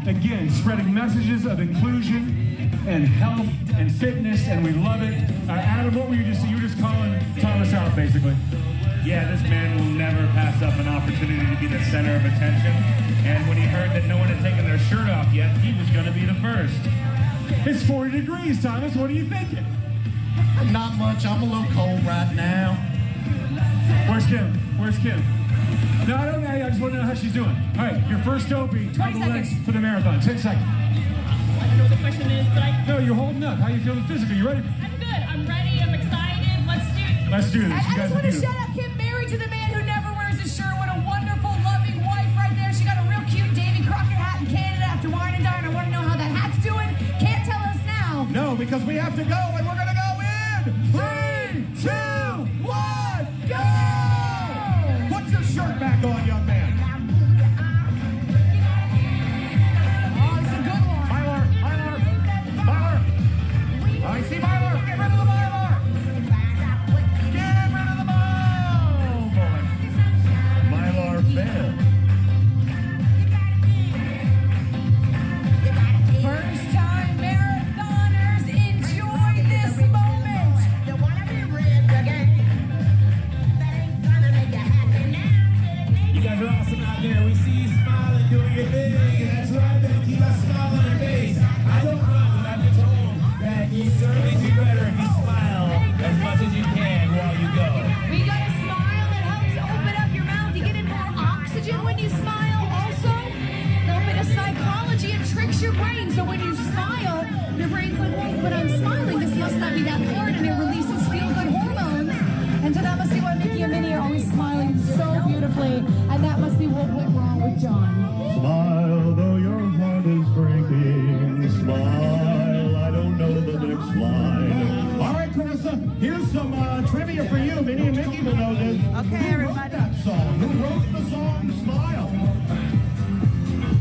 again, spreading messages of inclusion and health and fitness, and we love it. Adam, what were you just calling Thomas out, basically? Yeah, this man will never pass up an opportunity to be the center of attention. And when he heard that no one had taken their shirt off yet, he was going to be the first. It's 40 degrees, Thomas. What are you thinking? Not much. I'm a little cold right now. Where's Kim? Where's Kim? No, I don't know. I just want to know how she's doing. All right, your first dopey on the legs for the marathon. 10 seconds. I don't know what the question is, but No, you're holding up. How you feeling physically? You ready? I'm good. I'm ready. I'm excited. Let's do it. Let's do this. I just want to shout out Kim, married to the man who never wears his shirt. What a wonderful, loving wife right there. She got a real cute Davy Crockett hat in Canada after wine and dine. I want to know how that hat's doing. Can't tell us now. No, because we have to go, and we're going to go in 3, 2, 1, go! Put your shirt back on, young man. Oh, it's a good one. Mylar. I see Mylar. Get rid of the Mylar. Get rid of the Mylar. Mylar failed. First time marathoners, enjoy this moment. You wanna be rich again? That ain't gonna make you happy now. You guys are awesome out there. We see you smiling, doing your thing. That's right, baby. Keep that smile on your face. I don't run, but I've been told that you certainly do better if you smile as much as you can while you go. We got a smile that helps open up your mouth. You get in more oxygen when you smile. Also, a little bit of psychology. It tricks your brain. So when you smile, your brain's like, well, but I'm smiling. This must not be that hard. And it releases feel-good hormones. And so that must be why Mickey and Minnie are always smiling so beautifully. And that must be what went wrong with John. Smile, though your heart is breaking. Smile, I don't know the next line. All right, Carissa, here's some trivia for you. Minnie and Mickey will know this. Okay, Who wrote everybody. that song? Who wrote the song Smile?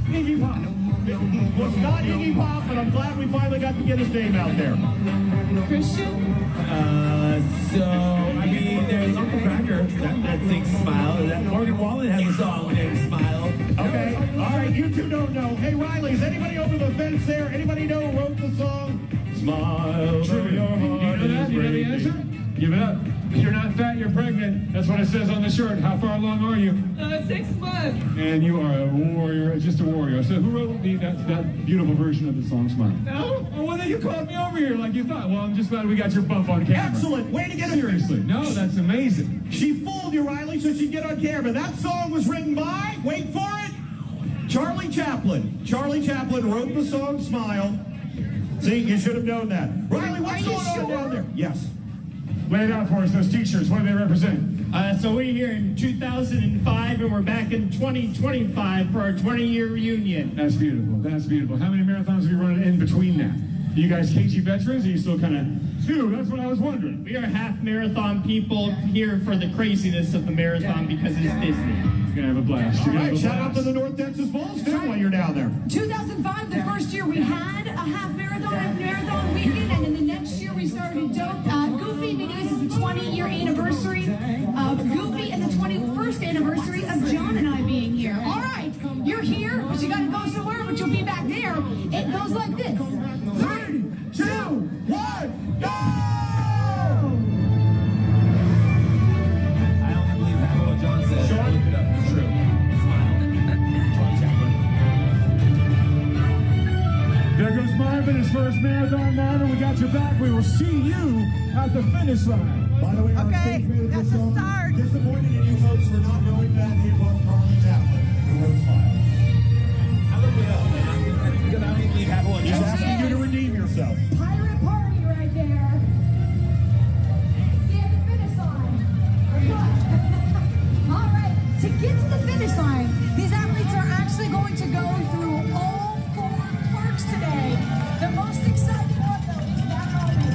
Iggy Pop. It was not Iggy Pop, but I'm glad we finally got to get his name out there. Christian? I mean, there's Uncle Cracker that sings Smile. That Morgan Wallen has a song named Smile. Okay, all right, you two don't know. Hey, Riley, is anybody over the fence there? Anybody know who wrote the song? Smile, though your heart You know that? is You know the breaking. answer? Give it up. If you're not fat, you're pregnant. That's what it says on the shirt. How far along are you? 6 months. And you are a warrior, just a warrior. So who wrote that beautiful version of the song Smile? No. Oh, well, then you called me over here like you thought. Well, I'm just glad we got your bump on camera. Excellent. Way to get it. Seriously. No, that's amazing. She fooled you, Riley, so she'd get on camera. That song was written by, wait for it, Charlie Chaplin. Charlie Chaplin wrote the song Smile. See, you should have known that. Riley, what's going on down there? Yes. Lay it out for us, those t-shirts. What do they represent? So we're here in 2005, and we're back in 2025 for our 20-year reunion. That's beautiful. That's beautiful. How many marathons have you run in between that? Are you guys KG veterans, or are you still kind of... Dude, that's what I was wondering. We are half marathon people here for the craziness of the marathon because it's Disney. You're going to have a blast. All You're gonna right, have a shout out to blast. the North Texas Bulls, too, while you're down there. 2005, the first year we had a half marathon weekend, and then the next year we started Goofy, meaning this is the 20-year anniversary of Goofy and the 21st anniversary of John and I being here. All right, you're here, but you got to go somewhere, but you'll be back there. It goes like this. 3, 2, 1, go! I only believe half of what John said. Sean? Look it up. It's true. Smile. Charlie Chaplin. There goes Marvin, his first marathon. Marvin, we got your back. We will see you at the finish line. By the way, our Okay, stage manager, that's a Sean, start. disappointed in you folks for not knowing that it was Charlie Chaplin who wrote Smile. I looked it up, man. It's because I only believe half of what He's John said. asking you to redeem yourself. Pirate party right there. See you at the finish line. Good. All right, to get to the finish line, these athletes are actually going to go through all 4 parks today. The most exciting one, though, is that moment.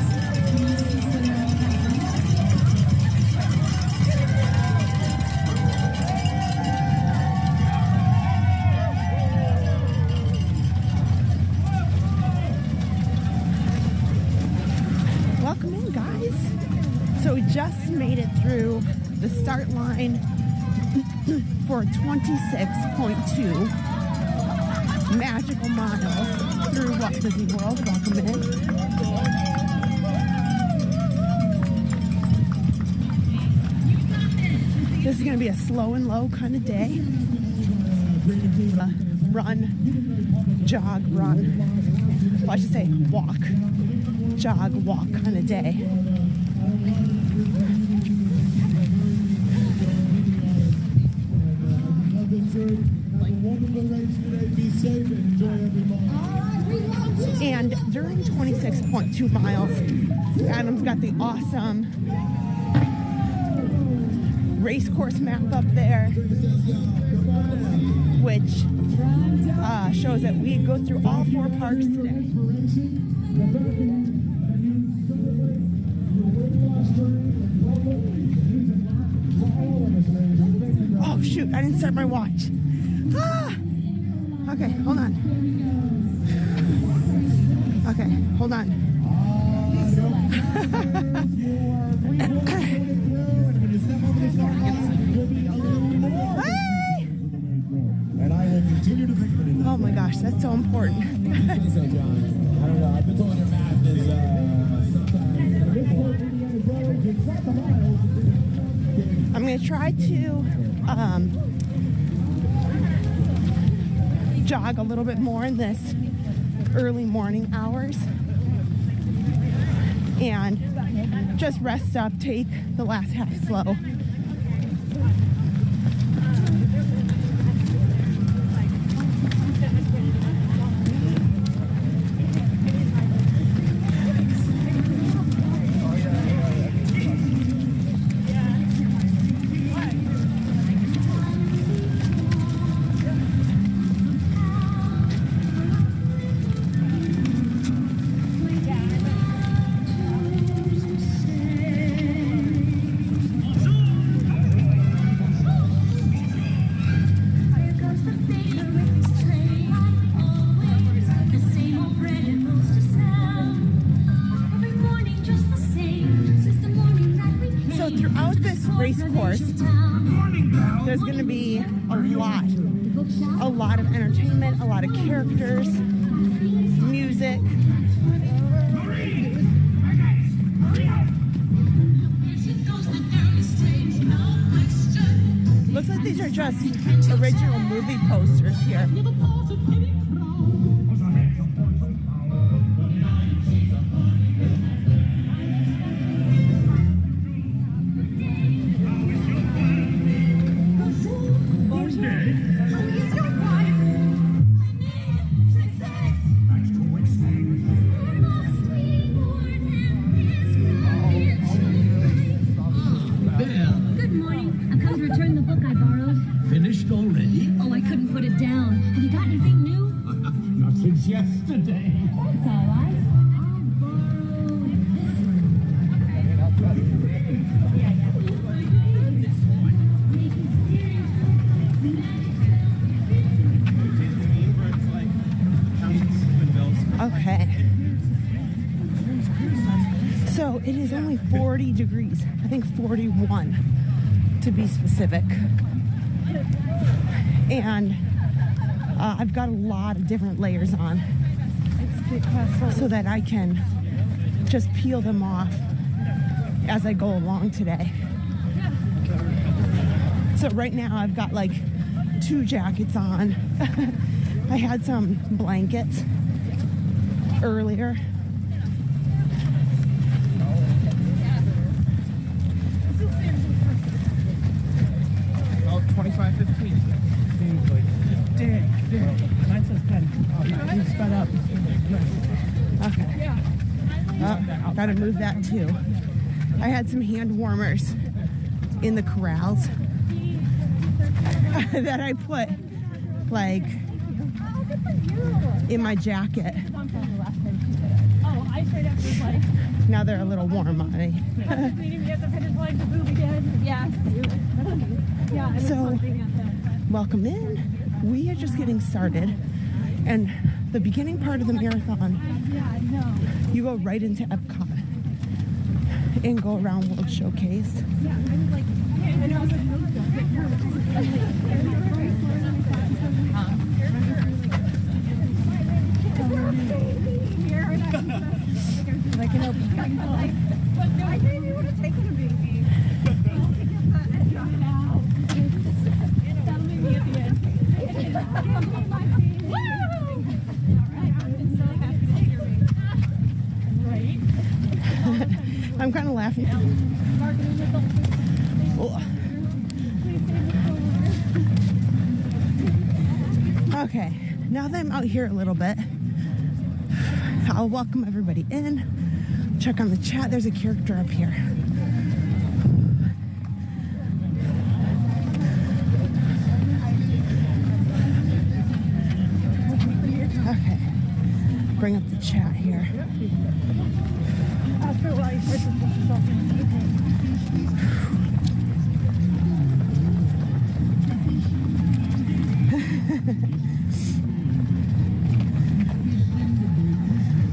Welcome in, guys. So we just made it through the start line for 26.2. magical miles through Walt Disney World. Welcome in. This is going to be a slow and low kind of day. Run, jog, run. Well, I should say walk, jog, walk kind of day. And during 26.2 miles, Adam's got the awesome race course map up there, which shows that we go through all 4 parks today. Oh shoot, I didn't set my watch. Ah! Okay, hold on. Okay, hold on. Oh my gosh, that's so important. I don't know. I've been told your math is I'm going to try to jog a little bit more in this early morning hours and just rest up, take the last half slow. There's going to be a lot of entertainment, a lot of characters, music. Looks like these are just original movie posters here. Yesterday. That's all right. Okay. So it is only 40 degrees. I think 41 to be specific. And I've got a lot of different layers on so that I can just peel them off as I go along today. So right now I've got like 2 jackets on. I had some blankets earlier. Oh, 25:15. Mine says 10. Oh, you sped up. Okay. Oh, gotta move that too. I had some hand warmers in the corrals that I put like in my jacket. Oh, I straight up was like, Now they're a little warm on me. yes. Yeah, So, welcome in. We are just getting started. And the beginning part of the marathon, you go right into Epcot and go around World Showcase. Like an open control. I didn't even want to take it a baby. That'll make me at the end. I'm so happy to see your baby. Right? I'm kind of laughing. Oh. Okay, now that I'm out here a little bit, I'll welcome everybody in. Check on the chat. There's a character up here. Okay, bring up the chat here. After a while, you start to put yourself in the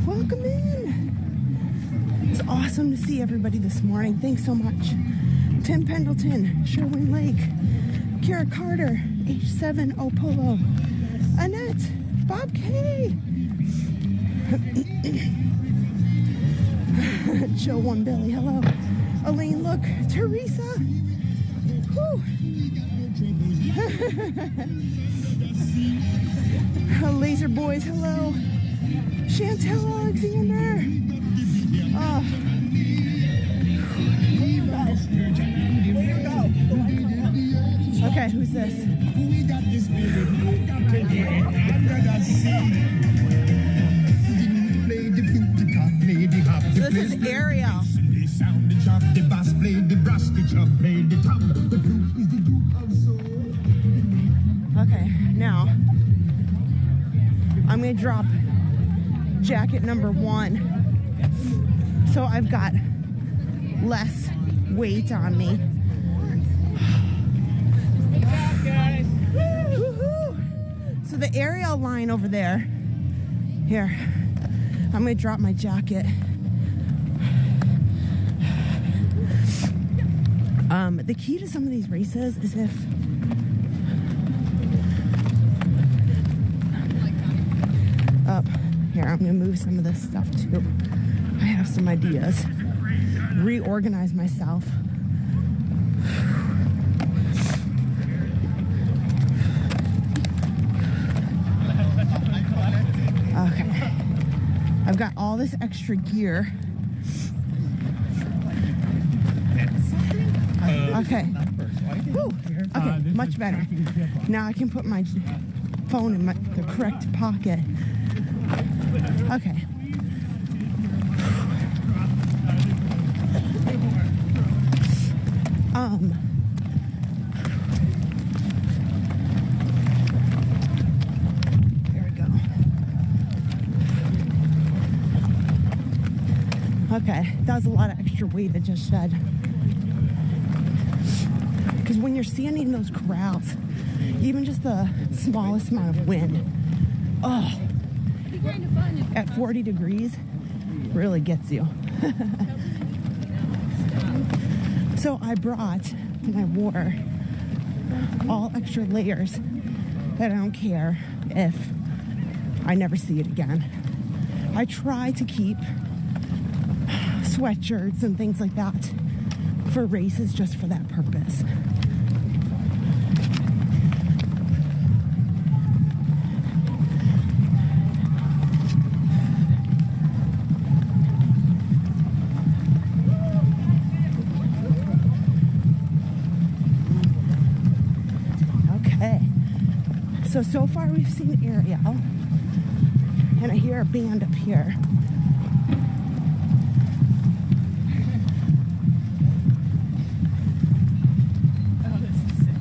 Welcome in. It's awesome to see everybody this morning. Thanks so much. Tim Pendleton, Sherwin Lake, Kara Carter, H7 Opolo, Annette, Bob K. Chill One Billy, hello. Elaine, look, Teresa. Whew. Laser Boys, hello. Chantel Alexander. Okay, who's this? So this is Ariel. Okay, now I'm gonna drop jacket number 1. So I've got less weight on me. Woohoo! So the Ariel line over there. Here, I'm gonna drop my jacket. The key to some of these races is if here, I'm gonna move some of this stuff too. I have some ideas. Reorganize myself. Okay. I've got all this extra gear. Okay. Whew. Okay, much better. Now I can put my phone in the correct pocket. Okay. There we go. Okay, that was a lot of extra weight I just shed. Because when you're standing in those corrals, even just the smallest amount of wind, at 40 degrees, really gets you. So I brought, and I wore all extra layers that I don't care if I never see it again. I try to keep sweatshirts and things like that for races just for that purpose. So far we've seen Ariel, and I hear a band up here. Oh, this is sick.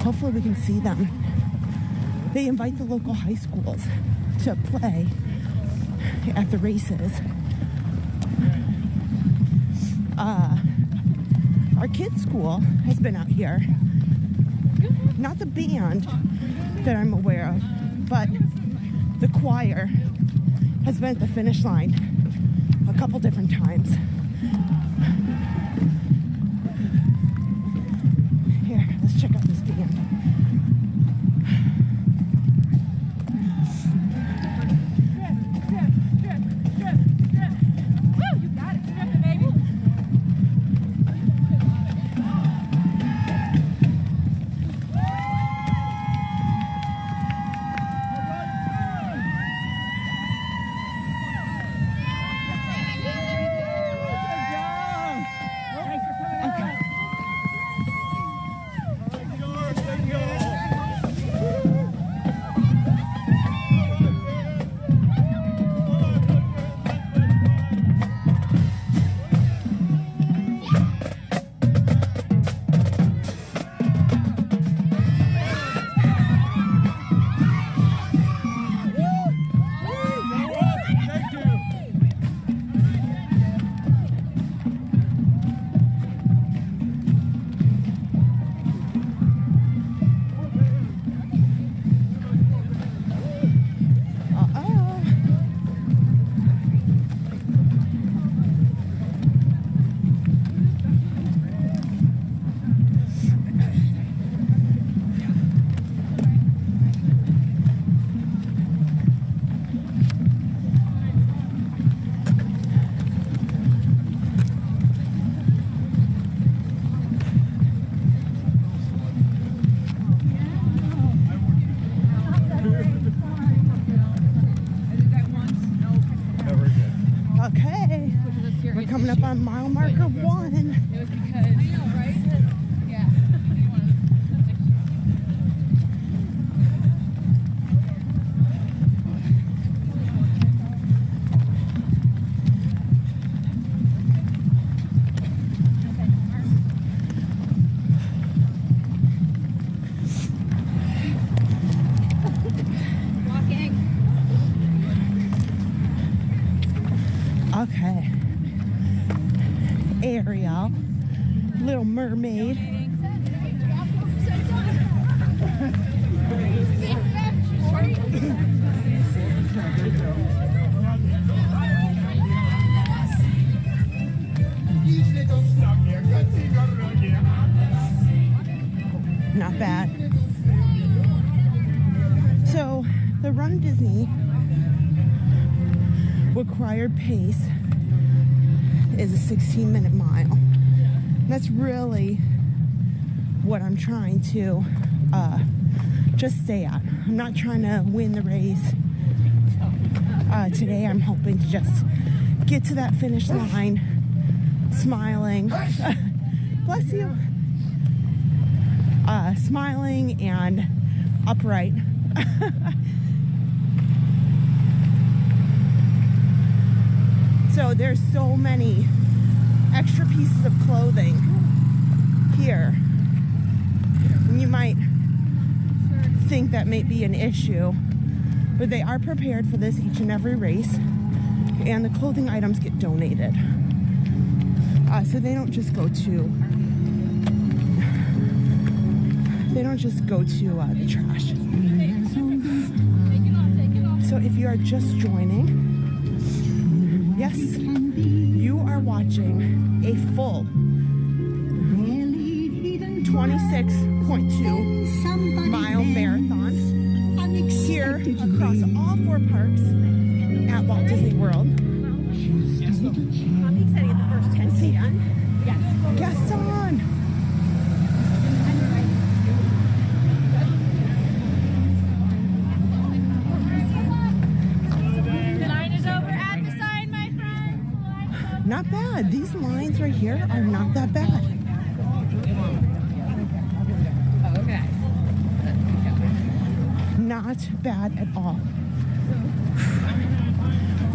Hopefully we can see them. They invite the local high schools to play at the races. Our kids' school has been out here. Not the band that I'm aware of, but the choir has been at the finish line a couple different times. Here, let's check out this band. Coming up on mile marker 1. It was because. I know, right? Yeah. Okay. Ariel, Little Mermaid. Not bad. So the Run Disney required pace is a 16-minute mile. That's really what I'm trying to just stay at. I'm not trying to win the race. Today I'm hoping to just get to that finish line smiling. Bless you. Smiling and upright. So there's so many extra pieces of clothing here. And you might think that may be an issue, but they are prepared for this each and every race, and the clothing items get donated. So they don't just go to the trash. So if you are just joining, yes, you are watching a full 26.2 mile marathon here across all 4 parks at Walt Disney World. I'm excited to get the first 10K done. Yes. Gaston! Not bad. These lines right here are not that bad. Okay. Not bad at all.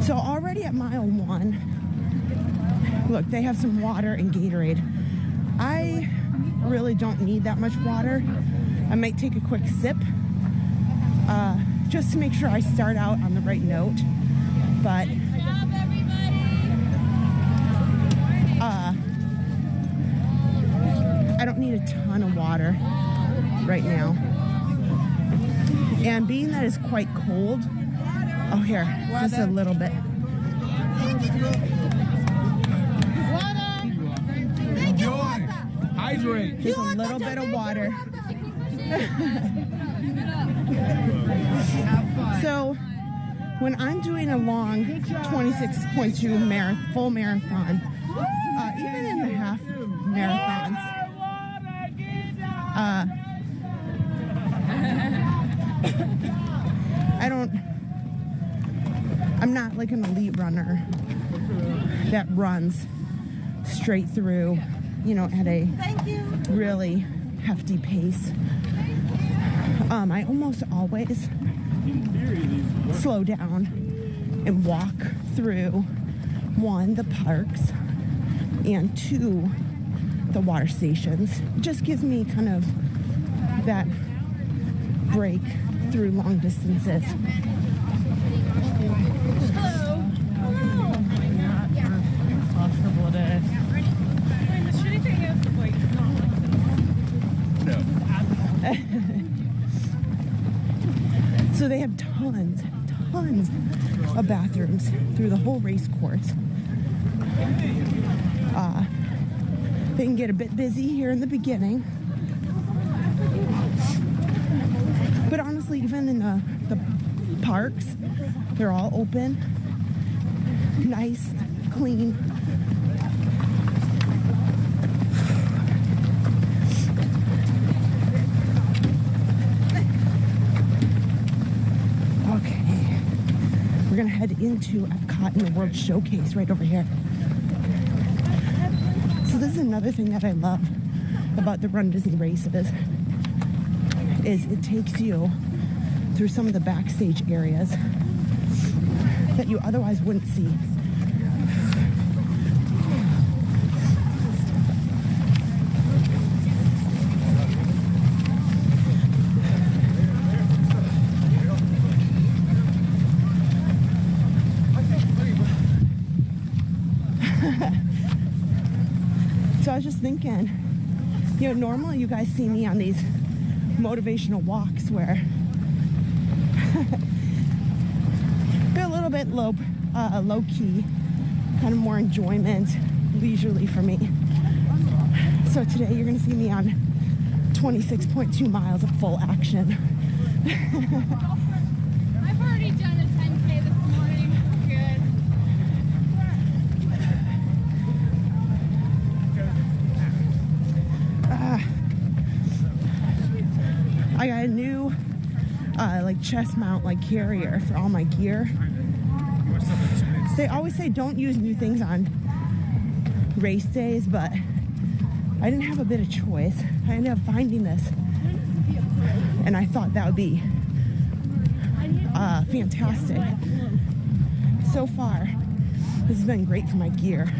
So already at mile 1, look, they have some water and Gatorade. I really don't need that much water. I might take a quick sip just to make sure I start out on the right note. But I don't need a ton of water right now. And being that it's quite cold, oh here, just a little bit. Enjoy. Hydrate. Just a little bit of water. So when I'm doing a long 26.2 full marathon, even in the half marathons, I'm not like an elite runner that runs straight through, at a really hefty pace. I almost always slow down and walk through 1, the parks, and 2, the water stations. It just gives me kind of that break through long distances. So they have tons of bathrooms through the whole race course. They can get a bit busy here in the beginning. But honestly, even in the parks, they're all open, nice, clean. We're gonna head into Epcot in the World Showcase right over here. another thing that I love about the Run Disney races is it takes you through some of the backstage areas that you otherwise wouldn't see. So I was just thinking, you know, normally you guys see me on these motivational walks where they're a little bit low key, kind of more enjoyment, leisurely for me. So today you're gonna see me on 26.2 miles of full action. I've already done a 10K this morning. Good. I got a new like chest mount like carrier for all my gear. They always say don't use new things on race days, but I didn't have a bit of choice. I ended up finding this and I thought that would be fantastic. So far, this has been great for my gear.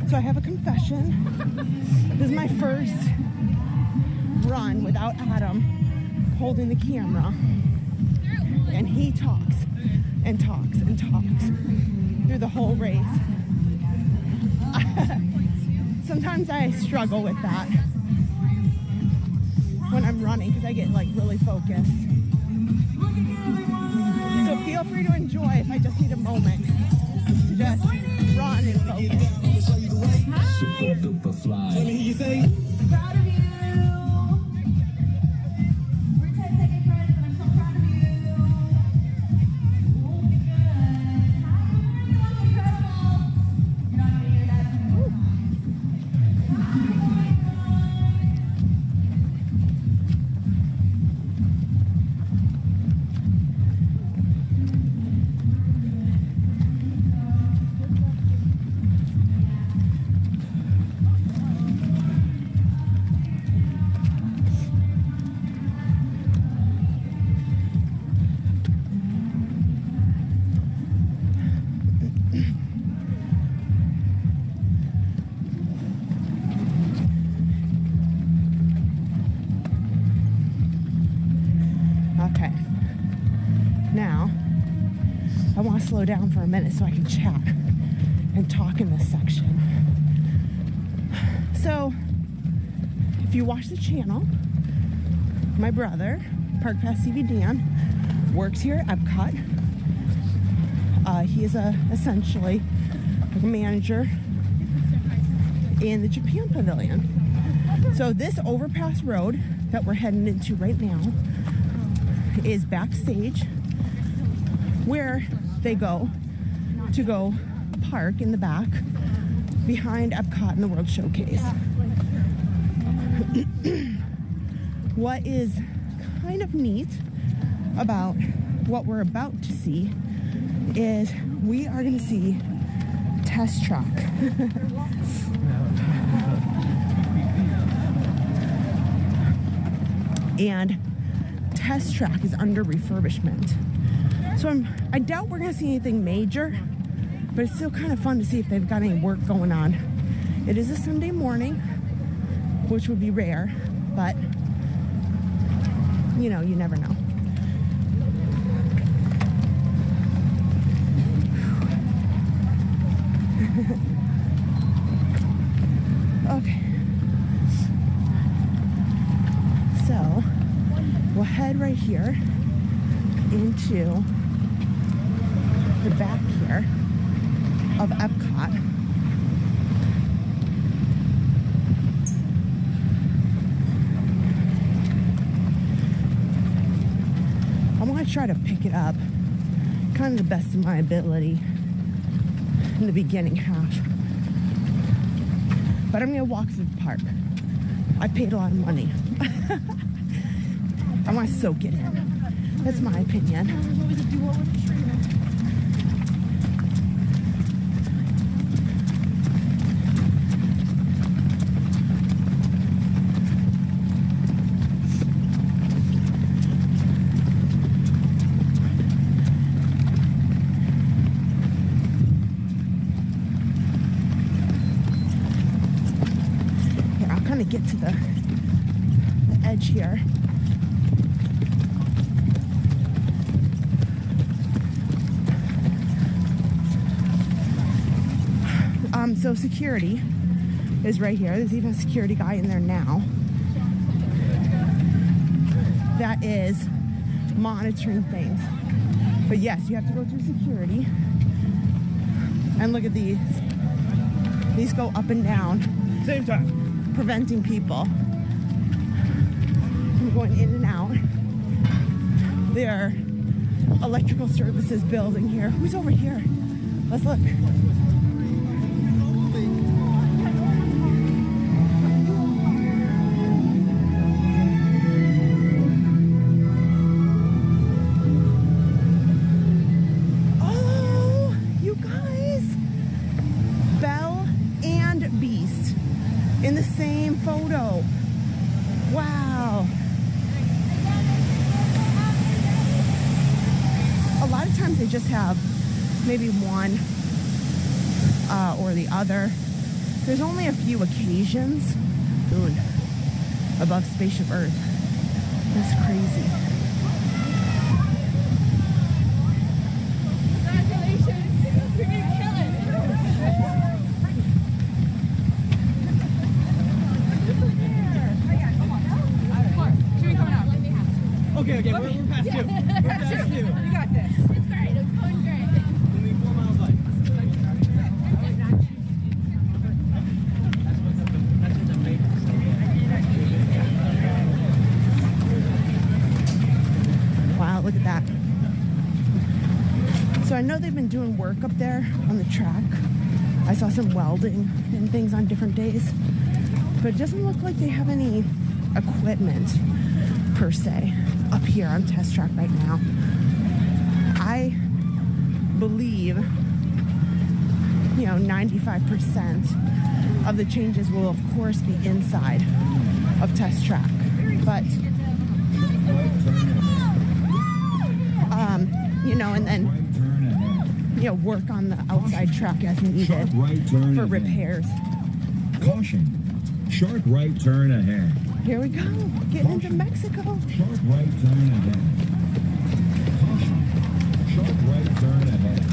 So I have a confession. This is my first run without Adam holding the camera. And he talks and talks and talks through the whole race. Sometimes I struggle with that when I'm running because I get like really focused. So feel free to enjoy if I just need a moment to just run and focus. Super fly. Let me hear you say. Proud of you. We're 10 second credits, and I'm so proud of you. Oh my God. How incredible. You're not gonna hear that. Okay. Now, I want to slow down for a minute so I can chat and talk in this section. So, if you watch the channel, my brother, Park Pass CV Dan, works here at Epcot. He is essentially a manager in the Japan Pavilion. So this overpass road that we're heading into right now is backstage where they go to go park in the back behind Epcot and the World Showcase. What is kind of neat about what we're about to see is we are going to see Test Track. And Test Track is under refurbishment. So I doubt we're going to see anything major, but it's still kind of fun to see if they've got any work going on. It is a Sunday morning, which would be rare, but you know, you never know. Okay. So, we'll head right here into the back here of Epcot. try to pick it up kind of the best of my ability in the beginning half. But I'm going to walk through the park. I paid a lot of money. I want to soak it in. That's my opinion. Get to the edge here. So security is right here. There's even a security guy in there now that is monitoring things. But yes, you have to go through security. And look at these. These go up and down. Same time. Preventing people from going in and out. There are electrical services building here. Who's over here? Let's look. Oh, you guys. Belle and Beast in the same photo. Wow. A lot of times they just have maybe one or the other. There's only a few occasions. Moon above spaceship Earth. That's crazy. Congratulations. You're gonna kill it. Okay, we're past you. We're past you. You got this. It's great. It's going great. Only 4 miles left. Wow, look at that. So I know they've been doing work up there on the track. I saw some welding and things on different days. But it doesn't look like they have any equipment per se up here on test track right now. I believe, 95% of the changes will of course be inside of test track. But and then work on the outside track as needed for repairs. Caution. Sharp right turn ahead. Here we go. Getting into Mexico. Sharp right turn ahead. Caution. Sharp right turn ahead.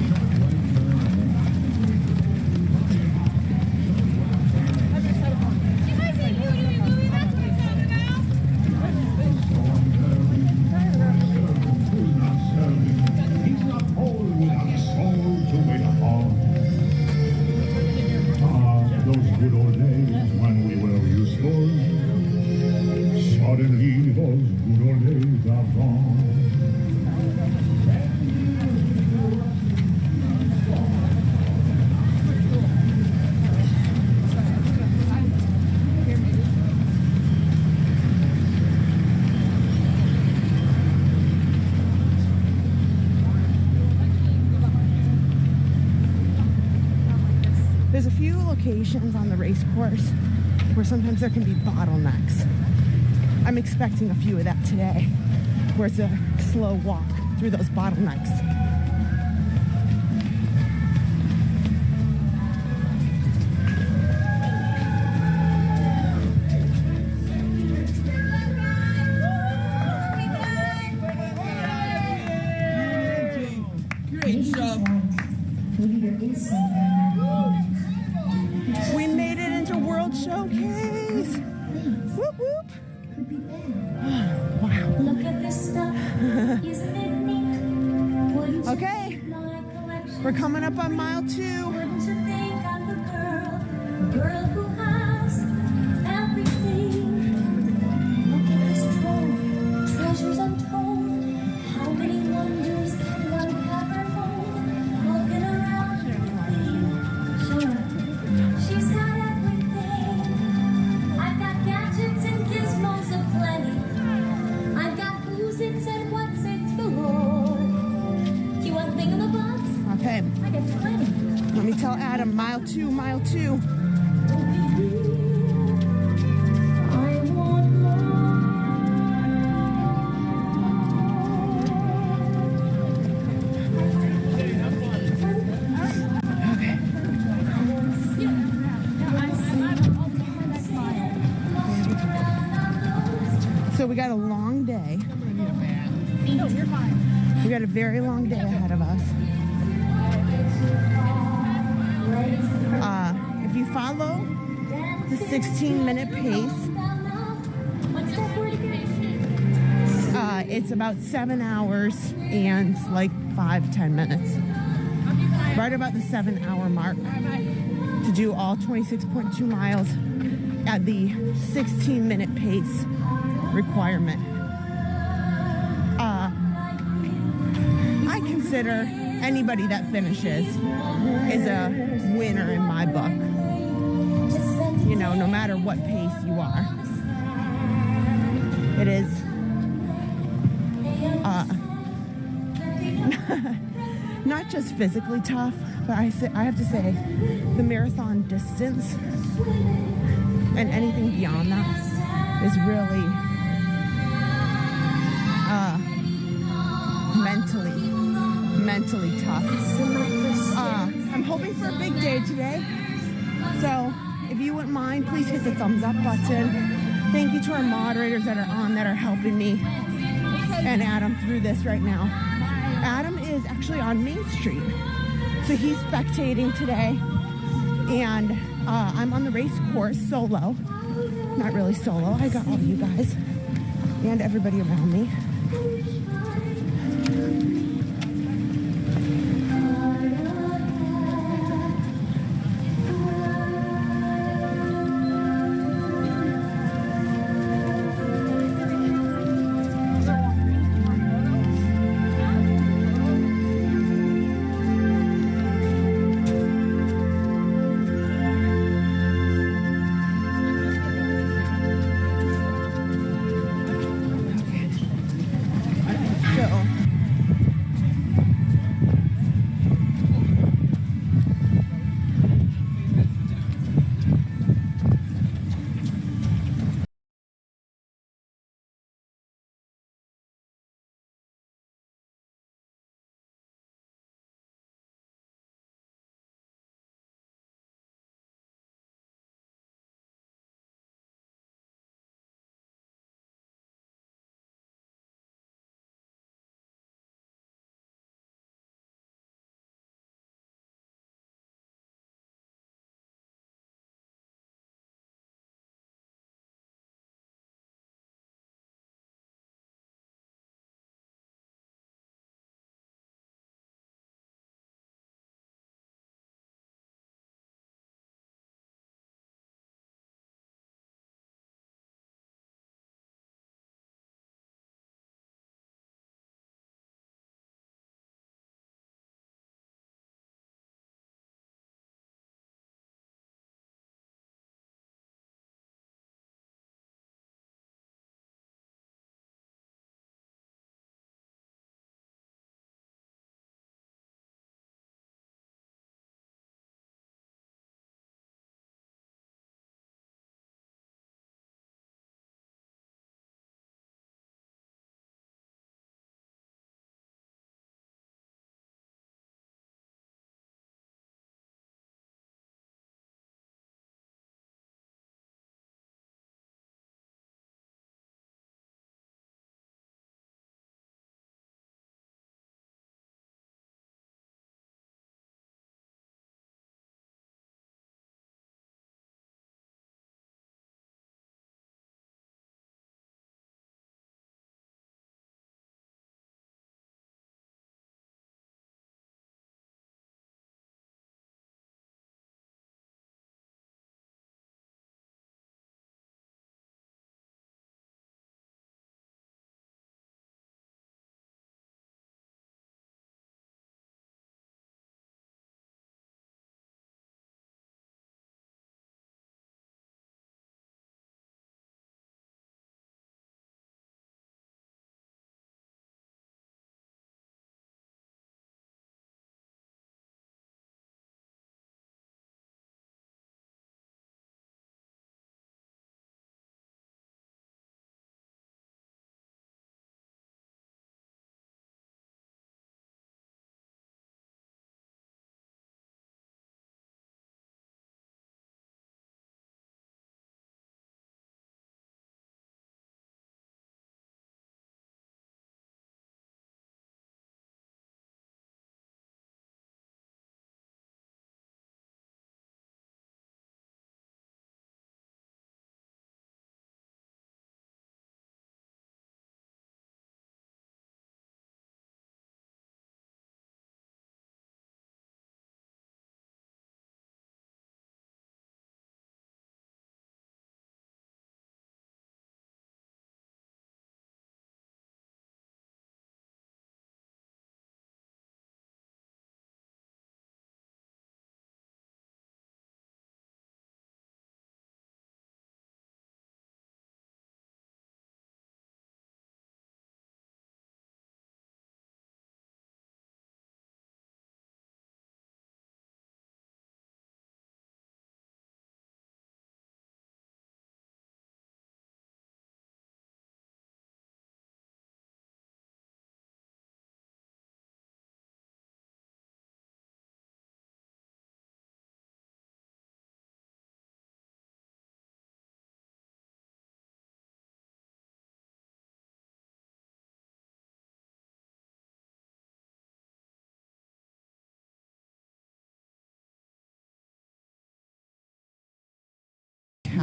Sharp right turn ahead. You guys ain't movie, that's what I'm talking about. He's not old without a soul to wait upon. Those good old days when we were useful. Suddenly those good old days are gone. There's a few locations on the race course where sometimes there can be bottlenecks. I'm expecting a few of that today, where it's a slow walk through those bottlenecks. Great job. We made it into World Showcase. Whoop whoop. Wow. Look at this stuff. Isn't it neat? Okay. We're coming up on mile 2. Wouldn't you think I'm the girl who has everything? Look at this trove tell Adam, mile two, mile two. So we got a long day. No, you're fine. We got a very long day ahead of us. If you follow the 16-minute pace, it's about 7 hours and like 5-10 minutes. Right about the 7-hour mark to do all 26.2 miles at the 16-minute pace requirement. I consider anybody that finishes is a winner in my book. You know, no matter what pace you are. It is not just physically tough, but I have to say the marathon distance and anything beyond that is really mentally tough. I'm hoping for a big day today. So if you wouldn't mind, please hit the thumbs up button. Thank you to our moderators that are on that are helping me and Adam through this right now. Adam is actually on Main Street. So he's spectating today. And I'm on the race course solo. Not really solo. I got all of you guys and everybody around me.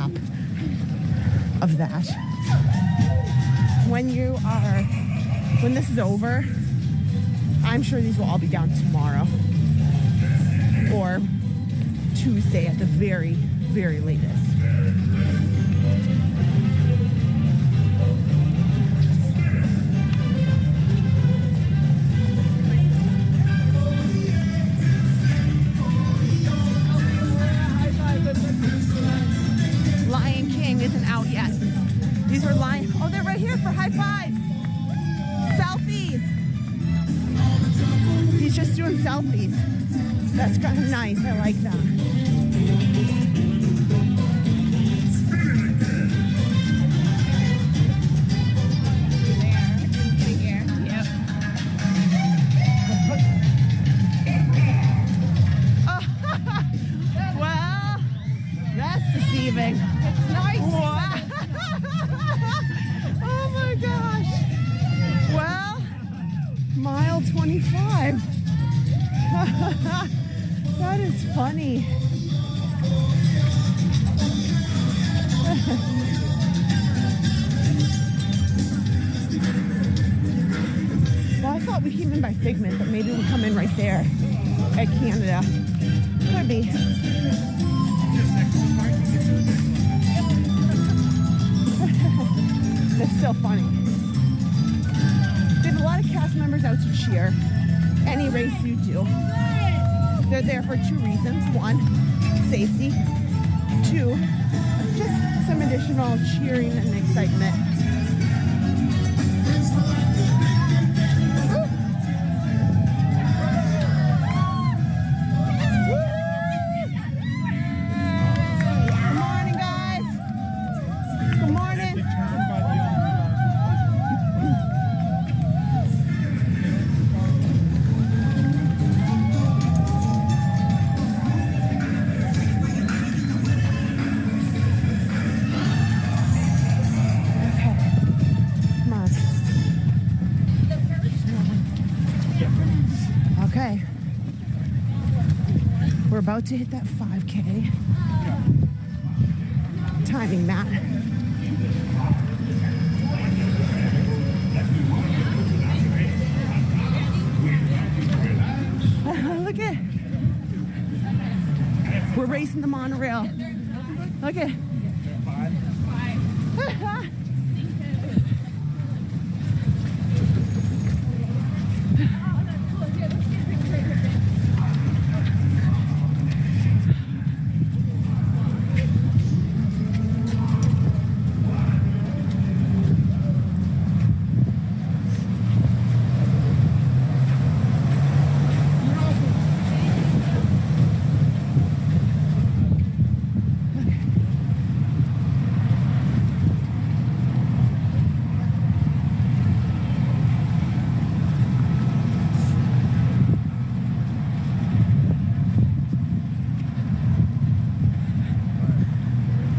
map of that. When this is over, I'm sure these will all be down tomorrow or Tuesday at the very, very latest. Lion King isn't out yet. These are oh, they're right here for high fives. Selfies. He's just doing selfies. That's kind of nice. I like that. Well, that's deceiving. Nice. Wow. Oh my gosh. Well, mile 25. That is funny. Well, I thought we came in by Figment, but maybe we come in right there at Canada. Could be. That's so funny. They have a lot of cast members out to cheer any race you do. They're there for two reasons. One, safety. Two, just some additional cheering and excitement. Good morning, guys. Good morning. Okay, we're about to hit that 5K. Timing that. Look at, we're racing the monorail. Look at.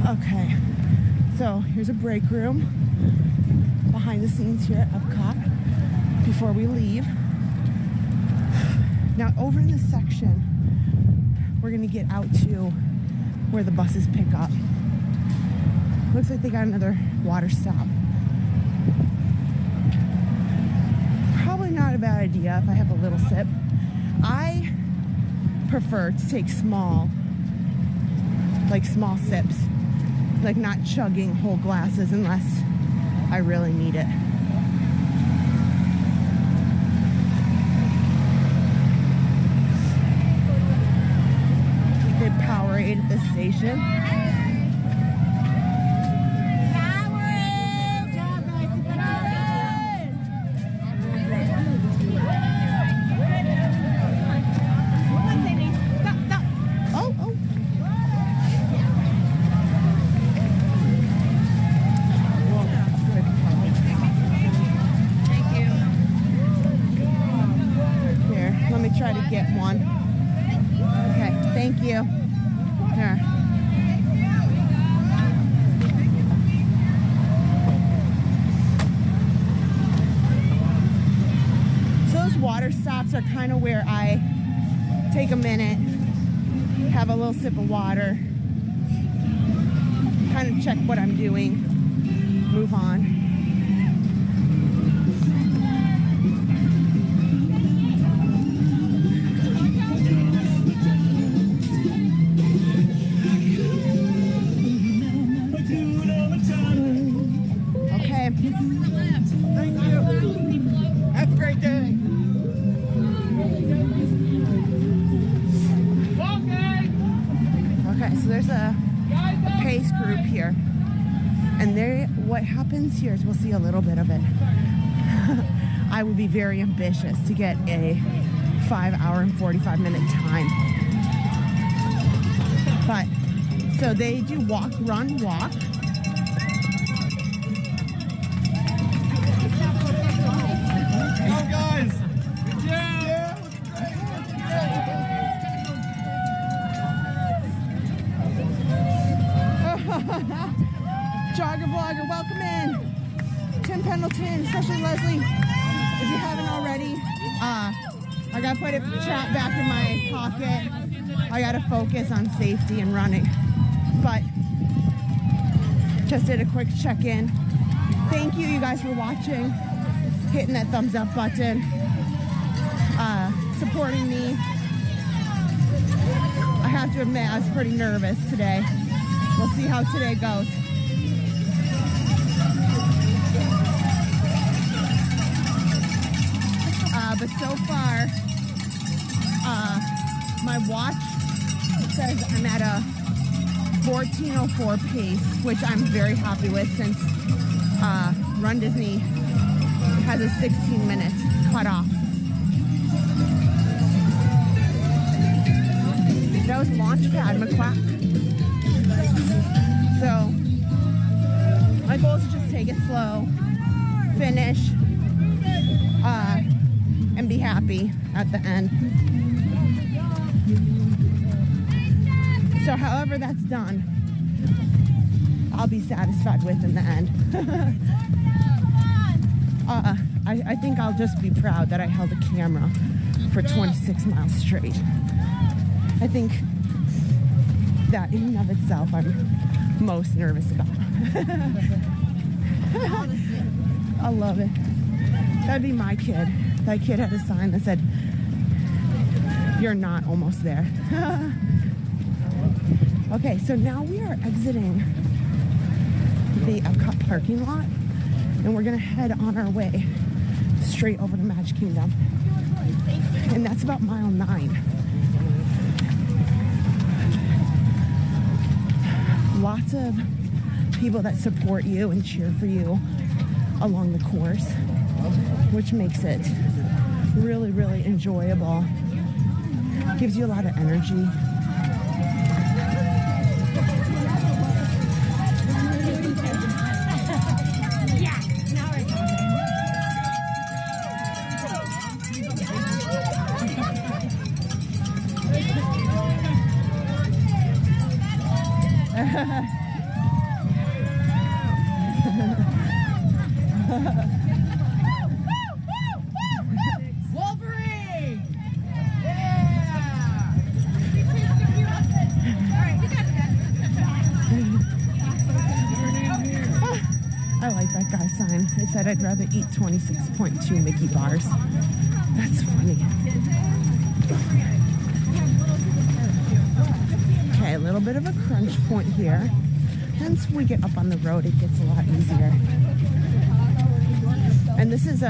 Okay, so here's a break room behind the scenes here at Epcot before we leave. Now over in this section, we're gonna get out to where the buses pick up. Looks like they got another water stop. Probably not a bad idea if I have a little sip. I prefer to take small sips. Like not chugging whole glasses unless I really need it. Good Powerade at this station. Try to get one. Okay, thank you. Here. So those water stops are kind of where I take a minute, have a little sip of water, kind of check what I'm doing, move on. Okay. Thank you. Have a great day. Okay, so there's a pace group here. And what happens here is we'll see a little bit of it. I would be very ambitious to get a 5-hour and 45-minute time. But, so they do walk, run, walk. Go, guys! Jogger vlogger, welcome in. Tim Pendleton, especially Leslie. If you haven't already, I gotta put a chat back in my pocket. I gotta focus on safety and running. But just did a quick check-in. Thank you guys for watching, hitting that thumbs up button, supporting me. I have to admit, I was pretty nervous today. We'll see how today goes. But so far, my watch says I'm at a 14:04 pace, which I'm very happy with since Run Disney has a 16-minute cutoff. That was Launchpad McQuack. So my goal is to just take it slow, finish, and be happy at the end. So however that's done, I'll be satisfied with in the end. I think I'll just be proud that I held a camera for 26 miles straight. I think that in and of itself I'm most nervous about. I love it. That'd be my kid. That kid had a sign that said, "You're not almost there." Okay, so now we are exiting the Epcot parking lot, and we're gonna head on our way straight over to Magic Kingdom. And that's about mile 9. Lots of people that support you and cheer for you along the course, which makes it really, really enjoyable. Gives you a lot of energy. Wolverine! I like that guy's sign. It said I'd rather eat 26.2 Mickey bars. That's funny. Okay, a little bit of a crunch point here. Once we get up on the road, it gets a lot easier. And this is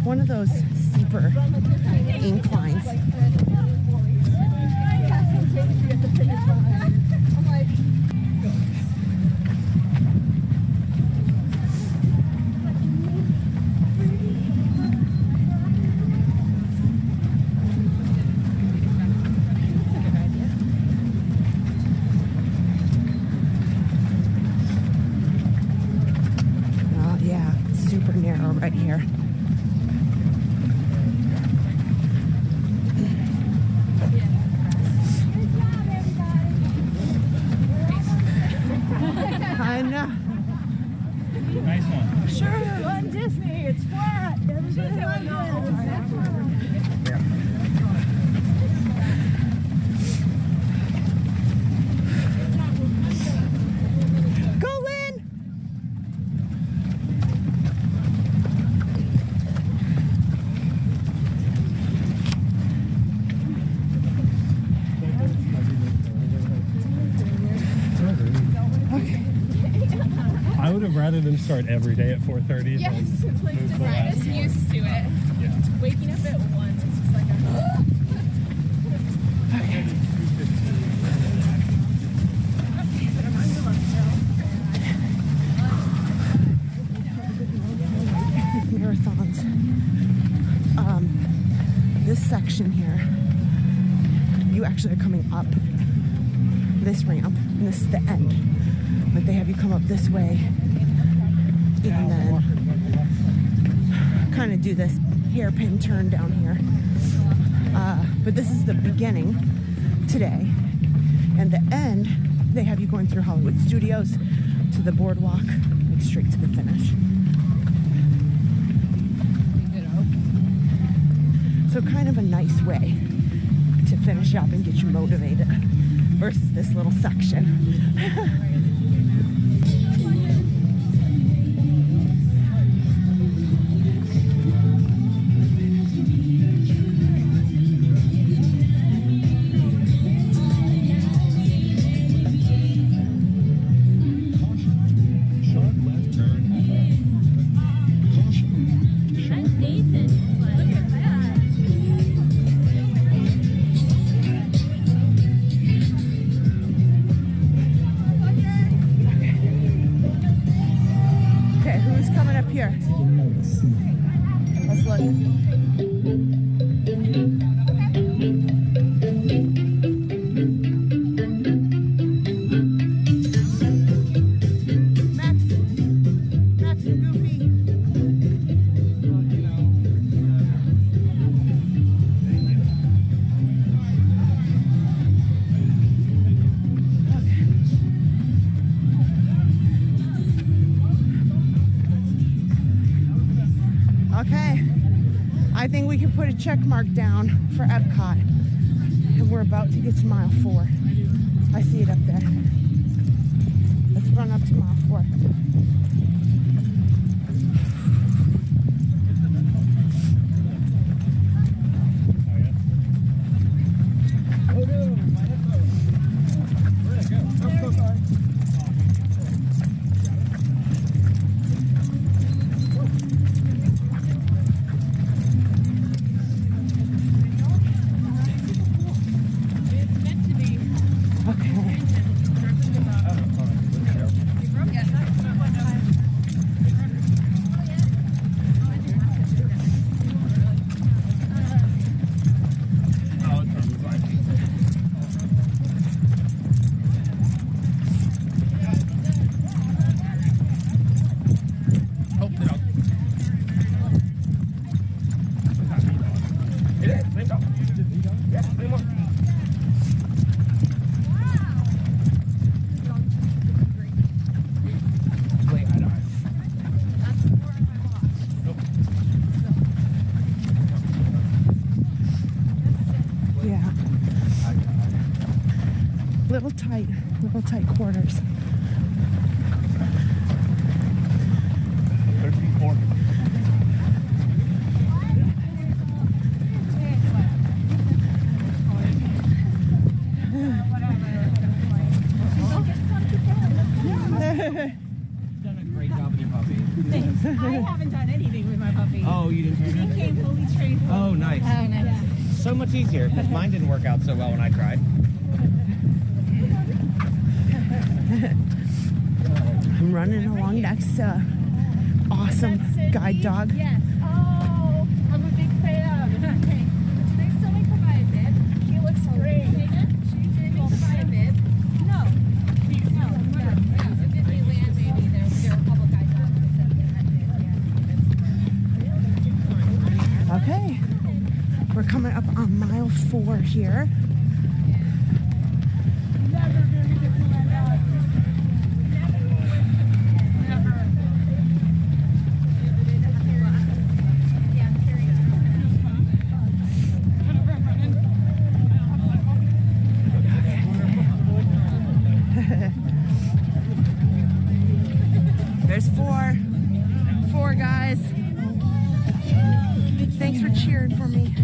one of those steeper inclines. Super narrow right here. rather than start every day at 4:30. Yes, it's like just get us used to it. Yeah. Waking up at 1, it's just like a... Marathons. This section here, you actually are coming up this ramp, and this is the end. But they have you come up this way and then kind of do this hairpin turn down here. But this is the beginning today, and the end, they have you going through Hollywood Studios to the boardwalk, like straight to the finish. So kind of a nice way to finish up and get you motivated versus this little section. I think we can put a check mark down for Epcot. And we're about to get to mile 4. I see it up there. Let's run up to mile 4. Little tight quarters. 34. Done a great job with your puppy. Thanks. I haven't done anything with my puppy. Oh, you didn't train He came fully trained. Oh, nice. Oh, nice. So much easier because mine didn't work out so well when I tried. I'm running along next to awesome guide dog. Yes. Oh, I'm a big fan. Okay. Do they still make her buy a bib? She looks great. Did they make her buy a bib? No. No. Yeah. At Disneyland, maybe there are a couple guide dogs that said they had Okay. We're coming up on mile 4 here. There's 4 guys. Thanks for cheering for me.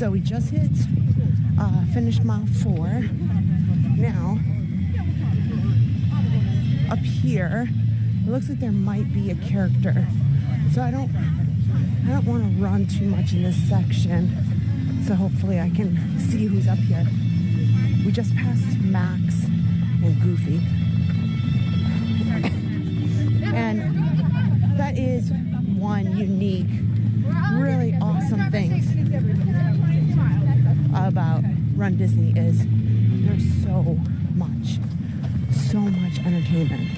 So we just finished mile 4. Now, up here, it looks like there might be a character. So I don't want to run too much in this section. So hopefully I can see who's up here. We just passed Max and Goofy. And that is one unique, really awesome thing about Run Disney is there's so much entertainment.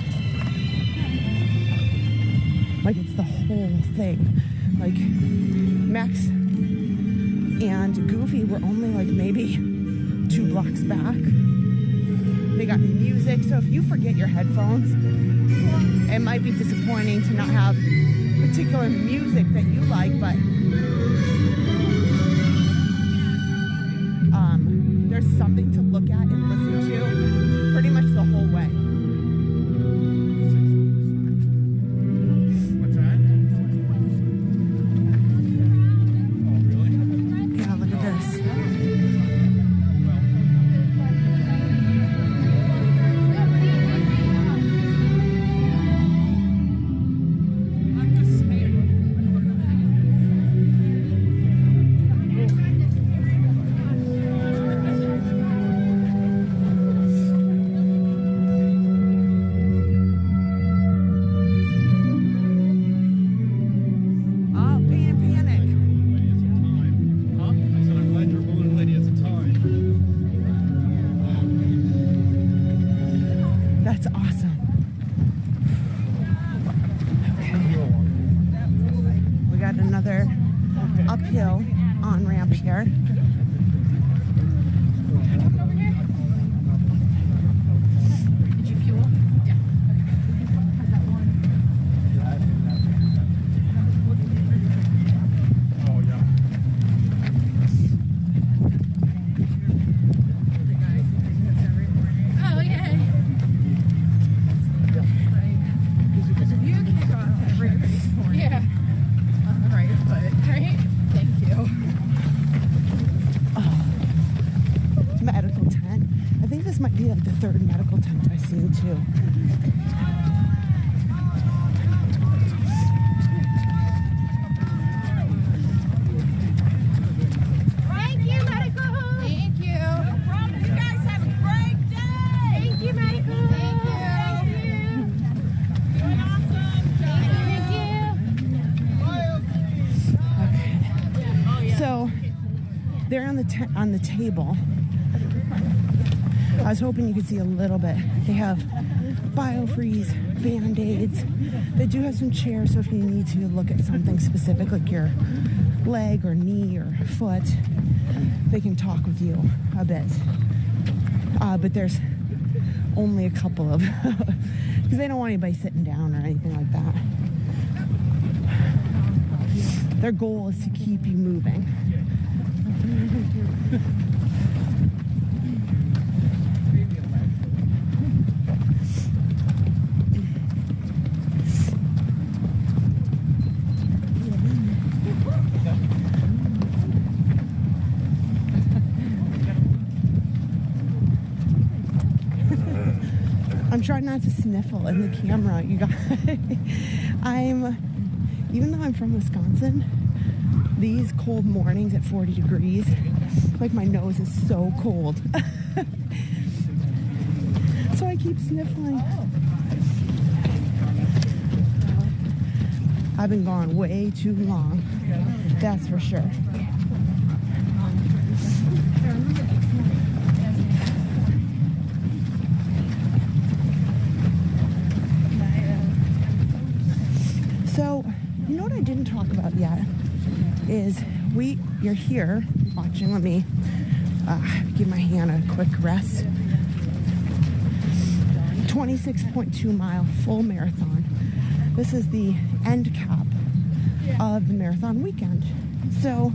Like, it's the whole thing. Like, Max and Goofy were only like maybe 2 blocks back. They got music, so if you forget your headphones, it might be disappointing to not have particular music that you like, but there's something to look at and listen to pretty much the whole way. What's that? Oh, really? Yeah, look at this. That's awesome. Okay. We got another uphill on-ramp here. Did you fuel? Yeah. Oh, yeah. Oh, yay. You kick off every morning. Yeah. On the right foot, right? Thank you. Oh, medical tent. I think this might be like the 3rd medical tent I've seen too. Thank you, medical. Thank you. No problem. You guys have a great day. Thank you, medical. Thank you. Thank you. Doing awesome. Thank you. So they're on the table. I was hoping you could see a little bit. They have biofreeze, Band-Aids. They do have some chairs, so if you need to look at something specific like your leg or knee or foot, they can talk with you a bit. But there's only a couple of, because they don't want anybody sitting down or anything like that. Their goal is to keep you moving. I'm trying not to sniffle in the camera, you guys. Even though I'm from Wisconsin, these cold mornings at 40 degrees, like my nose is so cold. So I keep sniffling. I've been gone way too long, that's for sure. So, you know what I didn't talk about yet is you're here watching. Let me give my hand a quick rest. 26.2 mile full marathon. This is the end cap of the marathon weekend. So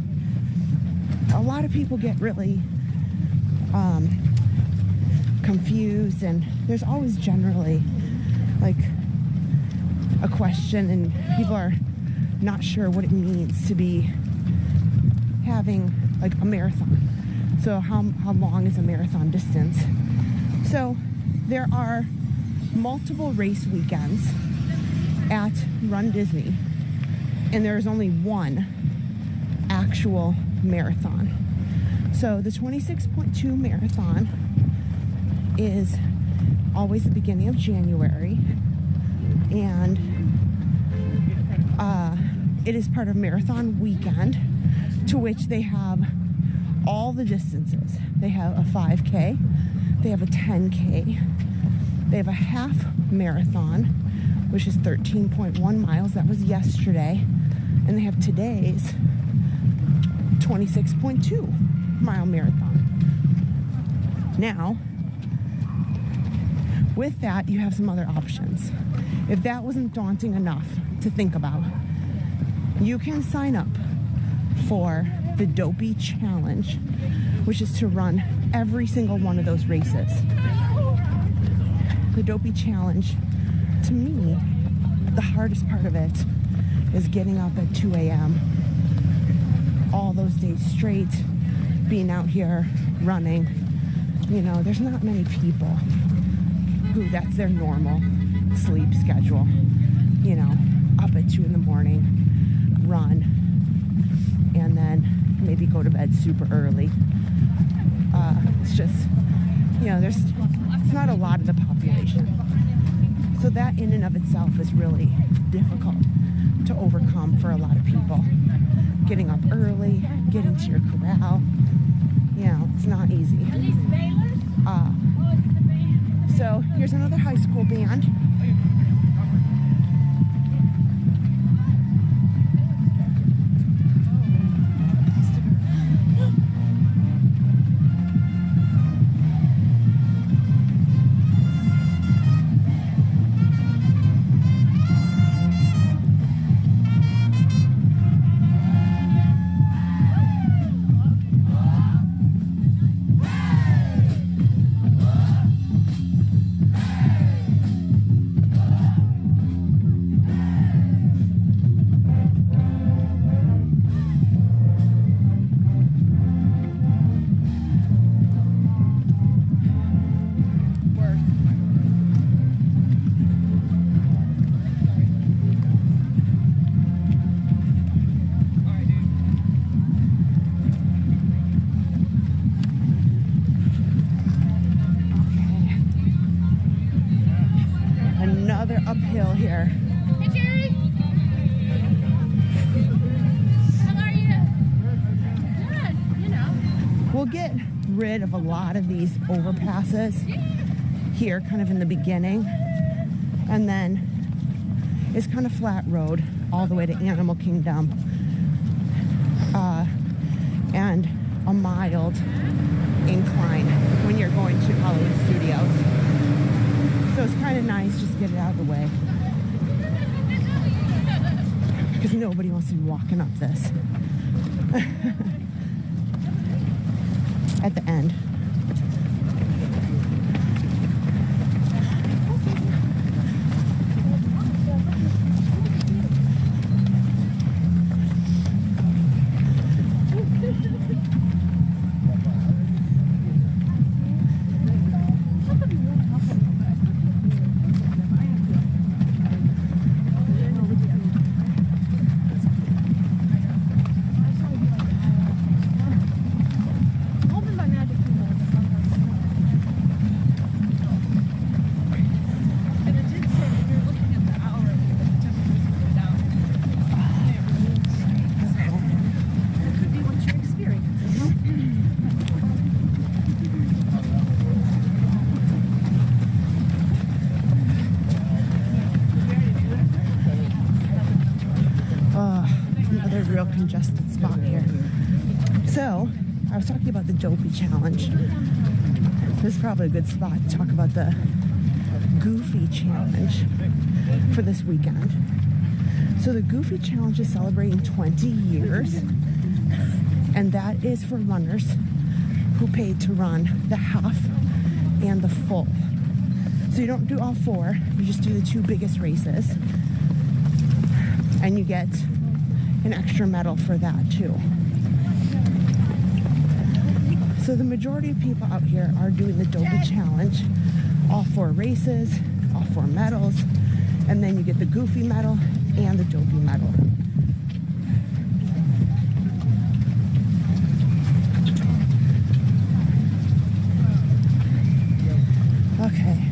a lot of people get really confused, and there's always generally like a question, and people are not sure what it means to be having like a marathon. So how long is a marathon distance? So there are multiple race weekends at Run Disney, and there's only one actual marathon. So the 26.2 marathon is always the beginning of January, and it is part of Marathon Weekend, to which they have all the distances. They have a 5K, they have a 10K, they have a half marathon, which is 13.1 miles. That was yesterday. And they have today's 26.2 mile marathon. Now, with that, you have some other options. If that wasn't daunting enough to think about, you can sign up for the Dopey Challenge, which is to run every single one of those races. The Dopey Challenge, to me, the hardest part of it is getting up at 2 a.m. all those days straight, being out here running. You know, there's not many people who that's their normal sleep schedule. You know, up at 2 in the morning, run, and then maybe go to bed super early. It's just, you know, it's not a lot of the population. So that in and of itself is really difficult to overcome for a lot of people. Getting up early, getting to your corral, you know, it's not easy. So here's another high school band. Uphill here. Hey, Jerry. How are you? Good, you know. We'll get rid of a lot of these overpasses here kind of in the beginning, and then it's kind of flat road all the way to Animal Kingdom, and a mild incline when you're going to Hollywood Studios. So it's kind of nice just to get it out of the way, because nobody wants to be walking up this at the end. Real congested spot here. So, I was talking about the Dopey Challenge. This is probably a good spot to talk about the Goofy Challenge for this weekend. So the Goofy Challenge is celebrating 20 years, and that is for runners who paid to run the half and the full. So you don't do all four, you just do the two biggest races, and you get an extra medal for that too. So the majority of people out here are doing the Dopey Challenge, all 4 races, all 4 medals, and then you get the Goofy medal and the Dopey medal. Okay.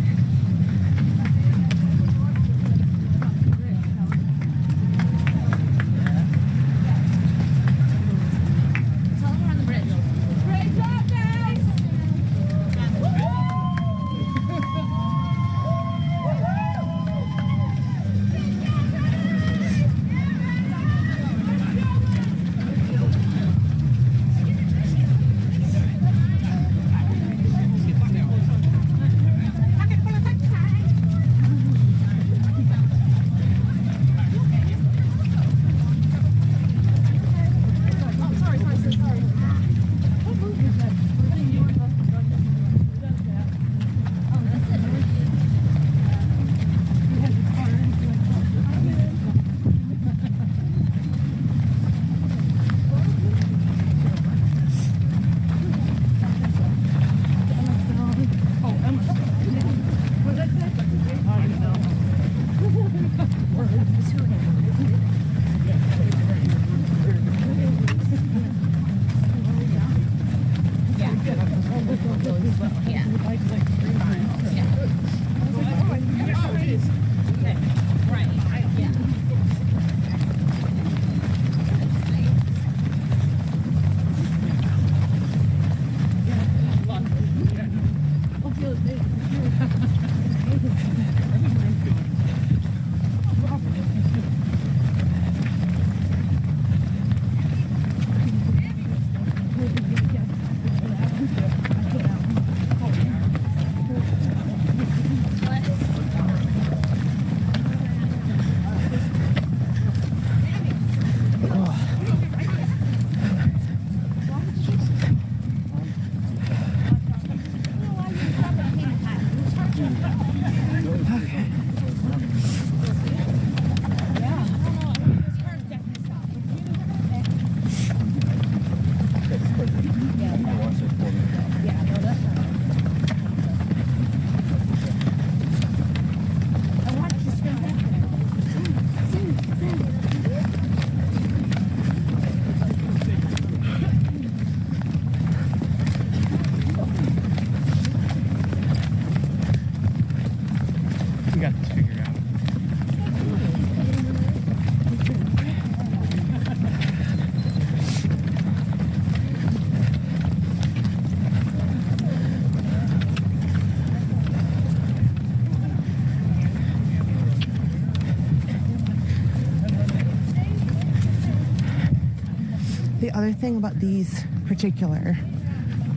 The other thing about these particular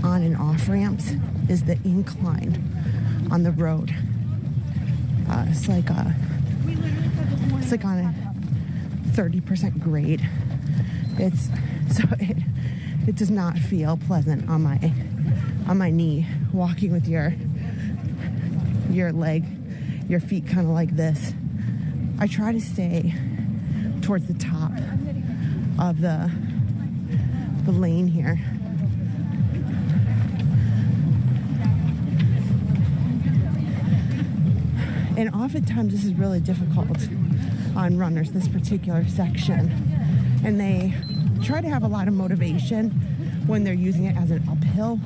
on and off ramps is the incline on the road. It's like on a 30% grade. It does not feel pleasant on my knee walking with your feet kind of like this. I try to stay towards the top of the lane here. And oftentimes this is really difficult on runners, this particular section. And they try to have a lot of motivation when they're using it as an uphill.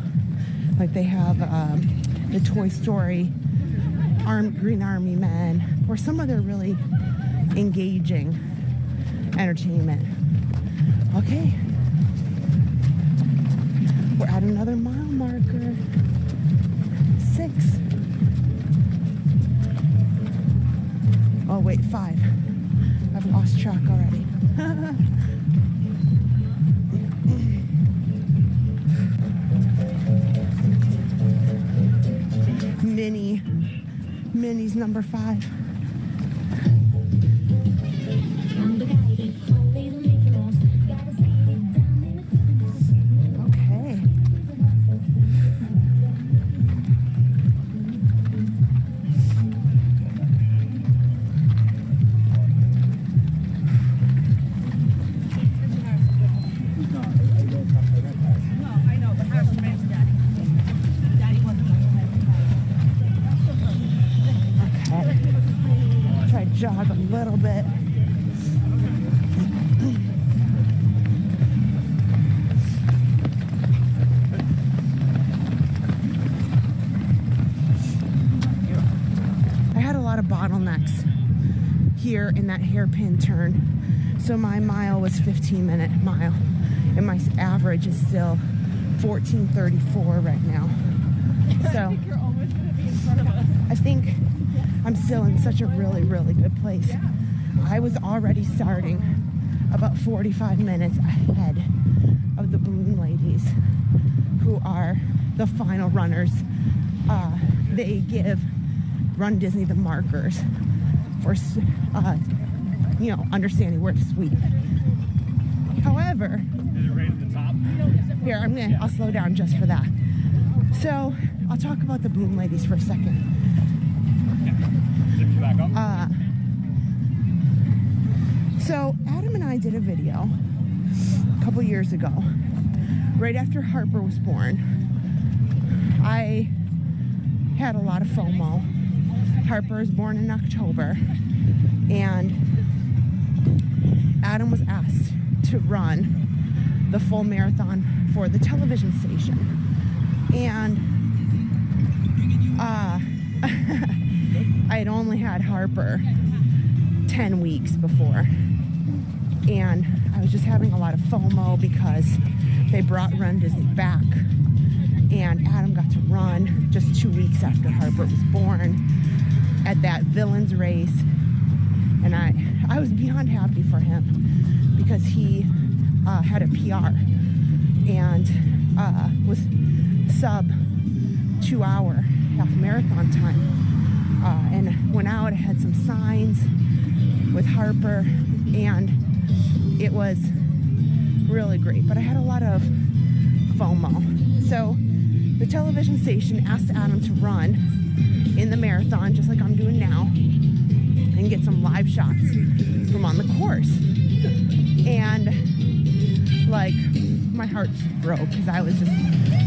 Like they have the Toy Story, Green Army Men, or some other really engaging entertainment. Okay. We're at another mile marker. 6. Oh wait, 5. I've lost track already. Minnie's number 5. No, I know, but how's the man's dad? little bit. I had a lot of bottlenecks here in that hairpin turn. So my mile was 15-minute mile, and my average is still 14:34 right now. So I think you're almost going to be in front of us. I think I'm still in such a really, really good place. I was already starting about 45 minutes ahead of the balloon ladies, who are the final runners. They give Run Disney the markers for, understanding where to sweep. However, Is it right at the top? here, I'll slow down just for that. So I'll talk about the balloon ladies for a second. Zip you back up. So Adam and I did a video a couple years ago, right after Harper was born. I had a lot of FOMO. Harper was born in October, and Adam was asked to run the full marathon for the television station. And I had only had Harper 10 weeks before, and I was just having a lot of FOMO because they brought Run Disney back, and Adam got to run just 2 weeks after Harper was born at that villains race, and I was beyond happy for him because he had a PR and was sub 2 hour half marathon time, and went out, had some signs with Harper, and it was really great, but I had a lot of FOMO. So the television station asked Adam to run in the marathon, just like I'm doing now, and get some live shots from on the course. And like, my heart broke because I was just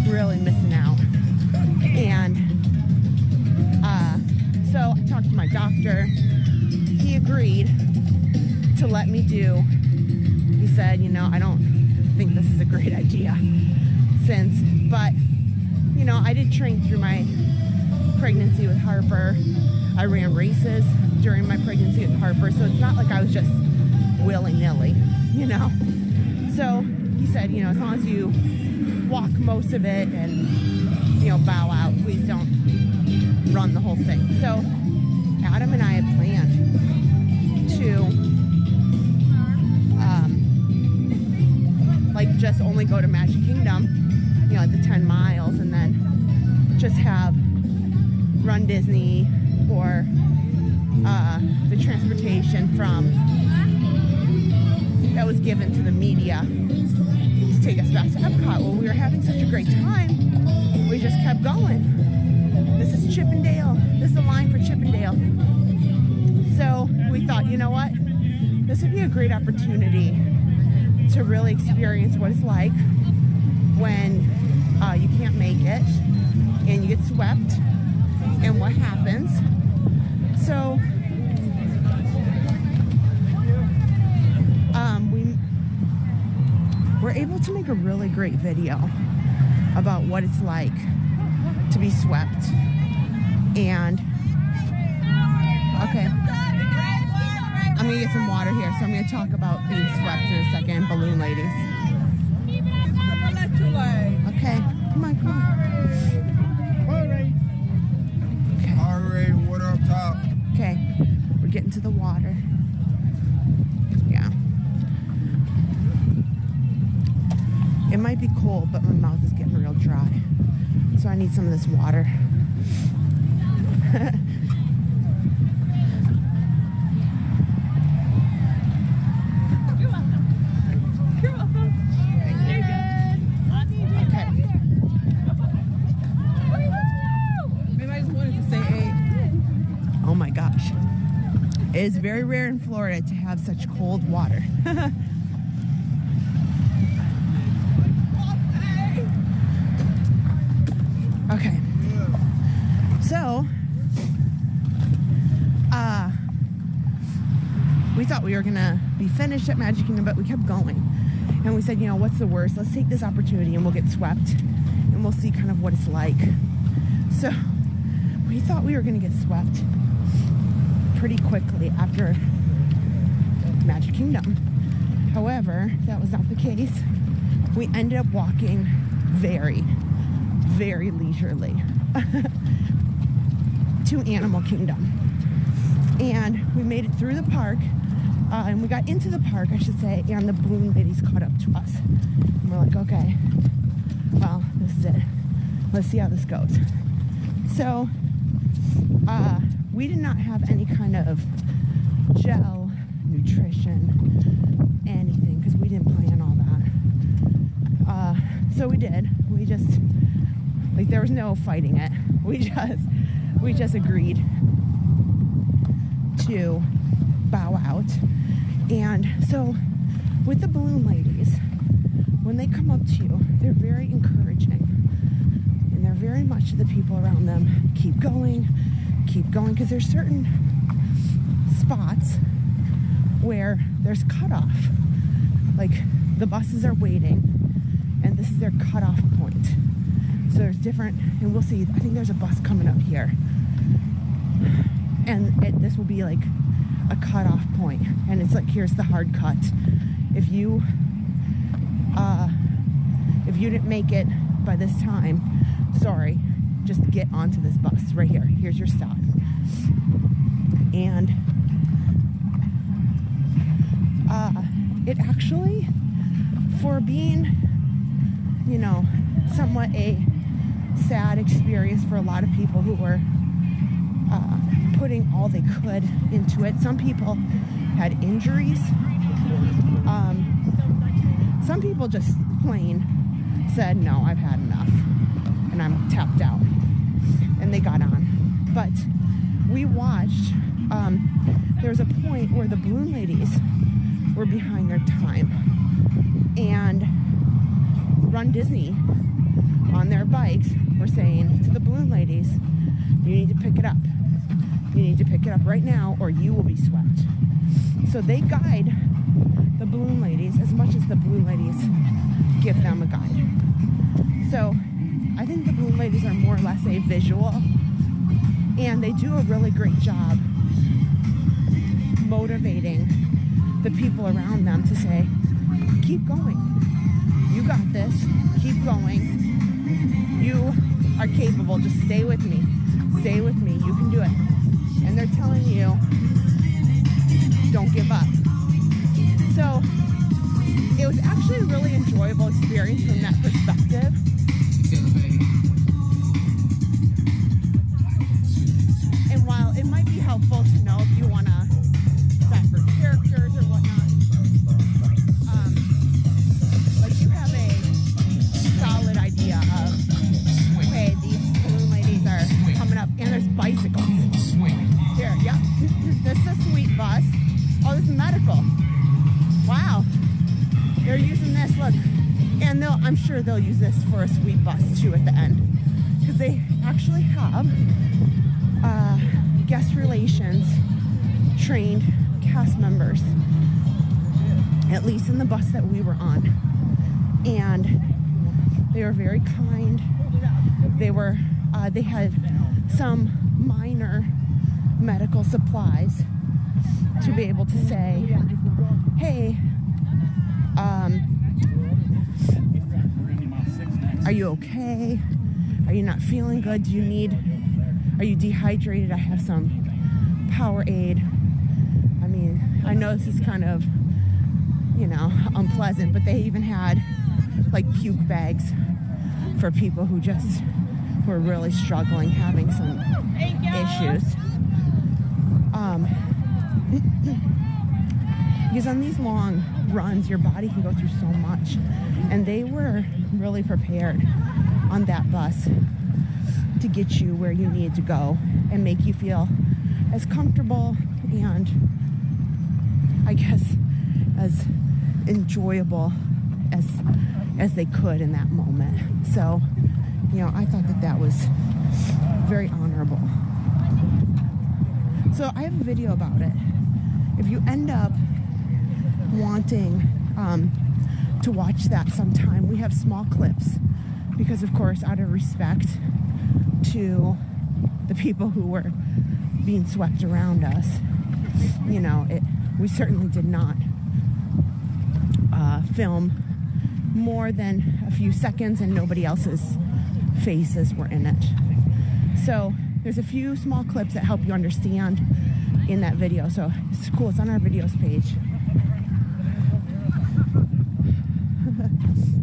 really missing out. And so I talked to my doctor. He agreed to let me do. He said, I don't think this is a great idea but I did train through my pregnancy with Harper. I ran races during my pregnancy with Harper, so it's not like I was just willy-nilly, So he said, as long as you walk most of it and, bow out, please don't run the whole thing. So Adam and I had planned to just only go to Magic Kingdom, the 10 miles, and then just have Run Disney or the transportation that was given to the media to take us back to Epcot. Well, we were having such a great time, we just kept going. This is Chippendale. This is the line for Chippendale. So we thought, you know what? This would be a great opportunity to really experience what it's like when you can't make it and you get swept and what happens. So we're able to make a really great video about what it's like to be swept. And okay, I'm gonna get some water here, so I'm gonna talk about being swept in a second. Balloon ladies. Okay, come on. All right, water up top. Okay, we're getting to the water. Yeah. It might be cold, but my mouth is getting real dry. So I need some of this water. It is very rare in Florida to have such cold water. Okay. So, thought we were gonna be finished at Magic Kingdom, but we kept going. And we said, you know, what's the worst? Let's take this opportunity and we'll get swept and we'll see kind of what it's like. So we thought we were gonna get swept pretty quickly after Magic Kingdom. However, that was not the case. We ended up walking very, very leisurely to Animal Kingdom. And we made it through the park, and we got into the park, I should say, and the balloon ladies caught up to us. And we're like, okay, well, this is it. Let's see how this goes. So, we did not have any kind of gel, nutrition, anything, because we didn't plan all that. So we did. We just, like, there was no fighting it. We just agreed to bow out. And so with the balloon ladies, when they come up to you, they're very encouraging. And they're very much to the people around them, keep going, because there's certain spots where there's cutoff. Like, the buses are waiting, and this is their cutoff point. So there's different, and we'll see, I think there's a bus coming up here. And this will be like a cutoff point. And it's like, here's the hard cut. If you didn't make it by this time, sorry, just get onto this bus right here. Here's your stop. And it actually, for being, you know, somewhat a sad experience for a lot of people who were putting all they could into it. Some people had injuries. Some people just plain said, no, I've had enough and I'm tapped out. And they got on. But we watched, there was a point where the balloon ladies were behind their time. And Run Disney on their bikes were saying to the balloon ladies, you need to pick it up. You need to pick it up right now or you will be swept. So they guide the balloon ladies as much as the balloon ladies give them a guide. So I think the balloon ladies are more or less a visual, and they do a really great job motivating the people around them to say, keep going. You got this. Keep going. You are capable. Just stay with me. Stay with me. You can do it. And they're telling you, don't give up. So it was actually a really enjoyable experience from that perspective. And while it might be helpful to know if you want to decipher characters or whatnot, like you have a solid idea of, okay, these balloon ladies are coming up, and there's bicycles. Here, yep. This is a sweet bus. Oh, this is medical. Wow. They're using this, look. And I'm sure they'll use this for a sweet bus too at the end. Because they actually have guest relations trained cast members. At least in the bus that we were on. And they were very kind. They had some minor medical supplies to be able to say, hey, are you okay? Are you not feeling good? Are you dehydrated? I have some Powerade. I mean, I know this is kind of, you know, unpleasant, but they even had like puke bags for people who just were really struggling, having some issues. Because on these long runs, your body can go through so much. And they were really prepared on that bus to get you where you needed to go and make you feel as comfortable and, I guess, as enjoyable as they could in that moment. So, you know, I thought that was very honorable. So I have a video about it. if you end up wanting to watch that sometime, we have small clips because, of course, out of respect to the people who were being swept around us, you know, we certainly did not film more than a few seconds, and nobody else's faces were in it. So there's a few small clips that help you understand in that video. So it's cool. It's on our videos page.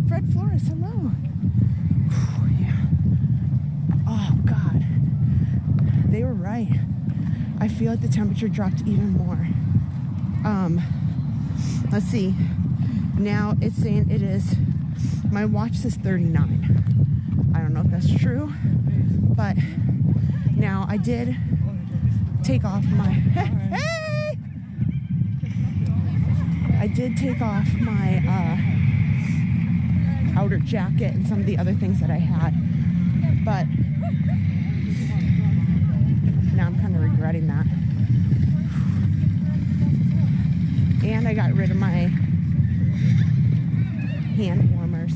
Fred Flores, hello. Yeah. Oh God, they were right. I feel like the temperature dropped even more. Let's see. Now it's saying it is, my watch says 39. I don't know if that's true, but now I did take off my, I did take off my outer jacket and some of the other things that I had, but now I'm kind of regretting that. And I got rid of my hand warmers.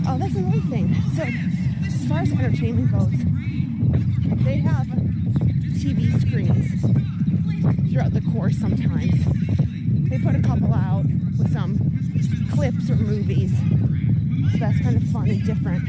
Oh, that's another thing. So, as far as entertainment goes, they have TV screens throughout the course sometimes. They put a couple out with some clips or movies. So that's kind of fun and different.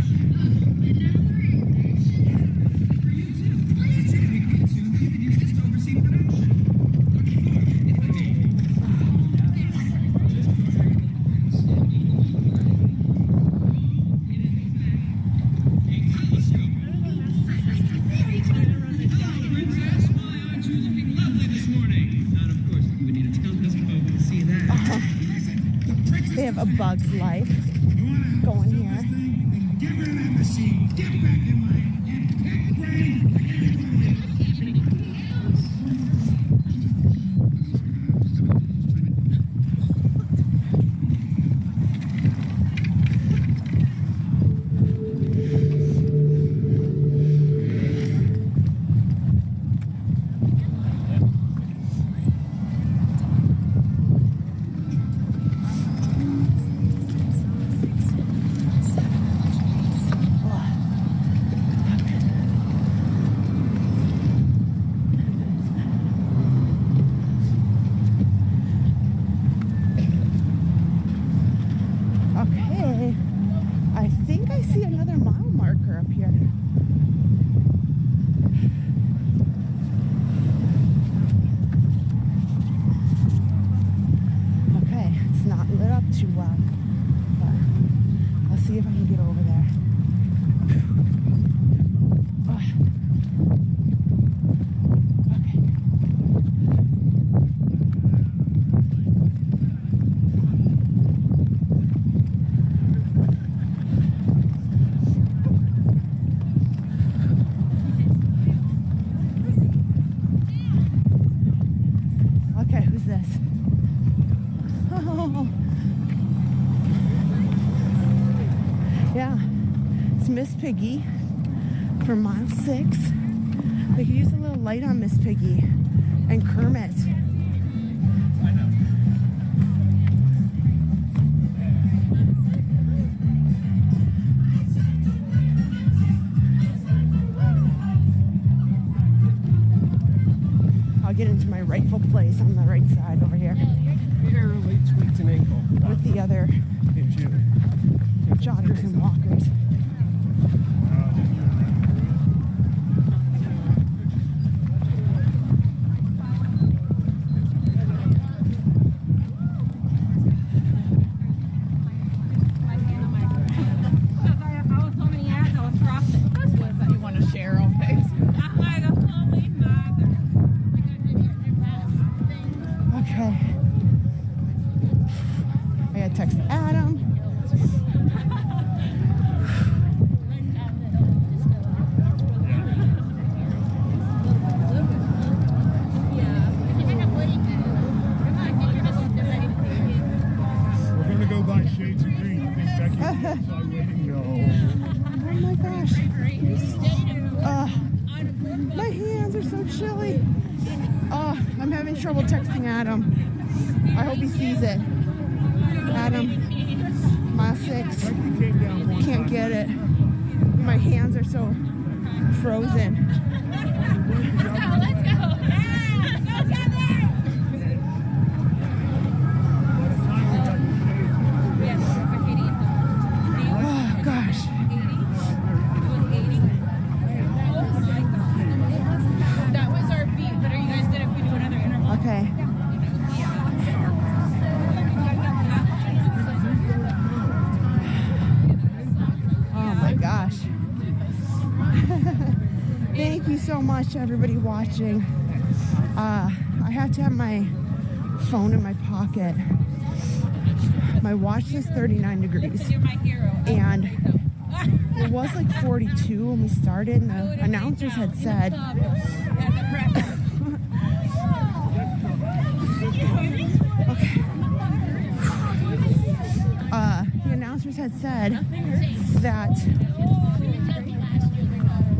They have A Bug's Life going here. Get rid of that machine. Get back in line. Miss Piggy for mile 6. They could use a little light on Miss Piggy and Kermit. I know. I'll get into my rightful place on the right side over here. Barely tweaked an ankle. With the other joggers and walkers. My hands are so chilly. Oh, I'm having trouble texting Adam. I hope he sees it. Adam, mile 6. Can't get it. My hands are so frozen. Let's go. Let's go. Go get there. Oh, gosh. That was our beat. But are you guys good if we do another interval? Okay. Oh my gosh. Thank you so much, everybody watching. I have to have my phone in my pocket. My watch says 39 degrees. And it was like 42 when we started, and the announcers had said okay. The announcers had said that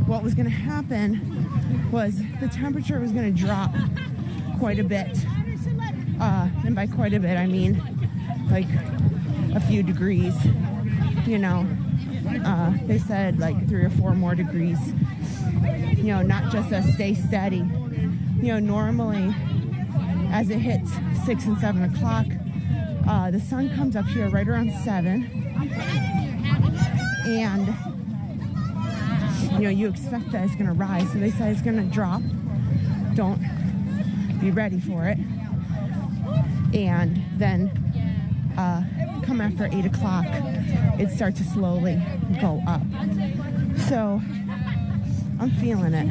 what was going to happen was the temperature was going to drop quite a bit. And by quite a bit, I mean like a few degrees, you know. They said like 3 or 4 more degrees, you know, not just a stay steady. You know, normally as it hits 6 and 7 o'clock, the sun comes up here right around 7, and you know, you expect that it's going to rise. So they said it's going to drop. Don't be ready for it. And then come after 8 o'clock, it starts to slowly go up. So I'm feeling it.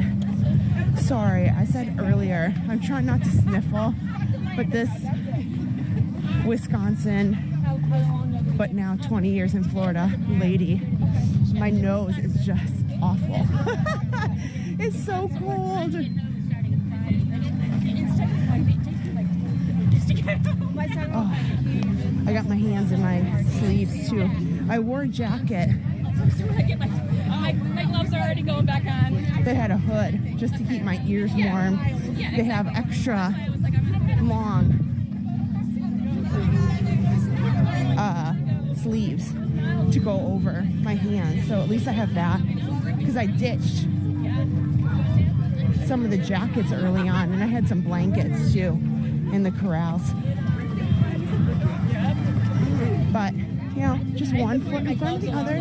Sorry, I said earlier, I'm trying not to sniffle, but this Wisconsin, but now 20 years in Florida lady, my nose is just awful. It's so cold. Oh, I got my hands in my sleeves too. I wore a jacket. My gloves are already going back on. They had a hood just to keep my ears warm. They have extra long sleeves to go over my hands. So at least I have that, because I ditched some of the jackets early on, and I had some blankets too in the corrals. But, you know, just one foot in front of the other,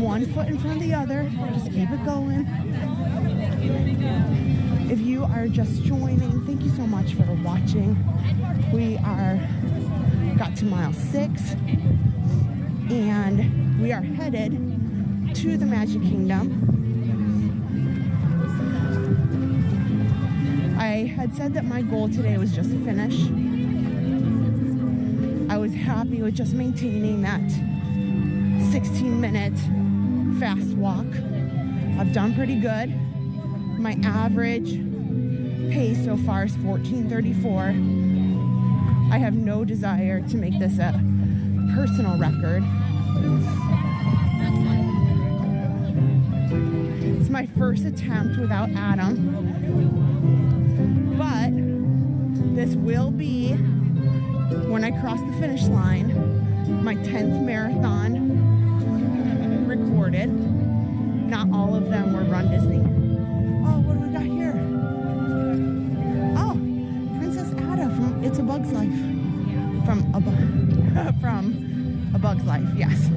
one foot in front of the other, just keep it going. If you are just joining, thank you so much for watching. We got to mile 6, and we are headed to the Magic Kingdom. I had said that my goal today was just to finish. I was happy with just maintaining that 16-minute fast walk. I've done pretty good. My average pace so far is 14:34. I have no desire to make this a personal record. It's my first attempt without Adam, but this will be, when I cross the finish line, my 10th marathon recorded. Not all of them were Run Disney. Oh, what do we got here? Oh, Princess Ada from It's a Bug's Life. From A Bug's Life, yes.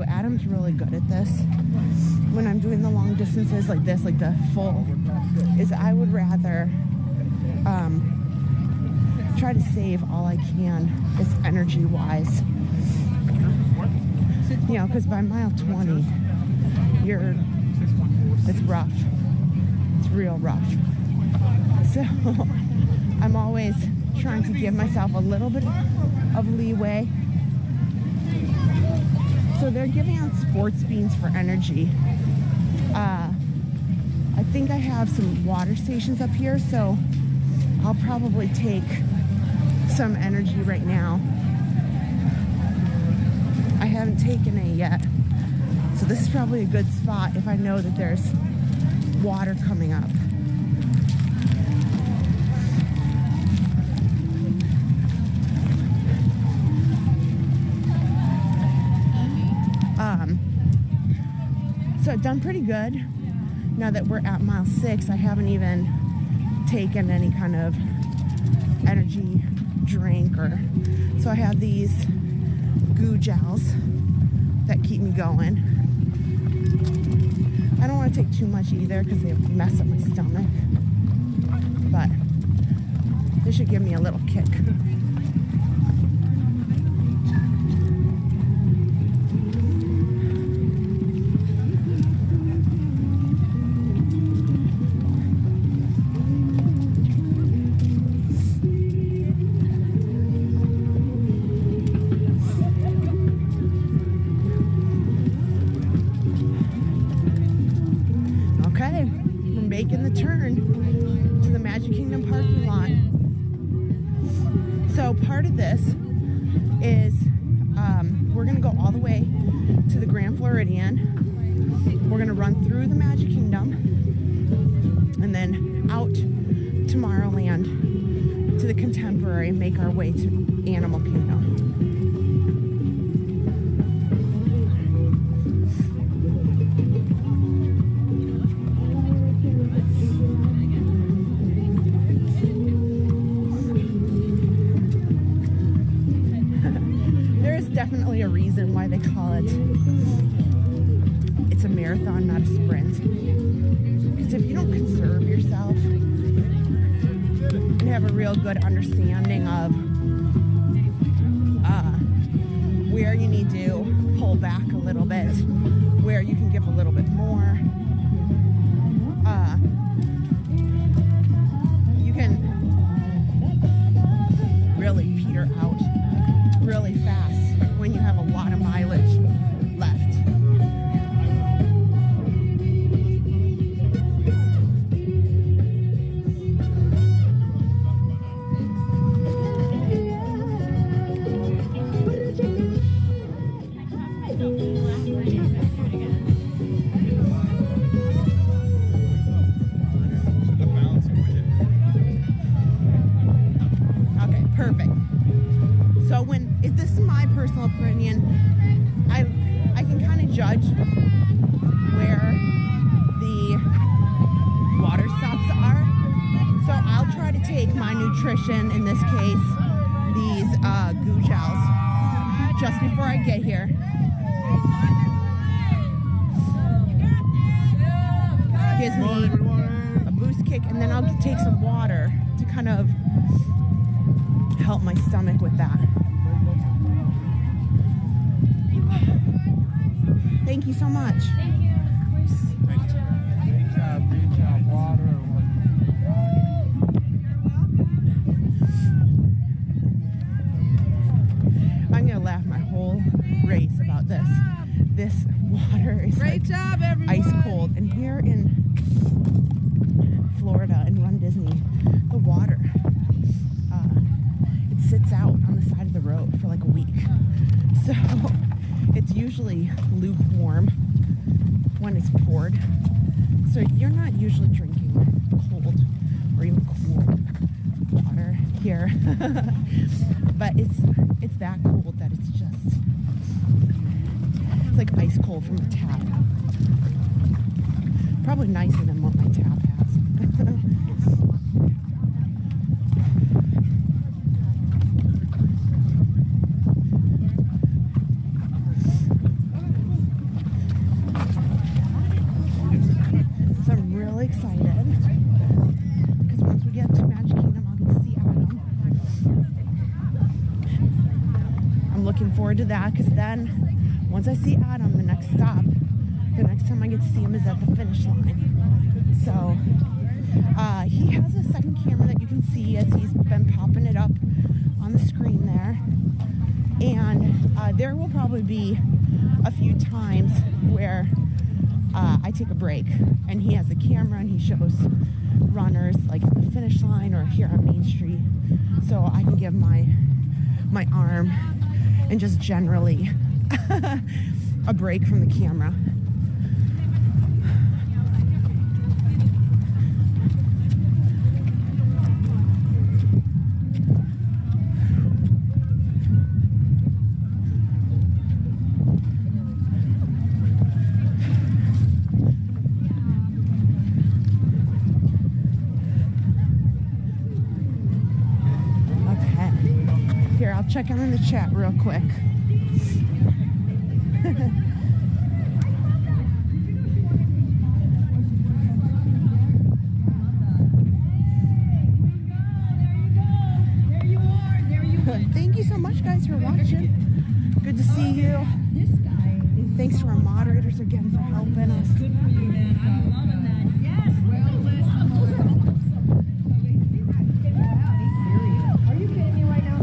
Adam's really good at this. When I'm doing the long distances like this, like the full, is I would rather try to save all I can, is energy-wise. You know, because by mile 20, it's rough. It's real rough. So I'm always trying to give myself a little bit of leeway, so they're giving out sports beans for energy. I think I have some water stations up here, so I'll probably take some energy right now. I haven't taken it yet, so this is probably a good spot if I know that there's water coming up. So I've done pretty good. Now that we're at mile 6, I haven't even taken any kind of energy drink so I have these goo gels that keep me going. I don't want to take too much either because they mess up my stomach, but this should give me a little kick. Making the turn to the Magic Kingdom parking lot. So part of this is we're going to go all the way to the Grand Floridian. We're going to run through the Magic Kingdom and then out to Tomorrowland to the Contemporary and make our way to Animal Kingdom. Definitely a reason why they call it's a marathon, not a sprint. Because if you don't conserve yourself and have a real good understanding of where you need to pull back a little bit, where you can give a little bit more, you can really peter out really fast when you have a lot of mileage left. Okay, perfect. So if this is my personal opinion, I can kind of judge where the water stops are. So I'll try to take my nutrition, in this case, these goo gels, just before I get here. Gives me a boost kick, and then I'll take some water to kind of help my stomach with that. Thank you so much. Thank you. Of course. Great job, water. I'm gonna laugh my whole race about this. This water is Great job, everyone. Ice cold, and here in Florida and Run Disney, the water it sits out on the side of the road for like a week. So it's usually lukewarm when it's poured. So you're not usually drinking cold or even cool water here. But it's that cold that it's like ice cold from a tap. Probably nicer than what my tap has. So I'm really excited because once we get to Magic Kingdom, I'll get to see Adam. I'm looking forward to that because then once I see Adam, the next stop, the next time I get to see him is at the finish line. So he has a second camera that you can see as he's been popping it up on the screen there. And there will probably be a few times where I take a break and he has a camera and he shows runners like at the finish line or here on Main Street, so I can give my arm and just generally a break from the camera. Check out in the chat real quick. Thank you so much, guys, for watching. Good to see you. Thanks to our moderators again for helping us. Good for you, man. I'm loving that. Yes. Are you kidding me right now?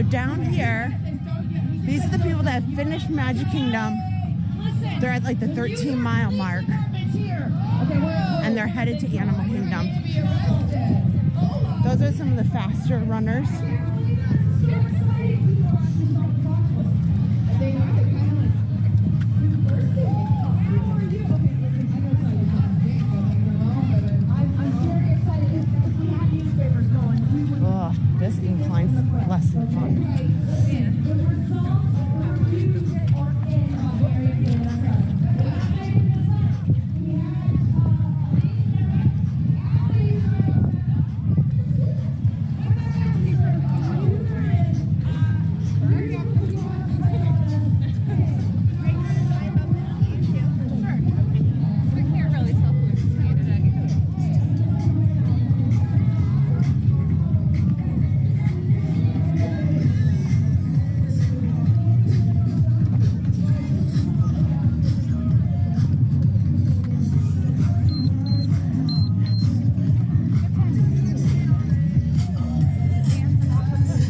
Down here, these are the people that have finished Magic Kingdom. They're at like the 13-mile mark, and they're headed to Animal Kingdom. Those are some of the faster runners. Oh, this incline's less than fun.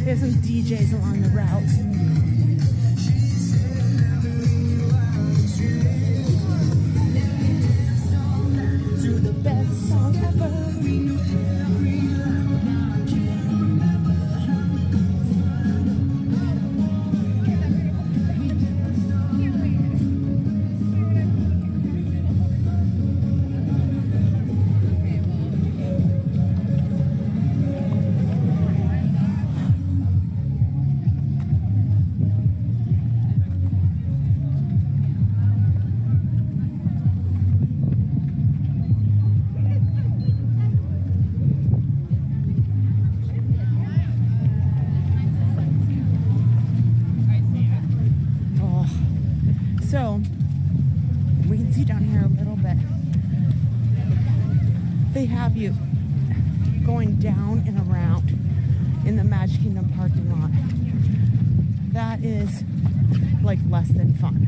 There's some DJs along the route. To the best song ever. So, we can see down here a little bit. They have you going down and around in the Magic Kingdom parking lot. That is like less than fun.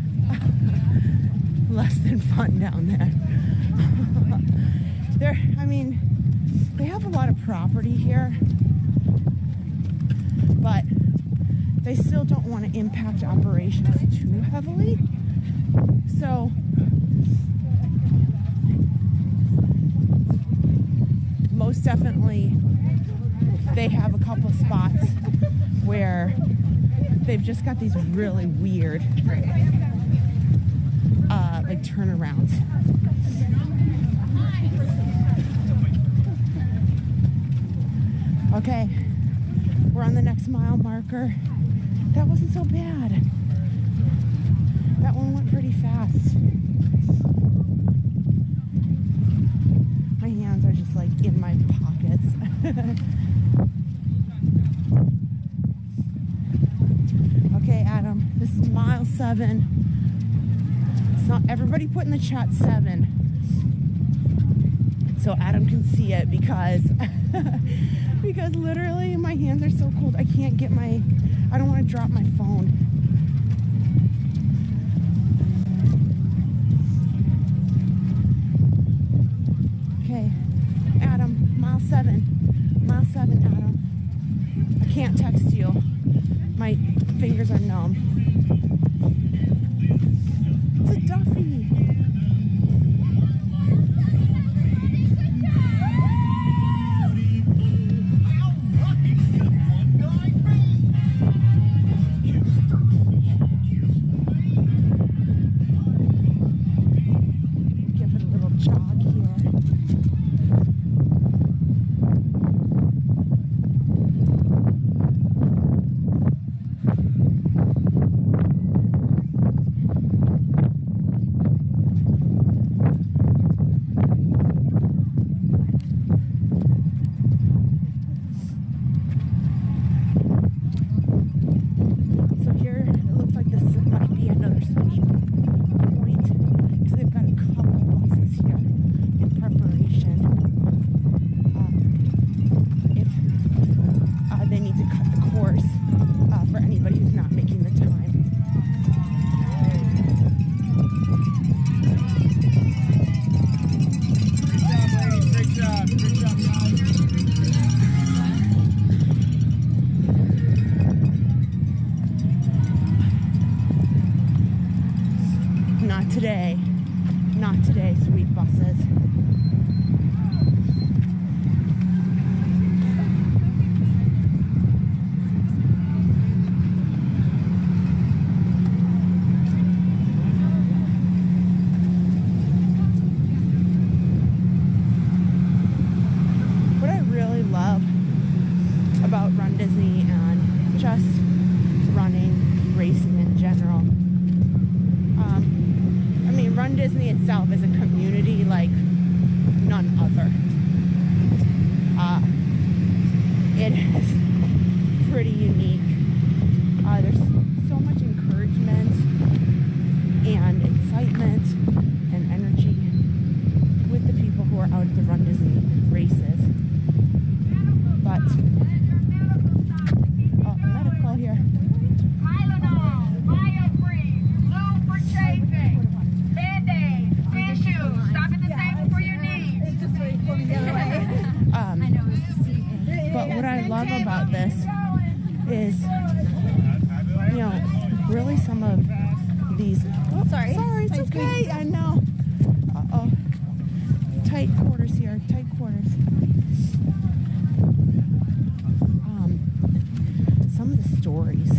Less than fun down there. I mean, they have a lot of property here, but they still don't want to impact operations too heavily. So most definitely they have a couple spots where they've just got these really weird like turnarounds. Okay, we're on the next mile marker. That wasn't so bad. That one went pretty fast. My hands are just like in my pockets. mile 7. So everybody put in the chat 7. So Adam can see it because because literally my hands are so cold. I can't get I don't want to drop my phone. Okay, Adam, mile 7. Mile 7, Adam. I can't text you. My fingers are numb. It's a Duffy. Give it a little jog here. So here it looks like this might be another sweep point because they've got a couple buses here in preparation. If they need to cut the course for anybody who's not making the time. Great job, ladies. Great job, guys. Not today. Not today, sweet buses. What I really love about Run Disney and just running, racing in general, I mean, Run Disney itself is a community like none other. It is pretty unique. There's so much encouragement and excitement and energy with the people who are out at the Run Disney races. But, medical here. But what I love about this is, you know, really some of these. Oh, sorry, it's okay. I know. Uh-oh. Tight quarters here. Tight quarters. Some of the stories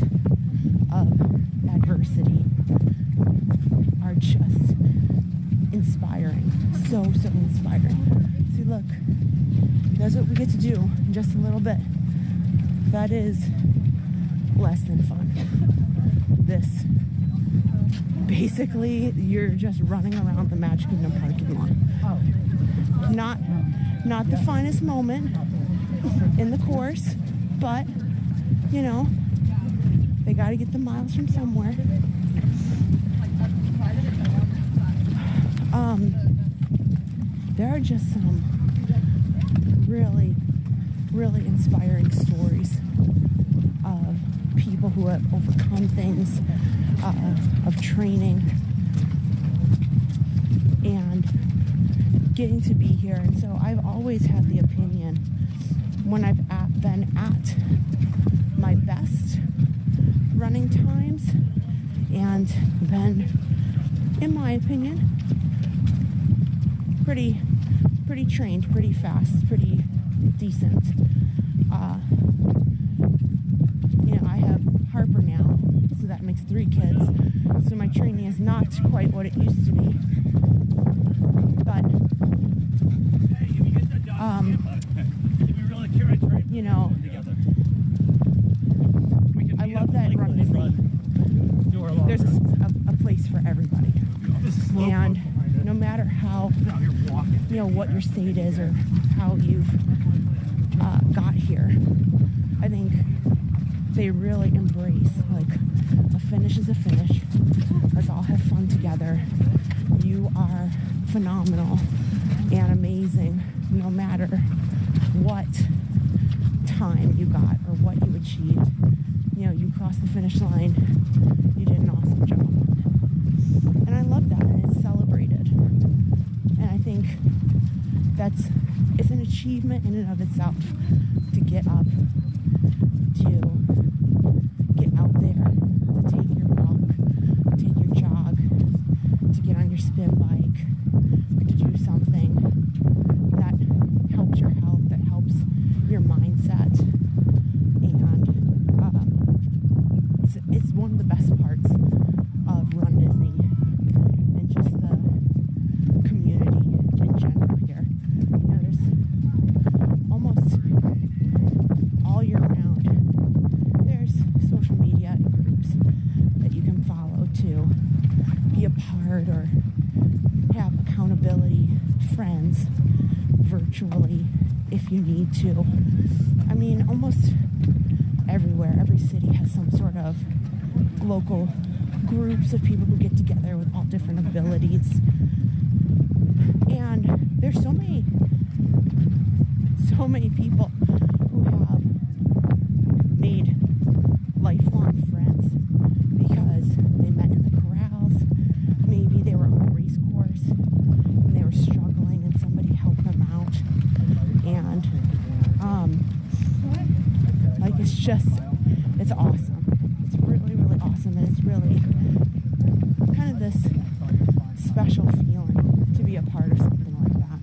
of adversity are just inspiring. So inspiring. See, look. That's what we get to do in just a little bit. That is less than fun. This, basically, you're just running around the Magic Kingdom parking lot. Not the finest moment in the course, but, you know, they got to get the miles from somewhere. There are just some really inspiring stories of people who have overcome things, of training, and getting to be here. And so I've always had the opinion, when I've been at my best running times and been, in my opinion, pretty trained, pretty fast, pretty decent. You know, I have Harper now, so that makes 3 kids. So my training is not quite what it used to be. But, you know, I love that Run Disney. There's a place for everybody. And no matter how, you know, what your state is or how you've got here, I think they really embrace like A finish is a finish. Let's all have fun together. You are phenomenal and amazing no matter what time you got or what you achieved. You know, you crossed the finish line. You did an awesome job. And I love that, and it's celebrated. And I think it's an achievement in and of itself to get up, to get out there, to take your walk, take your jog, to get on your spin bike, to do something that helps your health, that helps your mindset. And it's one of the best parts of Run Disney and just the community in general here. You know, there's almost all year round, there's social media and groups that you can follow to be a part or have accountability, friends virtually if you need to. I mean, almost everywhere, every city has some sort of local groups of people who get together with all different abilities. And there's so many people who have made lifelong friends because they met in the corrals. Maybe they were on a race course and they were struggling and somebody helped them out. And like it's awesome. It's really, really awesome, and it's really kind of this special feeling to be a part of something like that.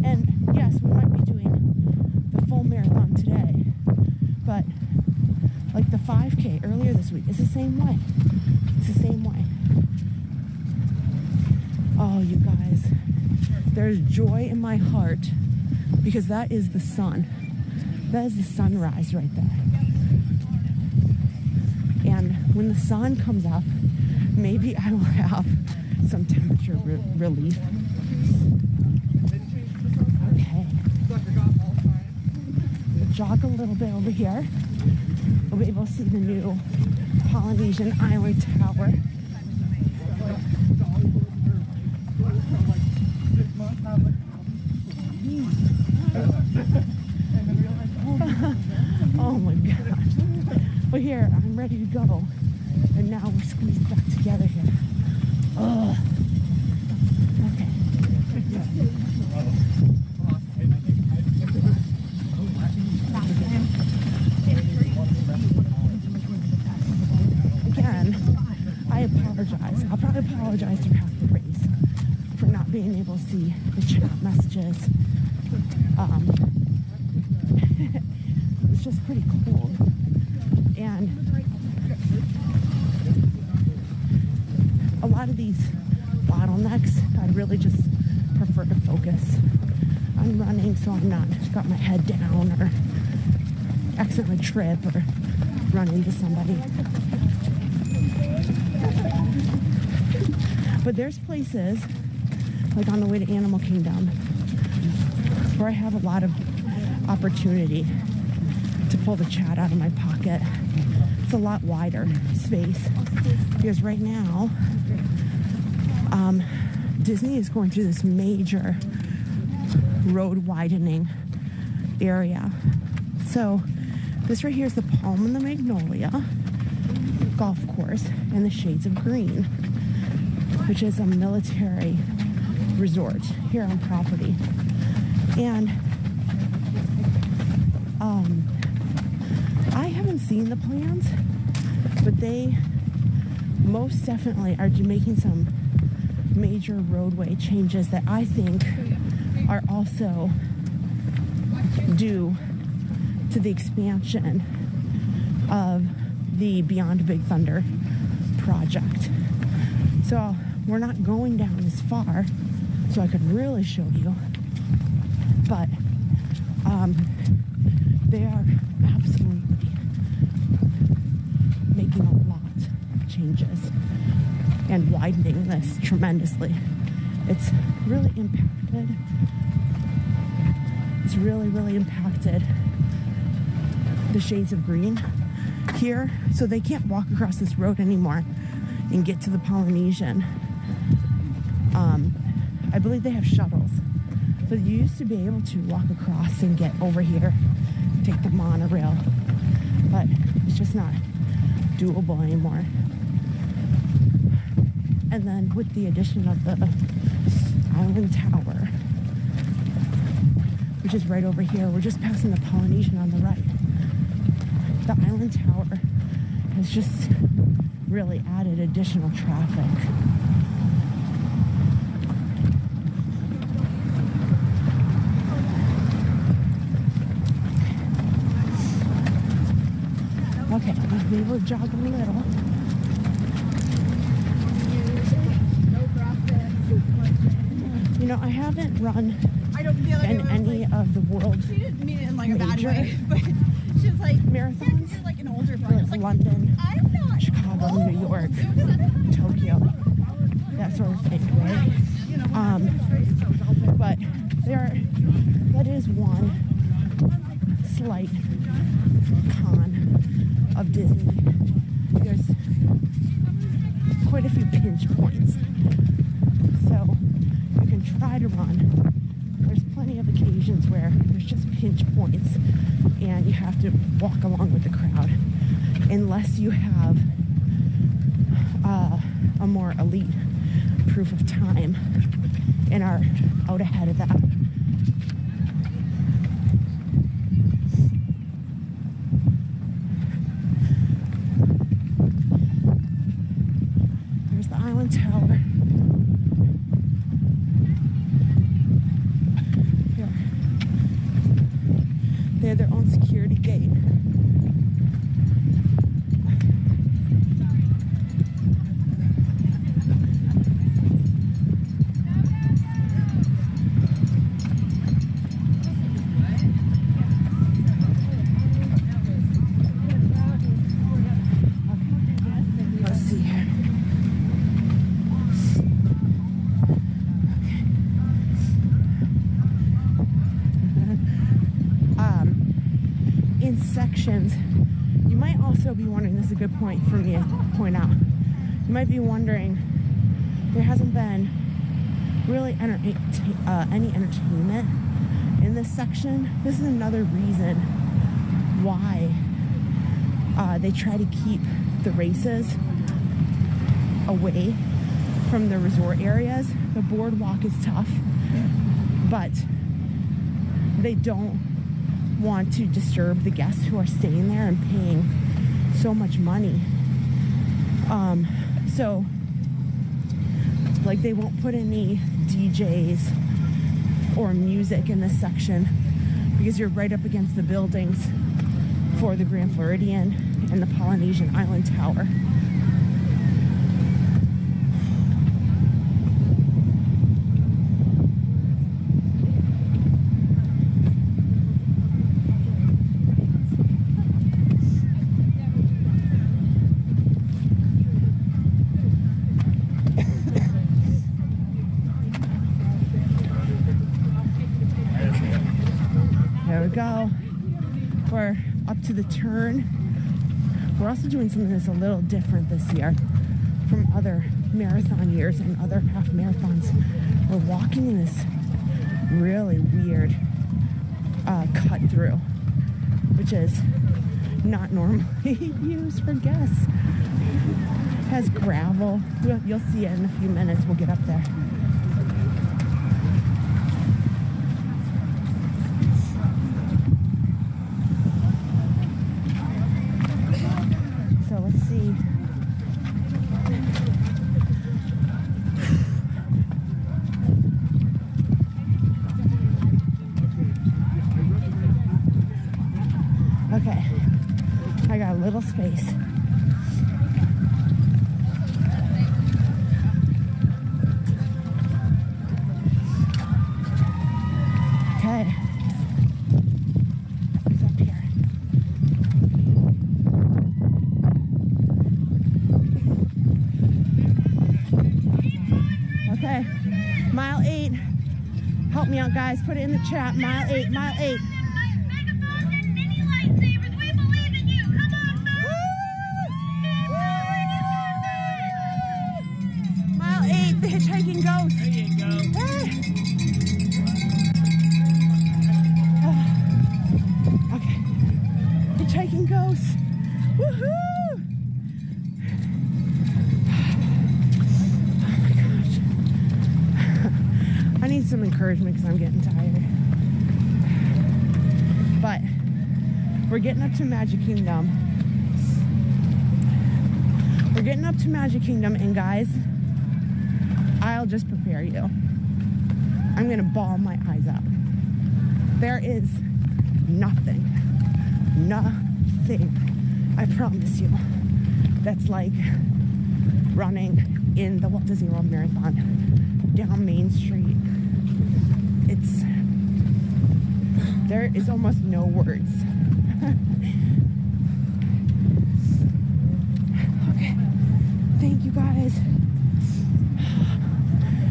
And yes, we might be doing the full marathon today, but like the 5K earlier this week, it's the same way. It's the same way. Oh, you guys, there's joy in my heart because that is the sun. That is the sunrise right there. And when the sun comes up, maybe I will have some temperature relief. Okay. We'll jog a little bit over here. We'll be able to see the new Polynesian Island Tower. Oh my gosh. Well, here, I'm ready to go. And now we're squeezed back together here. Oh. Okay. Again, I apologize. I'll probably apologize throughout the race for not being able to see the chat messages. It's just pretty cool. And a lot of these bottlenecks, I'd really just prefer to focus on running so I'm not got my head down or accidentally trip or run into somebody. But there's places, like on the way to Animal Kingdom, where I have a lot of opportunity to pull the chat out of my pocket. It's a lot wider space because right now Disney is going through this major road widening area. So this right here is the Palm and the Magnolia golf course and the Shades of Green, which is a military resort here on property. And I haven't seen the plans, but they most definitely are making some major roadway changes that I think are also due to the expansion of the Beyond Big Thunder project. So we're not going down as far, so I could really show you, but they are absolutely making a lot of changes and widening this tremendously. It's really impacted. It's really, really impacted the Shades of Green here, so they can't walk across this road anymore and get to the Polynesian. I believe they have shuttles. So you used to be able to walk across and get over here, take the monorail, but it's just not doable anymore. And then with the addition of the Island Tower, which is right over here, we're just passing the Polynesian on the right. The Island Tower has just really added additional traffic. Okay, I'll be able to jog a little. You know, I haven't run in any of the world She didn't mean it in like a major bad way, but she was like, marathons. You're like an older brother. Like London, Chicago, New York, Tokyo, that sort of thing, right? But that is one slight con of Disney. There's quite a few pinch points. So you can try to run. There's plenty of occasions where there's just pinch points and you have to walk along with the crowd unless you have a more elite proof of time and are out ahead of that. There's the Island Tower. Here. They have their own security gate. Let's see here. In sections, you might also be wondering, this is a good point for me to point out, you might be wondering, there hasn't been really any entertainment in this section. This is another reason why they try to keep the races away from the resort areas. The boardwalk is tough, but they don't want to disturb the guests who are staying there and paying so much money. So like they won't put any DJs or music in this section because you're right up against the buildings for the Grand Floridian and the Polynesian Island Tower. There we go. We're up to the turn. We're also doing something that's a little different this year from other marathon years and other half marathons. We're walking in this really weird cut through, which is not normally used for guests. It has gravel. You'll see it in a few minutes. We'll get up there. So let's see. Okay, I got a little space. Okay, who's up here? Okay, mile 8. Help me out, guys. Put it in the chat. Mile 8, mile 8. Hitchhiking ghosts. Woohoo! Oh my gosh. I need some encouragement because I'm getting tired. But we're getting up to Magic Kingdom. We're getting up to Magic Kingdom, and guys, I'll just prepare you. I'm gonna bawl my eyes out. There is nothing, I promise you, that's like running in the Walt Disney World Marathon down Main Street. There is almost no words. Okay, thank you guys.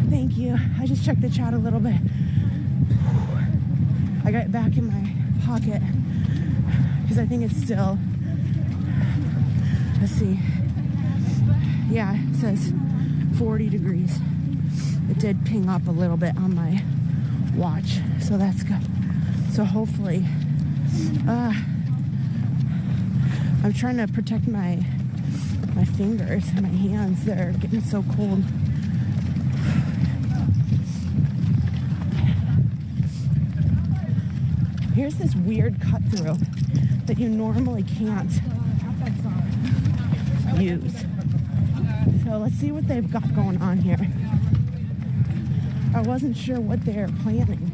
Thank you. I just checked the chat a little bit. I got it back in my pocket because I think it's still, let's see. Yeah, it says 40 degrees. It did ping up a little bit on my watch, so that's good. So hopefully, I'm trying to protect my fingers and my hands. They're getting so cold. Here's this weird cut through that you normally can't use. So let's see what they've got going on here. I wasn't sure what they're planning.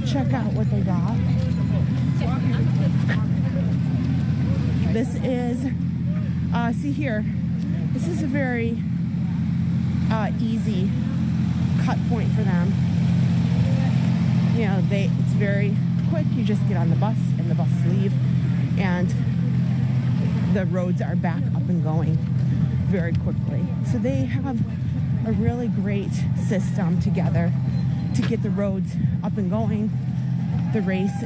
Check out what they got. This is, see here, this is a very easy cut point for them. You know, it's very quick. You just get on the bus and the buses leave, and the roads are back up and going very quickly. So they have a really great system together to get the roads up and going. The race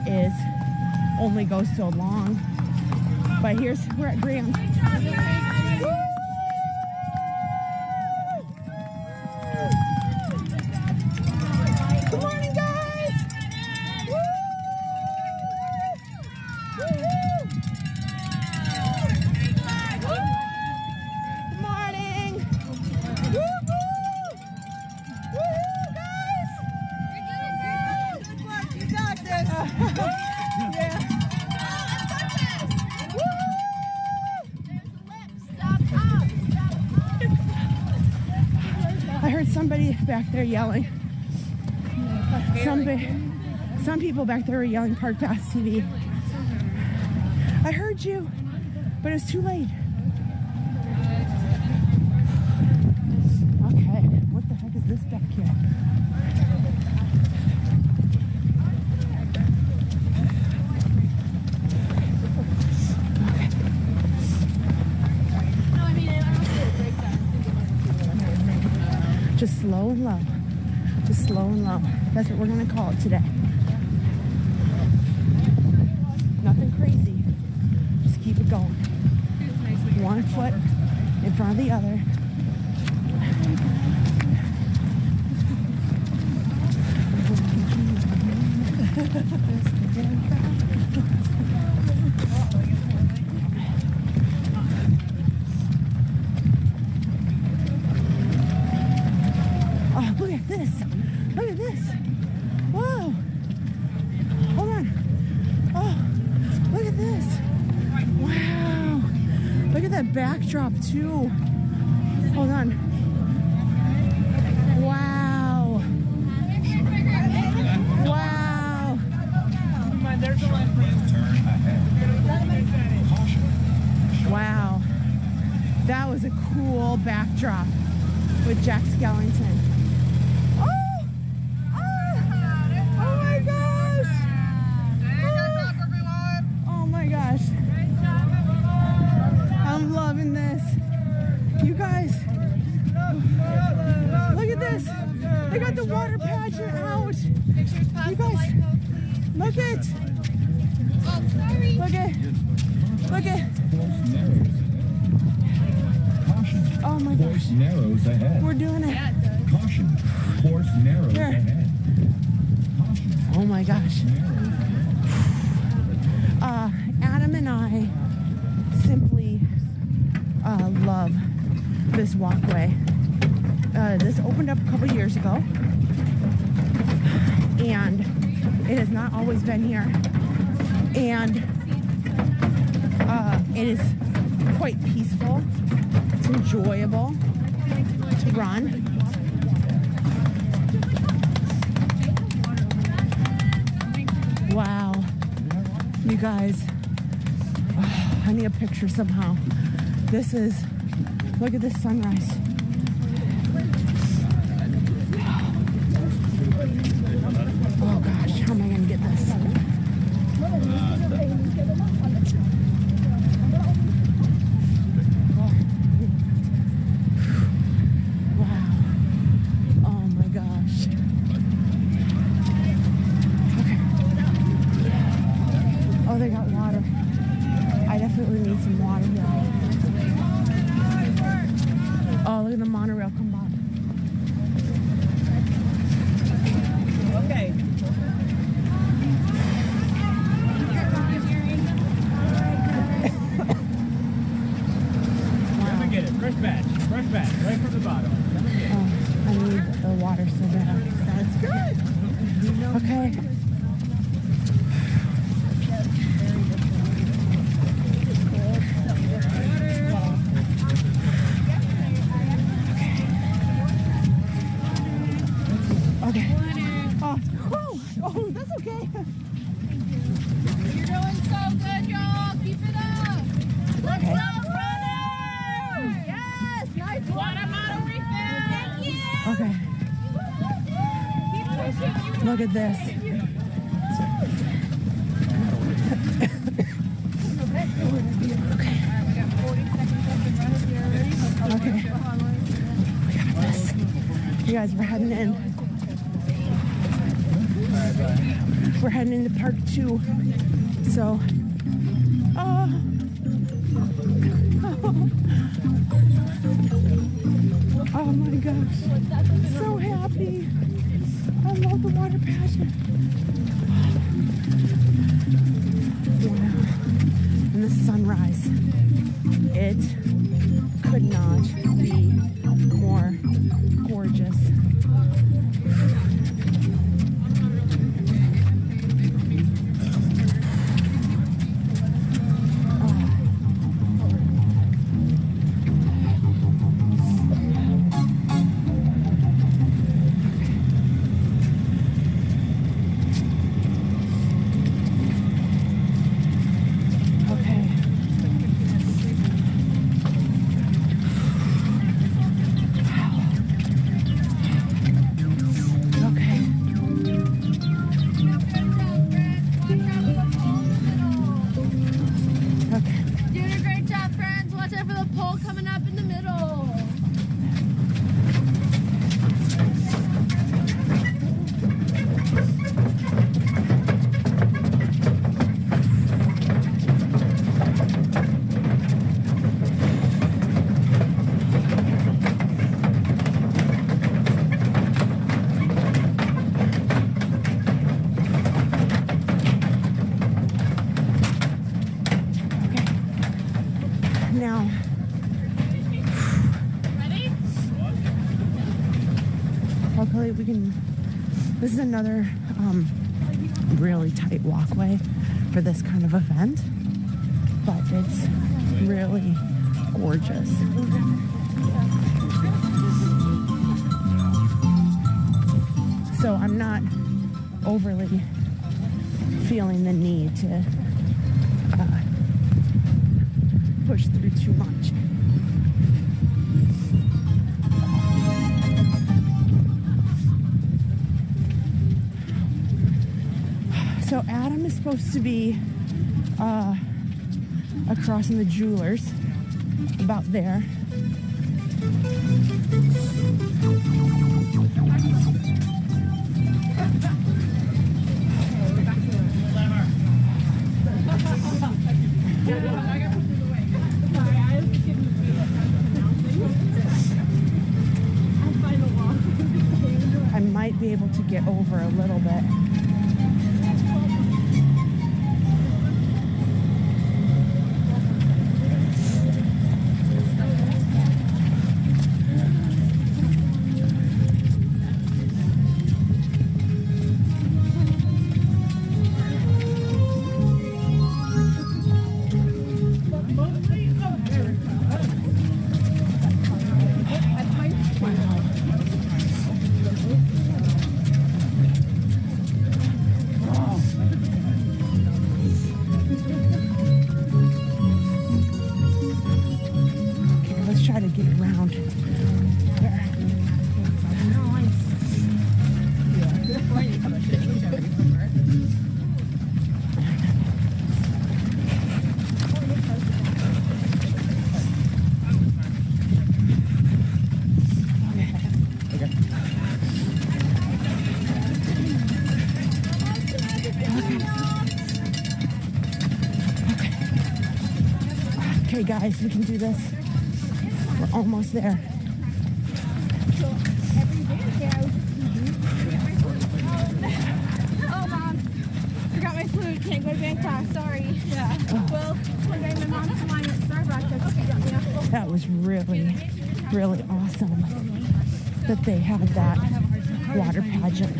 only goes so long. But we're at Grand. Good morning, guys! Woo! Good morning! Woo-hoo! Woo-hoo, guys! Good work, you got this! Yeah. I heard somebody back there yelling. Some people back there were yelling Park Pass TV. I heard you, but it was too late. Okay, what the heck is this back here? Just slow and low. Just slow and low. That's what we're going to call it today. Nothing crazy. Just keep it going. One foot in front of the other. Oh, look at this. Look at this. Whoa. Hold on. Oh, look at this. Wow. Look at that backdrop, too. Hold on. Wow. Wow. Wow. That was a cool backdrop with Jack Skellington. Oh my gosh! You guys, look it. Oh, sorry. Look it. Look it. Caution. Oh my gosh. Course narrows ahead. We're doing it. Caution. Course narrows Here. ahead. Oh my gosh. Adam and I simply love this walkway. This opened up a couple years ago, and it has not always been here, and it is quite peaceful. It's enjoyable to run. Wow, you guys, I need a picture somehow. This is, look at this sunrise. Oh gosh, how am I gonna get this? Wow. Oh my gosh. Okay. Oh, they got water. I definitely need some water here. Oh, look at the monorail come by. Okay. Come and get it. Fresh batch. Fresh batch. Right from the bottom. Come and get it. Oh, I need the water so bad. That's good. Okay. Okay. Oh, that's okay. You're doing so good, y'all. Keep it up. Let's Okay. go, runners! Yes, nice water bottle refill. Thank you. Okay. Keep pushing. Look at this. Okay. We got this. You guys, we're heading in. We're heading into part 2. So, oh my gosh. So happy. I love the water pageant. Wow. And the sunrise. It could not be more gorgeous. Doing a great job, friends. Watch out for the pole coming up in the middle. Now, Ready? hopefully we can, this is another really tight walkway for this kind of event, but it's really gorgeous. So I'm not overly feeling the need to push through too much. So Adam is supposed to be across in the jewelers, about there. take it over a little bit. Okay, guys, we can do this. We're almost there. Oh, Mom. Forgot my food. Can't go to Bangkok. Sorry. Yeah. Well, one day my mom's line at Starbucks. She got me a That was really, really awesome that they had that water pageant.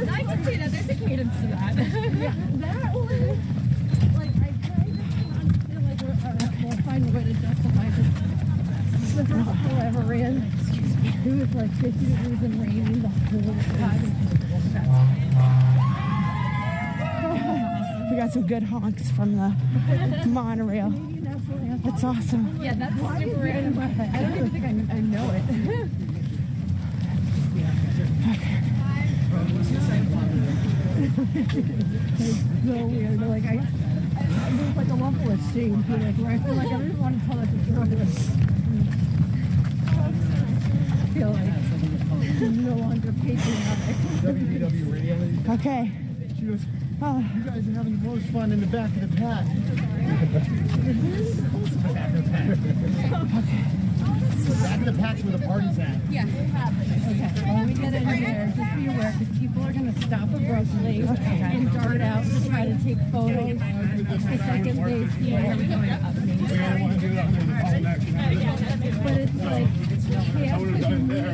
I can see that. There's a cadence to that. Yeah, that one. Like, I kind of feel like we'll find a way to justify this. The first hole I ever ran, it was like 50 degrees and raining the whole time. We got some good honks from the monorail. That's awesome. Yeah, that's super random. I don't even think I know it. It's so weird. Like, there's like a level of shame to it where I feel like I just want to tell it to throw. I feel like I'm no longer patriotic. WDW radio. Okay. She goes, oh, you guys are having the most fun in the back of the pack. The back of the pack's where the party's at. Yeah. Okay, when we get in there, just be aware because people are going to stop abruptly and dart out to try to take photos. The second they see everything up me. We don't want to do that on the call next time. But it's like, I would have done it there,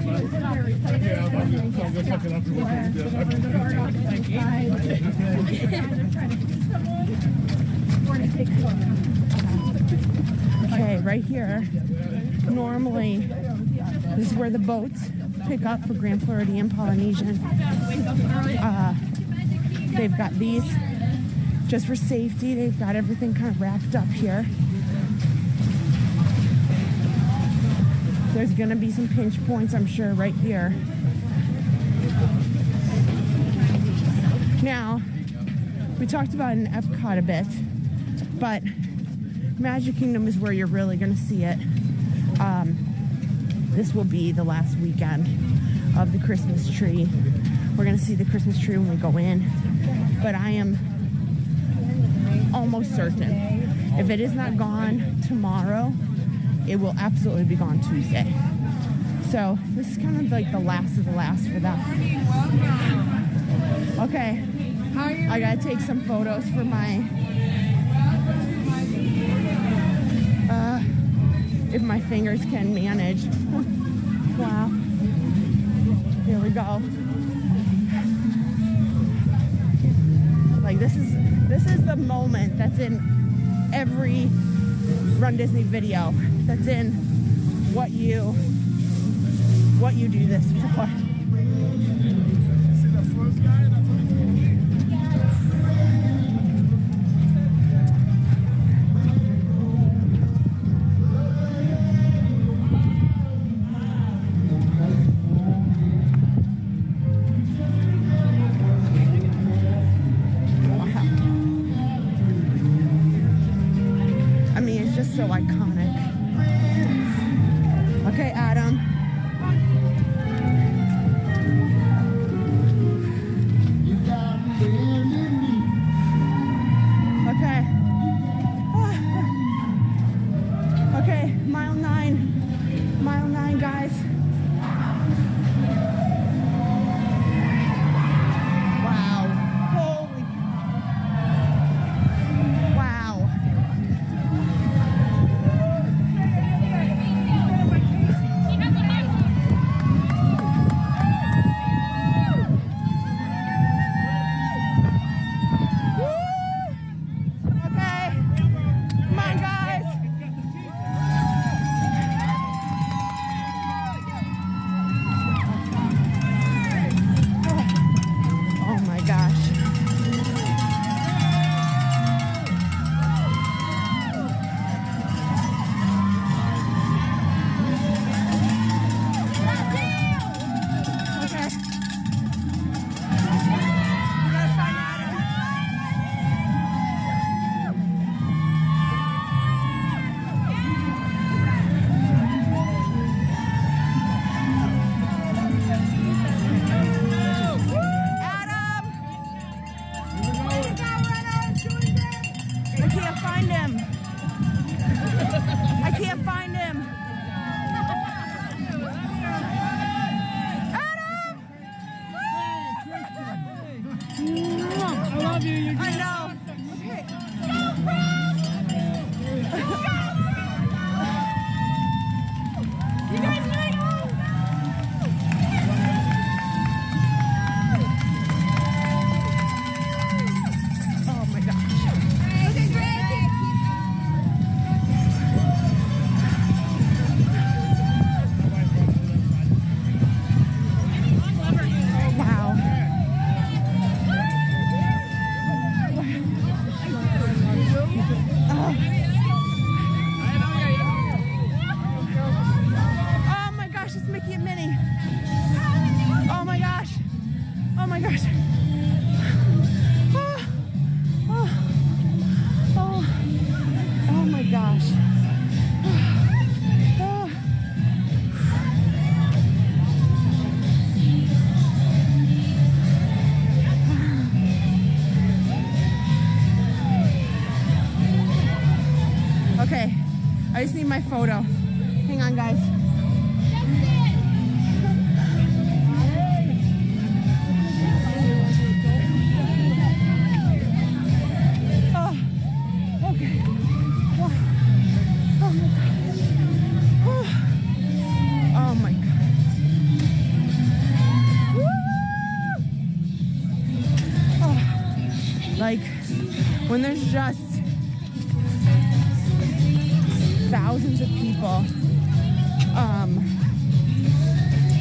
but yeah, I'll go suck it up to what we did. dart off to the side. They're trying to see someone or to take photos. Okay, right here. Normally, this is where the boats pick up for Grand Floridian Polynesian. They've got these just for safety. They've got everything kind of wrapped up here. There's going to be some pinch points, I'm sure, right here. Now, we talked about it in Epcot a bit, but Magic Kingdom is where you're really going to see it. This will be the last weekend of the Christmas tree. We're going to see the Christmas tree when we go in, but I am almost certain if it is not gone tomorrow, it will absolutely be gone Tuesday. So this is kind of like the last of the last for that. Okay, I gotta take some photos for my if my fingers can manage. Wow. Here we go. Like this is the moment that's in every Run Disney video. That's in what you do this for. See the first guy? That's what so iconic. Okay, Adam. find him. I can't find him. Adam! I love you. I know. Okay. You guys doing Oh my gosh. Wow. Oh my gosh, it's Mickey and Minnie. Oh my gosh. Oh my gosh. Oh, oh, oh, oh my gosh. Oh. Okay, I just need my photo. Hang on, guys. Oh, okay. Oh, oh my God. Oh my God. Woo! Oh, like when there's just thousands of people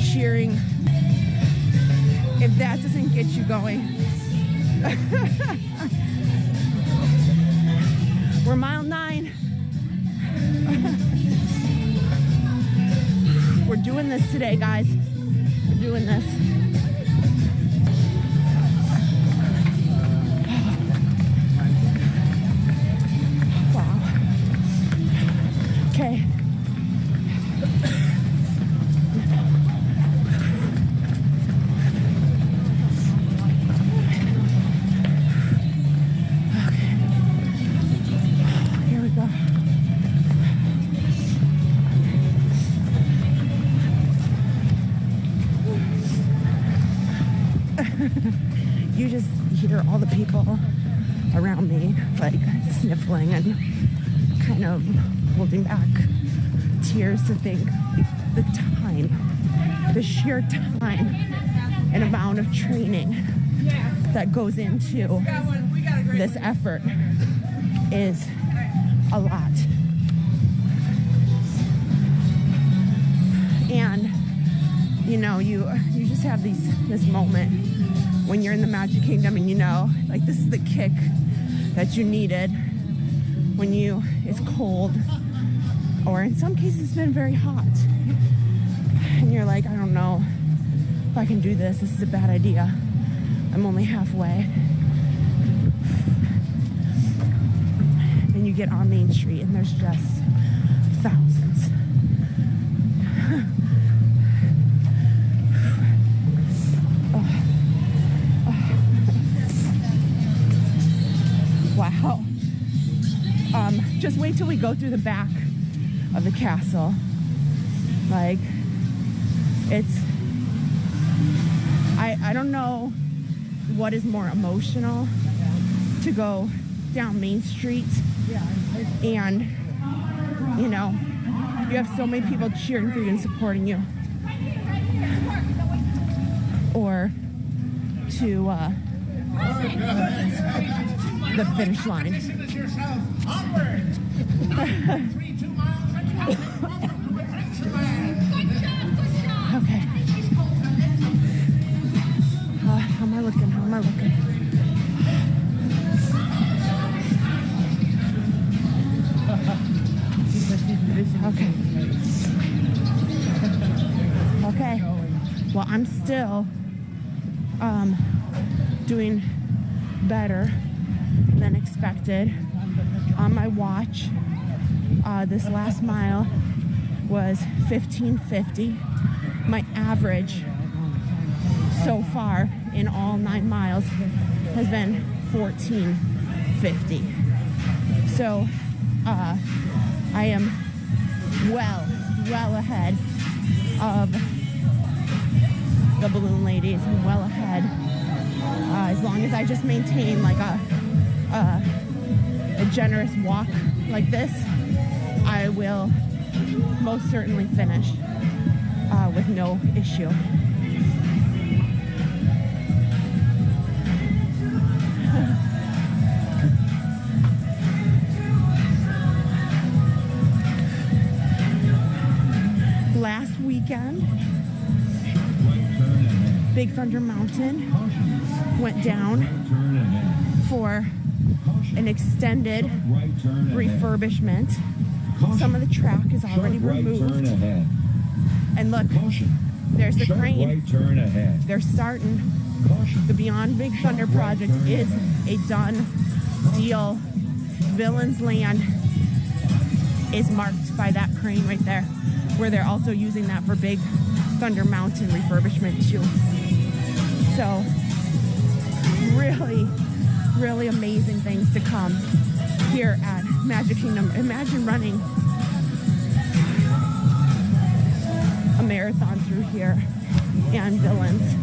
cheering, if that doesn't get you going. We're mile 9. We're doing this today, guys. We're doing this. Wow. Okay. Here we go. You just hear all the people around me like sniffling and kind of holding back tears to think the time, the sheer time and amount of training that goes into this effort is a lot. And you know, you just have this moment when you're in the Magic Kingdom and you know, like this is the kick that you needed when it's cold, or in some cases it's been very hot. And you're like, I don't know if I can do this. This is a bad idea. I'm only halfway. And you get on Main Street and there's just thousands. Wow. Just wait till we go through the back of the castle. Like, it's, I don't know what is more emotional, to go down Main Street and, you know, you have so many people cheering for you and supporting you, or to the finish line. Okay. How am I looking? How am I looking? Okay. Okay. Well, I'm still doing better than expected. On my watch, this last mile was 15:50. My average so far in all 9 miles has been 14:50. So I am well ahead of the balloon ladies. I'm well ahead. As long as I just maintain like a generous walk like this, I will most certainly finish with no issue. Last weekend, Big Thunder Mountain went down for an extended refurbishment. Some of the track is already removed. And look, there's the crane. They're starting. The Beyond Big Thunder project is a done deal. Villain's Land is marked by that crane right there, where they're also using that for Big Thunder Mountain refurbishment too. So really amazing things to come here at Magic Kingdom. Imagine running a marathon through here and Villains.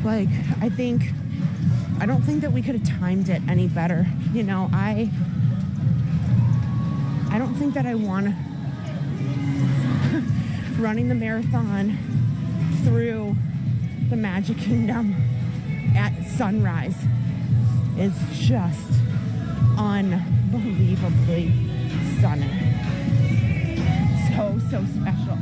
Like, I don't think that we could have timed it any better. You know, I don't think that I want running the marathon through the Magic Kingdom at sunrise is just unbelievably stunning. So special.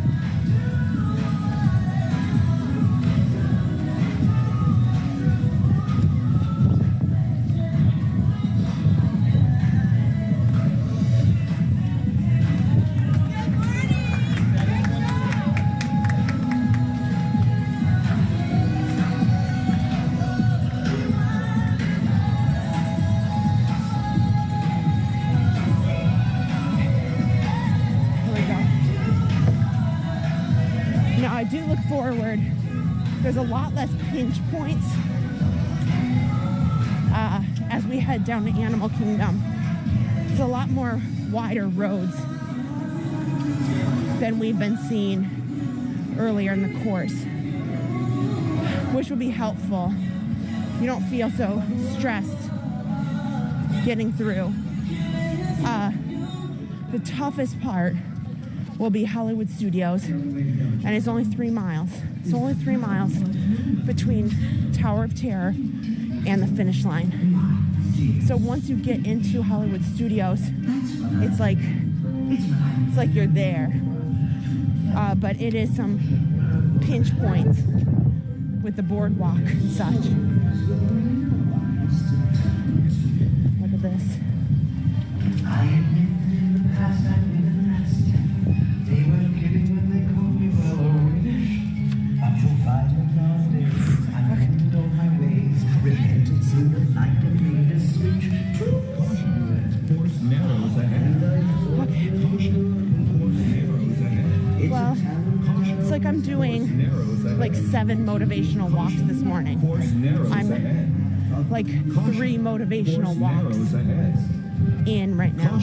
Forward, there's a lot less pinch points as we head down to Animal Kingdom. There's a lot more wider roads than we've been seeing earlier in the course, which will be helpful. You don't feel so stressed getting through. The toughest part will be Hollywood Studios, and it's only 3 miles. It's only 3 miles between Tower of Terror and the finish line. So once you get into Hollywood Studios, it's like you're there. But it is some pinch points with the boardwalk and such. Look at this. Well, it's like I'm doing like 7 motivational walks this morning. I'm like 3 motivational walks in right now.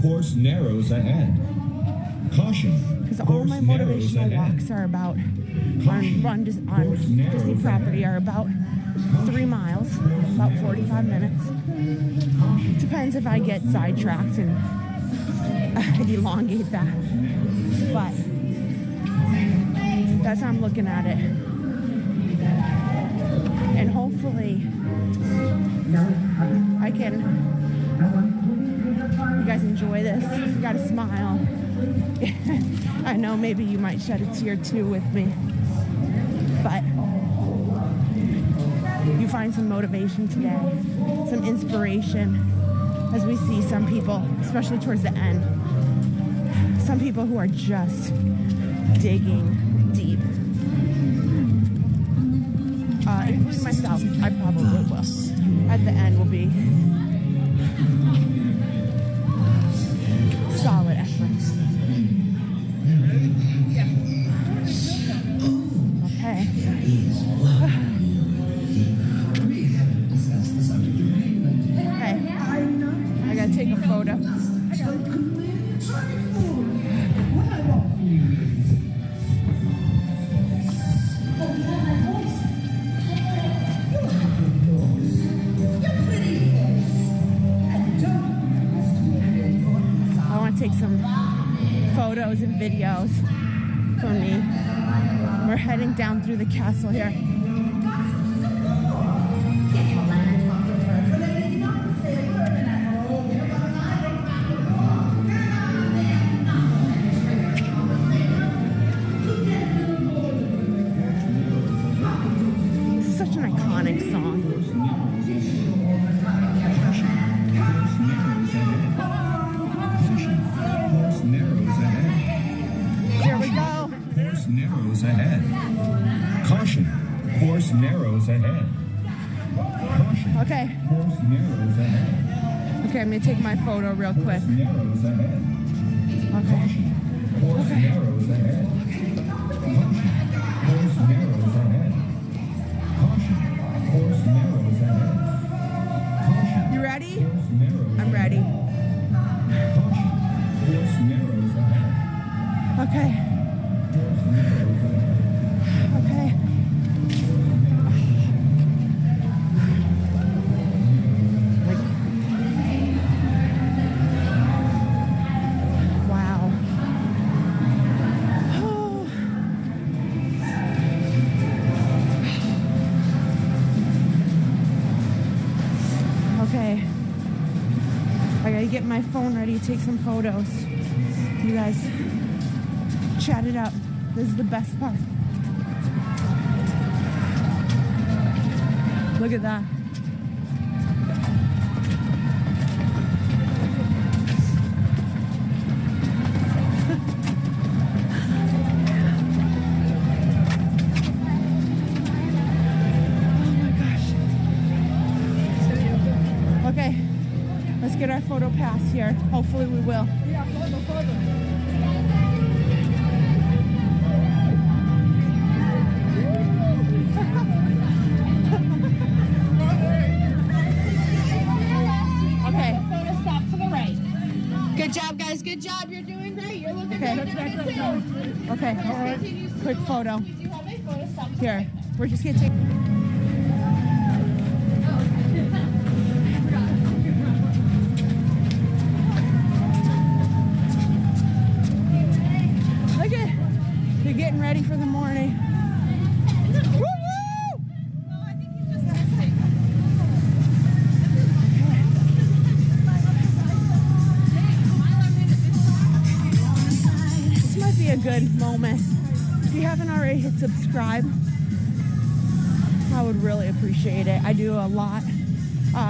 Course narrows ahead. Caution. Because all my motivational walks are about on Disney property are about 3 miles, about 45 minutes. Depends if I get sidetracked and elongate that. But that's how I'm looking at it. And hopefully you guys enjoy this. You gotta smile. I know maybe you might shed a tear too with me. But you find some motivation today, some inspiration as we see some people, especially towards the end, some people who are just digging deep. Including myself, I probably will. At the end will be solid effort. videos for me. We're heading down through the castle here. Such an iconic song. Here we go. Course narrows ahead. Caution. Course narrows ahead. Caution. Okay. Course narrows ahead. Okay, I'm gonna take my photo real quick. Course narrows ahead. Okay. Course narrows ahead. Caution. Course narrows ahead. Caution. Course narrows ahead. Caution. You ready? Course narrows I'm ready. Caution. Course narrows ahead. Okay. Course narrows ahead. Okay. Wow. Oh. Okay. I gotta get my phone ready to take some photos. You guys, chat it up. This is the best part. Look at that. Okay, let's get our photo pass here. Hopefully we will. Okay. Photo stop to the right. Good job, guys. Good job. You're doing great. You're looking Okay. good. Okay. All right. Quick photo. You do have a photo stop to the Here. right. We're just gonna take. Look at, they're getting ready for the morning. Woo-woo! This might be a good moment. If you haven't already hit subscribe, I would really appreciate it. I do a lot.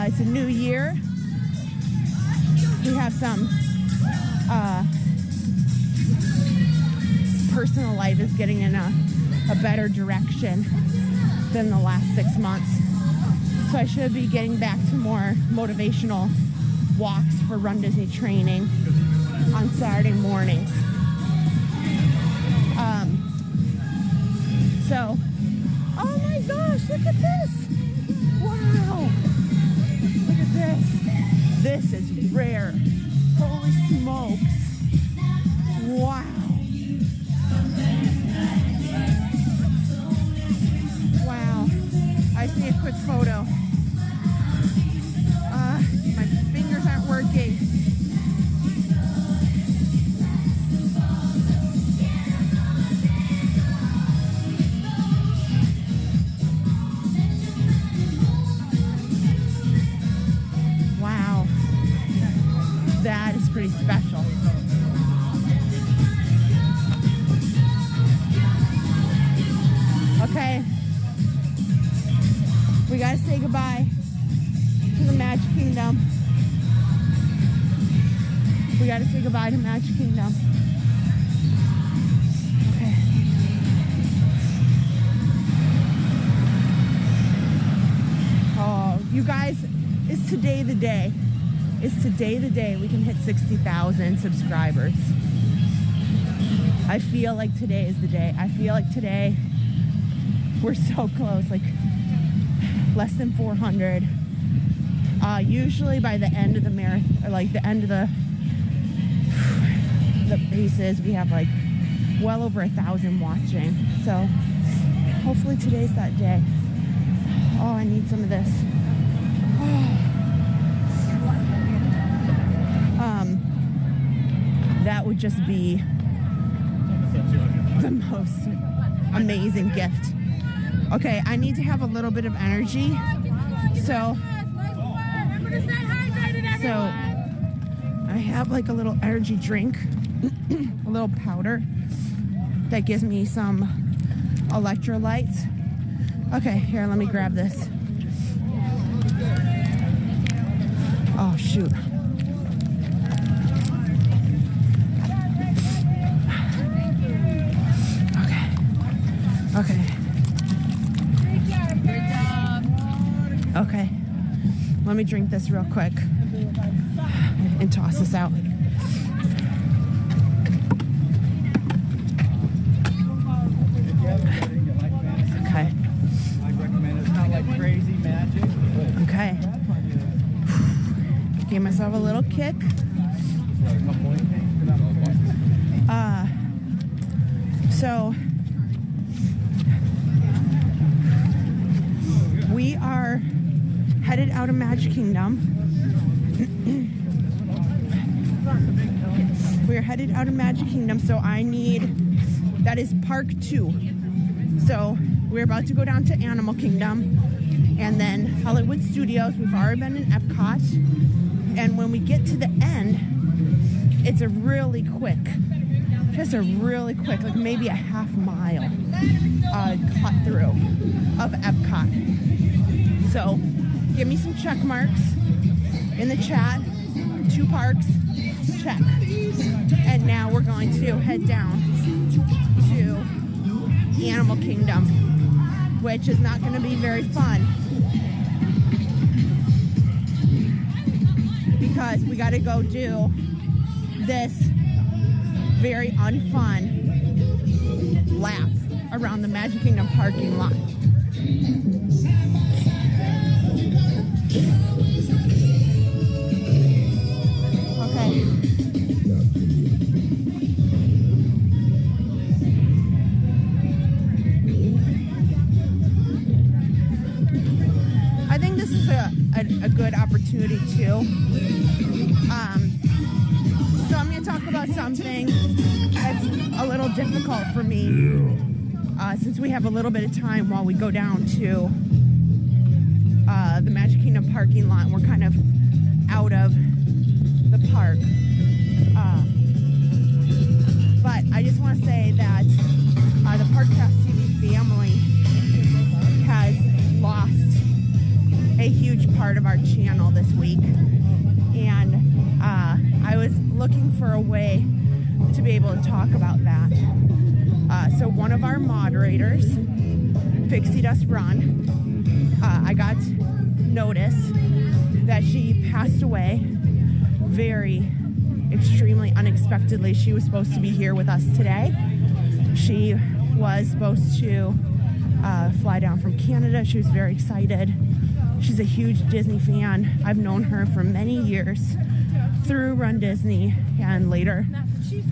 It's a new year. We have some personal life is getting in a better direction than the last 6 months. So I should be getting back to more motivational walks for Run Disney training on Saturday mornings. So, oh my gosh, look at this. Wow. Look at this. This is rare. Holy smokes. Wow. Wow. I see a quick photo. My fingers aren't working. Wow. That is pretty special. Okay. We gotta say goodbye to the Magic Kingdom. We gotta say goodbye to Magic Kingdom. Okay. Oh, you guys, is today the day? Is today the day we can hit 60,000 subscribers? I feel like today is the day. I feel like today we're so close, like less than 400. Usually by the end of the marathon, or like the end of the races, we have like well over 1,000 watching. So hopefully today's that day. Oh, I need some of this. That would just be the most amazing gift. Okay, I need to have a little bit of energy. So I have like a little energy drink, a little powder that gives me some electrolytes. Okay, here, let me grab this. Oh, shoot. Okay. Okay. Let me drink this real quick and toss this out. Okay. I recommend it. It's not like crazy magic. Okay. Gave myself a little kick. So we are headed out of Magic Kingdom. We're headed out of Magic Kingdom, so that is Park 2. So we're about to go down to Animal Kingdom and then Hollywood Studios. We've already been in Epcot. And when we get to the end, it's a really quick, like maybe a half mile cut through of Epcot. So give me some check marks in the chat. 2 parks, check. And now we're going to head down to Animal Kingdom, which is not going to be very fun because we got to go do this very unfun lap around the Magic Kingdom parking lot. Okay. I think this is a good opportunity too. So I'm going to talk about something that's a little difficult for me since we have a little bit of time while we go down to the Magic Kingdom parking lot and we're kind of out of the park. But I just want to say that the Parkcast TV family has lost a huge part of our channel this week. And I was looking for a way to be able to talk about that. So one of our moderators, Pixie Dust Run, I got notice that she passed away very extremely unexpectedly. She was supposed to be here with us today. She was supposed to fly down from Canada. She was very excited. She's a huge Disney fan. I've known her for many years through Run Disney and later,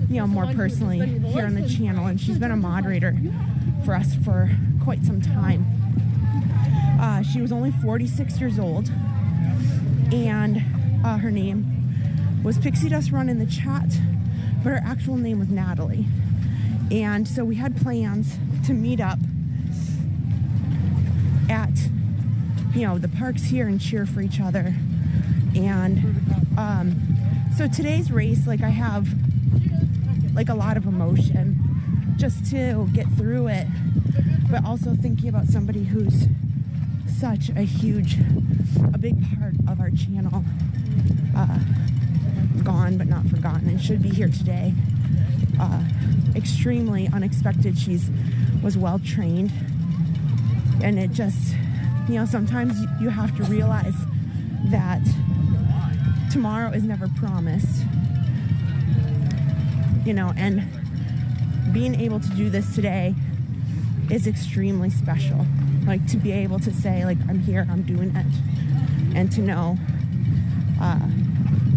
more personally here on the channel. And she's been a moderator for us for quite some time. She was only 46 years old, and her name was Pixie Dust Run in the chat, but her actual name was Natalie. And so we had plans to meet up at the parks here and cheer for each other. And so today's race, I have a lot of emotion just to get through it, but also thinking about somebody who's such a big part of our channel, gone but not forgotten, and should be here today. Extremely unexpected. Was well trained, and it just sometimes you have to realize that tomorrow is never promised, and being able to do this today is extremely special. To be able to say, I'm here, I'm doing it, and to know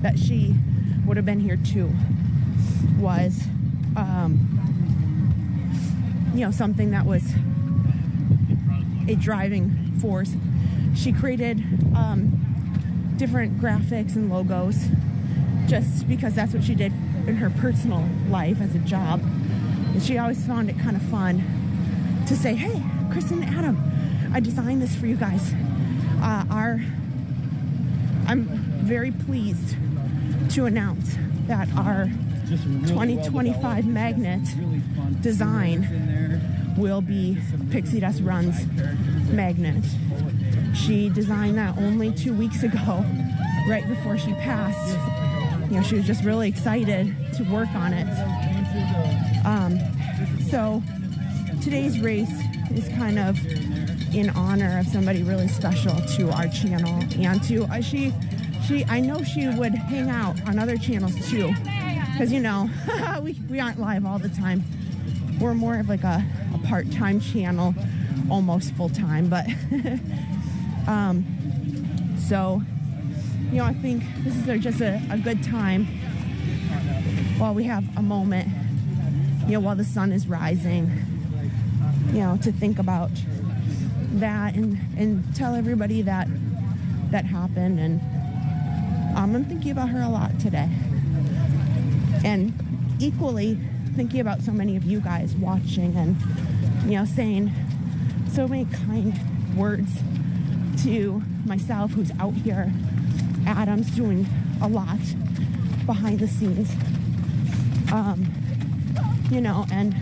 that she would have been here too was, something that was a driving force. She created different graphics and logos just because that's what she did in her personal life as a job. And she always found it kind of fun to say, hey, Kristen and Adam, I designed this for you guys. I'm very pleased to announce that our 2025 magnet design will be Pixie Dust Run's magnet. She designed that only 2 weeks ago, right before she passed. You know, she was just really excited to work on it. So today's race is kind of in honor of somebody really special to our channel, and to I know she would hang out on other channels too, because you know we aren't live all the time. We're more of like a part-time channel, almost full-time, but so you know, I think this is just a good time while we have a moment, you know, while the sun is rising, you know, to think about that and tell everybody that happened. And I'm thinking about her a lot today, and equally thinking about so many of you guys watching and, you know, saying so many kind words to myself, who's out here. Adam's doing a lot behind the scenes, you know, and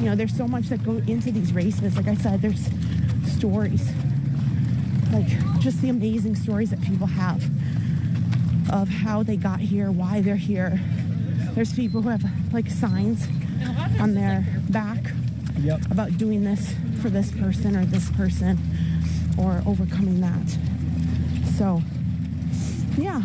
you know, there's so much that go into these races. Like I said, there's stories, like just the amazing stories that people have of how they got here, why they're here. There's people who have like signs on their back about doing this for this person or this person, or overcoming that. So, yeah.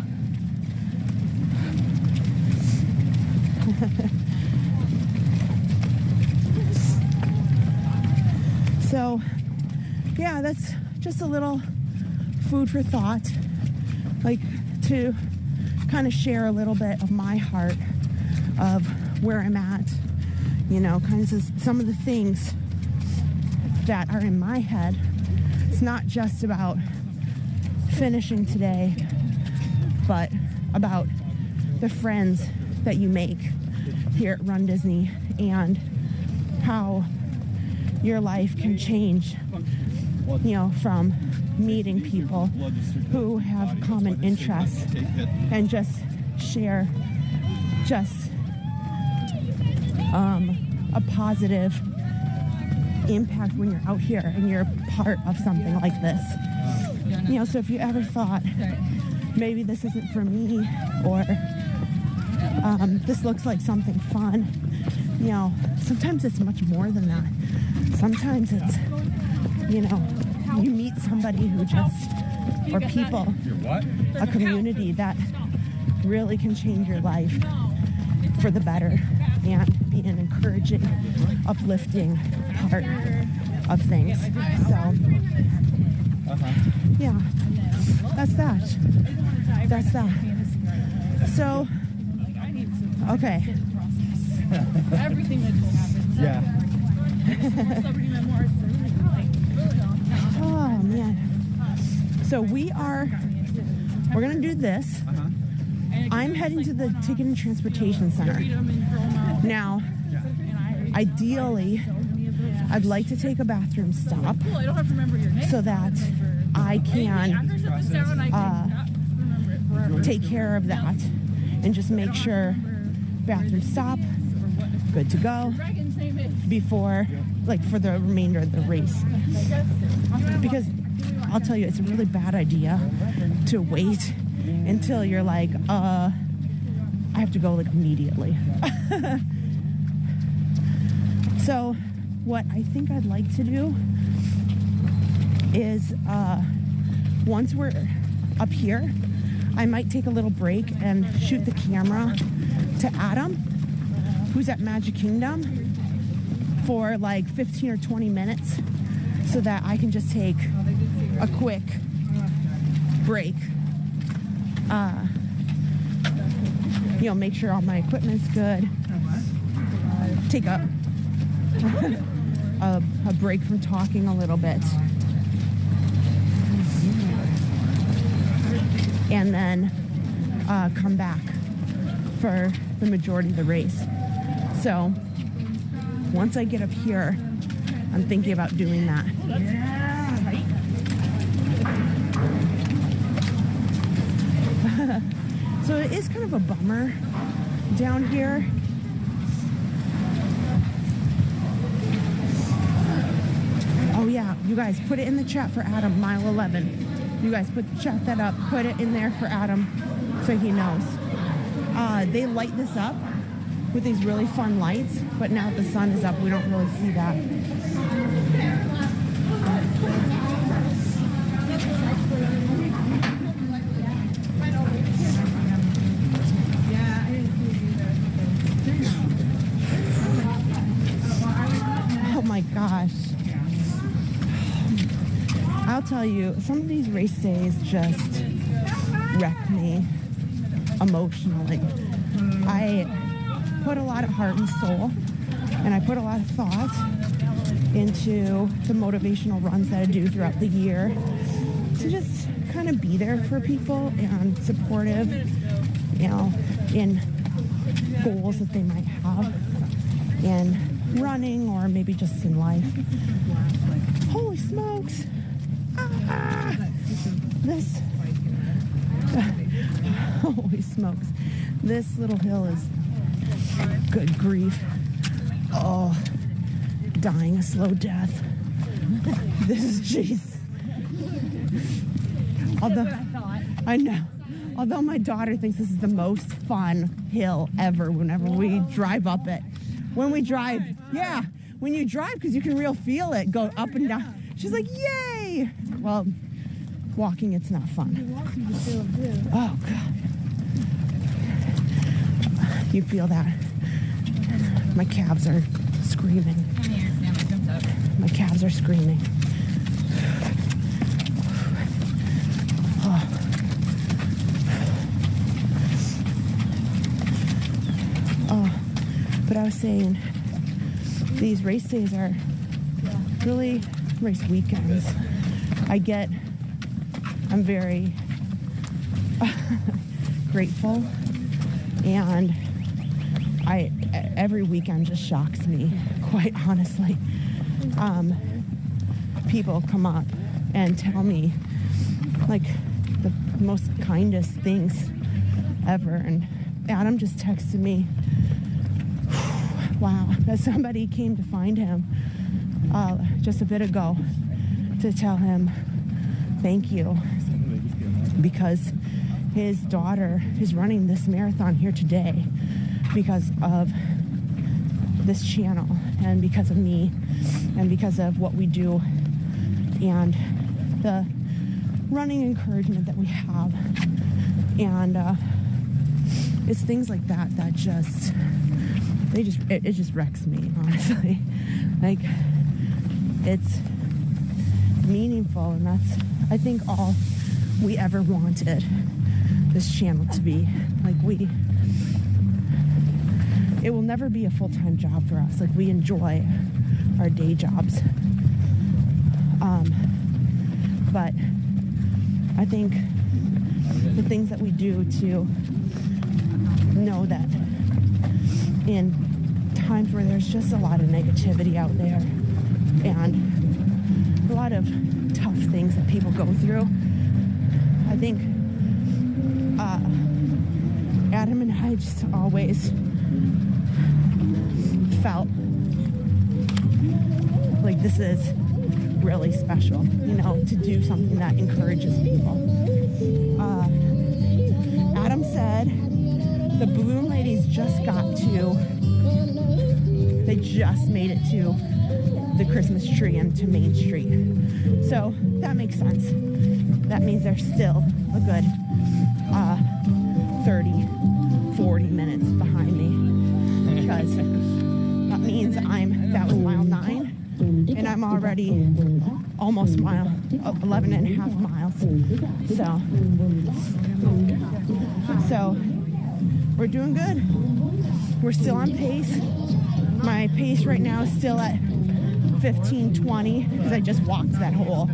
So, yeah, that's just a little food for thought, like to kind of share a little bit of my heart of where I'm at, you know, kinds of some of the things that are in my head. It's not just about finishing today, but about the friends that you make here at Run Disney, and how your life can change, you know, from meeting people who have common interests and just share just a positive impact when you're out here and you're part of something like this. You know, so if you ever thought maybe this isn't for me, or this looks like something fun, you know, sometimes it's much more than that. Sometimes it's, you know, you meet somebody who just, or people, a community that really can change your life for the better and be an encouraging, uplifting part of things. So, yeah, that's that. That's that. So, okay. Everything that just happened. Yeah. Oh, man. So we're going to do this. I'm heading to the Ticket and Transportation Center. Now, ideally, I'd like to take a bathroom stop so that I can take care of that and just make sure bathroom stop, good to go, before, like, for the remainder of the race. Because I'll tell you, it's a really bad idea to wait until you're like, I have to go, like, immediately. So what I think I'd like to do is, once we're up here, I might take a little break and shoot the camera to Adam, who's at Magic Kingdom, for like 15 or 20 minutes, so that I can just take a quick break. You know, make sure all my equipment's good. Take a break from talking a little bit. And then come back for the majority of the race. So once I get up here, I'm thinking about doing that. So it is kind of a bummer down here. Oh yeah, you guys put it in the chat for Adam, mile 11. You guys chat that up, put it in there for Adam so he knows. They light this up with these really fun lights, but now that the sun is up, we don't really see that. Oh my gosh. I'll tell you, some of these race days just wreck me emotionally. I put a lot of heart and soul, and I put a lot of thought into the motivational runs that I do throughout the year to just kind of be there for people and supportive, you know, in goals that they might have in running or maybe just in life. Holy smokes! This, holy smokes, this little hill is, good grief. Oh, dying a slow death. This is, jeez. Although, I know. Although my daughter thinks this is the most fun hill ever whenever we drive up it. When we drive, yeah, when you drive, because you can real feel it go up and down. She's like, yay! Well, walking, it's not fun. Oh, God. You feel that? My calves are screaming. My calves are screaming. Oh. Oh, but I was saying, these race days are really race weekends. I'm very grateful, and every weekend just shocks me, quite honestly. People come up and tell me like the most kindest things ever, and Adam just texted me, wow, that somebody came to find him just a bit ago to tell him thank you, because his daughter is running this marathon here today because of this channel and because of me and because of what we do and the running encouragement that we have. And it's things like that it just wrecks me, honestly. Like, it's meaningful, and that's, I think, all we ever wanted this channel to be. Like, it will never be a full-time job for us. Like, we enjoy our day jobs. But I think the things that we do to know that in times where there's just a lot of negativity out there and a lot of tough things that people go through, I think Adam and I just always felt like this is really special, you know, to do something that encourages people. Adam said the balloon ladies just made it to the Christmas tree and to Main Street. So that makes sense. That means they're still a good 30, 40 minutes behind me, because that means that was mile 9, and I'm already almost 11 and a half miles. So we're doing good. We're still on pace. My pace right now is still at 15:20 because I just walked that whole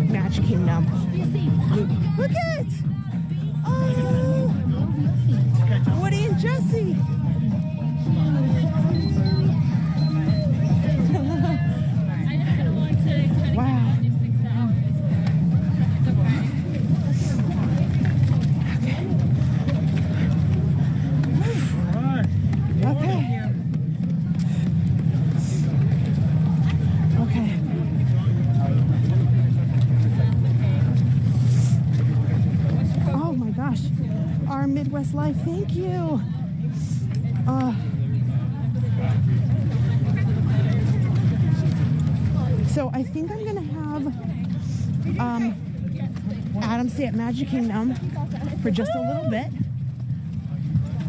Magic Kingdom loop. Look at it! Oh, Woody and Jesse. Wow. Okay. Okay. Oh my gosh. Our Midwest Life, thank you. So I think I'm gonna have Adam stay at Magic Kingdom for just a little bit.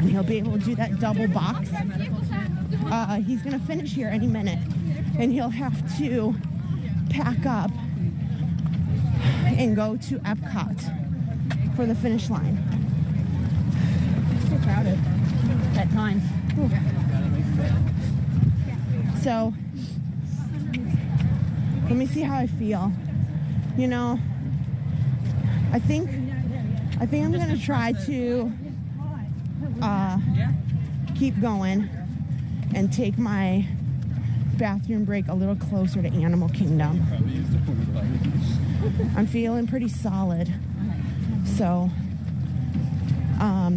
And he'll be able to do that double box. He's gonna finish here any minute, and he'll have to pack up and go to Epcot for the finish line. It's too crowded at times. So let me see how I feel. You know, I think I'm gonna try to keep going and take my bathroom break a little closer to Animal Kingdom. I'm feeling pretty solid, so I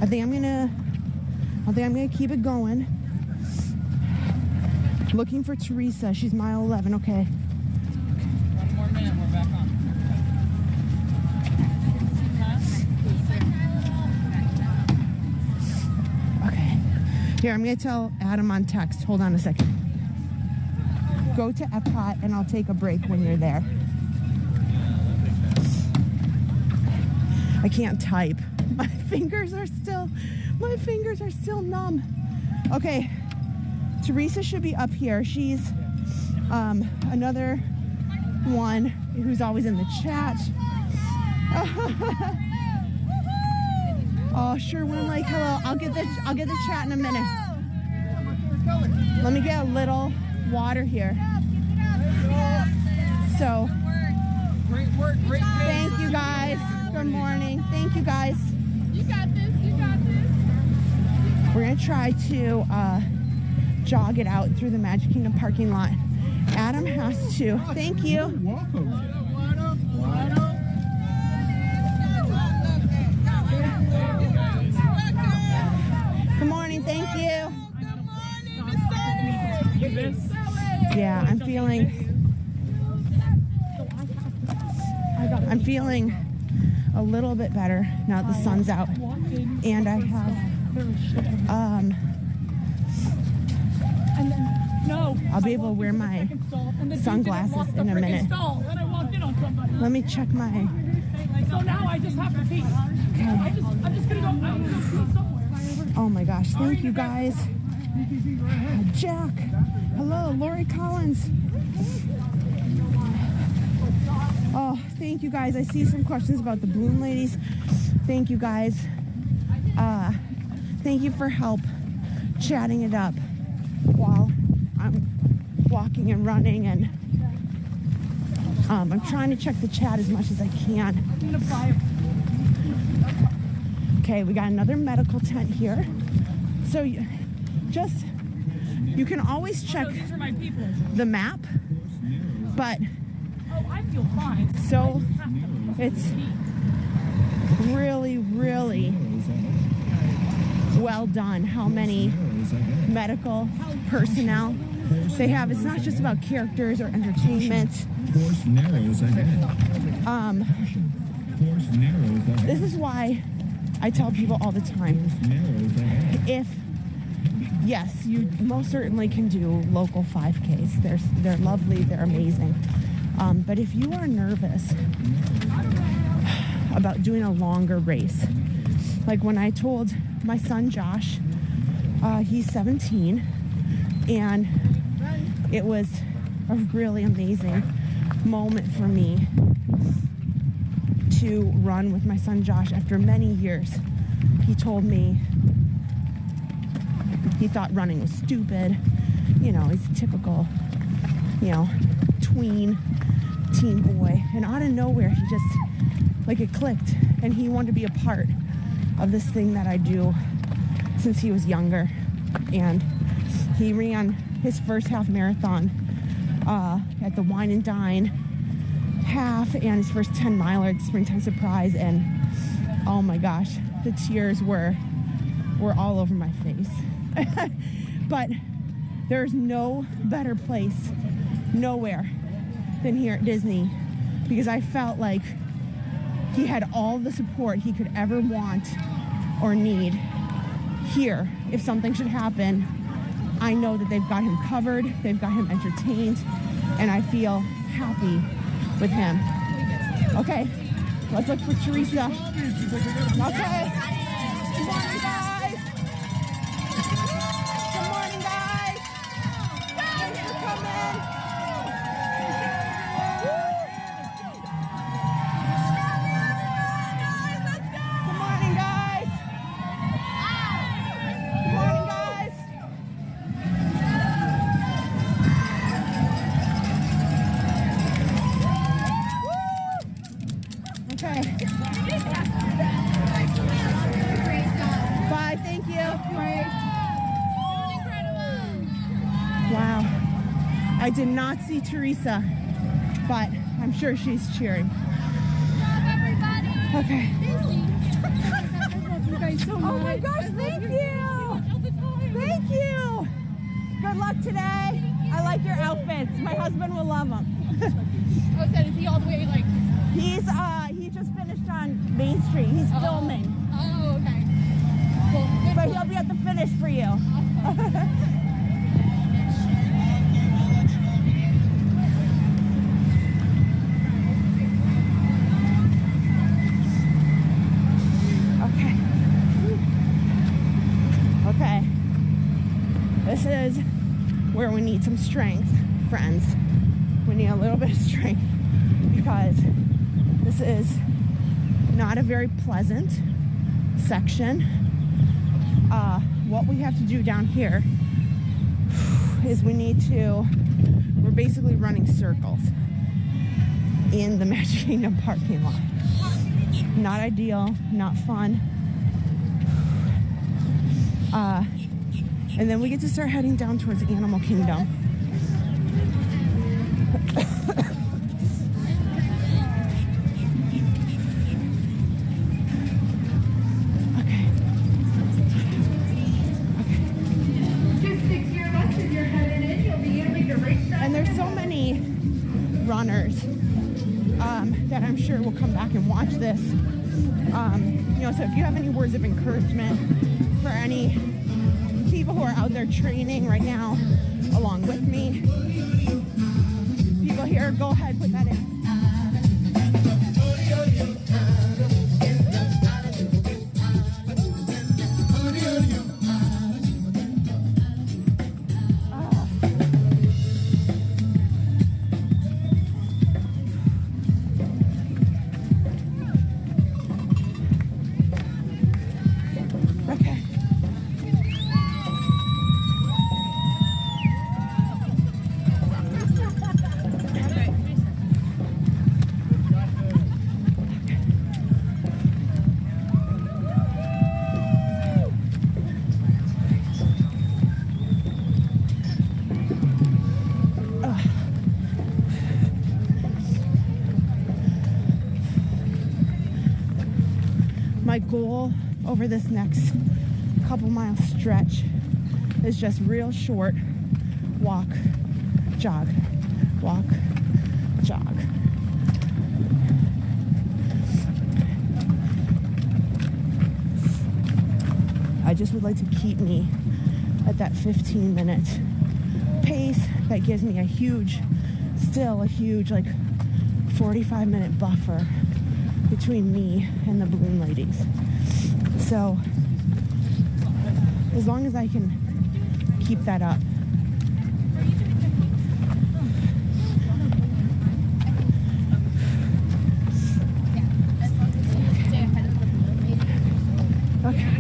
think I'm gonna keep it going. Looking for Teresa. She's mile 11. Okay. One more minute, we're back on. Okay. Here, I'm gonna tell Adam on text. Hold on a second. Go to Epcot and I'll take a break when you're there. I can't type. My fingers are still numb. Okay. Teresa should be up here. She's another one who's always in the chat. Oh, sure, when I'm like, hello, I'll get the chat in a minute. Let me get a little water here. So, Great work, great thank you guys. Good morning. Thank you guys. You got this. You got this. We're gonna try to jog it out through the Magic Kingdom parking lot. Adam has to. Thank you. Good morning. Thank you. Yeah, I'm feeling a little bit better now that the sun's out, and I have I'll be able to wear my sunglasses in a minute. Let me check my. So now I just have to pee. I'm just gonna go pee somewhere. Oh my gosh! Thank you guys. Jack, hello, Lori Collins. Oh, thank you guys. I see some questions about the balloon ladies. Thank you guys. Thank you for help chatting it up while I'm walking and running, and I'm trying to check the chat as much as I can. Okay, we got another medical tent here. So you can always check the map, but I feel fine. so it's really, really well done how many medical personnel they have. It's not just about characters or entertainment. Course narrows ahead. Course narrows ahead. This is why I tell people all the time, yes, you most certainly can do local 5Ks. They're lovely, they're amazing. But if you are nervous about doing a longer race, like when I told my son Josh, he's 17, and it was a really amazing moment for me to run with my son Josh after many years. He told me he thought running was stupid. You know, he's a typical, tween teen boy. And out of nowhere, he just, it clicked. And he wanted to be a part of this thing that I do since he was younger. and he ran his first half marathon at the Wine and Dine half and his first 10 miler at the Springtime Surprise, and oh my gosh, the tears were all over my face. But there's no better place, nowhere, than here at Disney, because I felt like he had all the support he could ever want or need here. If something should happen, I know that they've got him covered, they've got him entertained, and I feel happy with him. Okay, let's look for Teresa. Okay. Good morning, guys. Good morning, guys. Thanks for coming. Good morning, guys. Good morning, guys. Okay. Bye, thank you. Wow. I did not see Teresa, but I'm sure she's cheering. Okay. Oh my gosh, thank you. Thank you. Good luck today. I like your outfits. My husband will love them. Oh, so is he all the way like? He just finished on Main Street. He's filming. Oh, okay. Well, but he'll be at the finish for you. Okay. Okay. This is where we need some strength, friends. We need a little bit of strength because this is not a very pleasant section. What we have to do down here is we're basically running circles in the Magic Kingdom parking lot. Not ideal, not fun. And then we get to start heading down towards Animal Kingdom. And there's so many runners that I'm sure will come back and watch this. So if you have any words of encouragement for any people who are out there training right now along with me, people here, go ahead, put that in. My goal over this next couple mile stretch is just real short walk, jog, walk, jog. I just would like to keep me at that 15-minute pace. That gives me a huge like 45-minute buffer between me and the balloon ladies. So as long as I can keep that up. Okay.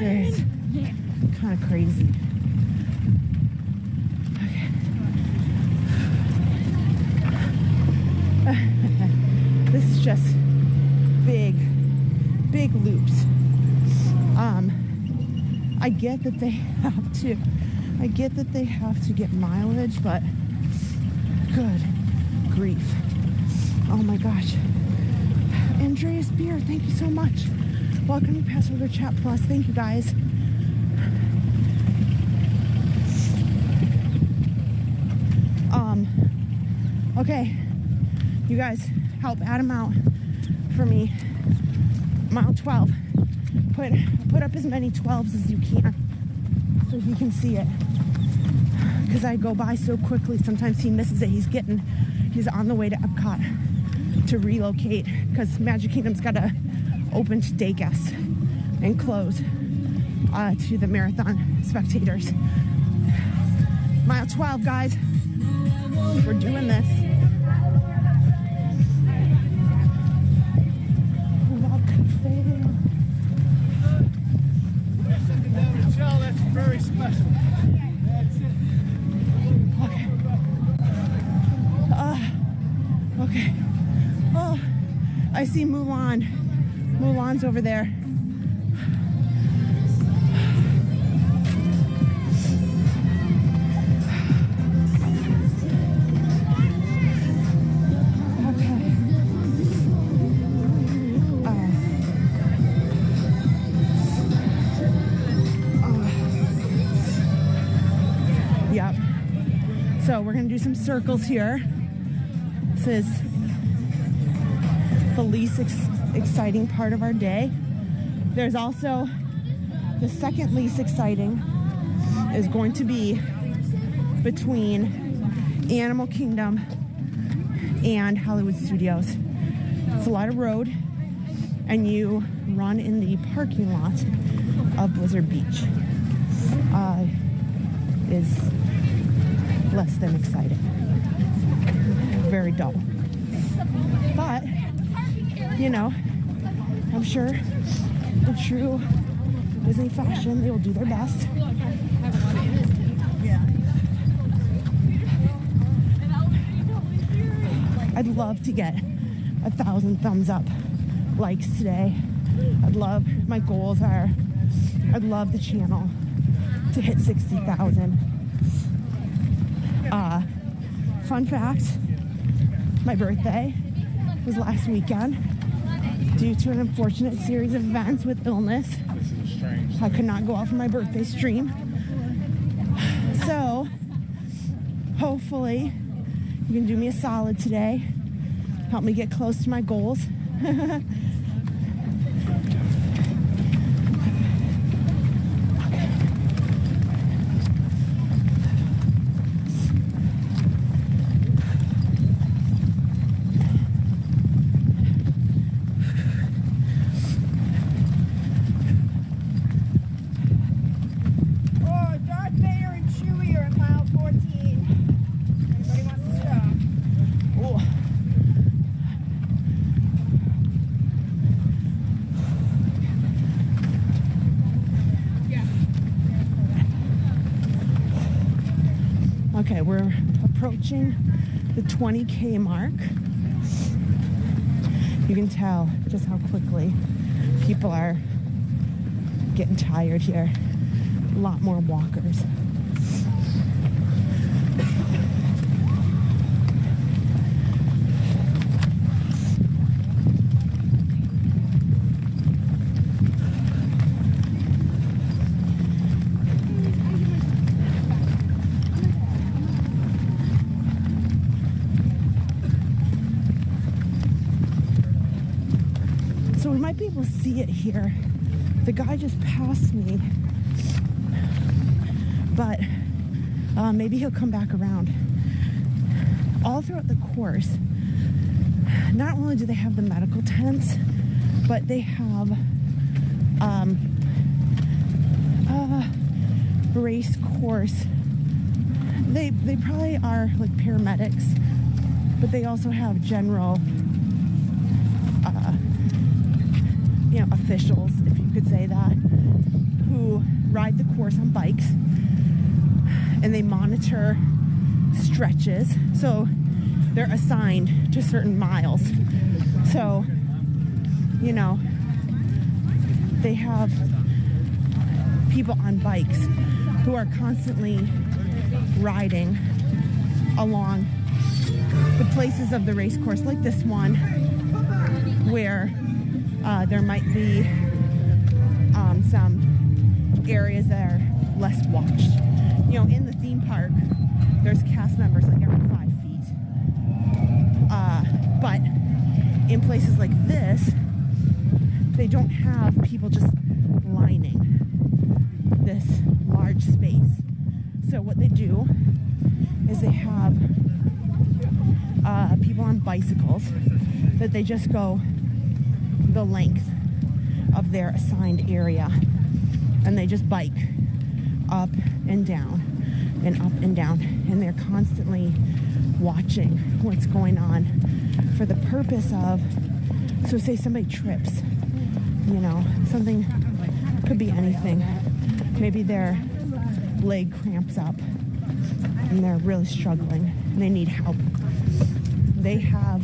is kind of crazy. Okay. This is just big loops. I get that they have to get mileage, but good grief. Oh my gosh. Andreas Beer, thank you so much. Welcome to Passover Chat Plus. Thank you guys. Okay. You guys help Adam out for me. Mile 12. Put up as many 12s as you can so he can see it. Because I go by so quickly, sometimes he misses it. He's on the way to Epcot to relocate because Magic Kingdom's got to open to day guests and close to the marathon spectators. Mile 12, guys. We're doing this. That's very special. That's it. Okay. Oh, I see Mulan. Mulan's over there. So we're gonna do some circles here. This is the least exciting part of our day. There's also the second least exciting is going to be between Animal Kingdom and Hollywood Studios. It's a lot of road, and you run in the parking lot of Blizzard Beach. Is less than exciting. Very dull. But, you know, I'm sure in true Disney fashion, they will do their best. I'd love to get 1,000 thumbs up likes today. My goals are, I'd love the channel to hit 60,000. Fun fact, my birthday was last weekend. Due to an unfortunate series of events with illness, I could not go out for my birthday stream. So, hopefully, you can do me a solid today. Help me get close to my goals. Okay, we're approaching the 20K mark. You can tell just how quickly people are getting tired here. A lot more walkers. So we might be able to see it here. The guy just passed me, but maybe he'll come back around. All throughout the course, not only do they have the medical tents, but they have race course. They probably are like paramedics, but they also have general officials, if you could say that. who ride the course on bikes, and they monitor stretches. So they're assigned to certain miles. So, you know, they have people on bikes who are constantly riding along the places of the race course, like this one, where there might be some areas that are less watched. You know, in the theme park, there's cast members like every 5 feet. But in places like this, they don't have people just lining this large space. So what they do is they have people on bicycles that they just go the length of their assigned area, and they just bike up and down and up and down, and they're constantly watching what's going on for the purpose of, so say somebody trips, you know, something could be anything. Maybe their leg cramps up and they're really struggling and they need help. They have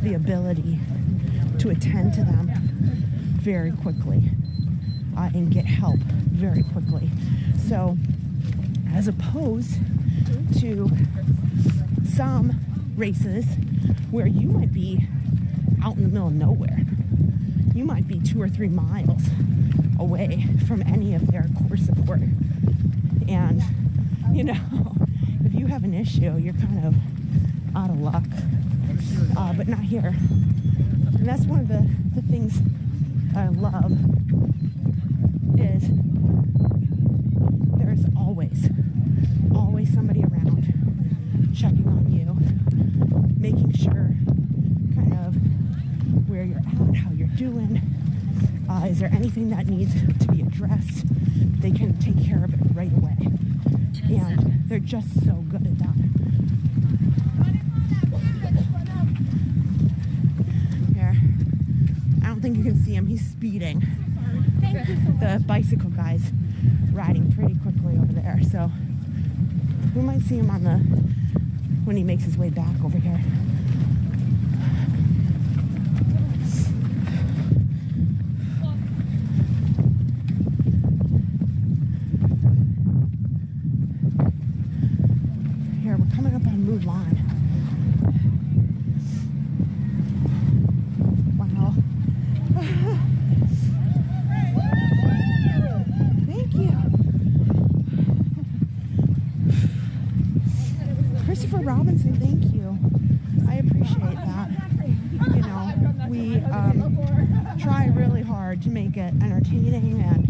the ability to attend to them very quickly and get help very quickly. So as opposed to some races where you might be out in the middle of nowhere, you might be 2 or 3 miles away from any of their core support, and you know, if you have an issue, you're kind of out of luck. But not here. And that's one of the things I love, is there's always somebody around checking on you, making sure kind of where you're at, how you're doing. Is there anything that needs to be addressed? They can take care of it right away. And they're just so good at that. Here. I don't think you can see him. He's speeding. The bicycle guy's riding pretty quickly over there. So we might see him on the, when he makes his way back over here. Wow. Thank you. Christopher Robinson, thank you. I appreciate that. You know, we try really hard to make it entertaining and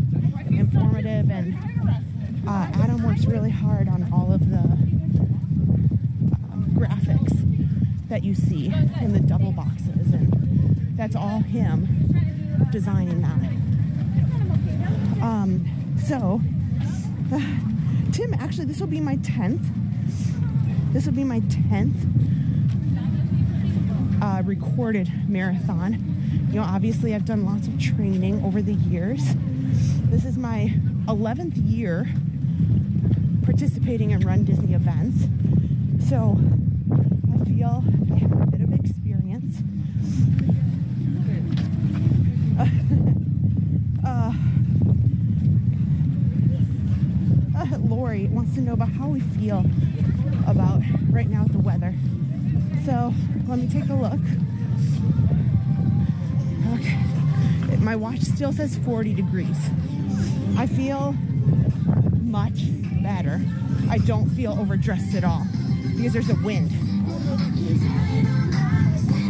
informative, and Adam works really hard on all of the graphics that you see in the double boxes, and that's all him designing that. So Tim, actually this will be my 10th recorded marathon. You know, obviously I've done lots of training over the years. This is my 11th year participating in Run Disney events, so I feel I have a bit of experience. Lori wants to know about how we feel about right now with the weather. So let me take a look. Okay. My watch still says 40 degrees. I feel much better. I don't feel overdressed at all because there's a wind.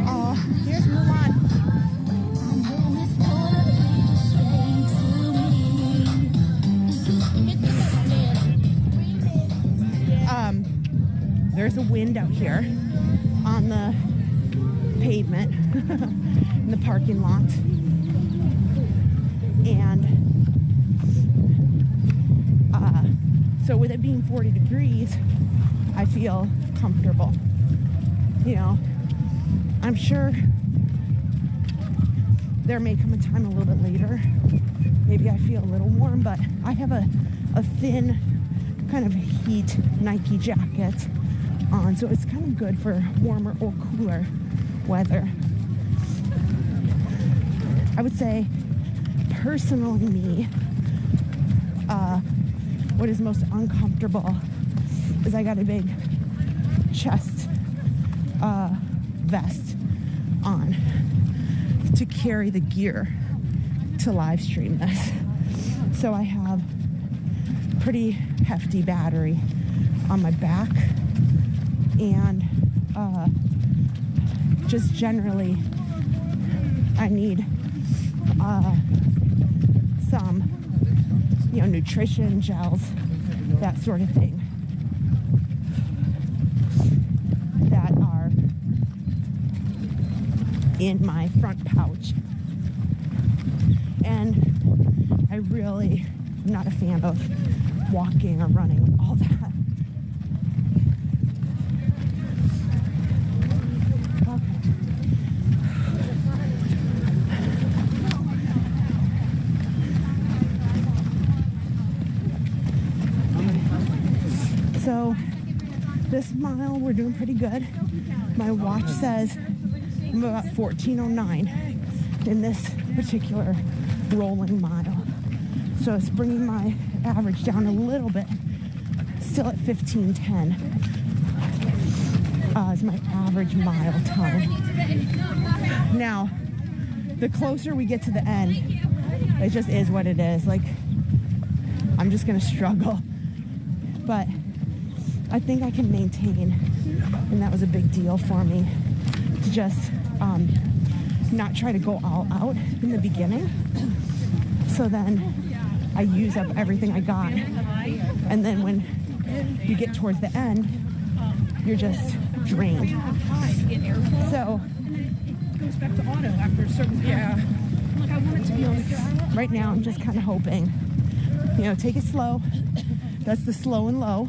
Oh, here's Mulan. There's a wind out here on the pavement in the parking lot, and so with it being 40 degrees, I feel comfortable. You know, I'm sure there may come a time a little bit later maybe I feel a little warm, but I have a thin kind of heat Nike jacket on, so it's kind of good for warmer or cooler weather. I would say, personally, me, what is most uncomfortable is I got a big chest vest on to carry the gear to live stream this. So I have pretty hefty battery on my back, and just generally I need some, nutrition gels, that sort of thing, that are in my front pouch. And I really am not a fan of walking or running with all that. So this mile we're doing pretty good. My watch says I'm about 14:09 in this particular rolling mile. So it's bringing my average down a little bit. Still at 15:10 is my average mile time. Now, the closer we get to the end, it just is what it is. Like, I'm just gonna struggle. But I think I can maintain, and that was a big deal for me, to just not try to go all out in the beginning. So then I use up everything I got, and then when you get towards the end, you're just drained. So It goes back to auto after a certain time. Like, I want it to be on. Right now I'm just kind of hoping, take it slow. That's the slow and low.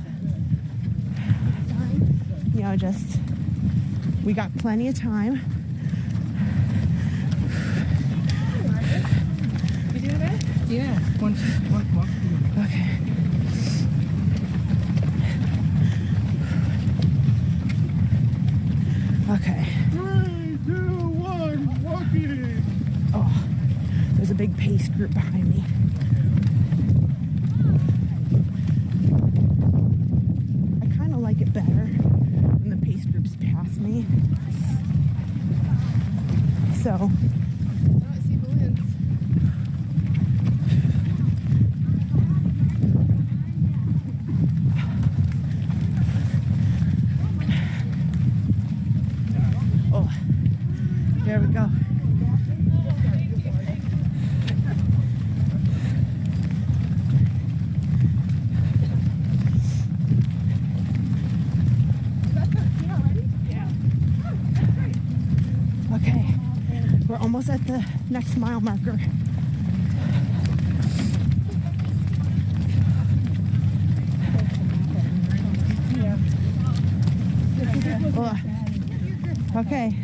We got plenty of time. You do that? Yeah. One. Okay. Okay. 3, 2, 1, walking. Oh, there's a big pace group behind me. I kind of like it better when the pace groups pass me. So. Oh, there we go. Okay, we're almost at the next mile marker. Oh, okay.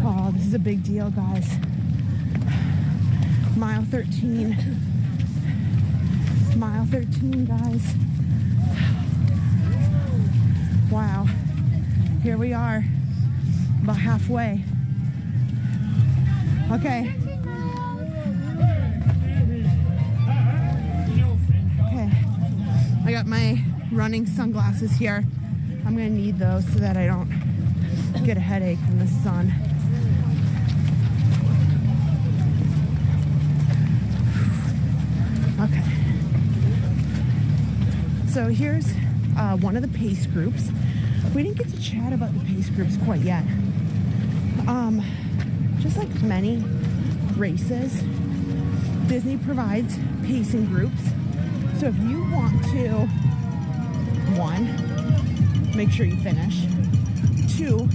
Oh, this is a big deal, guys. Mile 13. Mile 13, guys. Wow. Here we are. About halfway. Okay. Okay. I got my running sunglasses here. I'm gonna need those so that I don't get a headache from the sun. Okay. So here's one of the pace groups. We didn't get to chat about the pace groups quite yet. Just like many races, Disney provides pacing groups. So if you want to, 1, make sure you finish. 2,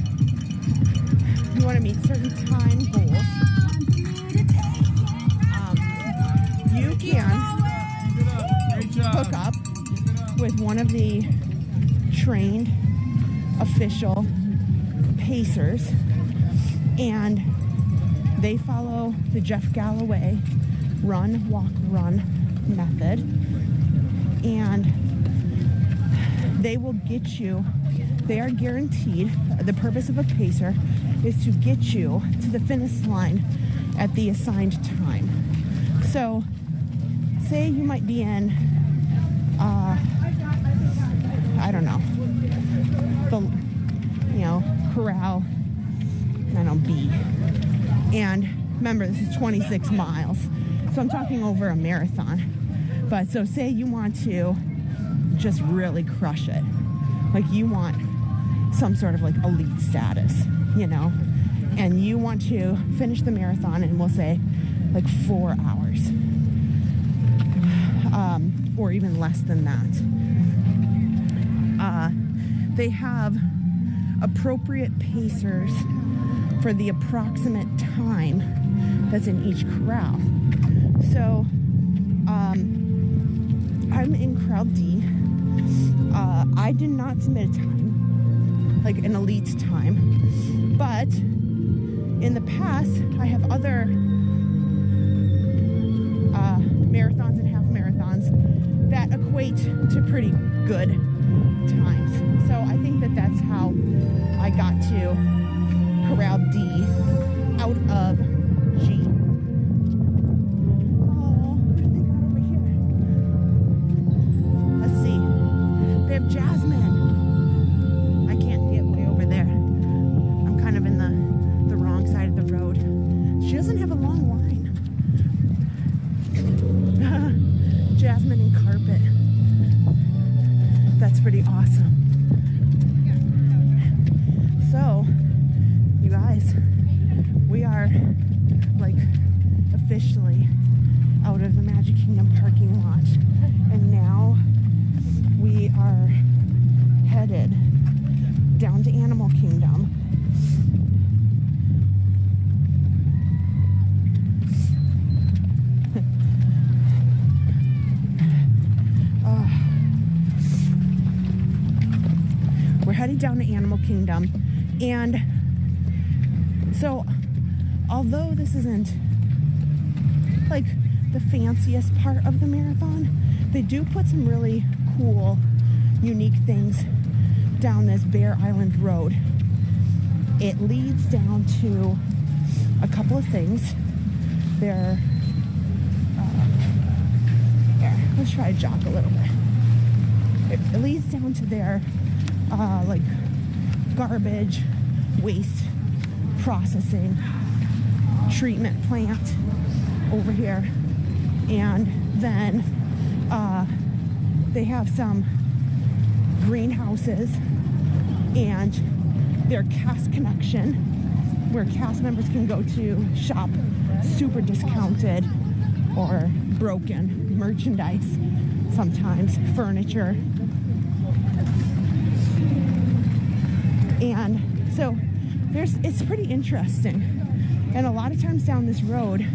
you want to meet certain time goals. You can hook up with one of the trained official pacers, and they follow the Jeff Galloway run, walk, run method, and they will get you, they are guaranteed, the purpose of a pacer is to get you to the finish line at the assigned time. So say you might be in I don't know, corral, I don't know, B. And remember, this is 26 miles. So I'm talking over a marathon. But so say you want to just really crush it. Like you want some sort of like elite status, and you want to finish the marathon in, we'll say, like 4 hours. Or even less than that. They have appropriate pacers for the approximate time that's in each corral. So I'm in corral D. I did not submit a time, like an elite time, but in the past I have other marathons and half marathons that equate to pretty good times. So I think that that's how I got to corral D out of G. Oh, what do they got over here? Let's see. They have Jasmine. I can't get way over there. I'm kind of in the wrong side of the road. She doesn't have a long line. Jasmine and carpet. That's pretty awesome. So, you guys, we are like officially out of the Magic Kingdom parking lot, and now we are headed down to Animal Kingdom. We're headed down to Animal Kingdom, and so although this isn't like the fanciest part of the marathon, they do put some really cool, unique things down this Bear Island Road. It leads down to a couple of things. Here, let's try to jog a little bit. It leads down to their like garbage waste processing treatment plant over here, and then they have some greenhouses and their cast connection where cast members can go to shop super discounted or broken merchandise, sometimes furniture. And so it's pretty interesting. And a lot of times down this road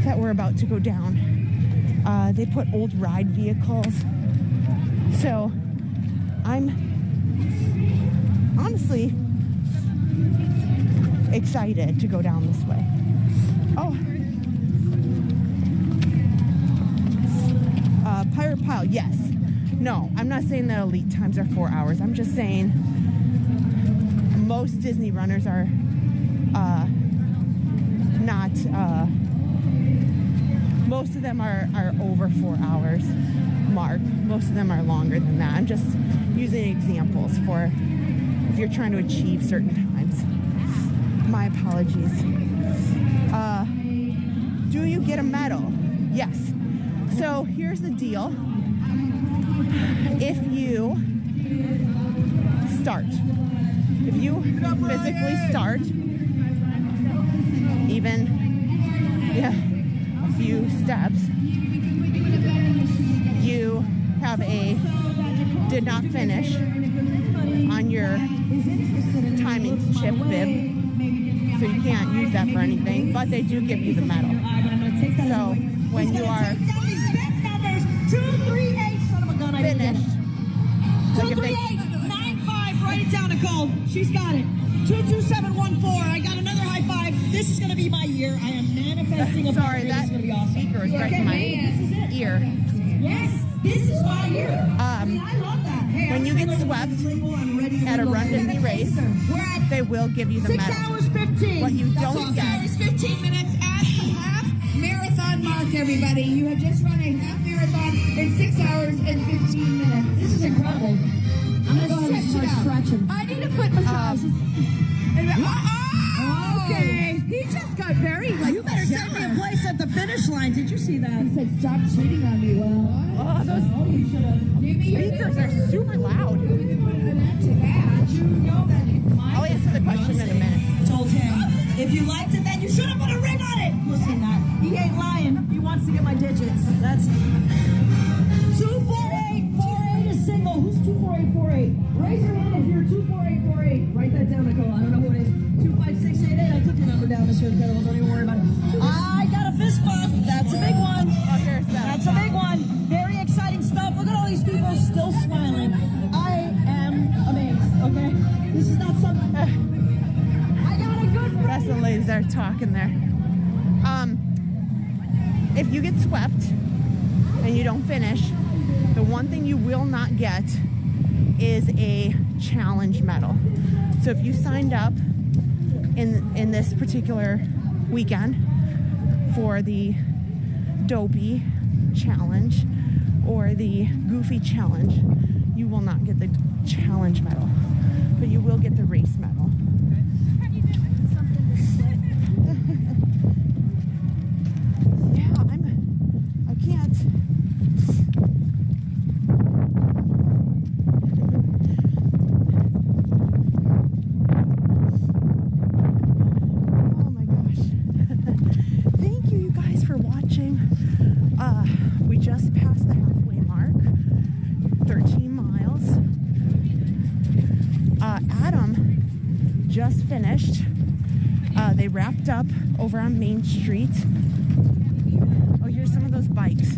that we're about to go down, they put old ride vehicles. So I'm honestly excited to go down this way. Oh, Pirate Pile, yes. No, I'm not saying that elite times are 4 hours. I'm just saying most Disney runners are not, most of them are over 4 hours mark. Most of them are longer than that. I'm just using examples for if you're trying to achieve certain times. My apologies. Do you get a medal? Yes. So here's the deal. If you start, if you physically start, even a few steps, you have a did not finish on your timing chip bib, so you can't use that for anything, but they do give you the medal. So when you are finished Like if they 238-95. Write it down, Nicole. She's got it. 22714. I got another high five. This is going to be my year. I am manifesting a sorry, birthday. that This is going to be awesome. speaker is right in my ear. Yes, this is my year. I mean, I love that. Hey, When you get swept at a Run Disney race, they will give you the 6 medal. hours 15. What you don't 6 get. hours 15 minutes at the half marathon mark, everybody. You have just run a half marathon in 6 hours and 15 minutes. This is incredible. I'm going to go ahead and start stretching. I need a foot massage. Okay. He just got very, like, you better send me a place at the finish line. Did you see that? He said, stop cheating on me. Well, Oh, those speakers are super loud. I'll answer the question in a minute. Told him, if you liked it, then you should have put a ring on it. Listen, that he ain't lying. He wants to get my digits. That's 24848 is single. Who's 24848? Raise your hand if you're 24848. Write that down, Nicole. I don't know who it is. 25688. I took your number down, Mr. Incredible. Don't even worry about it. I got a fist bump. That's a big one. That's a big one. Very exciting stuff. Look at all these people still smiling. I am amazed. Okay, this is not something. I got a good friend. That's the ladies that are talking there. If you get swept and you don't finish, the one thing you will not get is a challenge medal. So if you signed up in this particular weekend for the Dopey Challenge or the Goofy Challenge, you will not get the challenge medal, but you will get the race medal. Yeah, I can't. Oh my gosh. Thank you guys for watching. We just passed the halfway mark, 13 miles. Adam just finished. They wrapped up over on Main Street. Oh, here's some of those bikes.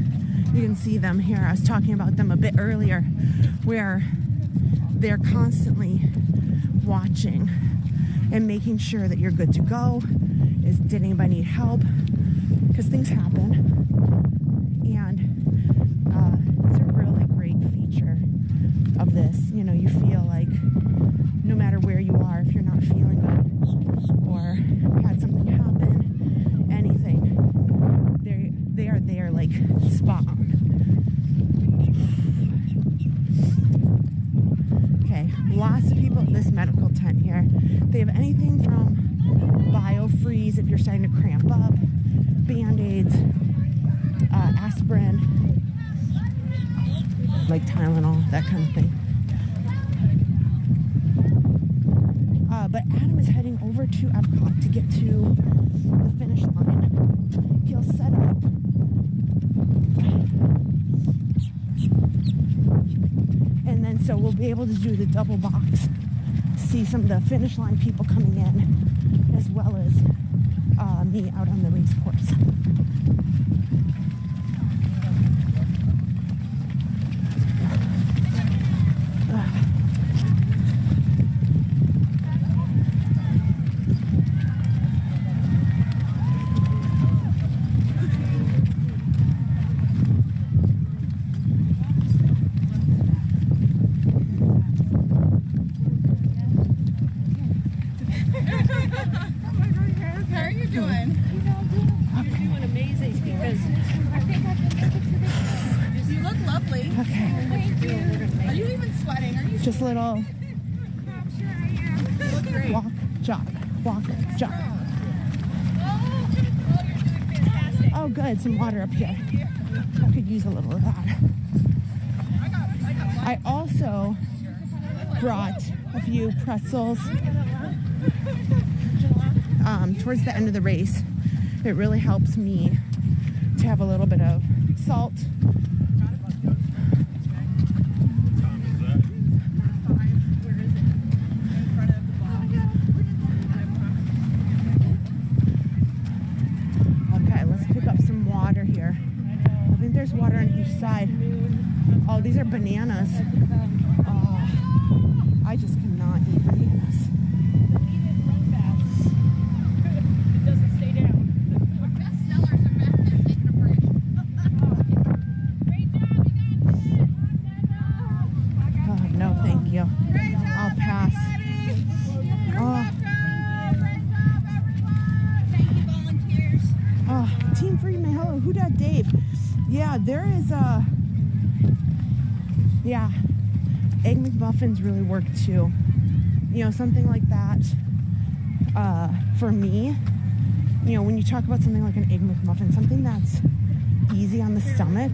You can see them here. I was talking about them a bit earlier, where they're constantly watching and making sure that you're good to go. Did anybody need help? Because things happen. And it's a really great feature of this. You know, you feel like no matter where you are, if you're not feeling good or had something happen, anything, they are there like spot on. Okay, lots of people at this medical tent here. They have anything from BioFreeze if you're starting to cramp up, Band-Aids, aspirin, like Tylenol, that kind of thing. But Adam is heading over to Epcot to get to the finish line. He'll set up. And then so we'll be able to do the double box to see some of the finish line people coming in, as well as me out on the race course. How are you doing? You're doing amazing because I think I can make it to the. You look lovely. Okay. Thank you. Are you even sweating? Are you? Just little I'm sure I am. You look great. walk, jog, jog. Oh, you're doing fantastic. Oh, good. Some water up here. I could use a little of that. I also brought a few pretzels towards the end of the race. It really helps me to have a little bit of salt. Okay, let's pick up some water here. I think there's water on each side. Oh, these are bananas. Oh. I just cannot eat bananas. Don't eat it and run fast. It doesn't stay down. Our best sellers are back there taking a break. Great job, you got this. Oh, no, thank you. I'll pass. Oh. Thank you, volunteers. Oh, Team Freeman, hello, who dat Dave? Yeah, there is a, yeah, Egg McMuffins really work too. You know, something like that, for me, you know, when you talk about something like an Egg McMuffin, something that's easy on the stomach,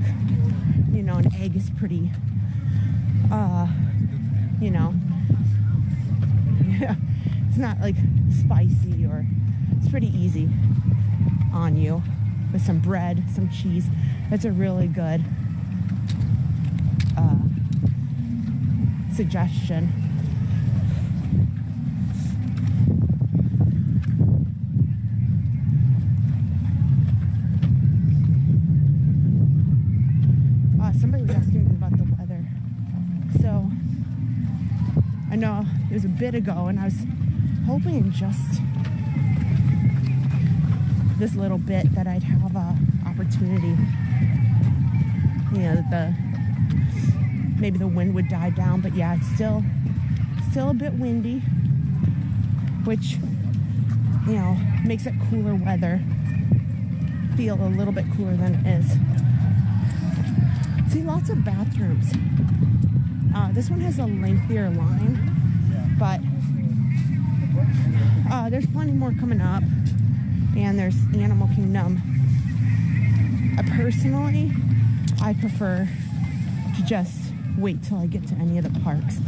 you know, an egg is pretty, you know, yeah, it's not like spicy, or it's pretty easy on you with some bread, some cheese. That's a really good suggestion. Somebody was asking me about the weather. So I know it was a bit ago, and I was hoping in just this little bit that I'd have a opportunity, you know, that maybe the wind would die down, but yeah, it's still a bit windy, which, you know, makes it cooler weather feel a little bit cooler than it is. See, lots of bathrooms. This one has a lengthier line, but there's plenty more coming up, and there's Animal Kingdom. Personally, I prefer to just wait till I get to any of the parks.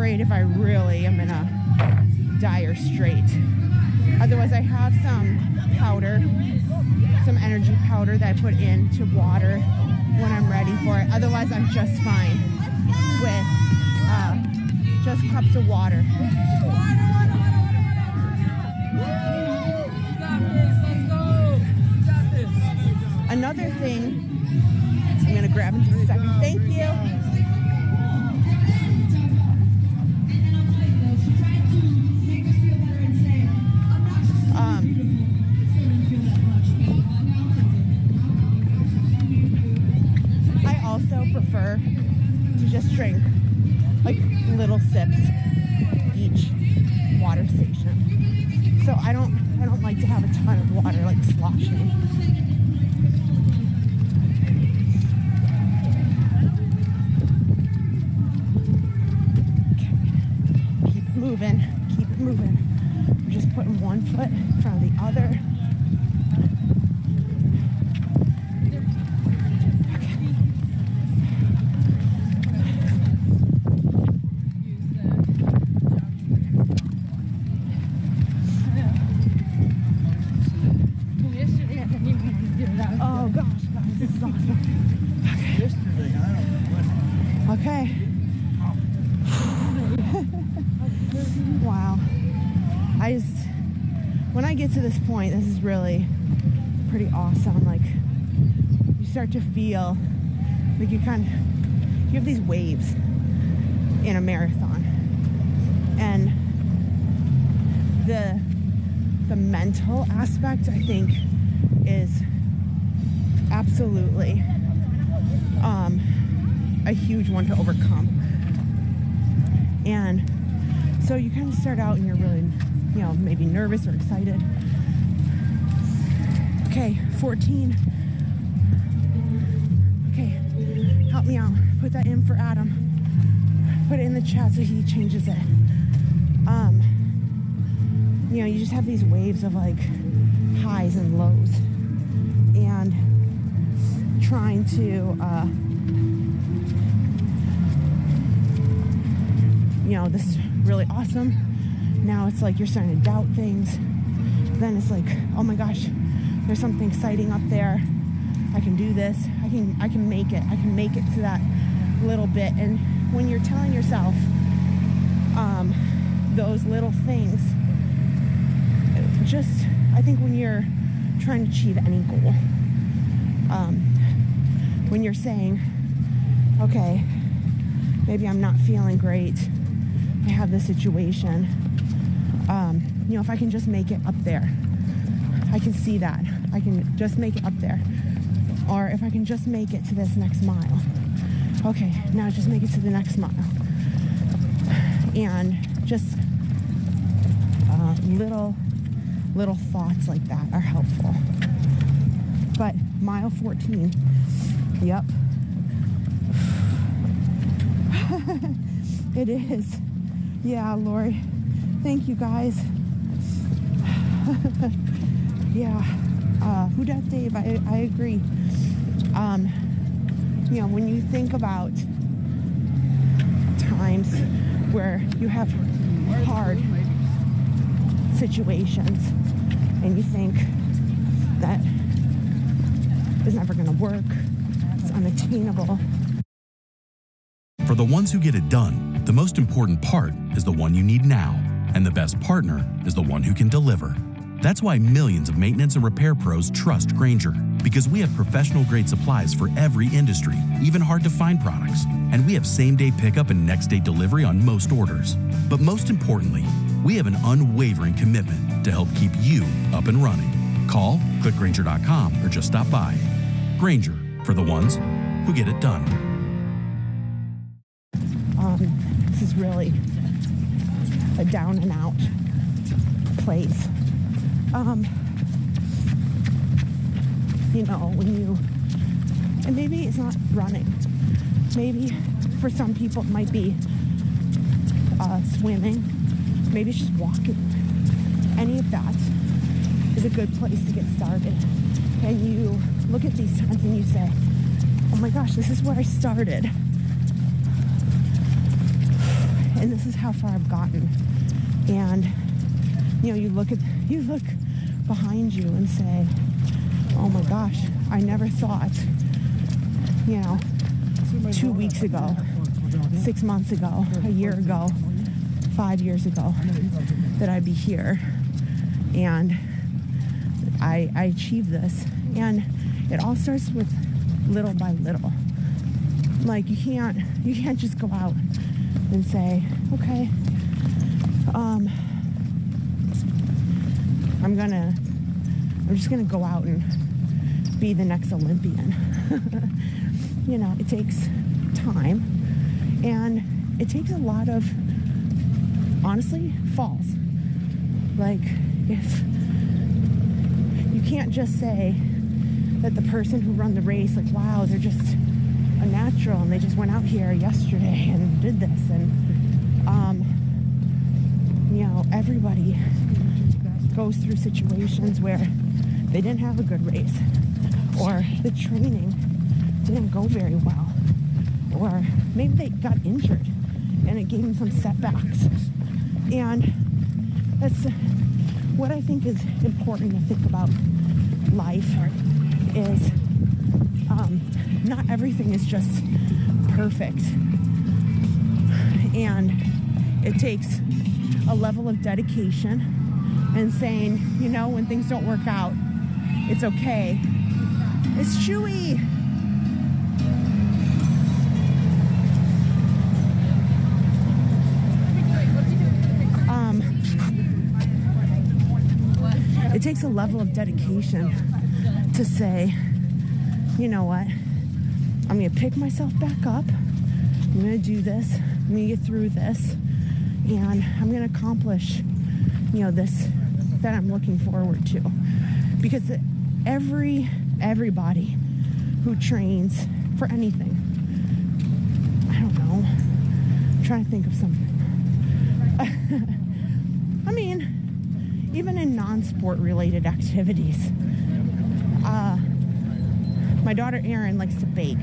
If I really am in a dire strait. Otherwise, I have some powder, some energy powder that I put into water when I'm ready for it. Otherwise, I'm just fine with just cups of water. Another thing, I'm gonna grab in just a second. Thank you. I also prefer to just drink like little sips each water station. So I don't like to have a ton of water like sloshing. Keep it moving. I'm just putting one foot in front of the other. Okay. Wow. When I get to this point, this is really pretty awesome. Like, you start to feel like you have these waves in a marathon. And the mental aspect, I think, is absolutely a huge one to overcome. And so you kind of start out and you're really, maybe nervous or excited. Okay, 14. Okay, help me out. Put that in for Adam. Put it in the chat so he changes it. You just have these waves of like highs and lows, and trying to this is really awesome. Now it's like you're starting to doubt things. Then it's like, oh my gosh, there's something exciting up there. I can do this. I can make it. I can make it to that little bit. And when you're telling yourself those little things, I think when you're trying to achieve any goal, when you're saying, okay, maybe I'm not feeling great, I have this situation, if I can just make it up there, I can see that, I can just make it up there. Or if I can just make it to this next mile, okay, now just make it to the next mile. And just little thoughts like that are helpful. But mile 14, yep. It is. Yeah, Lori. Thank you, guys. Yeah. Who dat Dave? I agree. When you think about times where you have hard situations and you think that is never going to work, it's unattainable. For the ones who get it done, the most important part is the one you need now, and the best partner is the one who can deliver. That's why millions of maintenance and repair pros trust Grainger, because we have professional-grade supplies for every industry, even hard-to-find products. And we have same-day pickup and next-day delivery on most orders. But most importantly, we have an unwavering commitment to help keep you up and running. Call, click Grainger.com, or just stop by. Grainger, for the ones who get it done. This is really a down-and-out place. And maybe it's not running. Maybe for some people it might be swimming. Maybe it's just walking. Any of that is a good place to get started. And you look at these times and you say, oh my gosh, this is where I started. And this is how far I've gotten. And you look behind you and say, oh my gosh, I never thought, 2 weeks ago, 6 months ago, a year ago, 5 years ago, that I'd be here. And I achieved this. And it all starts with little by little. Like you can't just go out and say, okay, I'm just gonna go out and be the next Olympian. It takes time, and it takes a lot of, honestly, falls. Like, if you can't just say that the person who run the race, like, wow, they're just a natural and they just went out here yesterday and did this, and everybody goes through situations where they didn't have a good race, or the training didn't go very well, or maybe they got injured and it gave them some setbacks. And that's what I think is important to think about life is not everything is just perfect, and it takes a level of dedication and saying, when things don't work out, it's okay. It's Chewy. it takes a level of dedication to say, you know what, I'm going to pick myself back up. I'm going to do this. I'm going to get through this. And I'm going to accomplish, this that I'm looking forward to. Because everybody who trains for anything, I don't know, I'm trying to think of something. I mean, even in non-sport related activities, my daughter Erin likes to bake.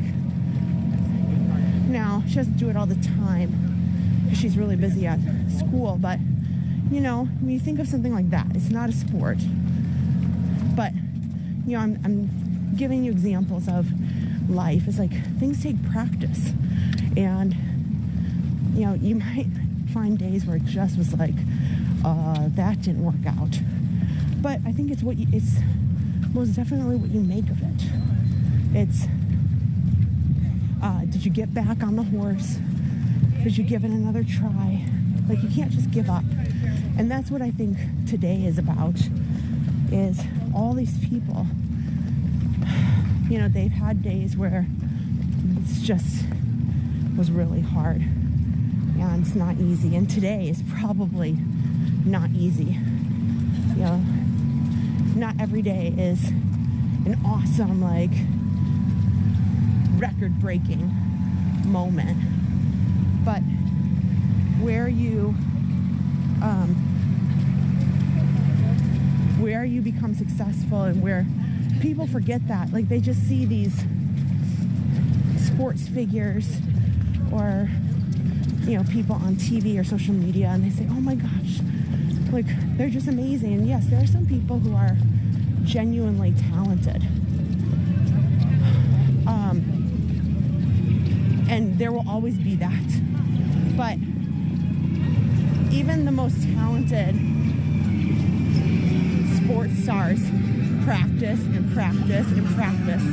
Now, she doesn't do it all the time because she's really busy at school, but when you think of something like that, it's not a sport. But, I'm giving you examples of life. It's like things take practice. And, you might find days where it just was like, that didn't work out. But I think it's most definitely what you make of it. It's, did you get back on the horse? Did you give it another try? Like, you can't just give up. And that's what I think today is about, is all these people, they've had days where it's just was really hard and it's not easy. And today is probably not easy. Not every day is an awesome, like, record-breaking moment. But where you become successful, and where people forget that, like, they just see these sports figures or people on TV or social media, and they say, oh my gosh, like, they're just amazing. And yes, there are some people who are genuinely talented, and there will always be that. But even the most talented sports stars practice and practice and practice.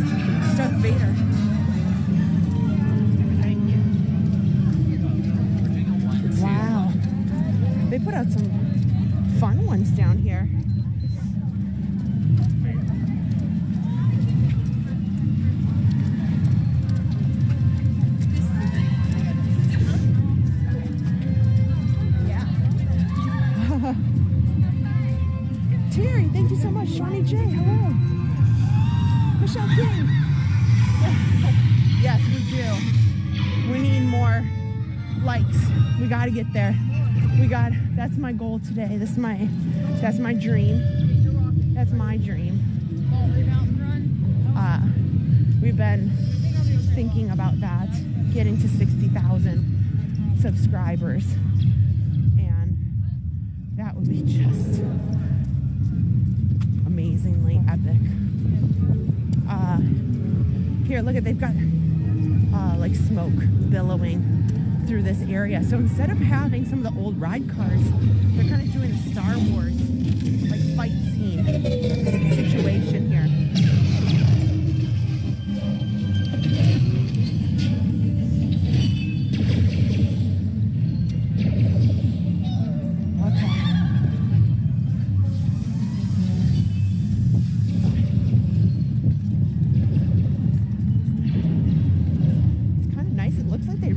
Darth Vader. Wow. They put out some fun ones down here. Terry, thank you so much. Shawnee J, hello. Michelle King. Yes, we do. We need more likes. We got to get there. That's my goal today. That's my dream. That's my dream. We've been thinking about that, getting to 60,000 subscribers. And that would be just amazingly epic. Here, look at, they've got like smoke billowing through this area. So instead of having some of the old ride cars, they're kind of doing a Star Wars like fight scene situation here.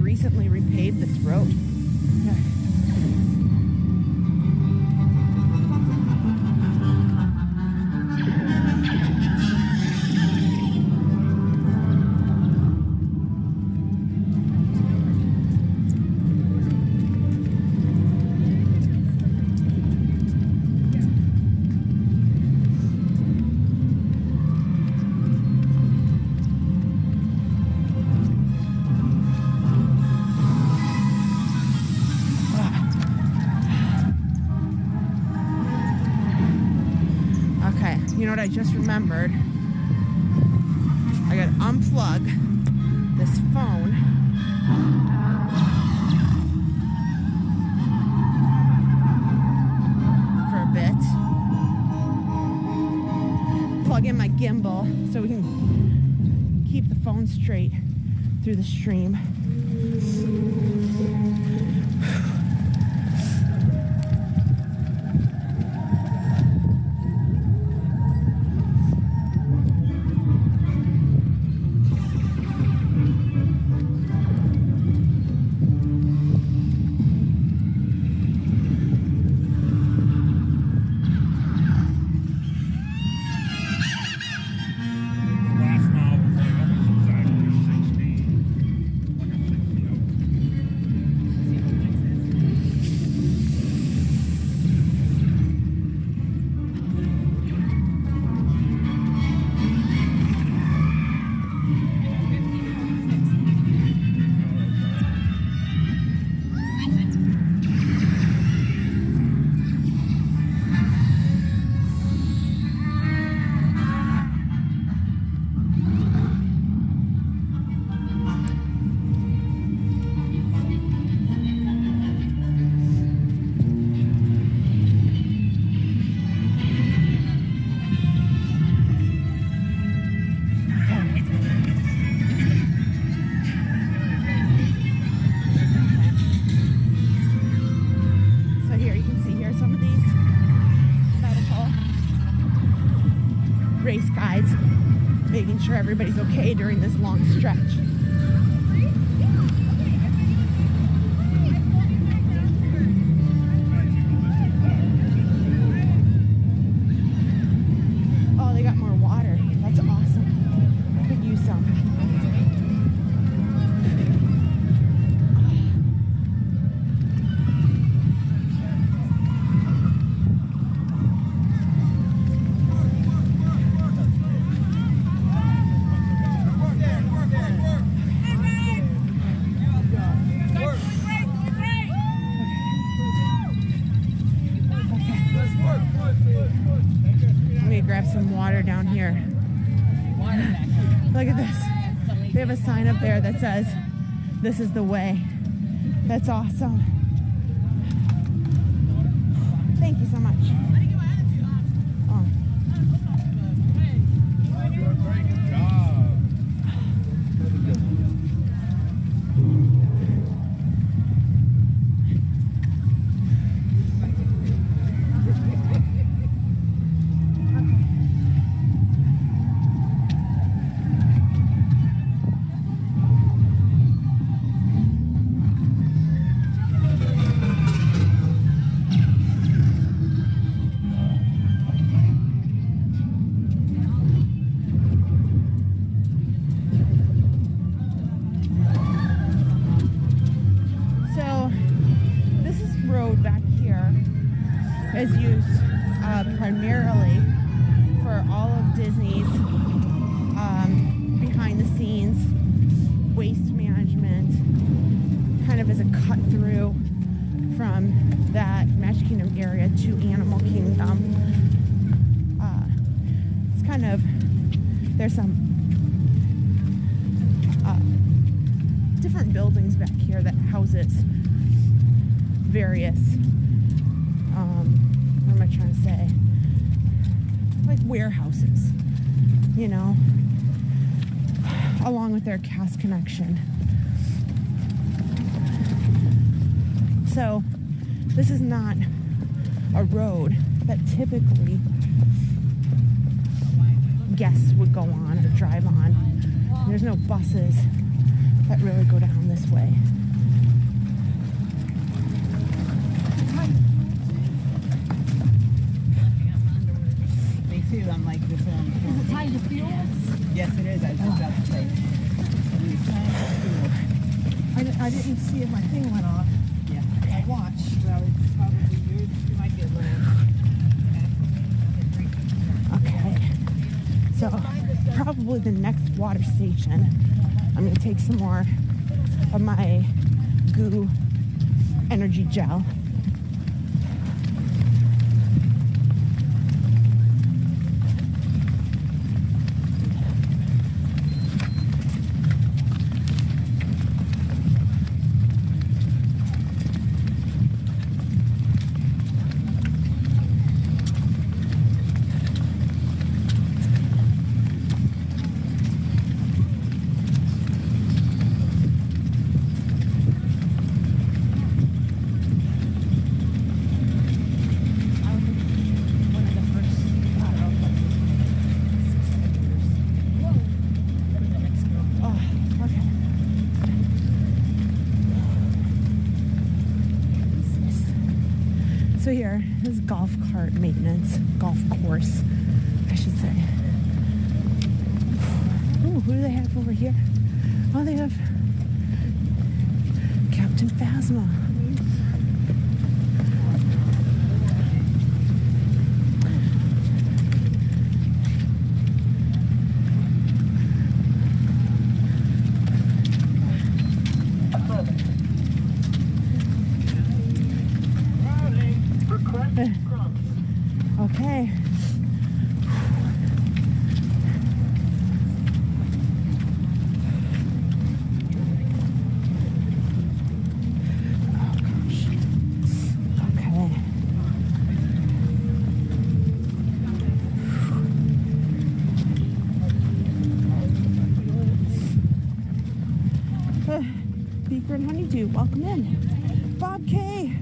Recently repaved this road. Yeah. You know what I just remembered? I gotta unplug this phone. For a bit. Plug in my gimbal so we can keep the phone straight through the stream. guides, making sure everybody's okay during this long stretch. Oh, they got more water. That's awesome. Could use some. Let me grab some water down here. Look at this. They have a sign up there that says, "This is the way." That's awesome. Thank you so much. Oh. Is used primarily for all of Disney's behind the scenes waste management, kind of as a cut through from that Magic Kingdom area to Animal Kingdom. It's kind of, there's some different buildings back here that houses various what am I trying to say? Like warehouses, you know, along with their cast connection. So this is not a road that typically guests would go on or drive on. There's no buses that really go down this way. Too, I'm like this one. Is it tied to fuel? Yes, it is. I was just about to say. I didn't see if my thing went off. Yeah. I watched. Well, it's probably you might get a little. Okay. So probably the next water station, I'm gonna take some more of my goo energy gel. So here is golf cart maintenance, golf course, I should say. Ooh, who do they have over here? Oh, they have Captain Phasma. Okay. Beaker and Honeydew, welcome in. Bob K.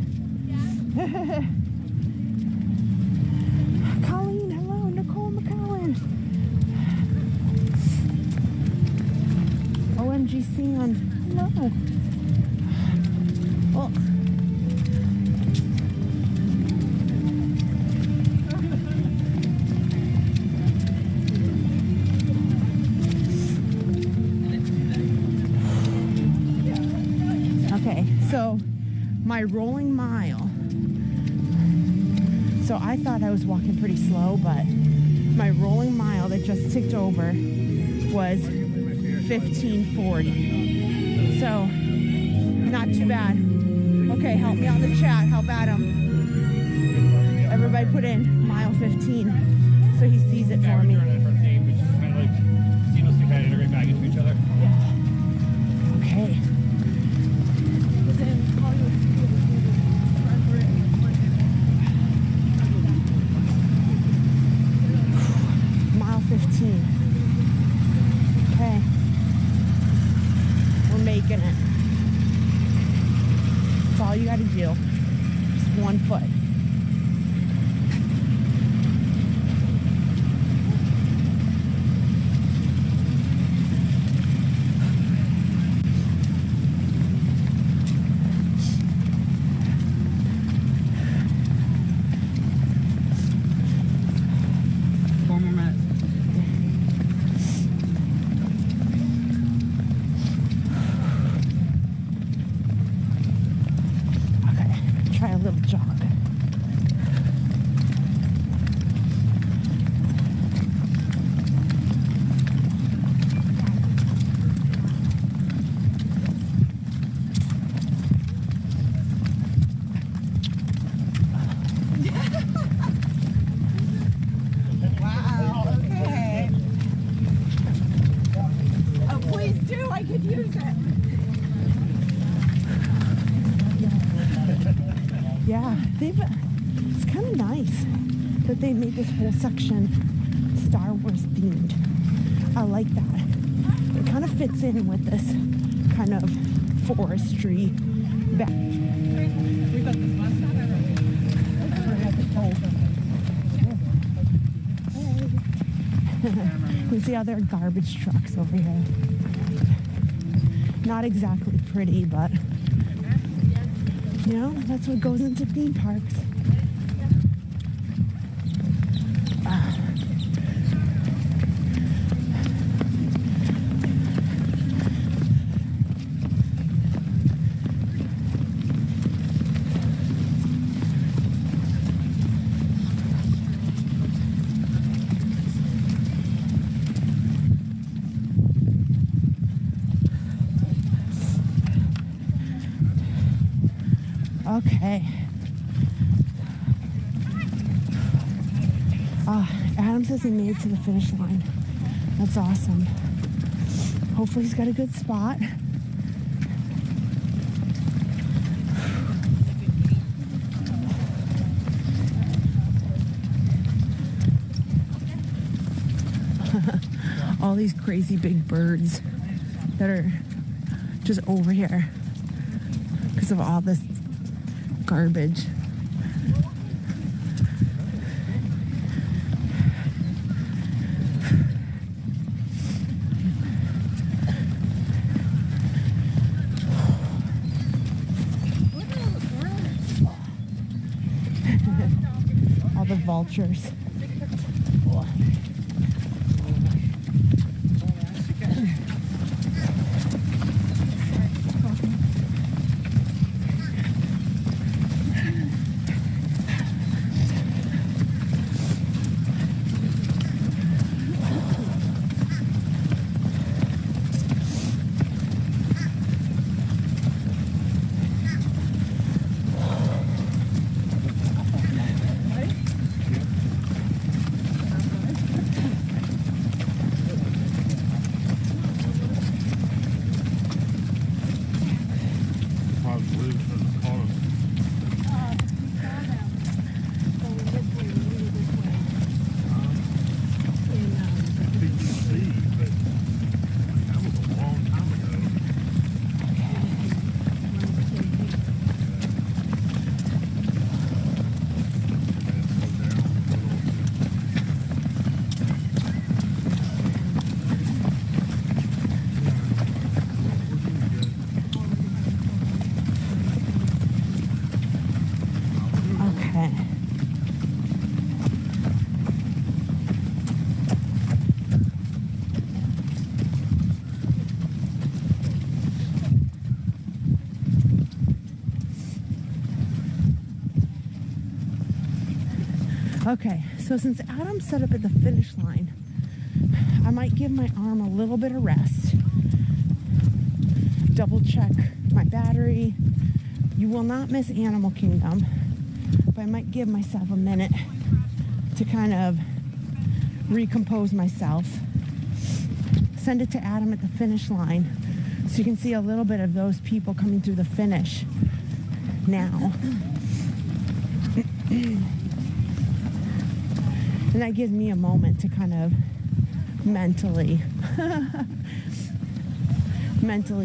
Colleen, hello. Nicole McCowan. spongy sand. No. Oh. Okay, so my rolling mile. So I thought I was walking pretty slow, but my rolling mile that just ticked over was 15:40. So not too bad. Okay, help me out in the chat. Help Adam. Everybody put in mile 15 so he sees it for me. Okay. Mile 15. Okay. We're making it. That's all you gotta do. Just 1 foot. Try a little jog. Wow, okay. Oh, please do. I could use it. Yeah, it's kind of nice that they made this whole section Star Wars themed. I like that. It kind of fits in with this kind of forestry back. You see other garbage trucks over here. Not exactly pretty, but you know, that's what goes into theme parks. Okay. Adam says he made it to the finish line. That's awesome. Hopefully he's got a good spot. All these crazy big birds that are just over here because of all this garbage. All the vultures. Okay, so since Adam's set up at the finish line, I might give my arm a little bit of rest. Double check my battery. You will not miss Animal Kingdom, but I might give myself a minute to kind of recompose myself. Send it to Adam at the finish line so you can see a little bit of those people coming through the finish now. And that gives me a moment to kind of mentally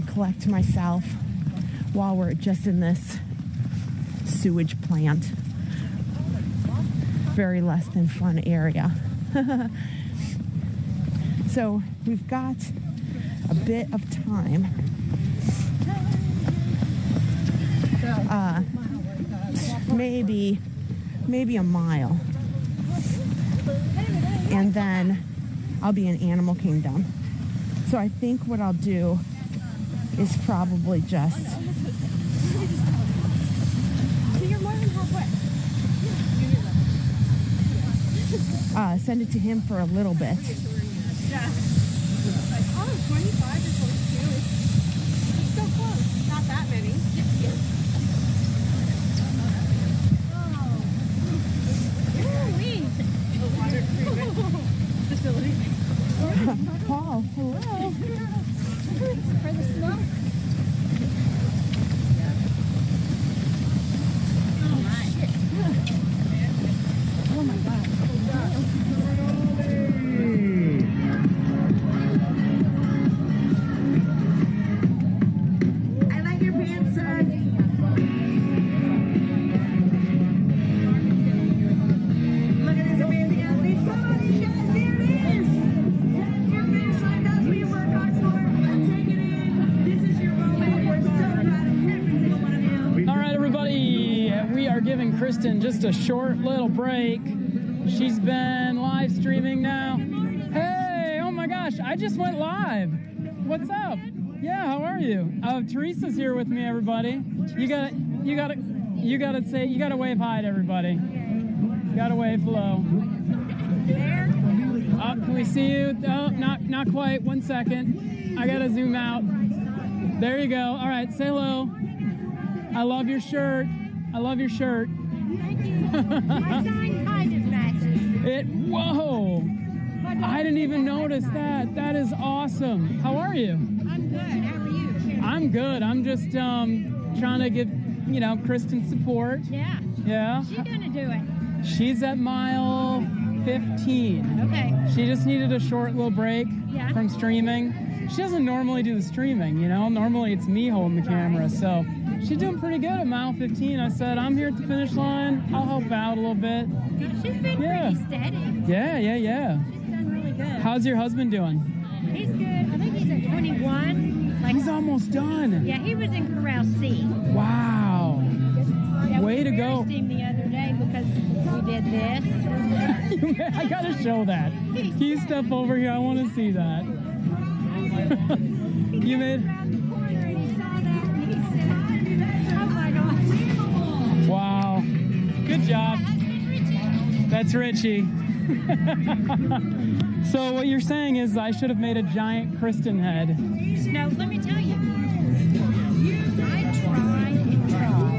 collect myself while we're just in this sewage plant. Very less than fun area. So we've got a bit of time. Maybe a mile. And then I'll be in Animal Kingdom. So I think what I'll do is probably just So you're more than halfway. send it to him for a little bit. Yeah. Oh, 25 is close too. So close. Not that many. Facility. Paul, hello. For the smoke. Oh my God. I like your pants, son. Look at this amazing athlete. Somebody, guys, here it is. That's your finish line. That's what you work hard for. Take it in. This is your moment. We're so proud of every single one of you. All right, everybody, we are giving Kristen just a short little break. She's been live streaming now. Hey, oh my gosh, I just went live. What's up? Yeah, how are you? Teresa's here with me, everybody. You gotta wave hi to everybody. You gotta wave hello. Can we see you? Oh, not quite. 1 second. I gotta zoom out. There you go. All right, say hello. I love your shirt. I love your shirt. Thank you. My sign kind of matches. Whoa! I didn't even notice that. That is awesome. How are you? I'm good. How are you? I'm good. I'm just trying to give, Kristen support. Yeah. Yeah. She's gonna do it. She's at mile 15. Okay. She just needed a short little break from streaming. She doesn't normally do the streaming, Normally it's me holding the camera, so she's doing pretty good at mile 15. I said, I'm here at the finish line. I'll help out a little bit. She's been pretty steady. Yeah. She's done really good. How's your husband doing? He's good. I think he's at 21. He's almost done. Yeah, he was in Corral C. Wow. Yeah, Way to go. We him the other day because we did this. I gotta show that. Can you step over here? I want to see that. You made. Wow. Good job. That's Richie. So what you're saying is I should have made a giant Kristen head. No, let me tell you. I tried and tried.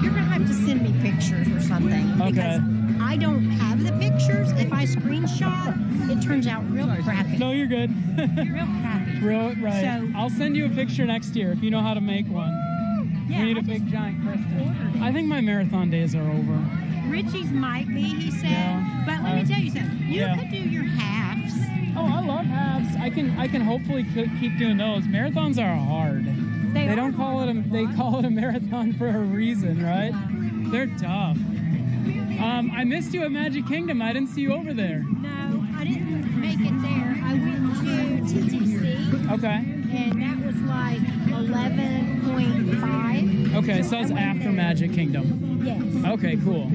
You're going to have to send me pictures or something. Okay. Because I don't have the pictures. If I screenshot, it turns out real crappy. No, you're good. Real crappy. Right. So, I'll send you a picture next year if you know how to make one. Yeah, we need a big giant Kristen. I think my marathon days are over. Richie's might be, he said. Yeah. But let me tell you something. You could do your halves. Oh, I love halves. I can hopefully keep doing those. Marathons are hard. They don't call it they call it a marathon for a reason, right? They're tough. I missed you at Magic Kingdom. I didn't see you over there. No, I didn't make it there. I went to TTC. Okay. And that was like 11.5. Okay, so that's after Magic Kingdom. Yes. Okay, cool.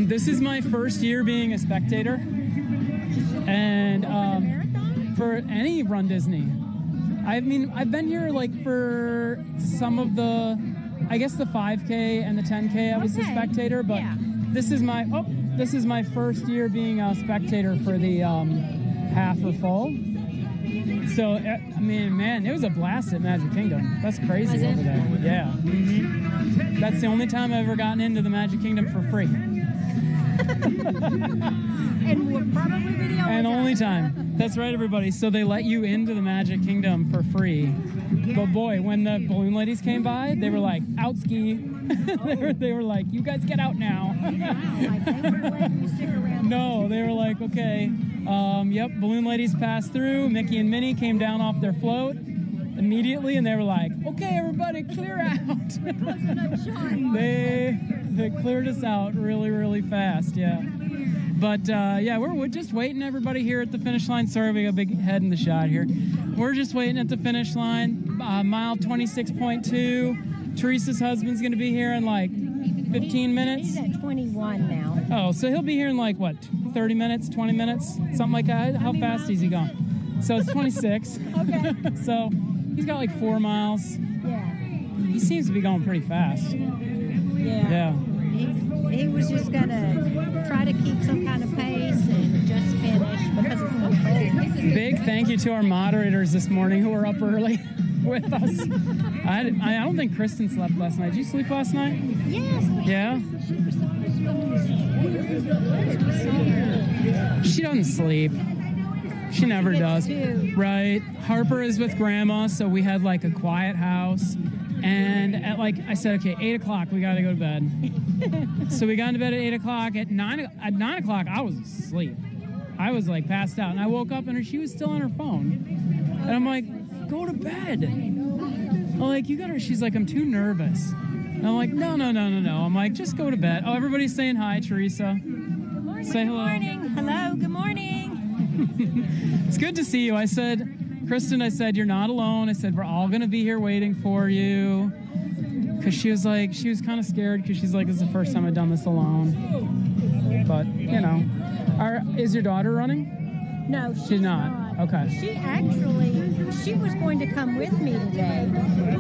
This is my first year being a spectator. And for any Run Disney. I mean, I've been here like for some of the, I guess the 5K and the 10K I was a spectator, but this is my first year being a spectator for the half or full. So, I mean, man, it was a blast at Magic Kingdom. That's crazy over there. Yeah. Mm-hmm. That's the only time I've ever gotten into the Magic Kingdom for free. And we'll probably be the only time. That's right, everybody. So they let you into the Magic Kingdom for free. But boy, when the balloon ladies came by, they were like, out ski. they were like, you guys get out now. No, they were like, okay. Yep, balloon ladies passed through. Mickey and Minnie came down off their float immediately, and they were like, okay, everybody, clear out. They cleared us out really, really fast, yeah. But, yeah, we're just waiting, everybody, here at the finish line. Sorry, we got a big head in the shot here. We're just waiting at the finish line, mile 26.2. Teresa's husband's going to be here in, like, 15 minutes. He's at 21 now. Oh, so he'll be here in, like, what, 30 minutes, 20 minutes, something like that? How fast is he going? So it's 26. Okay. So he's got, like, 4 miles. Yeah. He seems to be going pretty fast. Yeah. He was just going to try to keep some kind of pace and just finish because it's so cold. Big thank you to our moderators this morning who were up early with us. I don't think Kristen slept last night. Did you sleep last night? Yes. Yeah? She doesn't sleep. She never does. Right. Harper is with Grandma, so we had like a quiet house. And at like, I said, okay, 8 o'clock, we got to go to bed. So we got into bed at 8 o'clock. At 9 o'clock, I was asleep. I was like passed out. And I woke up and she was still on her phone. And I'm like, go to bed. I'm like, you got her. She's like, I'm too nervous. And I'm like, no. I'm like, just go to bed. Oh, everybody's saying hi, Teresa. Good morning. Say hello. Good morning. Hello. Good morning. It's good to see you. I said, Kristen, you're not alone. I said, we're all going to be here waiting for you. Because she was kind of scared because she's like, it's the first time I've done this alone. But, you know. Is your daughter running? No, she's not. Okay. She was going to come with me today,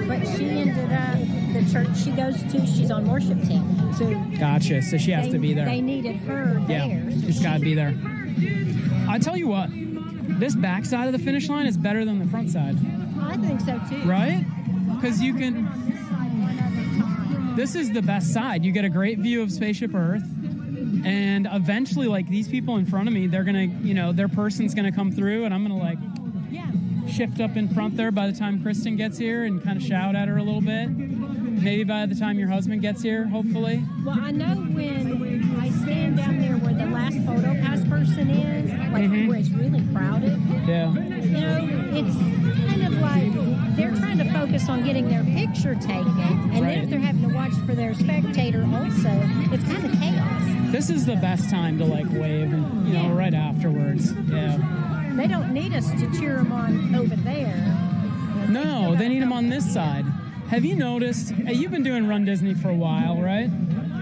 but she ended up, the church she goes to, she's on worship team. So gotcha. So she has to be there. They needed her there. Yeah, she's got to be there. I tell you what, this back side of the finish line is better than the front side. I think so too. Right? Because you can, this is the best side. You get a great view of Spaceship Earth. And eventually, like, these people in front of me, they're going to, their person's going to come through, and I'm going to, like, shift up in front there by the time Kristen gets here and kind of shout at her a little bit. Maybe by the time your husband gets here, hopefully. Well, I know when I stand down there where the last photo pass person is, like, where it's really crowded. Yeah. It's kind of like they're trying to focus on getting their picture taken, and then if they're having to watch for their spectator also, it's kind of chaos. This is the best time to, like, wave, and, right afterwards. Yeah. They don't need us to cheer them on over there. No, they need them on this side. Have you noticed, you've been doing Run Disney for a while, right?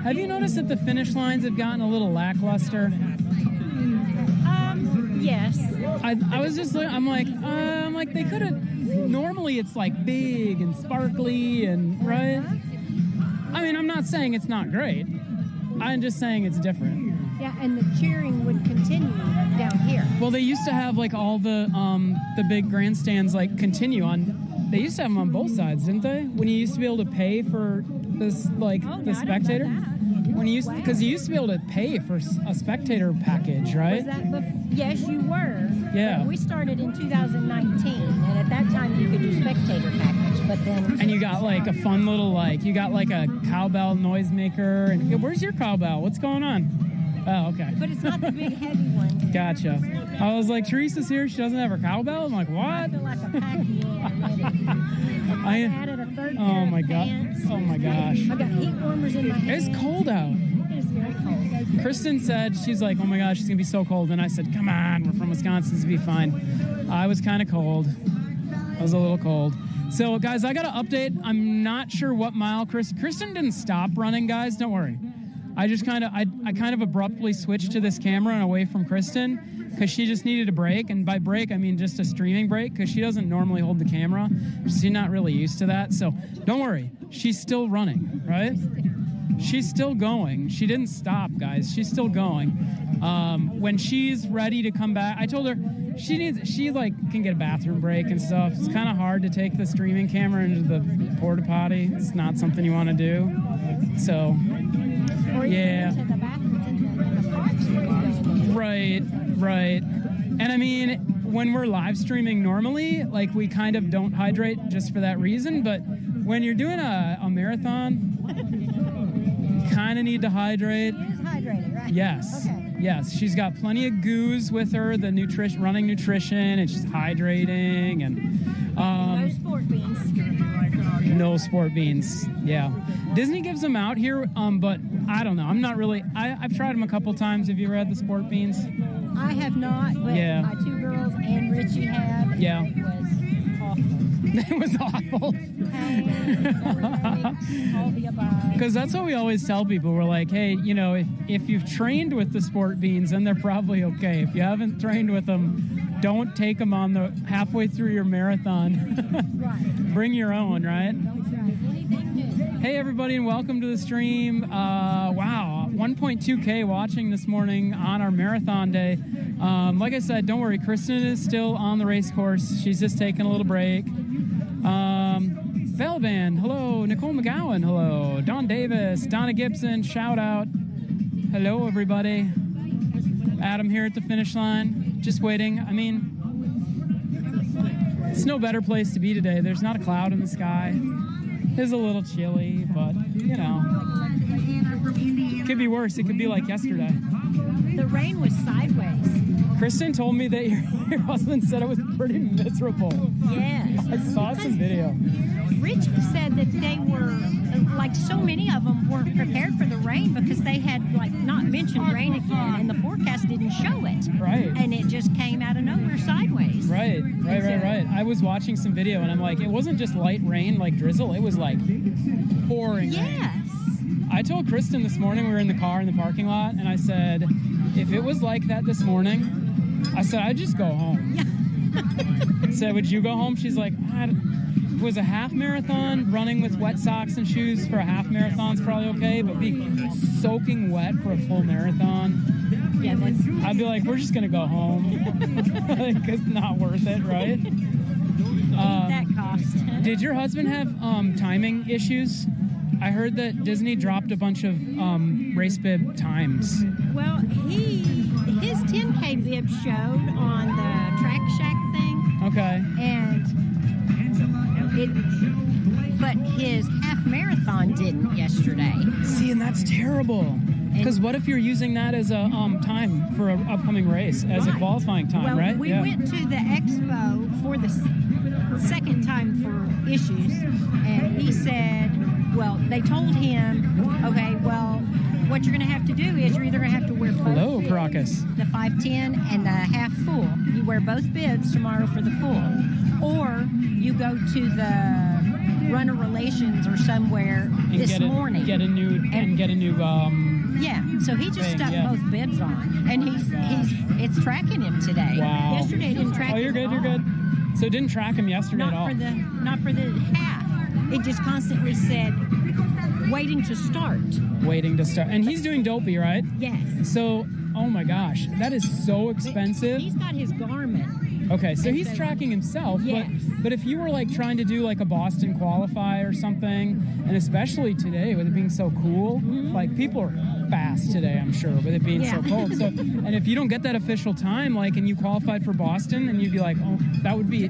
Have you noticed that the finish lines have gotten a little lackluster? Yes. I was just like, I'm like, they could have, normally it's like big and sparkly and, right? I mean, I'm not saying it's not great. I'm just saying it's different. Yeah, and the cheering would continue down here. Well, they used to have like all the big grandstands like continue on. They used to have them on both sides, didn't they? When you used to be able to pay for this, like the spectator. When you because you used to be able to pay for a spectator package, right? Was that yes, you were. Yeah. But we started in 2019, and at that time you could do spectator package, but then. And you got like a fun little you got like a cowbell noisemaker. And where's your cowbell? What's going on? Oh, okay. But it's not the big heavy one. Gotcha. I was like, Teresa's here. She doesn't have her cowbell. I'm like, what? I feel like a pack I added a third pair my of god. pants. Oh my gosh. I got heat warmers in my hands. It's cold out. It is very cold. Kristen said, she's like, oh my gosh, it's going to be so cold. And I said, come on, we're from Wisconsin, it's going to be fine. I was kind of cold. I was a little cold. So, guys, I got to update. I'm not sure what mile Kristen didn't stop running, guys. Don't worry. I just kind of abruptly switched to this camera and away from Kristen because she just needed a break. And by break, I mean just a streaming break because she doesn't normally hold the camera. She's not really used to that. So don't worry. She's still running, right? She's still going. She didn't stop, guys. She's still going. When she's ready to come back, I told her she like can get a bathroom break and stuff. It's kind of hard to take the streaming camera into the porta potty. It's not something you want to do. So, yeah. Right. And I mean, when we're live streaming normally, like we kind of don't hydrate just for that reason. But when you're doing a marathon, you kind of need to hydrate. She is hydrated, right? Yes. Okay. Yes, she's got plenty of goos with her, the running nutrition, and she's hydrating, and No sport beans. no sport beans. Yeah, Disney gives them out here, but I don't know. I'm not really. I've tried them a couple times. Have you ever had the sport beans? I have not, but Yeah. my 2 girls and Richie have. Yeah. It was awful. It was awful. All the above. Because that's what we always tell people. We're like, hey, you know, if you've trained with the sport beans, then they're probably okay. If you haven't trained with them, don't take them on the halfway through your marathon. Right. Bring your own, right? Hey, everybody, and welcome to the stream. Wow, 1.2K watching this morning on our marathon day. Like I said, don't worry, Kristen is still on the race course. She's just taking a little break. Bellband, hello. Nicole McGowan, hello. Don Davis, Donna Gibson, shout out. Hello, everybody. Adam here at the finish line, just waiting. I mean, it's no better place to be today. There's not a cloud in the sky. It's a little chilly, but, you know, it could be worse. It could be like yesterday. The rain was sideways. Kristen told me that your husband said it was pretty miserable. Yes. I saw some video. Rich said that they were, like so many of them weren't prepared for the rain because they had like not mentioned rain again and the forecast didn't show it. Right. And it just came out of nowhere sideways. Right. I was watching some video and I'm like, it wasn't just light rain like drizzle, it was like pouring rain. Yes. I told Kristen this morning, we were in the car in the parking lot, and I said, if it was like that this morning, I said, I'd just go home. I said, would you go home? She's like, it was a half marathon. Running with wet socks and shoes for a half marathon's probably okay, but be soaking wet for a full marathon, yeah, I'd be like, we're just going to go home. Like, it's not worth it, right? That cost. Did your husband have timing issues? I heard that Disney dropped a bunch of race bib times. Well, his 10K bib showed on the Track Shack thing. Okay. But his half marathon didn't yesterday. See, and that's terrible. Because what if you're using that as a time for an upcoming race, as a qualifying time, right? We went to the expo for the second time for issues, and he said, well, they told him, okay, well, what you're going to have to do is you're either going to have to wear both bibs, Caracas. the 510 and the half full. You wear both bibs tomorrow for the full. Or you go to the runner relations or somewhere this morning. Get a new yeah, so he just thing, stuck both bibs on, and it's tracking him today. Wow. Yesterday it didn't track him. Oh, you're good, you're good. So it didn't track him yesterday at all. Not for the half. It just constantly said waiting to start. Waiting to start. And he's doing Dopey, right? Yes. So, oh my gosh, that is so expensive. He's got his Garmin. Okay, so he's tracking himself, Yes. but if you were like trying to do like a Boston qualify or something, and especially today with it being so cool, like people are fast today, I'm sure, with it being so cold. So, and if you don't get that official time, like, and you qualified for Boston, and you'd be like, oh, that would be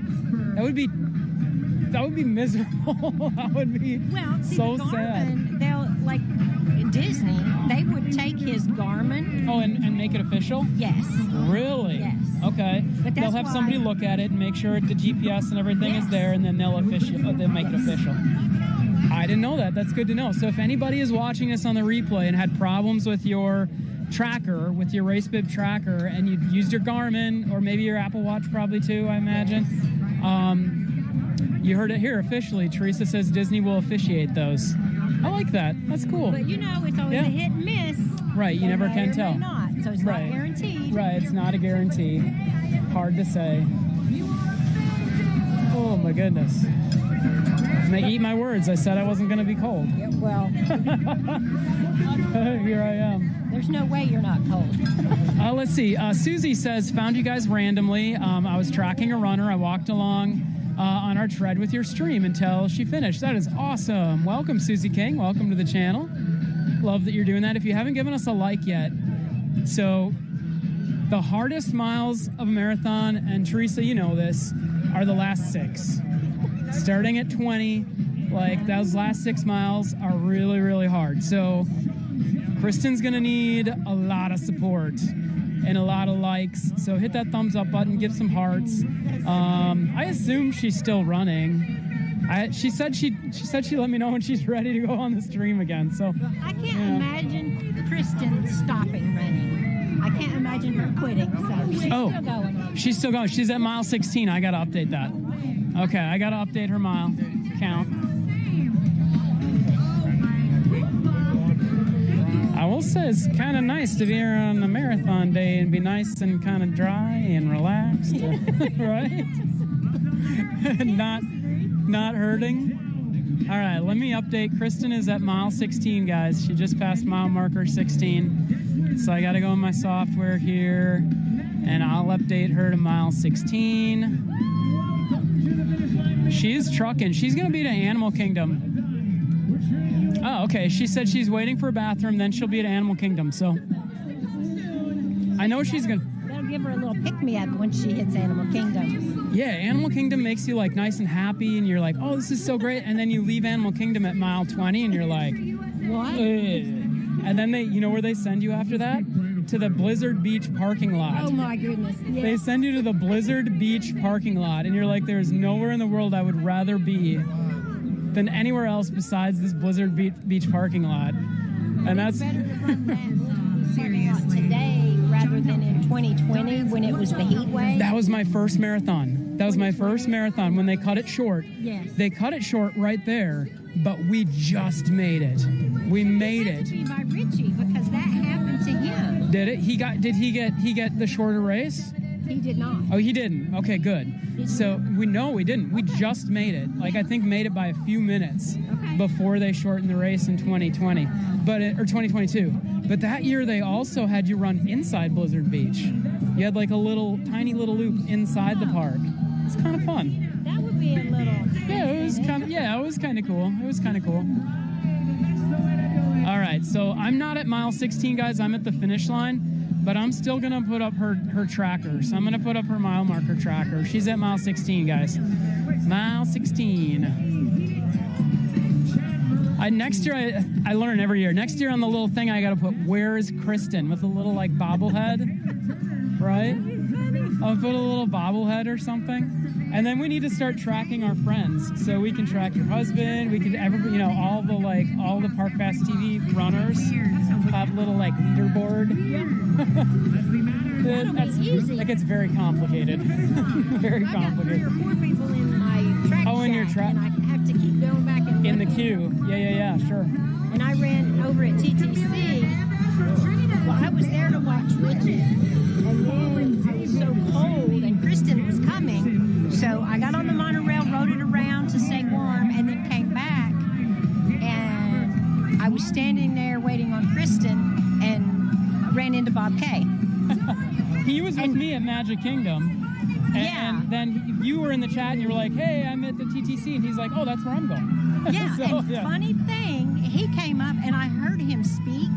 miserable. That would be so the Garmin, sad. They'll like Disney. They would take his Garmin. Oh, and make it official? Yes. Really? Yes. Okay. But they'll have somebody look at it and make sure the GPS and everything is there, and then they'll make it official. I didn't know that. That's good to know. So if anybody is watching this on the replay and had problems with your tracker, with your race bib tracker, and you used your Garmin or maybe your Apple Watch probably too, I imagine, you heard it here officially. Teresa says Disney will officiate those. I like that. That's cool. But you know, it's always Yeah. a hit and miss. Right, you They never may can or tell. may not, so it's Right. not guaranteed. Right, it's not a guarantee. Hard to say. Oh my goodness. And they eat my words. I said I wasn't going to be cold. Yeah, well, Here I am. there's no way you're not cold. Let's see. Susie says, found you guys randomly. I was tracking a runner. I walked along on our tread with your stream until she finished. That is awesome. Welcome, Susie King. Welcome to the channel. Love that you're doing that. If you haven't given us a like yet, so the hardest miles of a marathon, and Teresa, you know this, are the last 6. Starting at 20, like those last 6 miles are really, really hard. So Kristen's gonna need a lot of support and a lot of likes. So hit that thumbs up button, give some hearts. I assume she's still running. She said she'd let me know when she's ready to go on the stream again. So I can't imagine Kristen stopping running. I can't imagine her quitting, so she's still going. She's still going. She's at mile 16. I gotta update that. Okay, I gotta update her mile count. I will say it's kind of nice to be here on a marathon day and be nice and kind of dry and relaxed, right? Not hurting. All right, let me update. Kristen is at mile 16, guys. She just passed mile marker 16. So I got to go in my software here, and I'll update her to mile 16. She is trucking. She's going to be to Animal Kingdom. Oh, okay. She said she's waiting for a bathroom, then she'll be at Animal Kingdom. So I know she's going to... That'll give her a little pick-me-up when she hits Animal Kingdom. Yeah, Animal Kingdom makes you like nice and happy, and you're like, oh, this is so great. And then you leave Animal Kingdom at mile 20, and you're like, what? And then you know where they send you after that? To the Blizzard Beach parking lot. Oh my goodness. Yes. They send you to the Blizzard Beach parking lot, and you're like, there's nowhere in the world I would rather be than anywhere else besides this Blizzard Beach parking lot. And that's better to run that seriously today rather than in 2020 when it was the heat wave. That was my first marathon. That was my first marathon when they cut it short. Yes. They cut it short right there, but we just made it. We made it. To be by Richie because that happened to him. Did it? Did he get the shorter race? He did not. Oh, he didn't. Okay, good. So we didn't. We just made it. Like I think made it by a few minutes before they shortened the race in 2020, or 2022. But that year they also had you run inside Blizzard Beach. You had like a tiny little loop inside the park. It's kind of fun. That would be a little. Yeah, it was kind of. Yeah, it was kind of cool. It was kind of cool. All right, so I'm not at mile 16, guys. I'm at the finish line. But I'm still going to put up her tracker. So I'm going to put up her mile marker tracker. She's at mile 16, guys. Mile 16. Next year, I learn every year. Next year on the little thing, I got to put, where is Kristen? With a little, like, bobblehead. Right? I'll put a little bobblehead or something. And then we need to start tracking our friends. So we can track your husband. We can, all the Park Pass TV runners have little, like, leaderboard. That gets very complicated. Very complicated. I got 3 or 4 people in my track in your track. And I have to keep going back and in the queue. Yeah, sure. And I ran over at TTC. Well, I was there to watch Richie. And then I was so cold, and Kristen was coming. So I got on the monorail, rode it around to stay warm, and then came back. And I was standing there waiting on Kristen and ran into Bob K. He was with me at Magic Kingdom. And then you were in the chat and you were like, hey, I'm at the TTC. And he's like, oh, that's where I'm going. Yeah, funny thing, he came up and I heard him speak.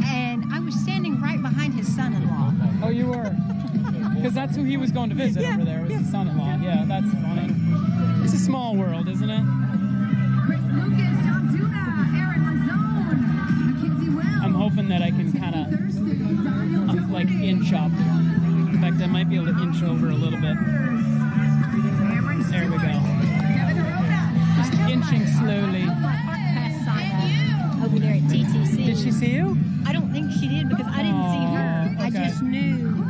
And I was standing right behind his son-in-law. Oh, you were? Because that's who he was going to visit over there, was his son-in-law. Yeah, that's funny. It's a small world, isn't it? I'm hoping that I can kind of, inch up. In fact, I might be able to inch over a little bit. There we go. Just inching slowly. Over there at TTC. Did she see you? I don't think she did because I didn't see her. Okay. I just knew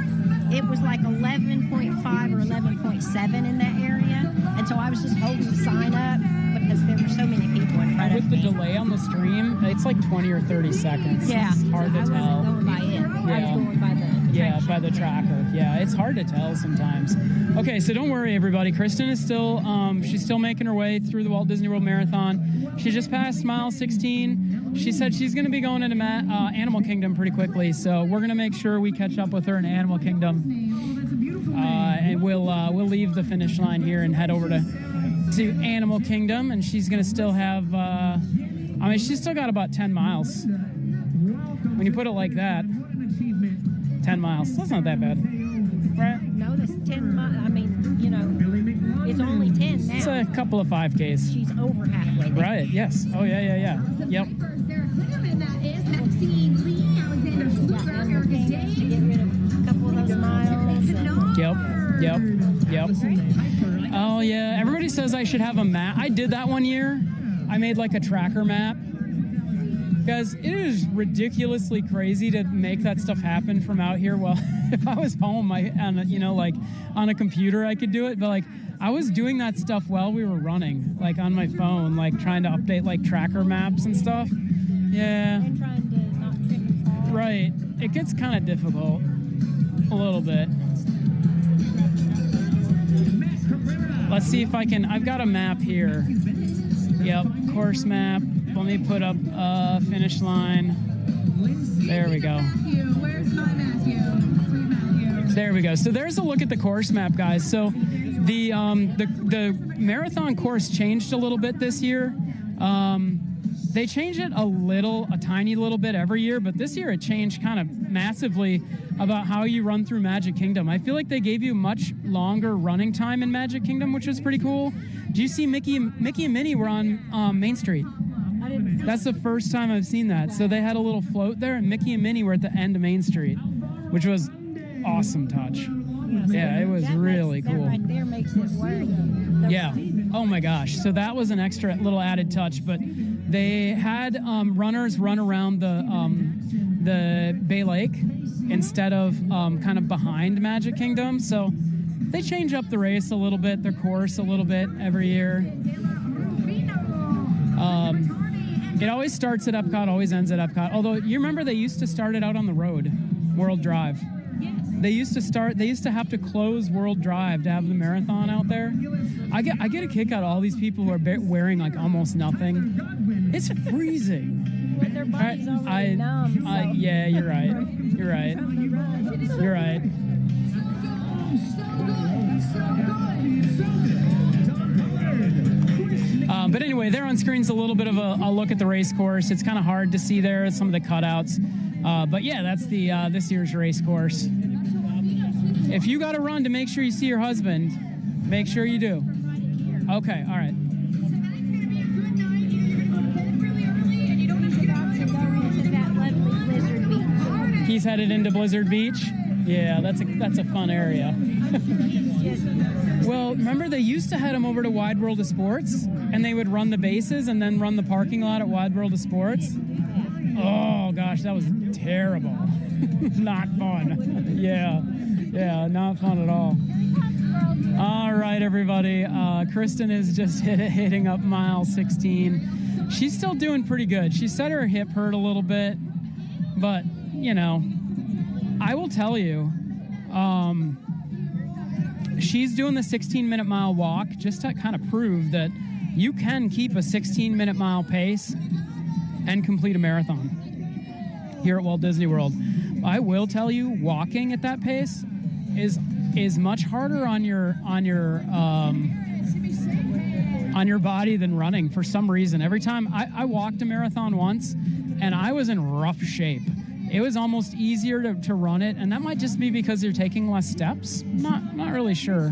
it was like 11.5 or 11.7 in that area. And so I was just holding the sign up because there were so many people in front With of the me. delay on the stream, it's like 20 or 30 seconds. Yeah, It's hard to I tell. wasn't going by it. I was Yeah. going by the By the tracker. Yeah, it's hard to tell sometimes. Okay, so don't worry, everybody. Kristen is still, she's still making her way through the Walt Disney World Marathon. She just passed mile 16. She said she's going to be going into Animal Kingdom pretty quickly, so we're going to make sure we catch up with her in Animal Kingdom. And we'll leave the finish line here and head over to Animal Kingdom, and she's going to still have, she's still got about 10 miles. When you put it like that, 10 miles. That's not that bad. Right? No, that's 10 miles. I mean, you know, it's only 10 now. It's a couple of 5Ks. She's over halfway there. Right, yes. Oh, yeah. Yep. To get rid of a couple of those miles. Yep. Oh, yeah. Everybody says I should have a map. I did that one year. I made like a tracker map. Guys, it is ridiculously crazy to make that stuff happen from out here. Well, if I was home, on a computer, I could do it. But like, I was doing that stuff while we were running, like on my phone, like trying to update like tracker maps and stuff. Yeah. And trying to not trip and fall. Right. It gets kind of difficult. A little bit. Let's see if I can. I've got a map here. Yep, course map. Let me put up finish line. There we go. There we go. So there's a look at the course map, guys. So the marathon course changed a little bit this year. They change it a tiny little bit every year, but this year it changed kind of massively about how you run through Magic Kingdom. I feel like they gave you much longer running time in Magic Kingdom, which was pretty cool. Do you see Mickey and Minnie were on Main Street? That's the first time I've seen that. So they had a little float there, and Mickey and Minnie were at the end of Main Street, which was awesome touch. Yeah, it was really cool. That right there makes it work. Yeah. Oh my gosh. So that was an extra little added touch, but they had runners run around the Bay Lake instead of kind of behind Magic Kingdom. So they change up the race a little bit, their course a little bit every year. It always starts at Epcot, always ends at Epcot. Although you remember they used to start it out on the road, World Drive. They used to have to close World Drive to have the marathon out there. I get a kick out of all these people who are wearing like almost nothing. It's freezing. But their body's already numb. So. Yeah, you're right. You're right. You're right. But anyway, there on screen's a little bit of a look at the race course. It's kind of hard to see there, some of the cutouts. But yeah, that's the this year's race course. If you got to run to make sure you see your husband, make sure you do. Okay, all right. He's headed into Blizzard Beach. Yeah, that's a fun area. Well, remember they used to head him over to Wide World of Sports, and they would run the bases and then run the parking lot at Wide World of Sports. Oh gosh, that was terrible. Not fun. Yeah, not fun at all. All right, everybody. Kristen is just hitting up mile 16. She's still doing pretty good. She said her hip hurt a little bit, but you know, I will tell you, she's doing the 16-minute mile walk just to kind of prove that you can keep a 16-minute mile pace and complete a marathon here at Walt Disney World. I will tell you, walking at that pace is much harder on your body than running for some reason. Every time I walked a marathon once, and I was in rough shape. It was almost easier to run it, and that might just be because you're taking less steps. Not really sure.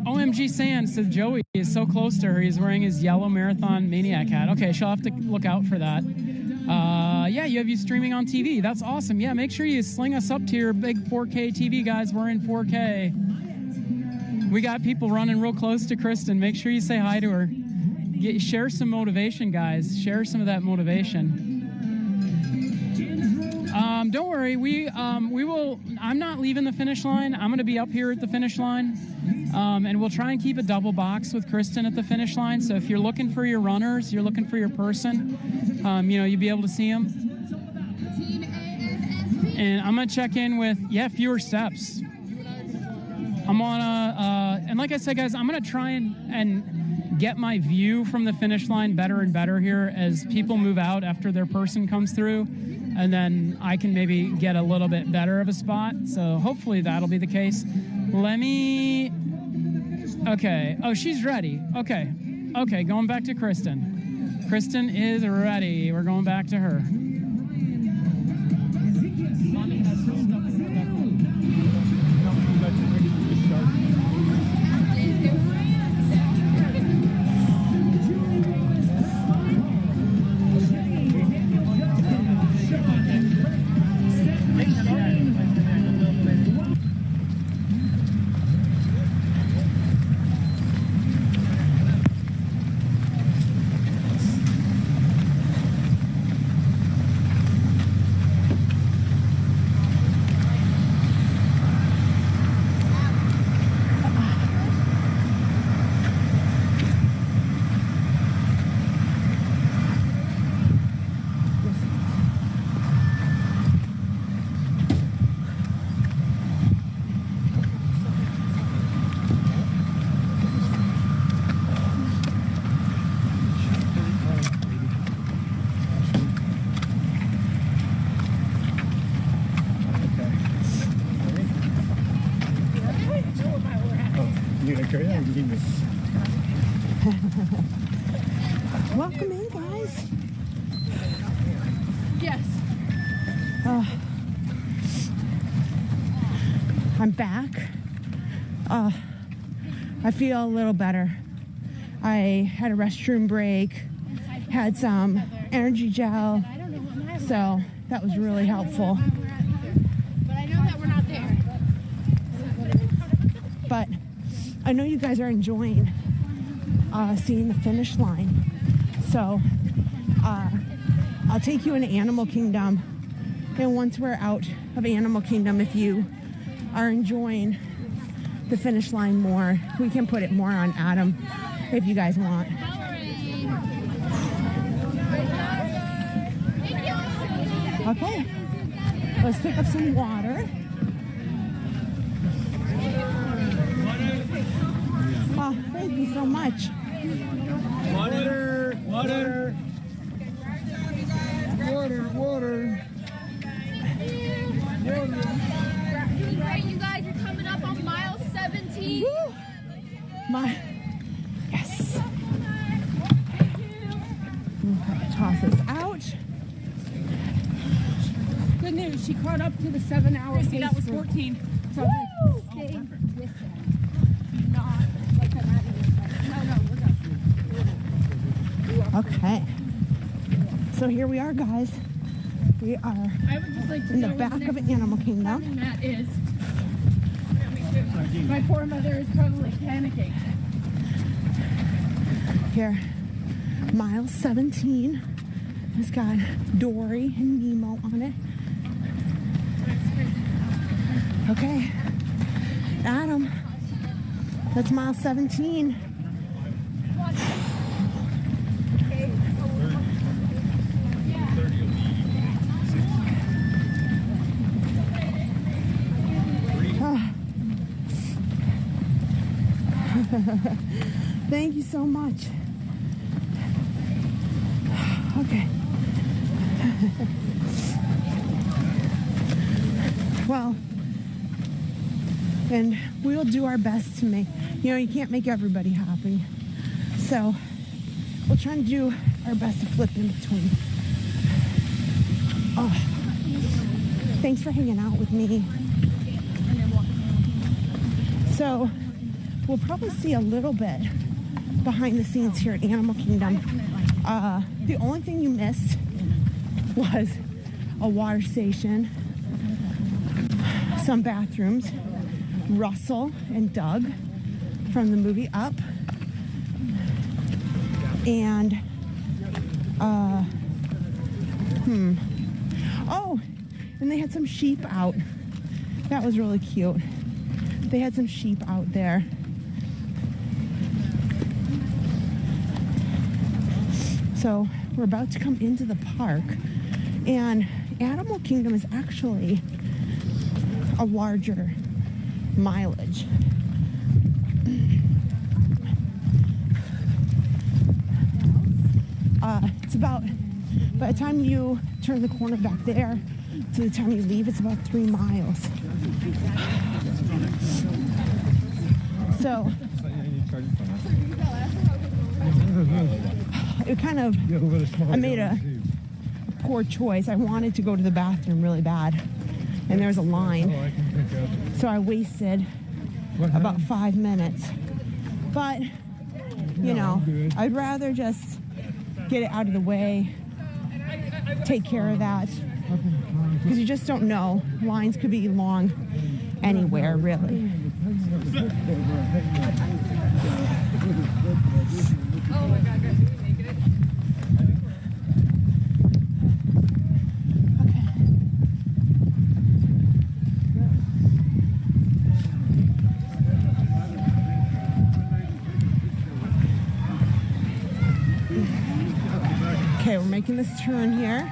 OMG Sand says Joey is so close to her. He's wearing his yellow Marathon Maniac hat. Okay, she'll have to look out for that. Yeah, you have you streaming on TV. That's awesome. Yeah, make sure you sling us up to your big 4K TV, guys. We're in 4K. We got people running real close to Kristen. Make sure you say hi to her. Share some motivation, guys. Share some of that motivation. Don't worry. We will. I'm not leaving the finish line. I'm going to be up here at the finish line, and we'll try and keep a double box with Kristen at the finish line. So if you're looking for your runners, you're looking for your person, you'll be able to see them. And I'm going to check in with fewer steps. I'm on and like I said, guys, I'm going to try and get my view from the finish line better and better here as people move out after their person comes through. And then I can maybe get a little bit better of a spot. So hopefully that'll be the case. Okay. Oh, she's ready. Okay, going back to Kristen. Kristen is ready. We're going back to her. Welcome in, guys. Yes. I'm back. I feel a little better. I had a restroom break, had some energy gel, so that was really helpful. But I know that we're not there. But I know you guys are enjoying seeing the finish line. So I'll take you into Animal Kingdom. And once we're out of Animal Kingdom, if you are enjoying the finish line more, we can put it more on Adam if you guys want. Okay, let's pick up some water. Oh, thank you so much. Water. Great, you guys are coming up on mile 17. Woo! Yes. Okay, toss this out. Good news, she caught up to the 7 hours. That was 14. So stay with them. Not let them out of this. No, we're done. Okay. So here we are, guys. We are I would just like to in the know back what of Animal Kingdom. And that is. My poor mother is probably panicking. Here, mile 17. It's got Dory and Nemo on it. Okay, Adam, that's mile 17. Thank you so much. Okay. Well, and we'll do our best to make, you can't make everybody happy. So we'll try to do our best to flip in between. Oh, thanks for hanging out with me. So we'll probably see a little bit behind the scenes here at Animal Kingdom. The only thing you missed was a water station, some bathrooms, Russell and Doug from the movie Up, and oh, And they had some sheep out. That was really cute. They had some sheep out there. So we're about to come into the park, and Animal Kingdom is actually a larger mileage. It's about, by the time you turn the corner back there to the time you leave, it's about 3 miles. So it kind of, I made a poor choice. I wanted to go to the bathroom really bad, and there's a line, so I wasted about 5 minutes. But you know, I'd rather just get it out of the way, take care of that, because you just don't know. Lines could be long anywhere, really. Oh my God, guys, can we make it? Okay, we're making this turn here.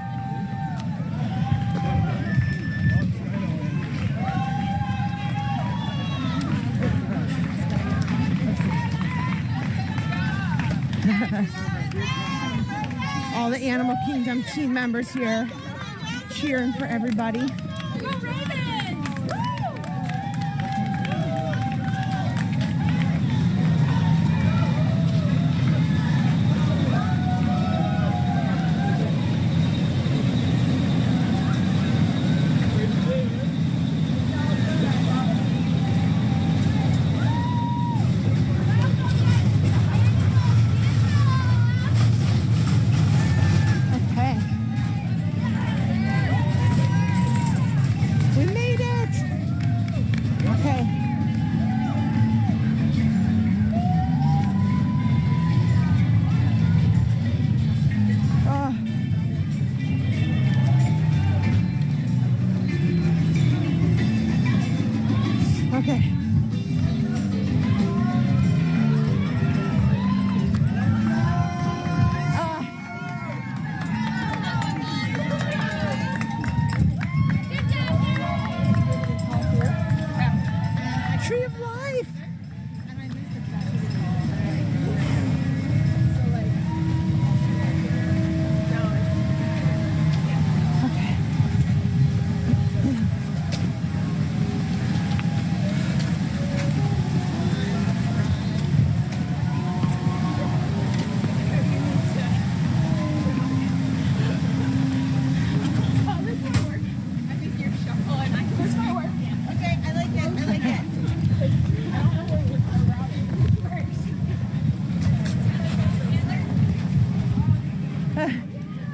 All the Animal Kingdom team members here cheering for everybody.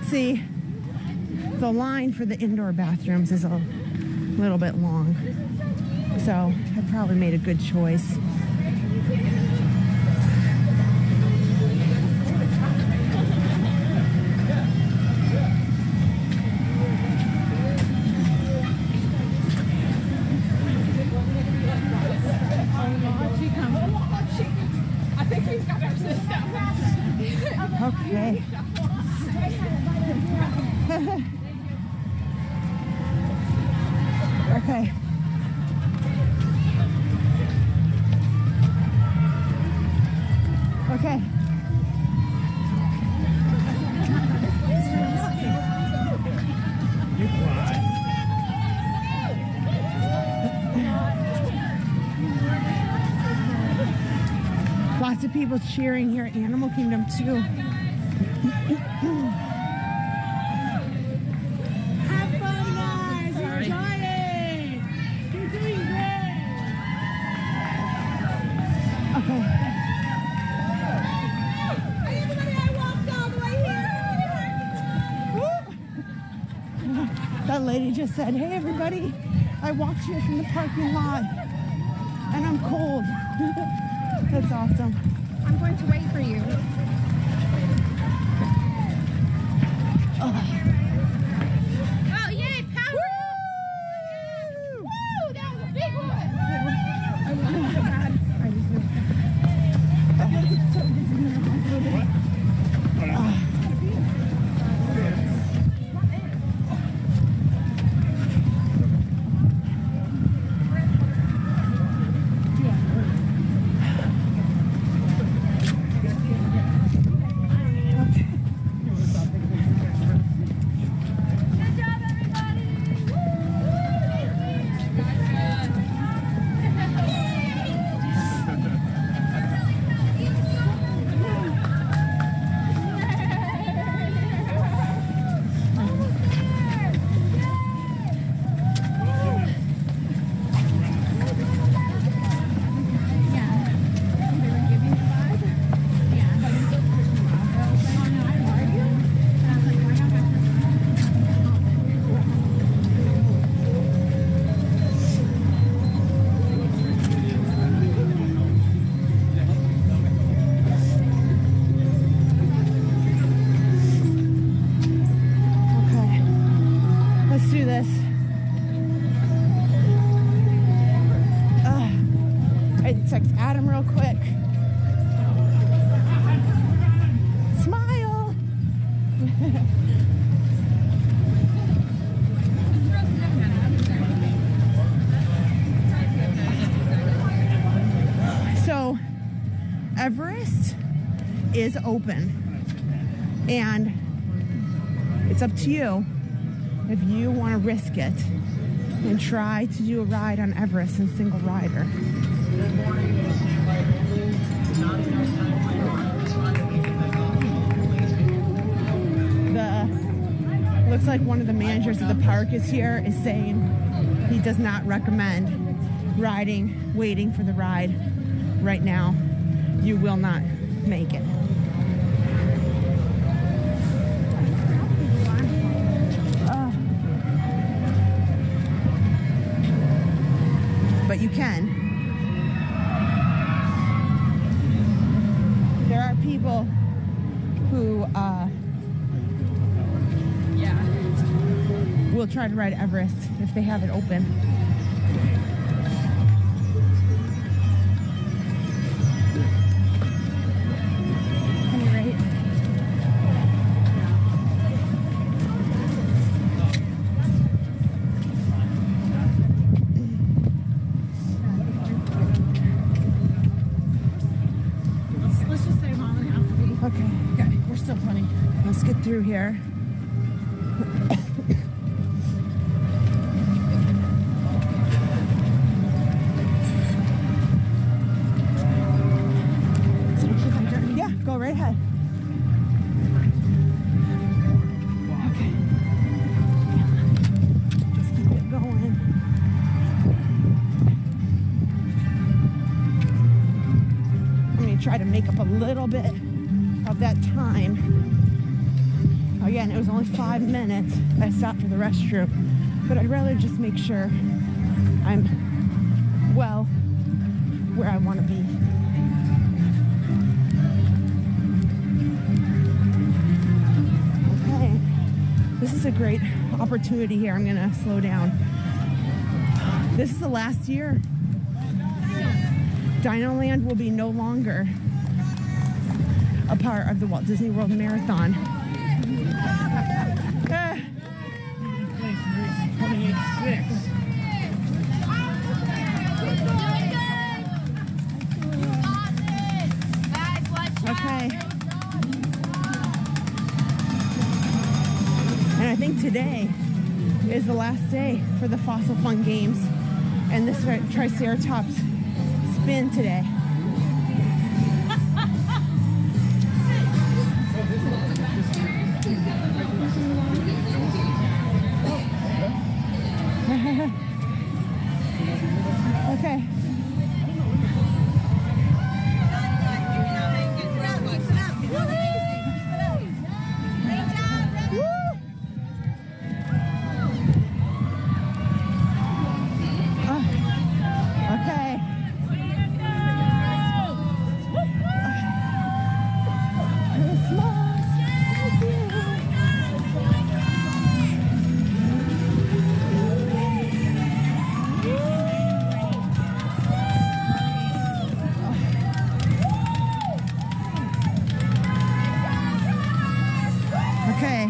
See, the line for the indoor bathrooms is a little bit long, so I probably made a good choice. I think we've got our system. Okay. Okay. Okay. You cry. Lots of people cheering here at Animal Kingdom too. Have fun, guys. Enjoy it. You're doing great. Okay. Hey, everybody, I walked all the way here. That lady just said, "Hey, everybody, I walked here from the parking lot, and I'm cold." That's awesome. I'm going to wait for you. Oh, Oh, yay, power! I text Adam real quick. Smile. So Everest is open, and it's up to you if you want to risk it and try to do a ride on Everest in single rider. Looks like one of the managers of the park is here, is saying he does not recommend waiting for the ride right now. You will not make it. But you can. There are people who will try to ride Everest if they have it open. Let's just say mom and a half. Okay, we're still plenty. Let's get through here. Yeah, go right ahead. Okay. Just keep it going. I'm going to try to make up a little bit of that time. Again, it was only 5 minutes. I stopped for the restroom, but I'd rather just make sure I'm well where I want to be. Okay, this is a great opportunity here. I'm going to slow down. This is the last year. Dinoland will be no longer a part of the Walt Disney World Marathon. 28.6. Okay. And I think today is the last day for the Fossil Fun Games and this Triceratops spin today. Okay. Okay. Okay.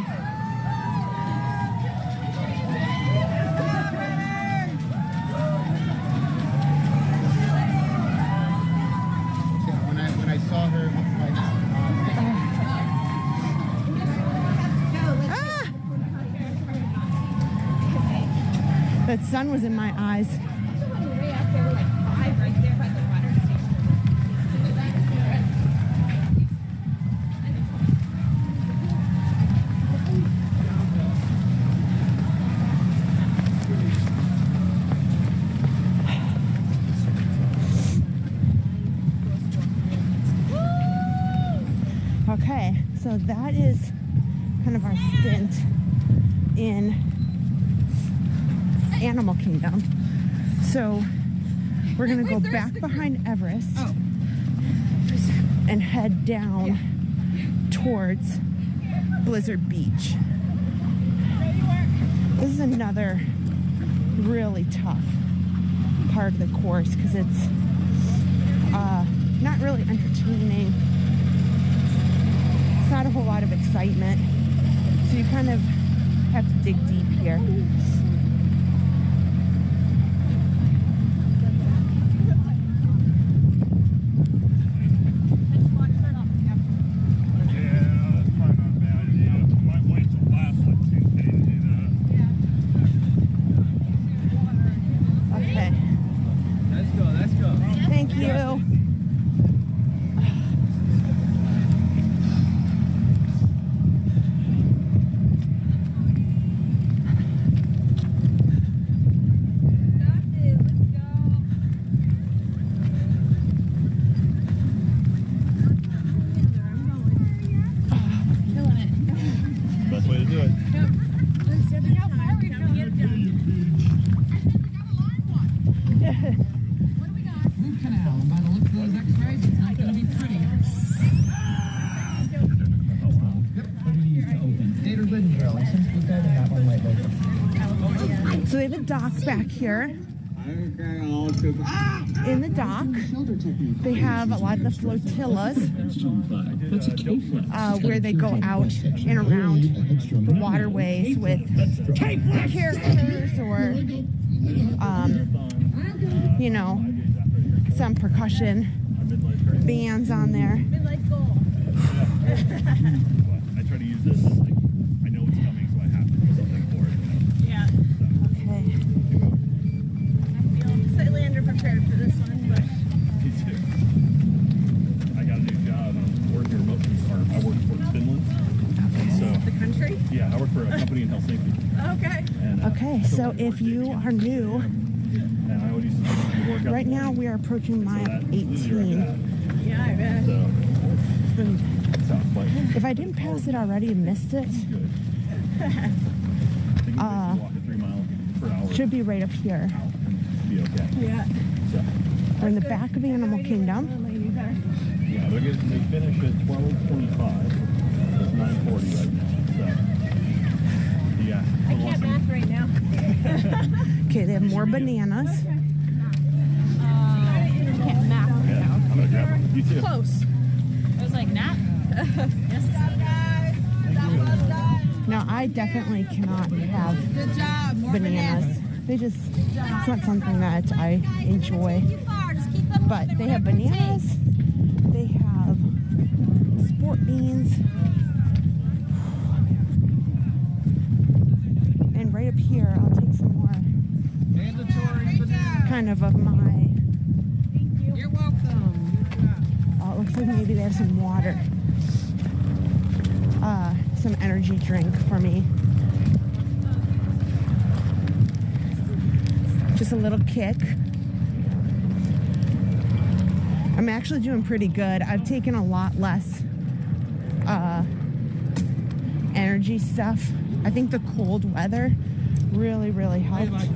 When I saw her, That sun was in my eyes. Okay, so that is kind of our stint in Animal Kingdom. So we're gonna go back behind Everest and head down towards Blizzard Beach. This is another really tough part of the course because it's Not really entertaining. It's not a whole lot of excitement. So you kind of have to dig deep here. Okay. Let's go. Thank you. Best way to do it. Root canal. I'm about to look at those x-rays. It's not going to be pretty. Yep. What do you need to open? Date or lid drill. Since we got that one might open. So they have a dock back here. In the dock, they have a lot of the flotillas where they go out and around the waterways with characters or, you know, some percussion bands on there. I try to use this like I know it's coming, so I have to do something for it. Yeah. Okay. I feel slightly underprepared for this one, but Me too. I got a new job. I'm working remotely. I work for Finland. And so, the country? yeah, I work for a company in Helsinki. Okay. And, Okay, so if you are new, and I always used to work out right now we are approaching mile 18. Yeah, I bet. So, sounds like If I didn't pass it already and missed it, good. I think if you walk a 3 mile per hour, should be right up here. be okay. Yeah. So, We're in the back of Animal Kingdom. yeah, they finish at 12:25. It's 9:40 right now. So, yeah. I can't math right now. Okay, they have more bananas. I can't math right Yeah, now. I'm gonna grab them. You too. Close. I was like, nah. Yes. Now, I definitely cannot have bananas. It's not something that I enjoy. But they have bananas. They have sport beans. And right up here, I'll take some more kind of my... You're welcome. Oh, it looks like maybe they have some water. Some energy drink for me. Just a little kick. I'm actually doing pretty good. I've taken a lot less energy stuff. I think the cold weather really, really helped.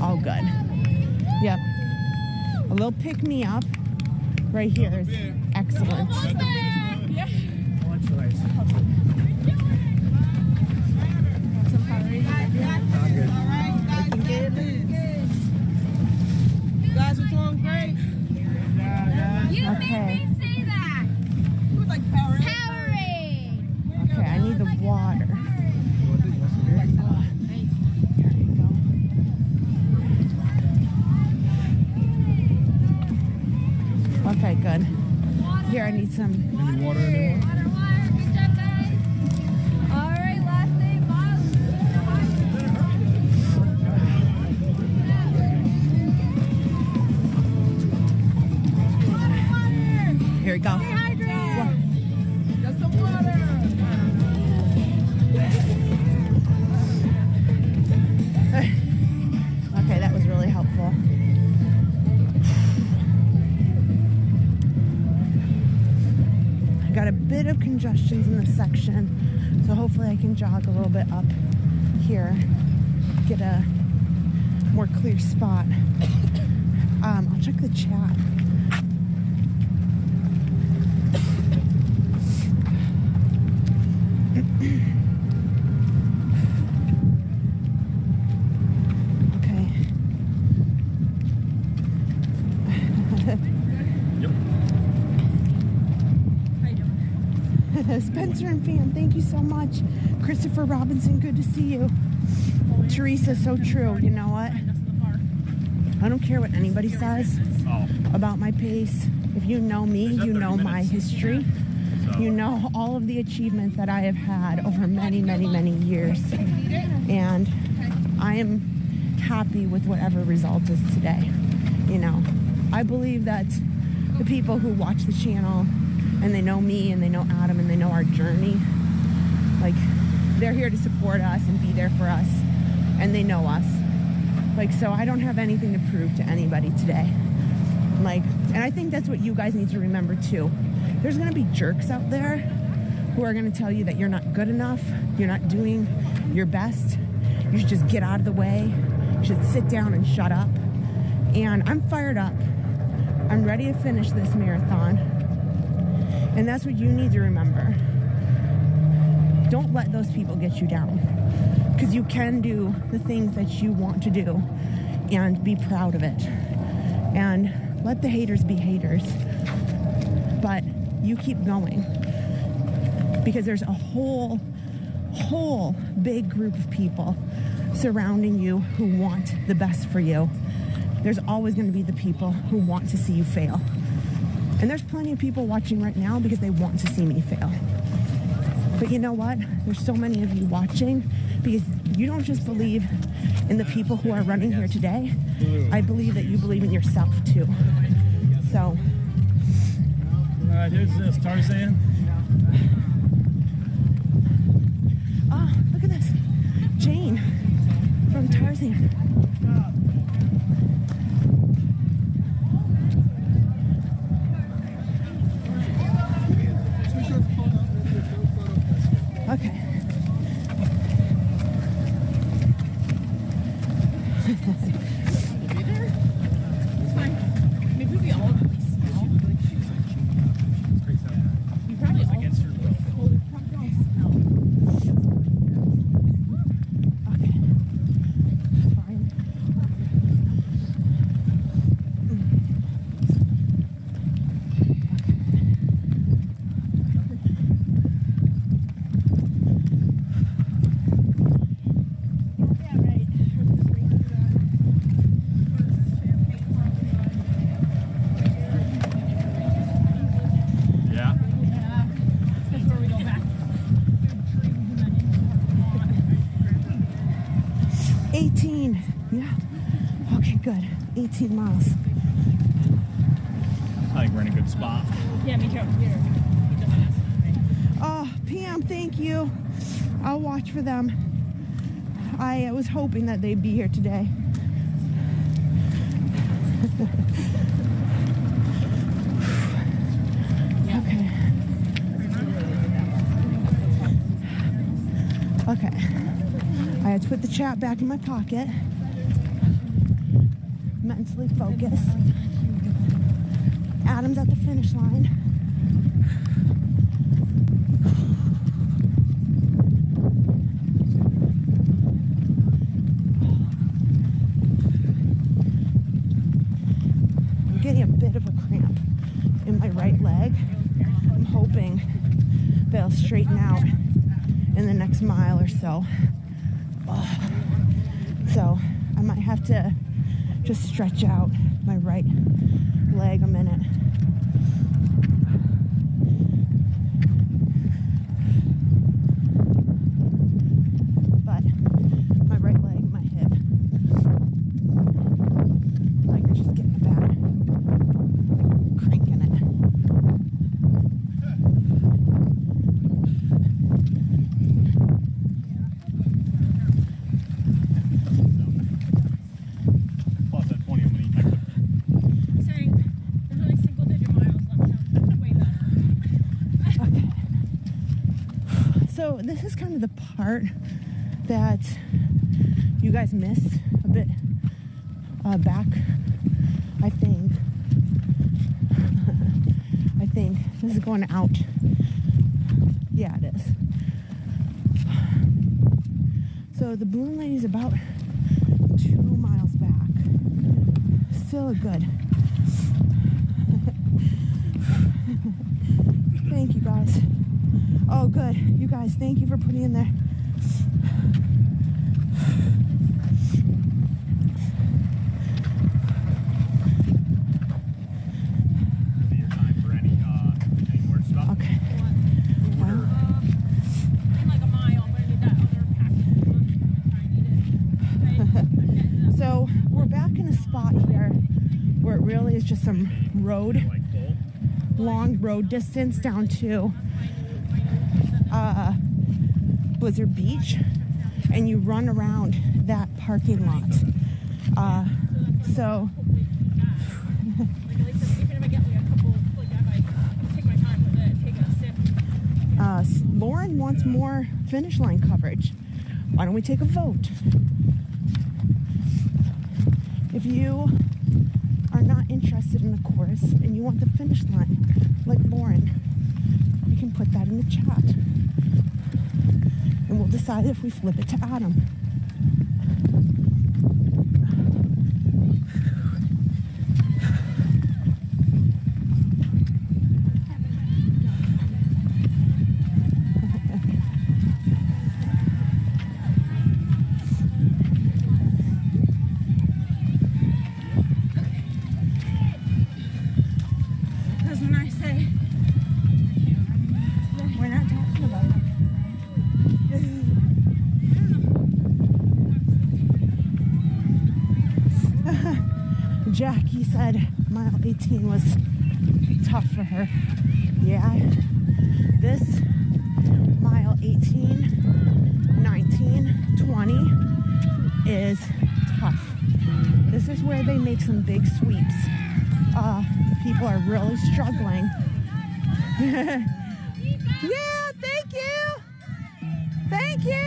All good. Yep. A little pick me up right here is excellent. You guys are doing great. You Okay. made me say that. Who's like Powerade? Powerade. Okay, I need the water. There you go. Okay, good. Here, I need some. Any water anymore? Good job, guys. All right, last name, Miles. Here we go. Got some water. Okay, that was really helpful. I got a bit of congestions in this section, so hopefully I can jog a little bit up here, get a more clear spot. I'll check the chat. Spencer and fam, thank you so much. Christopher Robinson, good to see you. Teresa, so true. You know what? I don't care what anybody says about my pace. If you know me, you know my history. You know all of the achievements that I have had over many, many, many years. And I am happy with whatever result is today. You know, I believe that the people who watch the channel and they know me and they know Adam and they know our journey, like, they're here to support us and be there for us, and they know us. Like, so I don't have anything to prove to anybody today. Like, and I think that's what you guys need to remember too. There's gonna be jerks out there who are gonna tell you that you're not good enough, you're not doing your best, you should just get out of the way, you should sit down and shut up. And I'm fired up. I'm ready to finish this marathon. And that's what you need to remember. Don't let those people get you down. Because you can do the things that you want to do and be proud of it. And let the haters be haters. But you keep going. Because there's a whole big group of people surrounding you who want the best for you. There's always going to be the people who want to see you fail. And there's plenty of people watching right now because they want to see me fail. But you know what? There's so many of you watching because you don't just believe in the people who are running here today. I believe that you believe in yourself too. So. All right, who's this? Tarzan? Oh, look at this. Jane from Tarzan. Okay. Be there? It's fine. Maybe we all really smell. You probably all against your will. Okay. Fine. Yeah. That's where we go back. 18. Yeah. Okay, good. 18 miles. I think we're in a good spot. Yeah, me too. Oh, Pam, thank you. I'll watch for them. I was hoping that they'd be here today. Okay. Okay. I had to put the chat back in my pocket. Mentally focus. Adam's at the finish line. I'm getting a bit of a cramp in my right leg. I'm hoping they'll straighten out in the next mile or so. Oh. So I might have to just stretch out my right leg a minute. But my right leg, my hip, like we're just getting it back, cranking it. Plus that 20, I'm gonna eat my cookie. Saying there's only single-digit miles left. Sounds way better. Okay. So this is kind of the part that you guys miss a bit back, I think. I think this is going out. Yeah, it is. So the balloon lady is about 2 miles back. Still a good. Thank you guys. good. You guys, thank you for putting in there. Your time for any more stuff. Okay. Well, In like a mile, I'm gonna need that other package. so we're back in a spot here where it really is just some road, long road distance down to Blizzard Beach, and you run around that parking lot. So Lauren wants more finish line coverage. Why don't we take a vote? If you are not interested in the course and you want the finish line, like Lauren, you can put that in the chat. And we'll decide if we flip it to Adam. Because when I say we're not talking about it. Jackie said mile 18 was tough for her. Yeah, this mile 18, 19, 20 is tough. This is where they make some big sweeps. People are really struggling. Yeah, thank you. Thank you.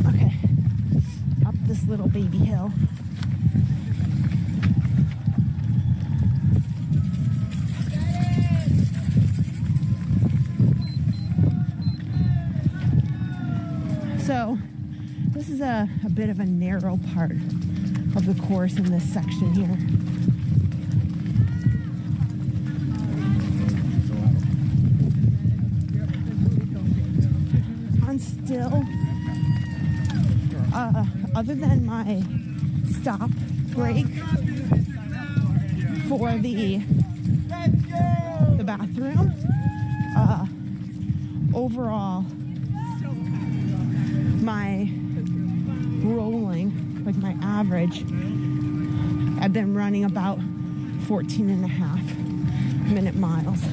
Okay, up this little baby hill. So this is a bit of a narrow part of the course in this section here. I'm still, other than my stop break for the bathroom, overall, my rolling, like my average, I've been running about 14.5-minute miles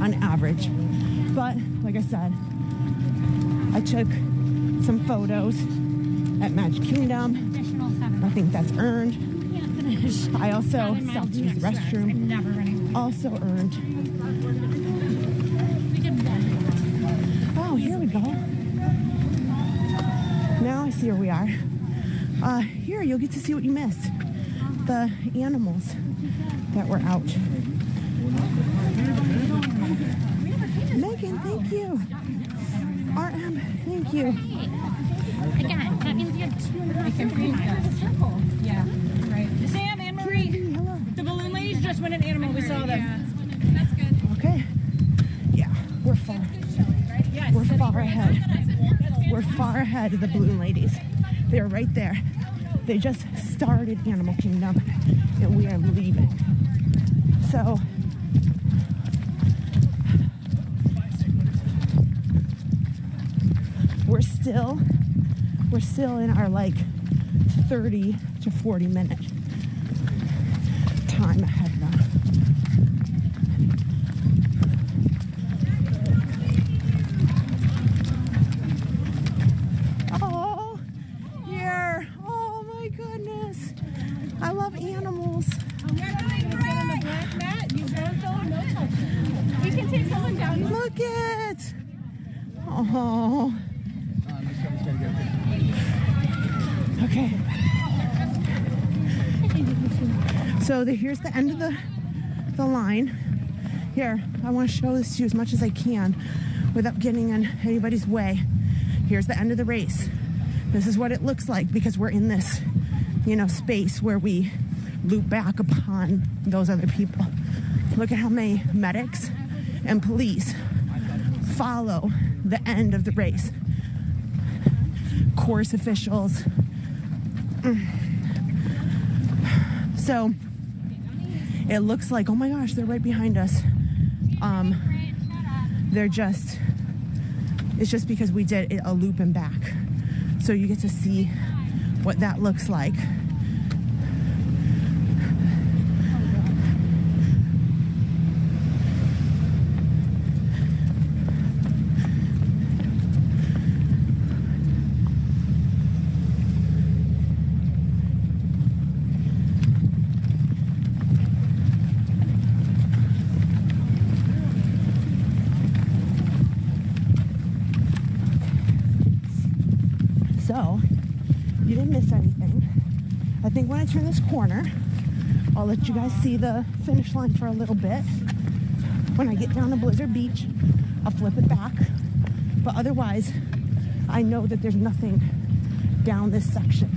on average. But like I said, I took some photos at Magic Kingdom. I think that's earned. I also self-used restroom. Also earned. Oh, here we go. Now I see where we are. Here, you'll get to see what you missed. The animals that were out. Megan, thank you. RM, thank you. Again, that means you have 2 minutes. Yeah, right. Sam and Marie, the balloon ladies just went an animal. We saw them. That's good. Okay. Yeah, we're far. We're far ahead. We're far ahead of the balloon ladies. They're right there. They just started Animal Kingdom, and we are leaving. So, we're still in our like 30 to 40 minute time ahead of them. Oh, here. Oh my goodness. I love animals. You can take someone down. Look it. Oh. Okay. So here's the end of the line. Here, I want to show this to you as much as I can without getting in anybody's way. Here's the end of the race. This is what it looks like because we're in this, space where we loop back upon those other people. Look at how many medics and police follow the end of the race. Course officials. So it looks like, oh my gosh, they're right behind us. It's just because we did a loop and back. So you get to see what that looks like. So, you didn't miss anything. I think when I turn this corner, I'll let you guys see the finish line for a little bit. When I get down to Blizzard Beach, I'll flip it back. But otherwise, I know that there's nothing down this section.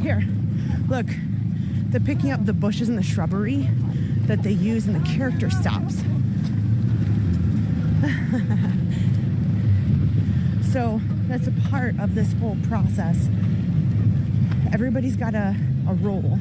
Here. Look, they're picking up the bushes and the shrubbery that they use in the character stops. So that's a part of this whole process. Everybody's got a role.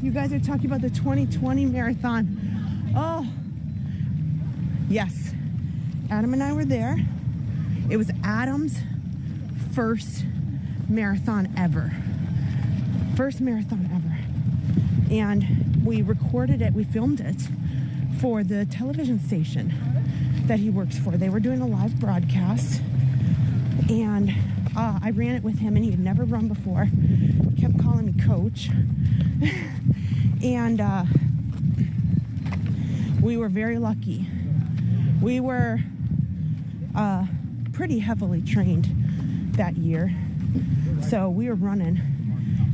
You guys are talking about the 2020 marathon. Oh, yes. Adam and I were there. It was Adam's first marathon ever. First marathon ever. And we recorded it, we filmed it for the television station that he works for. They were doing a live broadcast. And I ran it with him, and he had never run before. He kept calling me coach. And we were very lucky. We were pretty heavily trained that year. So we were running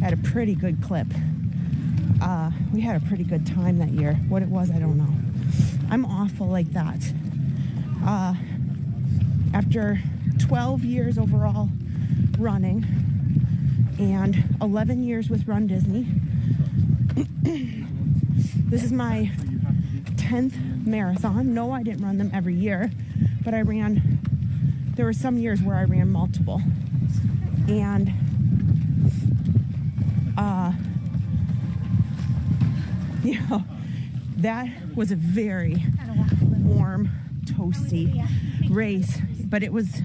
at a pretty good clip. We had a pretty good time that year. What it was, I don't know. I'm awful like that. After 12 years overall running and 11 years with Run Disney, this is my 10th marathon. No, I didn't run them every year, but there were some years where I ran multiple. And that was a very warm, toasty race, but it was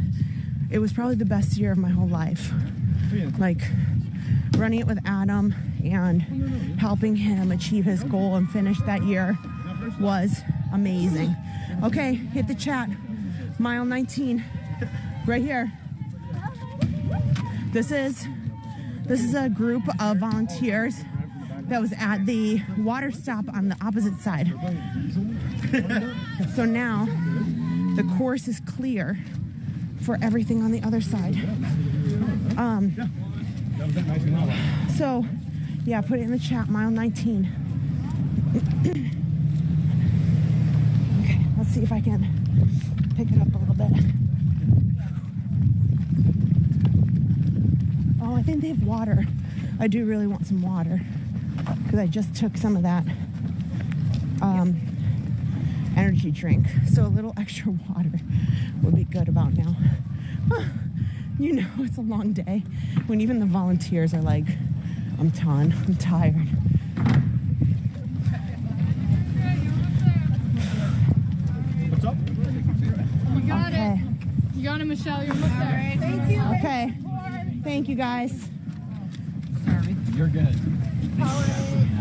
probably the best year of my whole life. Like running it with Adam and helping him achieve his goal and finish that year was amazing. Okay, hit the chat. Mile 19, right here. This is a group of volunteers that was at the water stop on the opposite side. So now the course is clear for everything on the other side. So yeah, put it in the chat, mile 19. Okay, let's see if I can pick it up a little bit. Oh, I think they have water. I do really want some water because I just took some of that energy drink. So a little extra water would be good about now. You know, it's a long day when even the volunteers are like, I'm done, I'm tired. got it, Michelle. You're almost there. Thank you. Okay. Thank you, guys. You're good.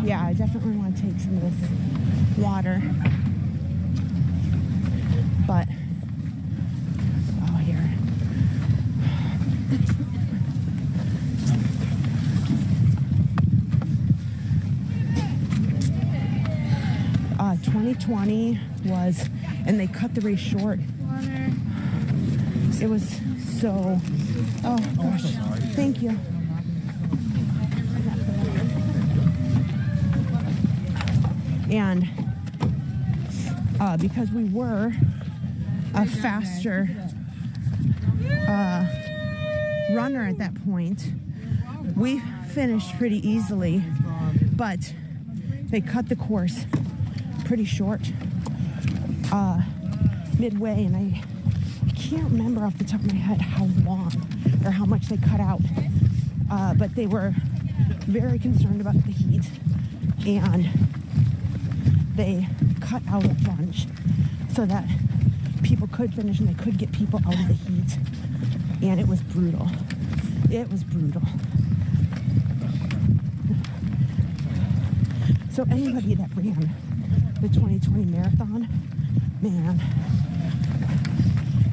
Yeah, I definitely want to take some of this water. But, oh, here. 2020 was, and they cut the race short. It was so, oh gosh, thank you. And because we were a faster runner at that point, we finished pretty easily, but they cut the course pretty short midway, and I can't remember off the top of my head how long or how much they cut out, but they were very concerned about the heat, and they cut out a bunch so that people could finish and they could get people out of the heat, and it was brutal. It was brutal. So anybody that ran the 2020 marathon, man,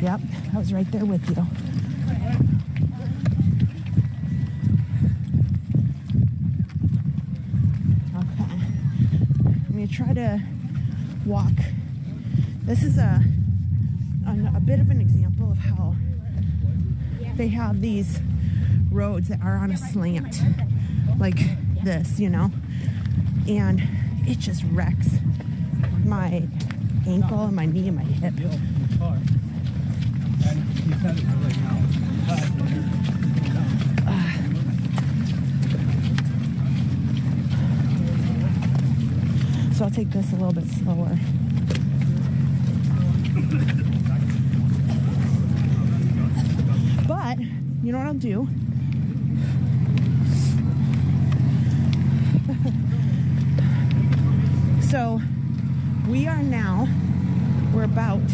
yep, I was right there with you. Okay, I'm gonna try to walk. This is a bit of an example of how they have these roads that are on a slant like this, you know, and it just wrecks my ankle and my knee and my hip. So I'll take this a little bit slower. But you know what I'll do? So we are now, we're about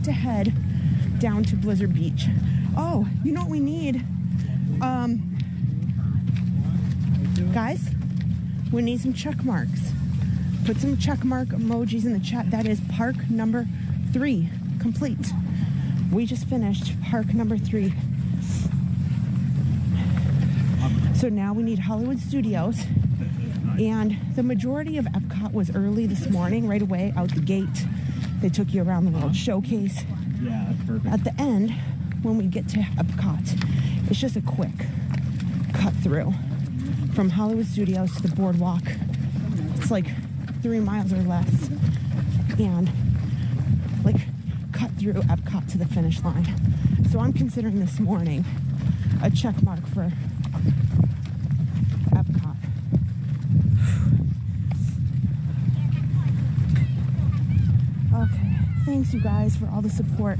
to head down to Blizzard Beach. Oh, you know what we need? Guys, we need some check marks. Put some check mark emojis in the chat. That is park number 3 complete. We just finished park number 3. So now we need Hollywood Studios, and the majority of Epcot was early this morning, right away out the gate. They took you around the World Showcase. Yeah, that's perfect. At the end, when we get to Epcot, it's just a quick cut through from Hollywood Studios to the boardwalk. It's like 3 miles or less, and like cut through Epcot to the finish line. So I'm considering this morning a check mark for Epcot. Okay, thanks you guys for all the support.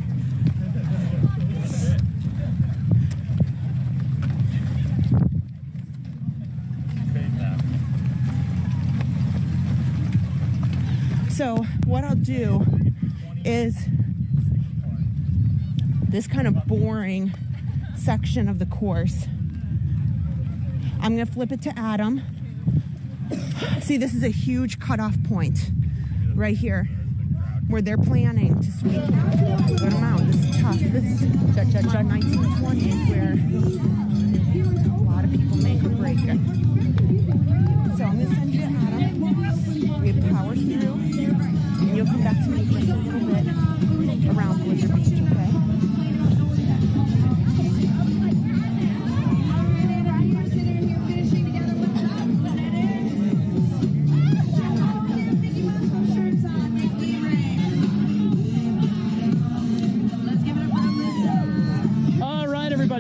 So what I'll do is this kind of boring section of the course, I'm going to flip it to Adam. See, this is a huge cutoff point right here where they're planning to sweep them out. This is tough. This is 1920s where a lot of people make or break it. So I'm going to send you to Adam. We have power through, and you'll come back to me just a little bit around Blizzard Beach, okay?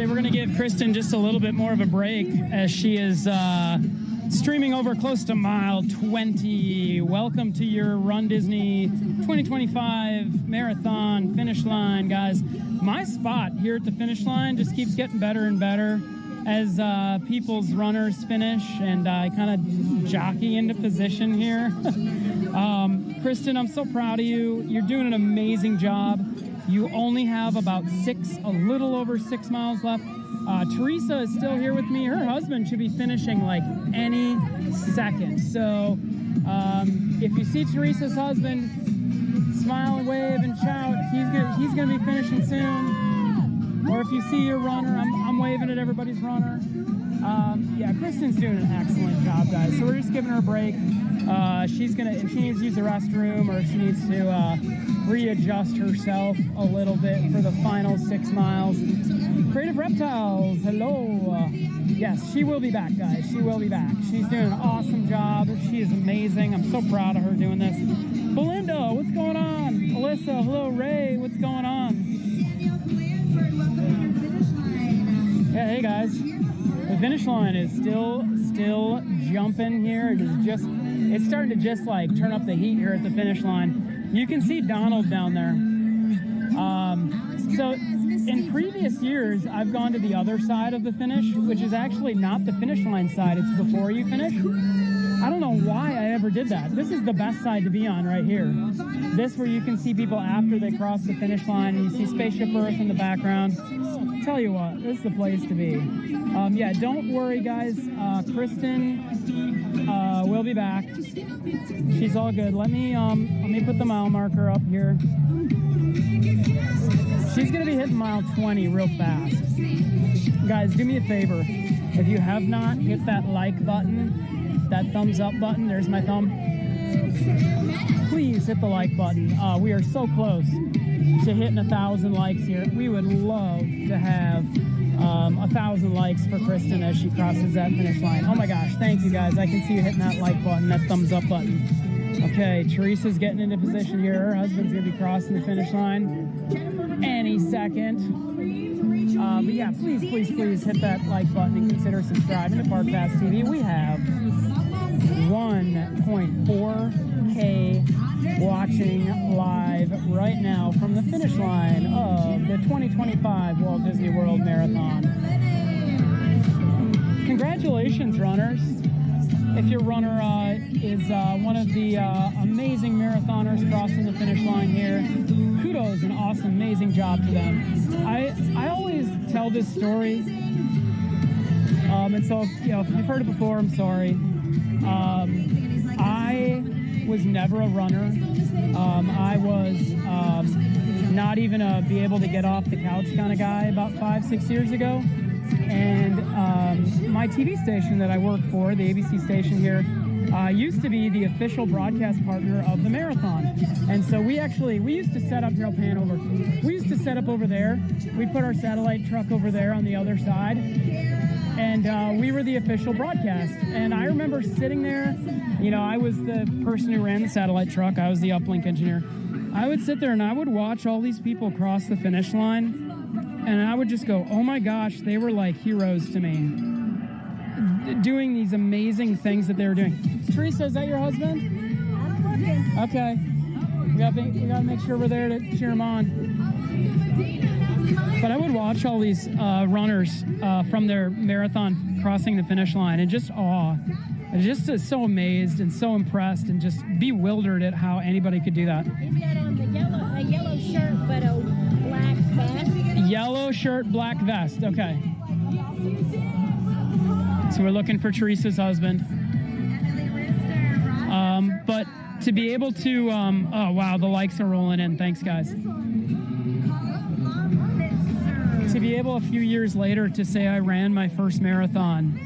We're going to give Kristen just a little bit more of a break as she is streaming over close to mile 20. Welcome to your Run Disney 2025 marathon finish line, guys. My spot here at the finish line just keeps getting better and better as people's runners finish and I kind of jockey into position here. Kristen, I'm so proud of you. You're doing an amazing job. You only have about a little over 6 miles left. Teresa is still here with me. Her husband should be finishing like any second. So if you see Teresa's husband, smile and wave and shout. He's gonna be finishing soon. Or if you see your runner, I'm waving at everybody's runner. Yeah, Kristen's doing an excellent job, guys. So we're just giving her a break. If she needs to use the restroom or if she needs to readjust herself a little bit for the final 6 miles. Creative Reptiles, hello. Yes, she will be back, guys. She will be back. She's doing an awesome job. She is amazing. I'm so proud of her doing this. Belinda, what's going on? Alyssa, hello. Ray, what's going on? Yeah, hey guys. The finish line is still jumping here. It's starting to just like turn up the heat here at the finish line. You can see Donald down there. So in previous years, I've gone to the other side of the finish, which is actually not the finish line side. It's before you finish. I don't know why I ever did that. This is the best side to be on right here. This where you can see people after they cross the finish line and you see Spaceship Earth in the background. Tell you what, this is the place to be. Yeah, don't worry, guys. Kristen will be back. She's all good. Let me put the mile marker up here. She's gonna be hitting mile 20 real fast. Guys, do me a favor. If you have not hit that like button, that thumbs up button, there's my thumb. Please hit the like button. We are so close to hitting 1,000 likes here. We would love to have 1,000 likes for Kristen as she crosses that finish line. Oh my gosh, thank you guys. I can see you hitting that like button, that thumbs up button. Okay, Teresa's getting into position here. Her husband's gonna be crossing the finish line any second. But yeah, please hit that like button and consider subscribing to Park Pass TV. We have 1.4K watching live right now from the finish line of the 2025 Walt Disney World Marathon. Congratulations, runners. If your runner is one of the amazing marathoners crossing the finish line here, kudos, an awesome, amazing job to them. I always tell this story, and so, you know, if you've heard it before, I'm sorry. I was never a runner. I was not even a be able to get off the couch kind of guy about 5-6 years ago. And my TV station that I work for, the ABC station here, used to be the official broadcast partner of the marathon. And so we used to set up, here I'll pan over, we used to set up over there. We'd put our satellite truck over there on the other side. And we were the official broadcast. And I remember sitting there, you know, I was the person who ran the satellite truck. I was the uplink engineer. I would sit there and I would watch all these people cross the finish line. And I would just go, oh my gosh, they were like heroes to me. Doing these amazing things that they were doing. Teresa, is that your husband? I'm working. Okay. We gotta make sure we're there to cheer him on. But I would watch all these runners from their marathon crossing the finish line and just awe. And just so amazed and so impressed and just bewildered at how anybody could do that. He's got on a yellow shirt but a black vest. Yellow shirt, black vest. Okay. So we're looking for Teresa's husband. But to be able to, oh wow, the likes are rolling in. Thanks, guys. To be able a few years later to say I ran my first marathon,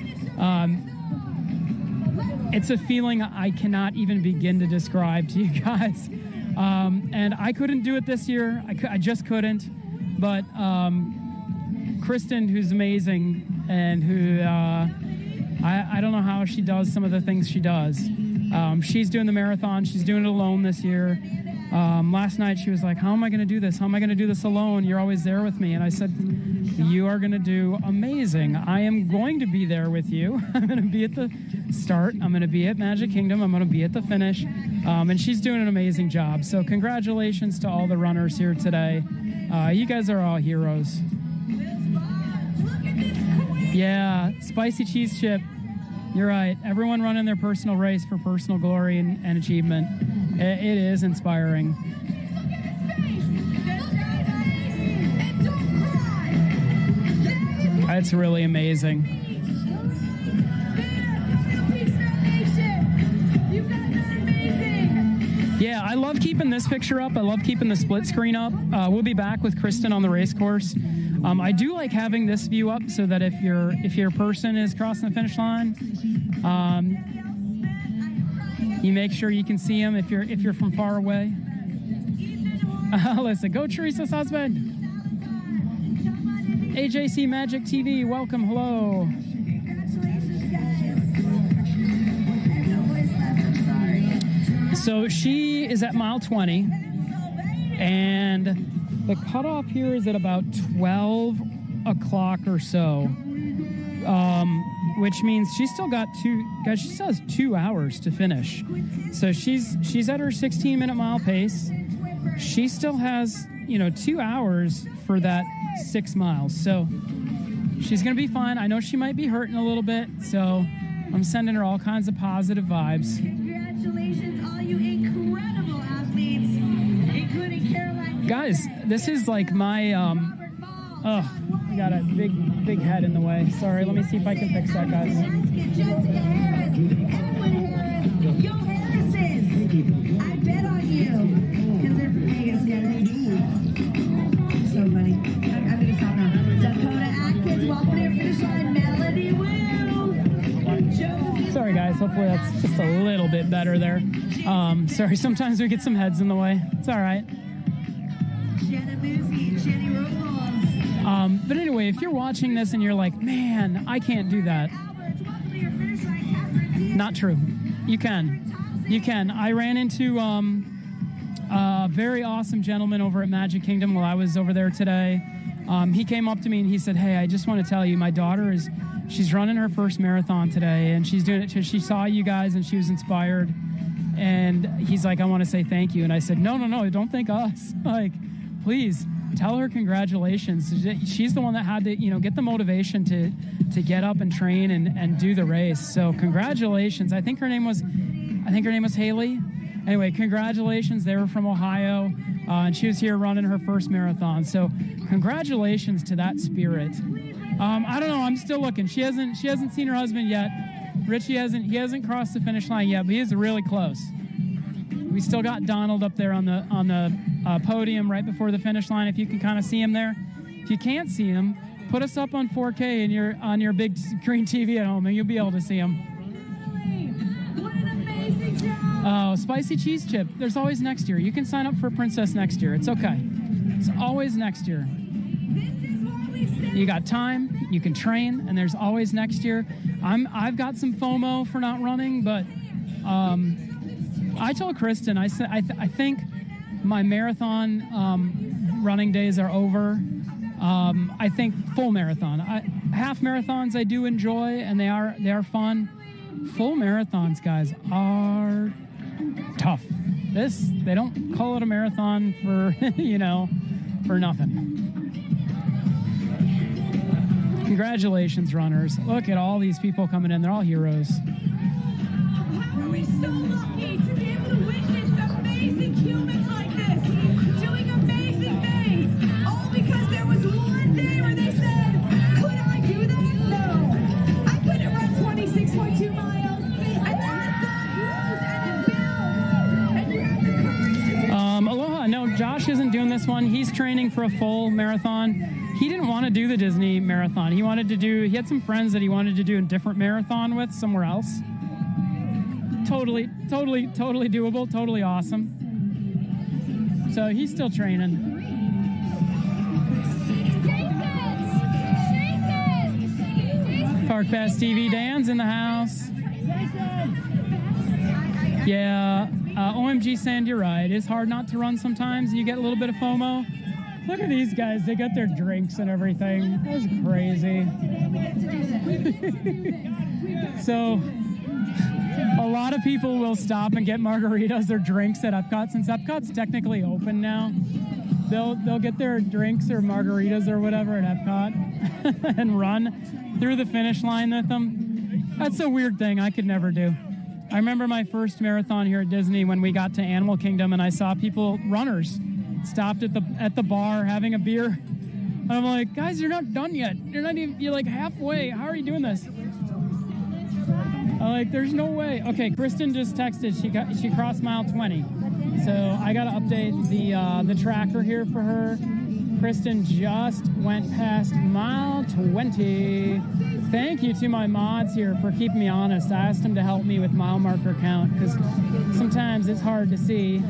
it's a feeling I cannot even begin to describe to you guys. And I couldn't do it this year. I just couldn't. But Kristen, who's amazing and who I don't know how she does some of the things she does. She's doing the marathon. She's doing it alone this year. Last night she was like, how am I going to do this? How am I going to do this alone? You're always there with me. And I said, you are going to do amazing. I am going to be there with you. I'm going to be at the start. I'm going to be at Magic Kingdom. I'm going to be at the finish. And she's doing an amazing job. So congratulations to all the runners here today. You guys are all heroes. Yeah, spicy cheese chip. You're right. Everyone running their personal race for personal glory and achievement. It is inspiring. It's really amazing. Yeah, I love keeping this picture up. I love keeping the split screen up. We'll be back with Kristen on the race course. I do like having this view up so that if your person is crossing the finish line, you make sure you can see them if you're from far away. Listen, go Teresa's husband. AJC Magic TV, welcome, hello. So she is at mile 20, and the cutoff here is at about 12 o'clock or so, which means she still got she still has 2 hours to finish. So she's at her 16-minute mile pace. She still has, 2 hours for that 6 miles. So she's going to be fine. I know she might be hurting a little bit, so I'm sending her all kinds of positive vibes. Congratulations, all you incredible athletes, including Caroline. Guys, this is like my, I got a big head in the way. Sorry, let me see if I can fix that, guys. Jessica Harris, Edwin Harris, Yo Harrises. I bet on you, because they're from Vegas, guys. So funny. I'm going to stop now. Dakota Atkins, welcome to your finish line. Melody Wu. Sorry, guys. Hopefully that's just a little bit better there. Sorry, sometimes we get some heads in the way. It's all right. But anyway, if you're watching this and you're like, man, I can't do that. Not true. You can. You can. I ran into a very awesome gentleman over at Magic Kingdom while I was over there today. He came up to me and he said, hey, I just want to tell you, my daughter she's running her first marathon today, and she's doing it because she saw you guys and she was inspired. And he's like, I want to say thank you. And I said, no, don't thank us. Like, please tell her congratulations. She's the one that had to, get the motivation to get up and train and do the race. So congratulations. I think her name was Haley. Anyway, congratulations. They were from Ohio, and she was here running her first marathon. So congratulations to that spirit. I don't know. I'm still looking. She hasn't seen her husband yet. Richie hasn't crossed the finish line yet, but he is really close. We still got Donald up there on the podium right before the finish line. If you can kind of see him there. If you can't see him, put us up on 4K on your big screen TV at home, and you'll be able to see him. Oh, spicy cheese chip. There's always next year. You can sign up for Princess next year. It's okay. It's always next year. You got time, you can train, and there's always next year. I've got some FOMO for not running, but I told Kristen, I said I think my marathon running days are over. I think full marathon. Half marathons I do enjoy, and they are fun. Full marathons, guys, are tough. They don't call it a marathon for for nothing. Congratulations, runners. Look at all these people coming in. They're all heroes. How are we so lucky to be able to witness amazing humans like this doing amazing things, all because there was one day where they said, could I do that? No. I couldn't run 26.2 miles. And then the thought grows and it builds. And you have the courage to do Aloha. No, Josh isn't doing this one. He's training for a full marathon. He didn't want to do the Disney marathon. He had some friends that he wanted to do a different marathon with somewhere else. Totally doable, totally awesome. So he's still training. Park Pass TV Dan's in the house. Yeah, OMG Sand, you're right. It's hard not to run sometimes. You get a little bit of FOMO. Look at these guys. They got their drinks and everything. That's crazy. So a lot of people will stop and get margaritas or drinks at Epcot, since Epcot's technically open now. they'll get their drinks or margaritas or whatever at Epcot and run through the finish line with them. That's a weird thing I could never do. I remember my first marathon here at Disney when we got to Animal Kingdom and I saw people, runners, stopped at the bar having a beer. And I'm like, guys, you're not done yet. You're like halfway. How are you doing this? I'm like, there's no way. Okay, Kristen just texted. She crossed mile 20. So I got to update the tracker here for her. Kristen just went past mile 20. Thank you to my mods here for keeping me honest. I asked them to help me with mile marker count because sometimes it's hard to see.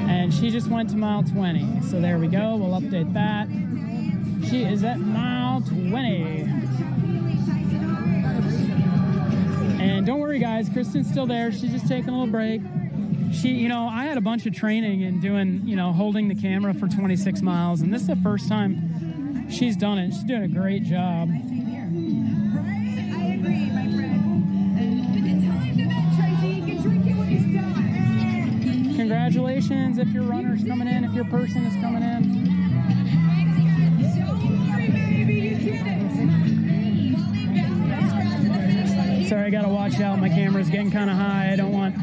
And she just went to mile 20. So there we go. We'll update that. She is at mile 20. And don't worry, guys. Kristen's still there. She's just taking a little break. I had a bunch of training in doing, holding the camera for 26 miles. And this is the first time she's done it. She's doing a great job. I agree, my friend. The time to that, Tracy. You can drink it when you start. Congratulations if your runner's coming in, if your person is coming in. Don't worry, baby. You did it. Sorry, I gotta watch out. My camera's getting kind of high. I don't want...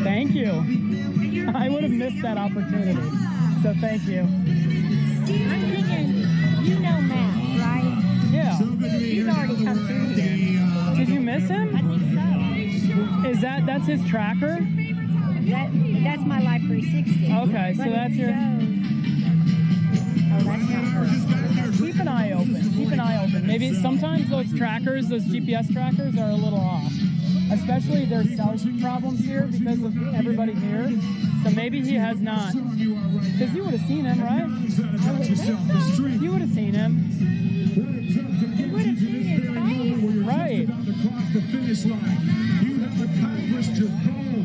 Thank you. I would have missed that opportunity. So thank you. I'm thinking, Matt, right? Yeah. He's already come through here. Did you miss him? I think so. That's his tracker? That's my Life 360. Okay, so that's your... Oh, that's not her. Keep an eye open. Keep an eye open. Maybe sometimes those trackers, those GPS trackers are a little off. Especially there's cell problems here because of everybody here. So maybe he has not. Because you would have seen him, right? You would have seen him. You would have seen his face. Right. Across the finish line. You have accomplished your goal.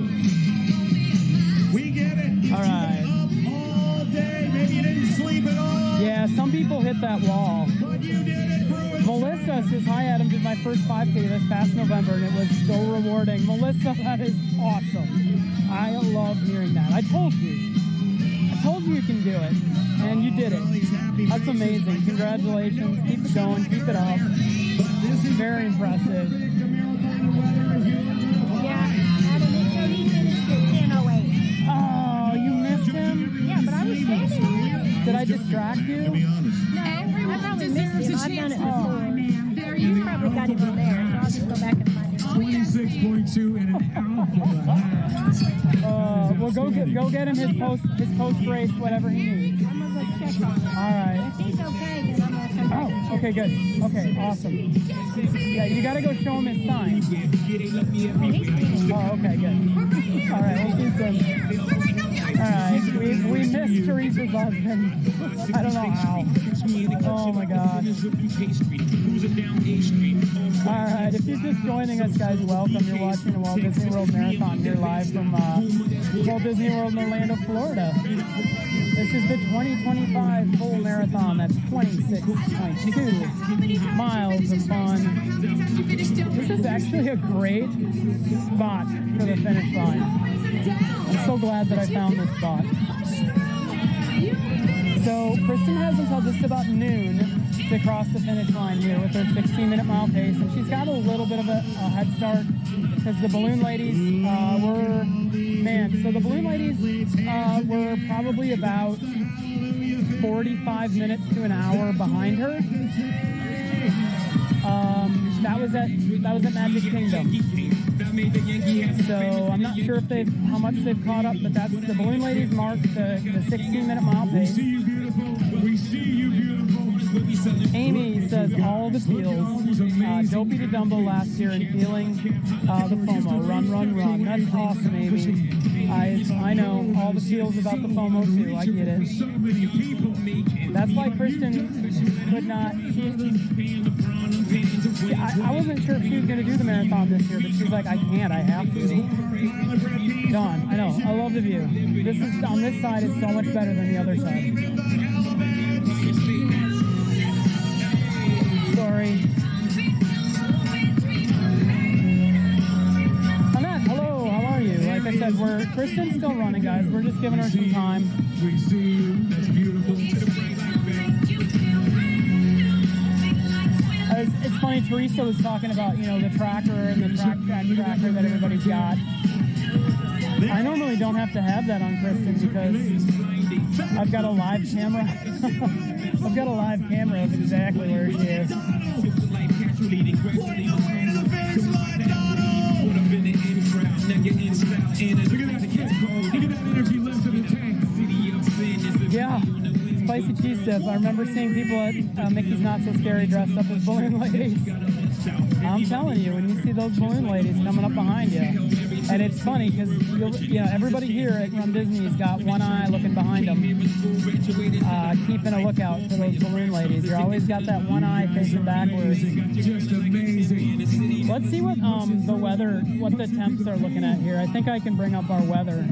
We get it. All right. Up all day. Maybe you didn't sleep at all. Yeah, some people hit that wall. But you did it, Bruce. Melissa says, hi, Adam, did my first 5K this past November, and it was so rewarding. Melissa, that is awesome. I love hearing that. I told you you can do it, and you did it. That's amazing. Congratulations. Keep it going. Keep it up. Very impressive. Yeah, Adam, it said he finished at 10:08. Oh, you missed him? Yeah, but I was standing there. Did I distract you? No, I probably missed him. I've done it before. You probably got him on there, so I'll just go back and find him. 26.2 in an hour. Well, go get him his post race, whatever he needs. I'm gonna go check on him. All right. If he's okay, then I'm gonna come back and check. Okay, good. Okay, awesome. Yeah, you gotta go show him his sign. Oh, okay, good. All right, we'll see soon. All right, we missed Teresa's husband. I don't know how. Oh my gosh. All right, if you're just joining us, guys, welcome. You're watching the Walt Disney World Marathon here live from Walt Disney World in Orlando, Florida. This is the 2025 full marathon. That's 26.2 miles of fun. This is actually a great spot for the finish line. I'm so glad that I found this spot. So Kristen has until just about noon to cross the finish line here with her 16-minute mile pace, and she's got a little bit of a head start because the balloon ladies so the balloon ladies were probably about 45 minutes to an hour behind her. That was at Magic Kingdom. So I'm not sure if how much they've caught up, but that's the balloon ladies marked the 16-minute mile pace. We see you, beautiful. Amy says all the feels. Dopey to Dumbo last year and feeling the FOMO. Run, run, run. That's awesome, Amy. I know all the feels about the FOMO too. I get it. That's why Kristen could not. I wasn't sure if she was going to do the marathon this year, but she's like, I can't. I have to. Dawn, I know. I love the view. This is on this side is so much better than the other side. Sorry. Annette, hello. How are you? Like I said, Kristen's still running, guys. We're just giving her some time. We see you. That's beautiful. It's funny, Teresa was talking about, the tracker and the tracker that everybody's got. I normally don't have to have that on Kristen because I've got a live camera. I've got a live camera of exactly where she is. Yeah. Spicy cheese dip. I remember seeing people at Mickey's Not So Scary dressed up as balloon ladies. I'm telling you, when you see those balloon ladies coming up behind you, and it's funny because everybody here at Run Disney's got one eye looking behind them, keeping a lookout for those balloon ladies. You're always got that one eye facing backwards. Let's see what the weather, what the temps are looking at here. I think I can bring up our weather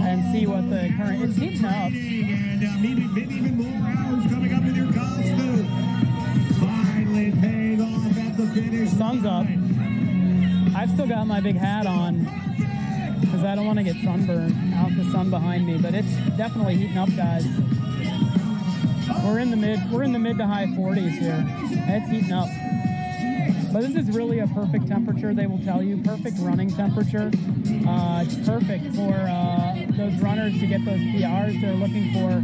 and see what the current, it's heating up. And maybe even more hours coming up in your costume. Finally paid off at the finish. Sun's up. I've still got my big hat on because I don't want to get sunburned out the sun behind me, but it's definitely heating up, guys. We're in the mid to high 40s here. It's heating up. But this is really a perfect temperature, they will tell you. Perfect running temperature. It's perfect for those runners to get those PRs they're looking for.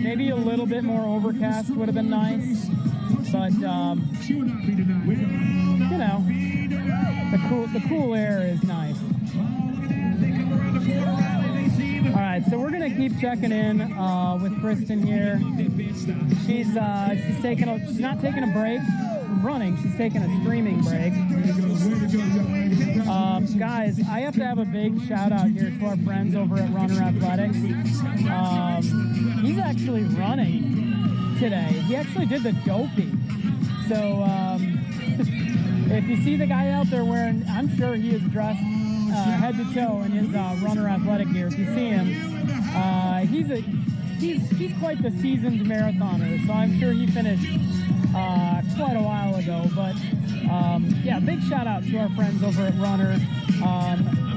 Maybe a little bit more overcast would have been nice. But, the cool air is nice. All right, so we're gonna keep checking in with Kristen here. She's not taking a break from running. She's taking a streaming break. Guys, I have to have a big shout out here to our friends over at Runner Athletics. He's actually running today. He actually did the dopey. So if you see the guy out there wearing, I'm sure he is dressed head to toe in his Runner Athletic gear. If you see him, he's quite the seasoned marathoner, so I'm sure he finished quite a while ago. But big shout out to our friends over at Runner.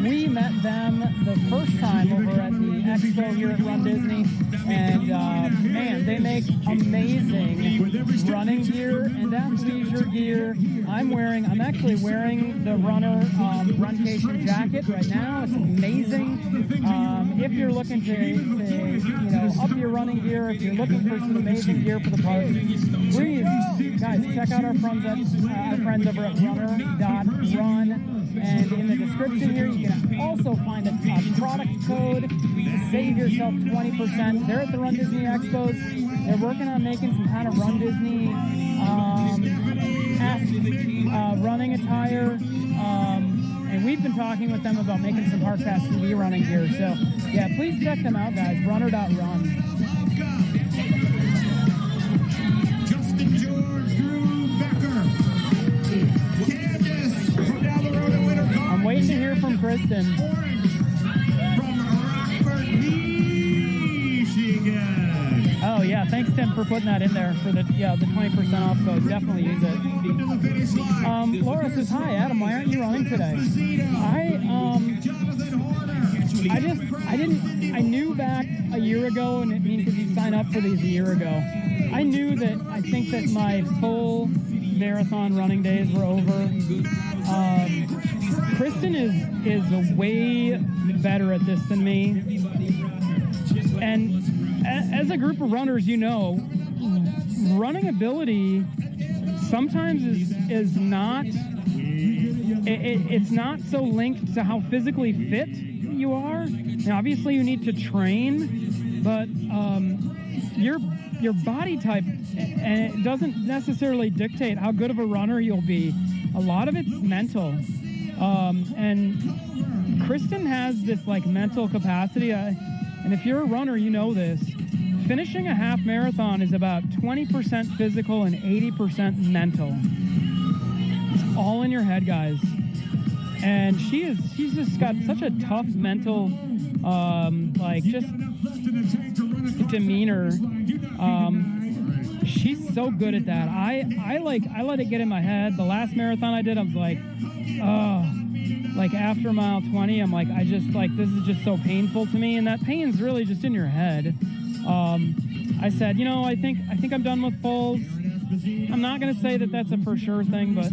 We met them the first time over at the expo here at Run Disney, and man, they make amazing running gear and athleisure gear. I'm actually wearing the Runner Runcation jacket right now. It's amazing. If you're looking to up your running gear, if you're looking for some amazing gear for the park, please, guys, check out our friends over at runner.run. And in the description here, you can also find a product code to save yourself 20%. They're at the Run Disney Expos. They're working on making some kind of Run Disney running attire. And we've been talking with them about making some Park Pass TV running gear. So, yeah, please check them out, guys. Runner.run. Justin George, Drew Becker. I'm waiting to hear from Kristen. From Rockford, Michigan. Oh yeah, thanks Tim for putting that in there for the 20% off code. Definitely use it. Laura says, hi Adam, why aren't you running today? I knew back a year ago, and it means because you sign up for these a year ago. I knew that I think that my full marathon running days were over. Kristen is way better at this than me. And as a group of runners, running ability sometimes is not, it's not so linked to how physically fit you are. Now, obviously you need to train, but your your body type, and it doesn't necessarily dictate how good of a runner you'll be. A lot of it's mental. And Kristen has this like mental capacity, and if you're a runner, you know this. Finishing a half marathon is about 20% physical and 80% mental. It's all in your head, guys. And she's just got such a tough mental, like just demeanor. She's so good at that. I let it get in my head. The last marathon I did, I was like, oh, like after mile 20, I'm like, this is just so painful to me. And that pain's really just in your head. I said, I think I'm done with fulls. I'm not going to say that that's a for sure thing, but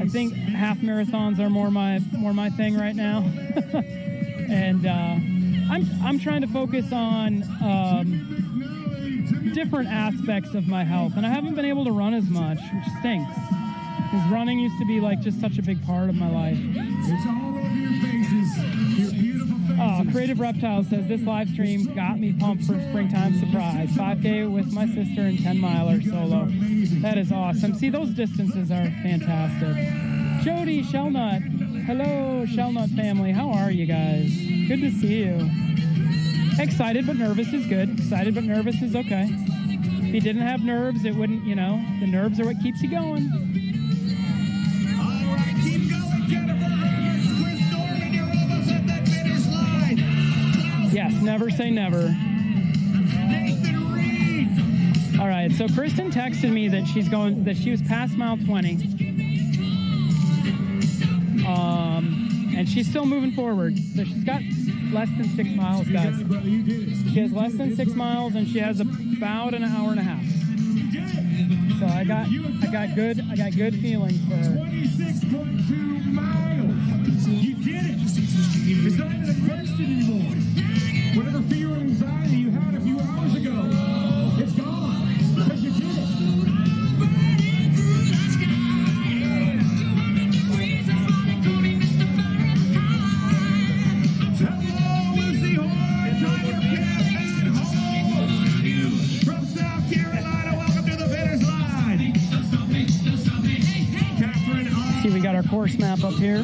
I think half marathons are more my thing right now. And I'm trying to focus on different aspects of my health, and I haven't been able to run as much, which stinks, because running used to be like just such a big part of my life. It's all over your faces. Your beautiful faces. Oh, Creative Reptile says this live stream got me pumped for springtime surprise. 5K with my sister and 10-miler solo. That is awesome. See, those distances are fantastic. Jody Shellnut. Hello, Shellnut family. How are you guys? Good to see you. Excited but nervous is good. Excited but nervous is okay. If you didn't have nerves, it wouldn't, the nerves are what keeps you going. All right, keep going, Jennifer. It's Chris Norman. You're almost at that finish line. Yes, never say never. Nathan Reed. All right, so Kristen texted me that she was past mile 20. And she's still moving forward. So she's got less than 6 miles, guys. She has less than 6 miles, and she has about an hour and a half. So I got good feelings for her. 26.2 miles. You did it. It's not even a question anymore. Whatever fear or anxiety you had a few hours ago, it's gone. Because you did it. We got our course map up here.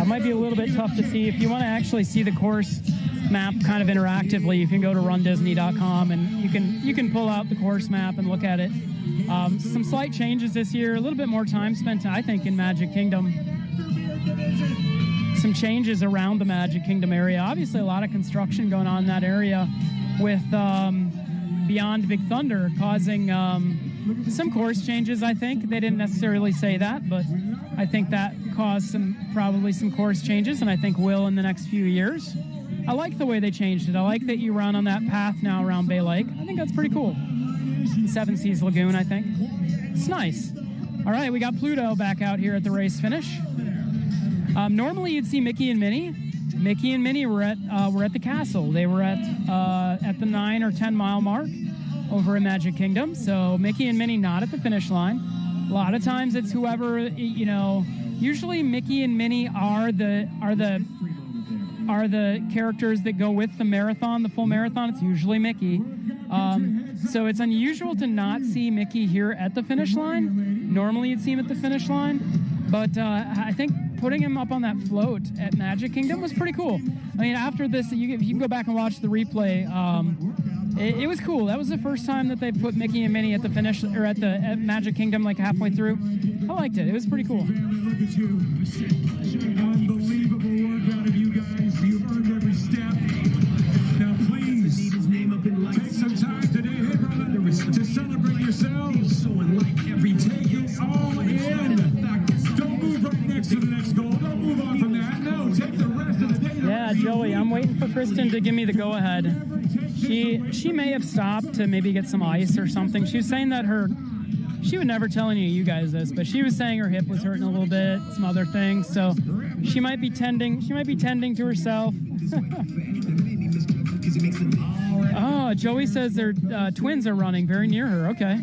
Might be a little bit tough to see. If you want to actually see the course map kind of interactively, you can go to rundisney.com and you can pull out the course map and look at it. Some slight changes this year, a little bit more time spent, I think, in Magic Kingdom. Some changes around the Magic Kingdom area. Obviously, a lot of construction going on in that area with Beyond Big Thunder causing some course changes, I think. They didn't necessarily say that, but I think that caused probably some course changes, and I think will in the next few years. I like the way they changed it. I like that you run on that path now around Bay Lake. I think that's pretty cool. Seven Seas Lagoon, I think. It's nice. All right, we got Pluto back out here at the race finish. Normally you'd see Mickey and Minnie. Mickey and Minnie were at the castle. They were at the 9 or 10 mile mark over in Magic Kingdom. So Mickey and Minnie not at the finish line. A lot of times it's whoever, usually Mickey and Minnie are the characters that go with the marathon, the full marathon. It's usually Mickey. So it's unusual to not see Mickey here at the finish line. Normally you'd see him at the finish line, but I think putting him up on that float at Magic Kingdom was pretty cool. I mean, after this, you can go back and watch the replay. It was cool. That was the first time that they put Mickey and Minnie at the finish, or at Magic Kingdom, like halfway through. I liked it. It was pretty cool. Look at you. Unbelievable work out of you guys. You've earned every step. Now please, take some time today to celebrate yourselves. Take it all in. Don't move right next to the next goal. Don't move on from that. No, take the rest of the day. Yeah, Joey, I'm waiting for Kristen to give me the go-ahead. She may have stopped to maybe get some ice or something. She was saying that she would never tell any of you guys this, but she was saying her hip was hurting a little bit, some other things, so she might be tending to herself. Oh, Joey says their twins are running very near her. Okay.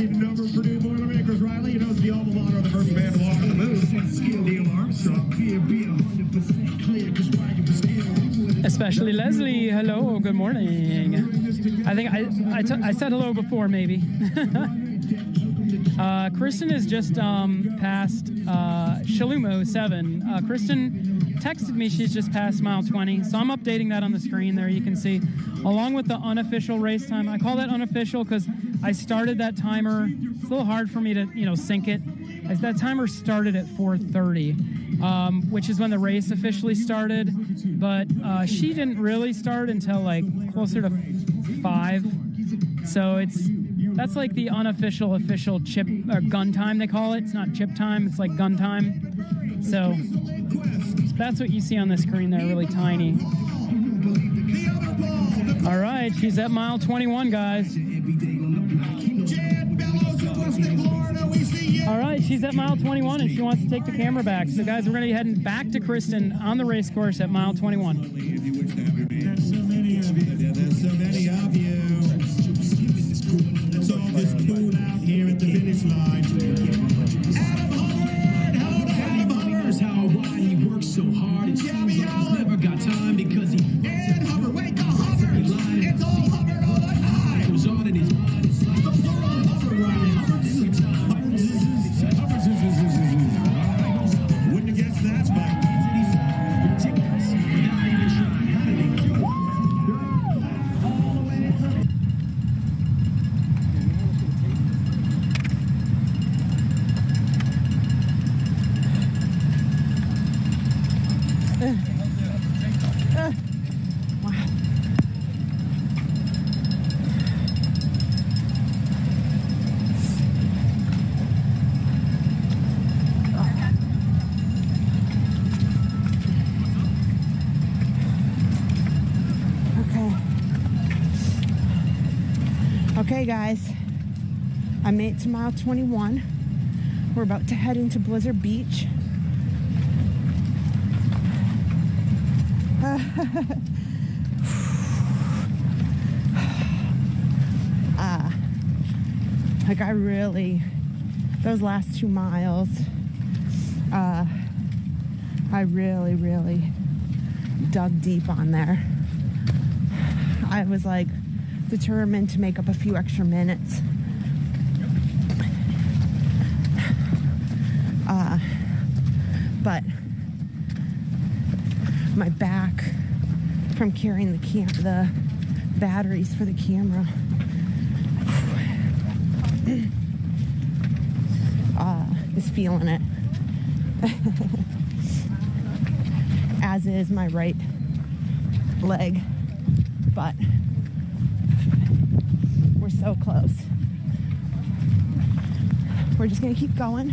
Number Purdue Boilermakers, Riley. You know it's the alma mater of the first man to walk on the moon. Skill the alarm, so be 100% clear. especially Leslie. Hello, good morning. I think I said hello before, maybe. Kristen is just past Shalumo 7. Kristen texted me she's just past mile 20, so I'm updating that on the screen there. You can see, along with the unofficial race time. I call that unofficial because I started that timer. It's a little hard for me to sync it, as that timer started at 4:30, which is when the race officially started. But she didn't really start until like closer to 5, so that's like the unofficial official chip or gun time, they call it. It's not chip time, it's like gun time. So that's what you see on the screen there, really tiny. All right, she's at mile 21, guys. All right, she's at mile 21 and she wants to take the camera back. So guys, we're gonna be heading back to Kristen on the race course at mile 21. There's so many of you. There's so many of you. It's all this cool out here at the finish line. Adam Hubbard, how why he works so hard. It seems like he's never got time because he. And Hubbard, wait, the Hubbard. It's all Hubbard all the time. Goes on in his mind. It's like the plural Hubbard ride. Wouldn't have guessed that, but. Okay guys, I made it to mile 21. We're about to head into Blizzard Beach. Like I really, those last 2 miles, I really dug deep on there. I was like determined to make up a few extra minutes. But my back from carrying the batteries for the camera is feeling it. As is my right leg, but we're so close. We're just gonna keep going.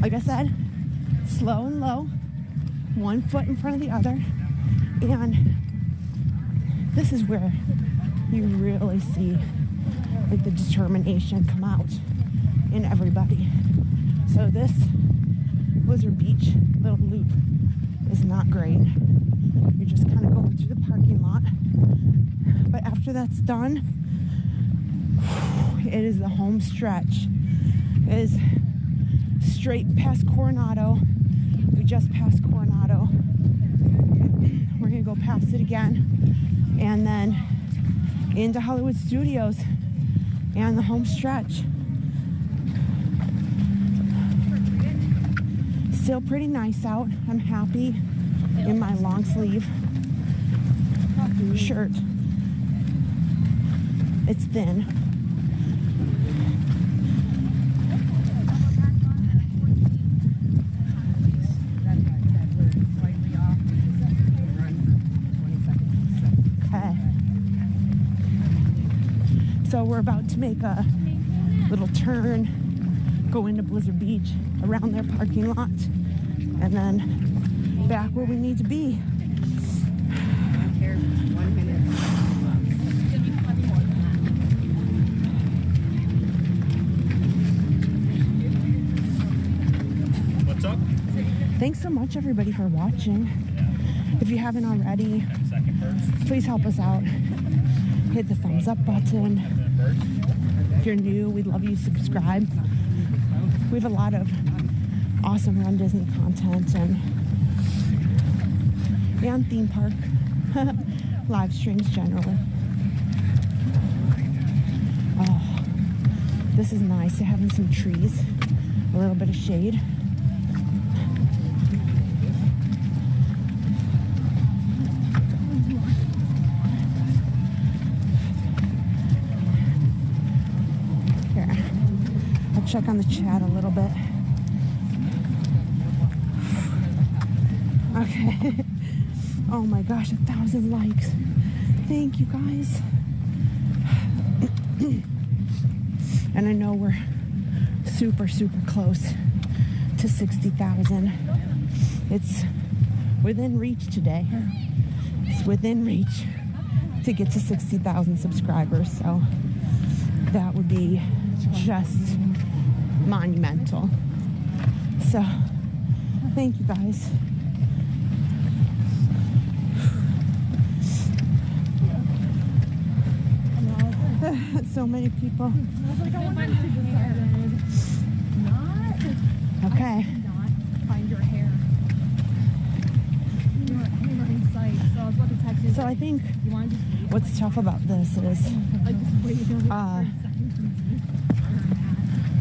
Like I said, slow and low, 1 foot in front of the other, and this is where you really see like the determination come out in everybody. So this Blizzard Beach little loop is not great. You're just kind of going through the parking lot, but after that's done, it is the home stretch. It is straight past Coronado. We just passed Coronado. We're gonna go past it again, and then into Hollywood Studios and the home stretch. Still pretty nice out. I'm happy in my long sleeve shirt. It's thin. Okay. So we're about to make a little turn, go into Blizzard Beach, around their parking lot, and then back where we need to be. What's up? Thanks so much, everybody, for watching. If you haven't already, please help us out. Hit the thumbs up button. If you're new, we'd love you to subscribe. We have a lot of awesome Run Disney content and theme park live streams generally. Oh, this is nice. Having some trees, a little bit of shade. Here, I'll check on the chat a little bit. Okay. Oh my gosh, 1,000 likes. Thank you guys. And I know we're super, super close to 60,000. It's within reach today. It's within reach to get to 60,000 subscribers. So that would be just monumental. So thank you guys. So many people. Okay. Find your hair. You weren't anywhere in sight, so I was about to text you. So I think what's tough about this is,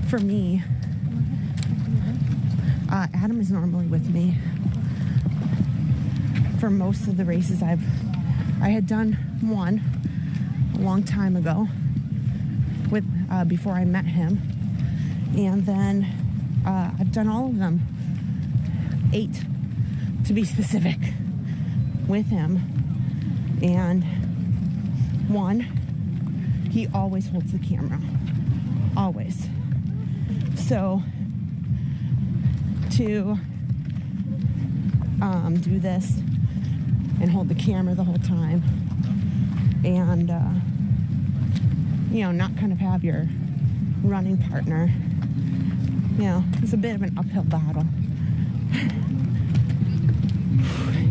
for me, Adam is normally with me for most of the races. I had done one a long time ago with before I met him, and then I've done all of them, 8 to be specific, with him. And one, he always holds the camera, always. So to do this and hold the camera the whole time, and you know, not kind of have your running partner, you know, it's a bit of an uphill battle.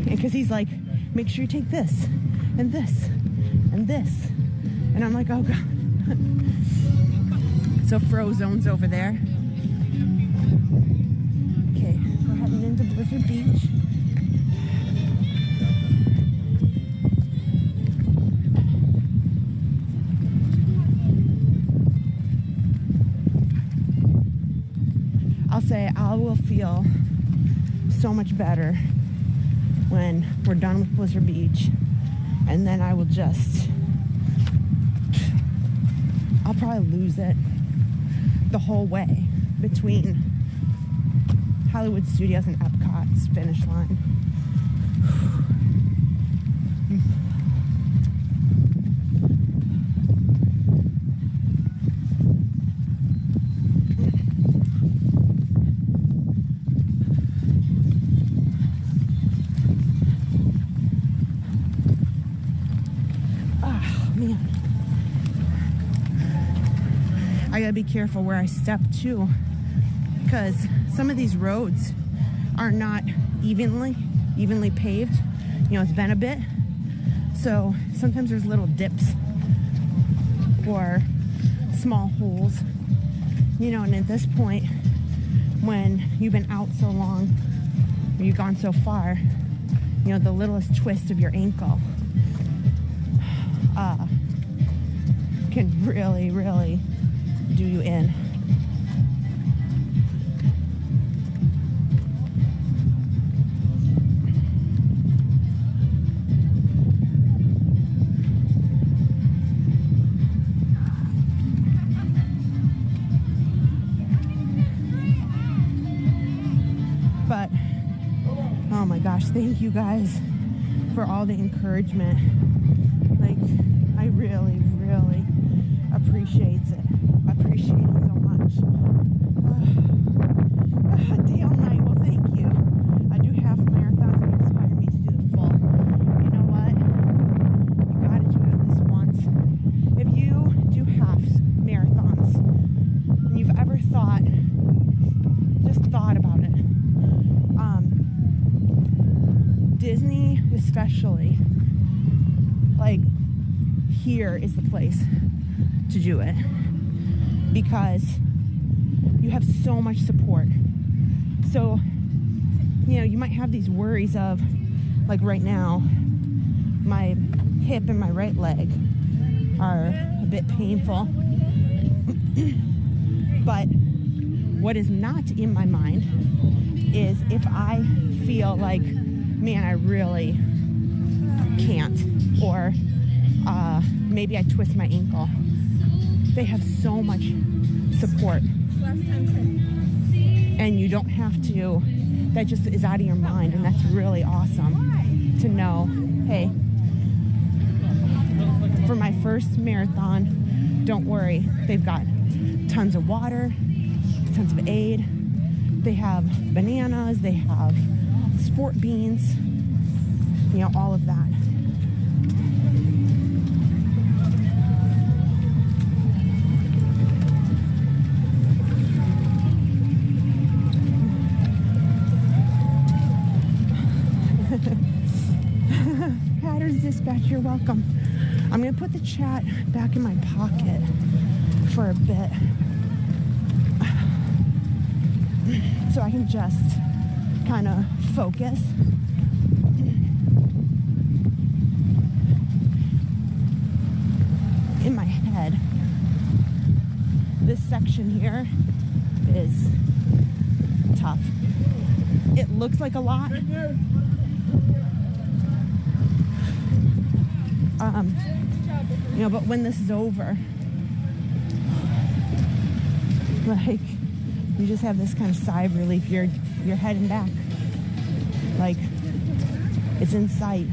Because he's like, make sure you take this and this and this, and I'm like, oh god. So Frozone's over there. Okay, we're heading into Blizzard Beach. I'll say I will feel so much better when we're done with Blizzard Beach, and then I will just, I'll probably lose it the whole way between Hollywood Studios and Epcot's finish line. I gotta be careful where I step too, because some of these roads are not evenly paved. You know, it's been a bit, so sometimes there's little dips or small holes, you know. And at this point, when you've been out so long, or you've gone so far, you know, the littlest twist of your ankle can really, really do you in. But oh my gosh, thank you guys for all the encouragement. Like, I really, really appreciate it. Appreciate it so much. Day all night. Well, thank you. I do half marathons and inspire me to do the full. You know what? You gotta do it at least once. If you do half marathons and you've ever just thought about it, Disney especially, like, here is the place to do it, because you have so much support. So, you know, you might have these worries of, like right now, my hip and my right leg are a bit painful. But what is not in my mind is if I feel like, man, I really can't, or maybe I twist my ankle. They have so much support. And you don't have to, that just is out of your mind, and that's really awesome to know, hey, for my first marathon, don't worry, they've got tons of water, tons of aid, they have bananas, they have sport beans, you know, all of that. Patterns Dispatch, you're welcome. I'm going to put the chat back in my pocket for a bit so I can just kind of focus. In my head, this section here is tough. It looks like a lot. You know, but when this is over, like, you just have this kind of sigh of relief. You're heading back. Like, it's in sight.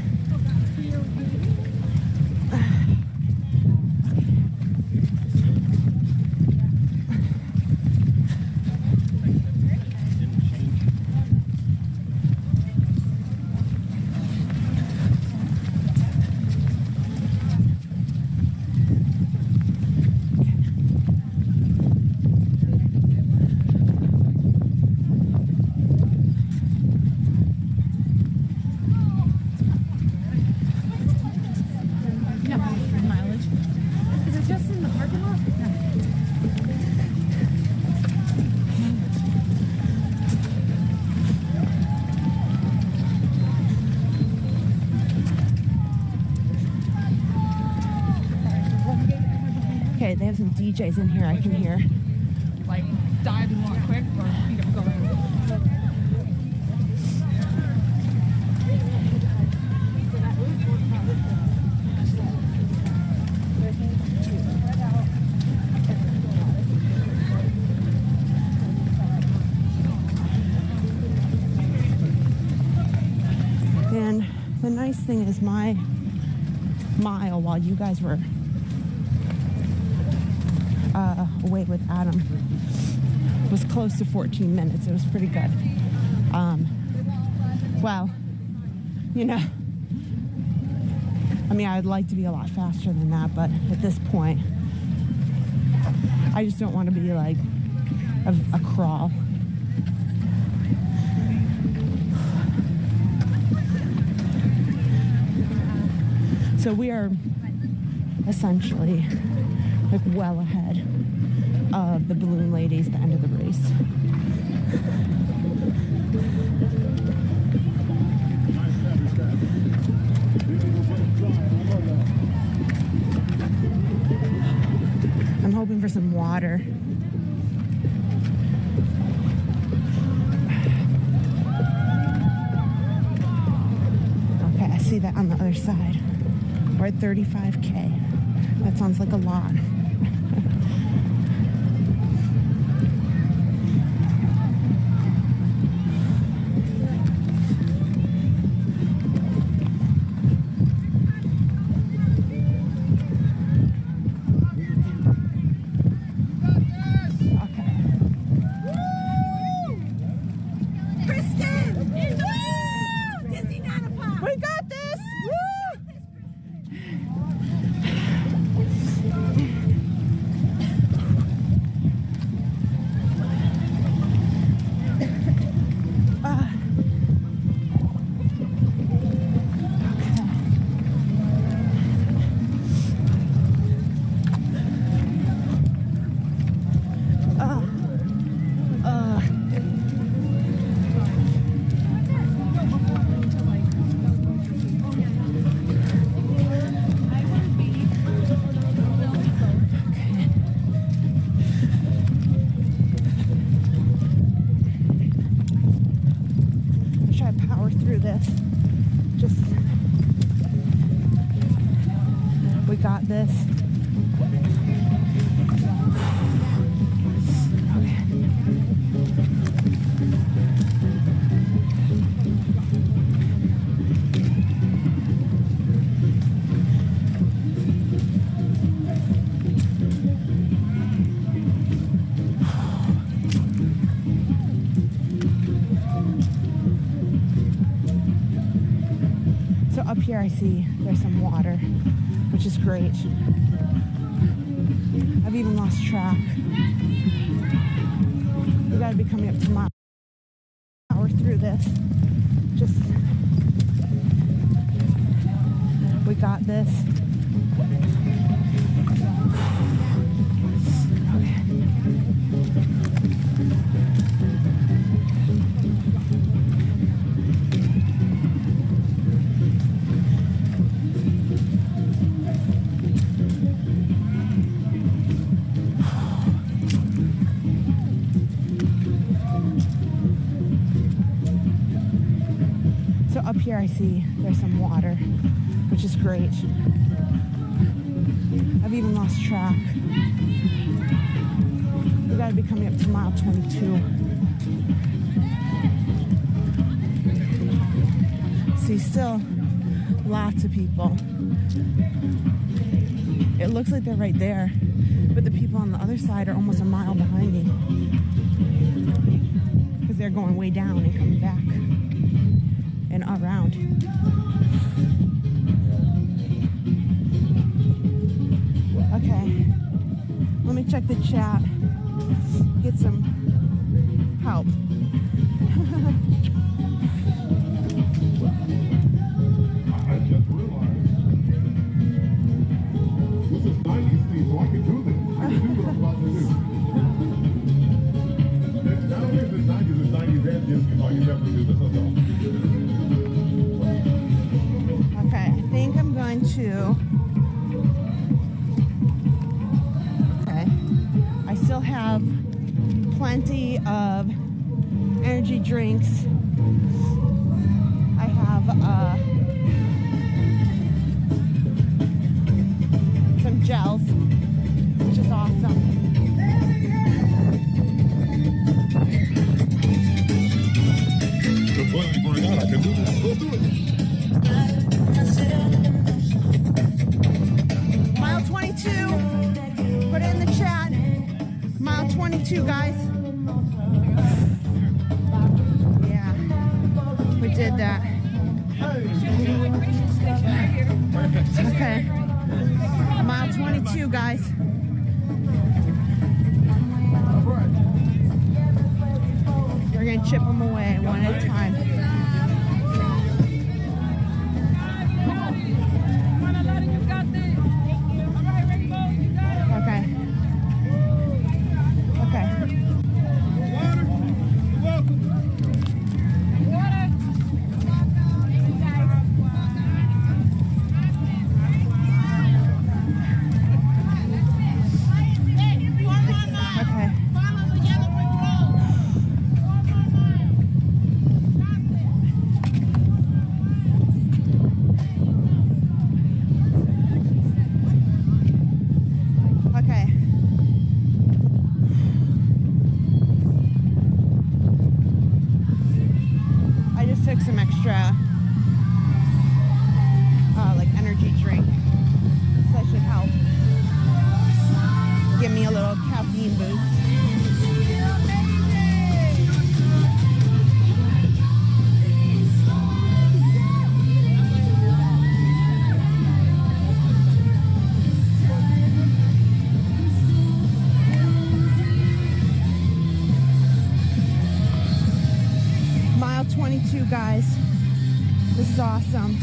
Okay, they have some DJs in here I can hear. Like, dive and walk quick or feet up going. And the nice thing is my mile while you guys were away with Adam was close to 14 minutes. It was pretty good. Well, you know, I mean, I'd like to be a lot faster than that, but at this point, I just don't want to be like a crawl. So we are essentially like well ahead of the balloon ladies at the end of the race. I'm hoping for some water. Okay, I see that on the other side. We're at 35K. That sounds like a lot. I see there's some water, which is great. I've even lost track. We gotta be coming up to mile hour through this. Just, we got this. So up here I see there's some water, which is great. I've even lost track. We gotta be coming up to mile 22. See, still lots of people. It looks like they're right there, but the people on the other side are almost a mile behind me because they're going way down and coming back and around. Okay, let me check the chat, get some help. I just realized this is 90s thing, so I can do this. I can do what I'm about to do. Not only is it 90s, it's 90s and Disney, so I can definitely do this. Let's go. Okay, I think I'm going to. Okay, I still have plenty of energy drinks. I have some gels, which is awesome. Completely burned out. I can do this. Let's do it. Mile 22, put it in the chat. Mile 22, guys. Yeah, we did that. Okay, mile 22, guys. We're gonna chip them away one at a time. Okay. Okay. Guys, this is awesome.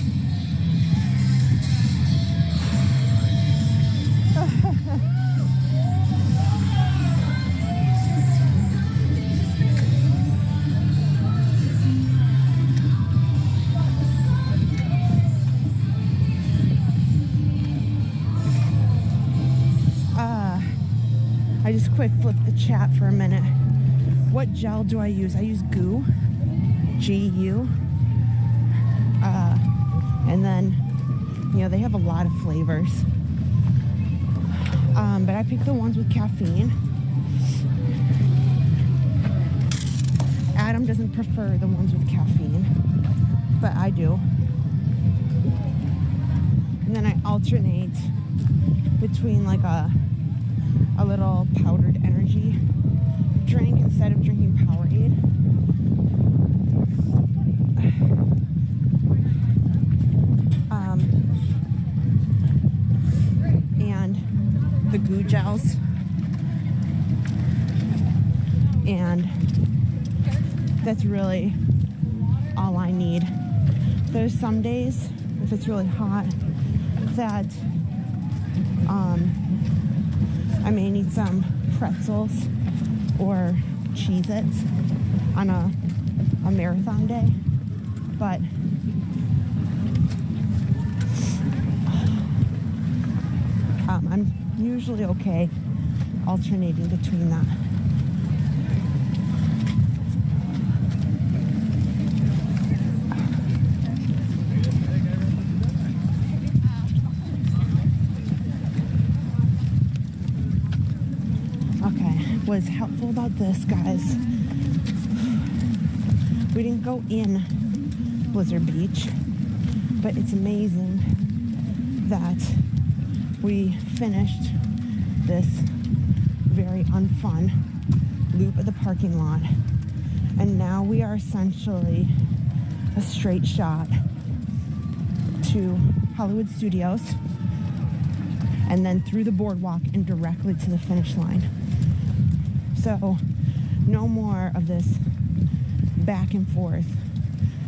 I just quick flipped the chat for a minute. What gel do I use? I use GU. GU. And then, you know, they have a lot of flavors. But I picked the ones with caffeine. Adam doesn't prefer the ones with caffeine, but I do. And then I alternate between like a little powdered energy drink instead of drinking Powerade. the goo gels. And that's really all I need. There's some days, if it's really hot, that I may need some pretzels or Cheez-Its on a marathon day. But I'm usually okay alternating between that. Was helpful about this, guys. We didn't go in Blizzard Beach, but it's amazing that we finished this very unfun loop of the parking lot, and now we are essentially a straight shot to Hollywood Studios and then through the boardwalk and directly to the finish line. So, no more of this back and forth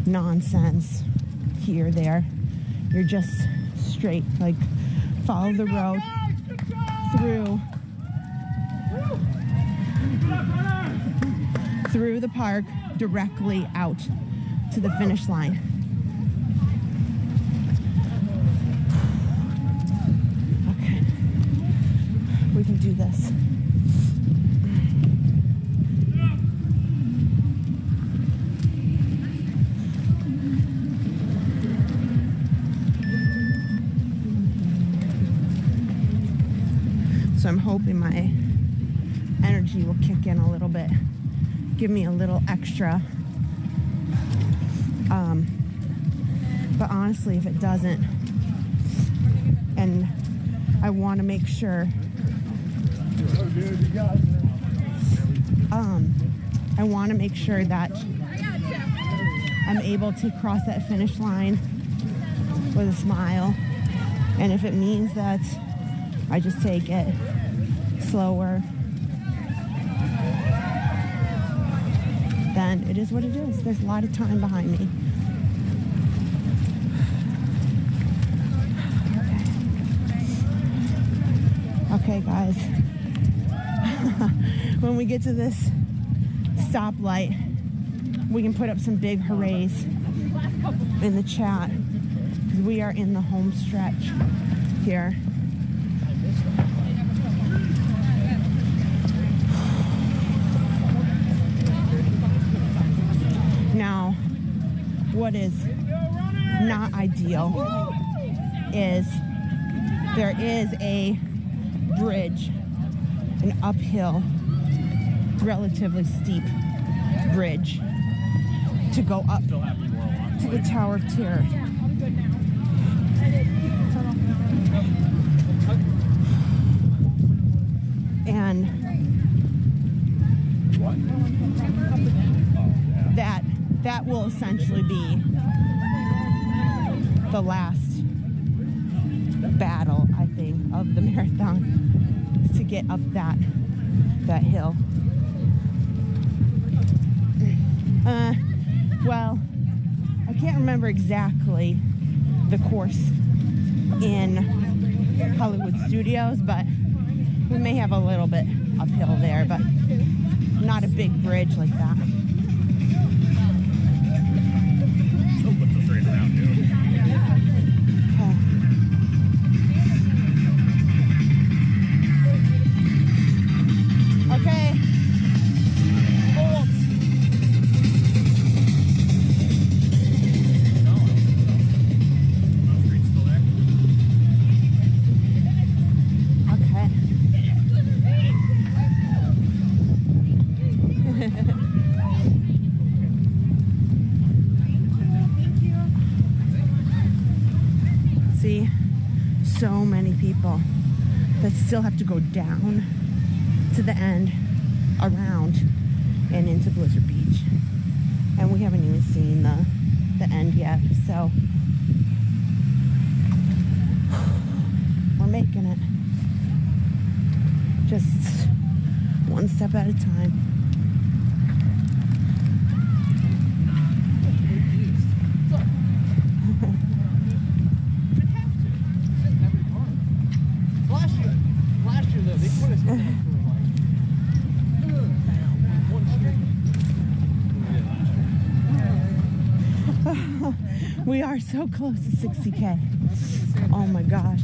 nonsense here, there. You're just straight, like, follow the road through the park, directly out to the finish line. Okay, we can do this. So I'm hoping my energy will kick in a little bit, give me a little extra. But honestly, if it doesn't, and I want to make sure, I want to make sure that I'm able to cross that finish line with a smile. And if it means that I just take it slower, then it is what it is. There's a lot of time behind me. Okay, guys. When we get to this stoplight, we can put up some big hoorays in the chat, because we are in the home stretch here. Now, what is not ideal is there is a bridge, an uphill, relatively steep bridge to go up to the Tower of Terror. And that will essentially be the last battle, I think, of the marathon, is to get up that hill. Well, I can't remember exactly the course in Hollywood Studios, but we may have a little bit uphill there, but not a big bridge like that. Okay. Walt. Okay. See, so many people that still have to go down to the end, around, and into Blizzard Beach. And we haven't even seen the end yet, so we're making it. Just one step at a time. Last year though, they put us in We are so close to 60K. Oh my gosh.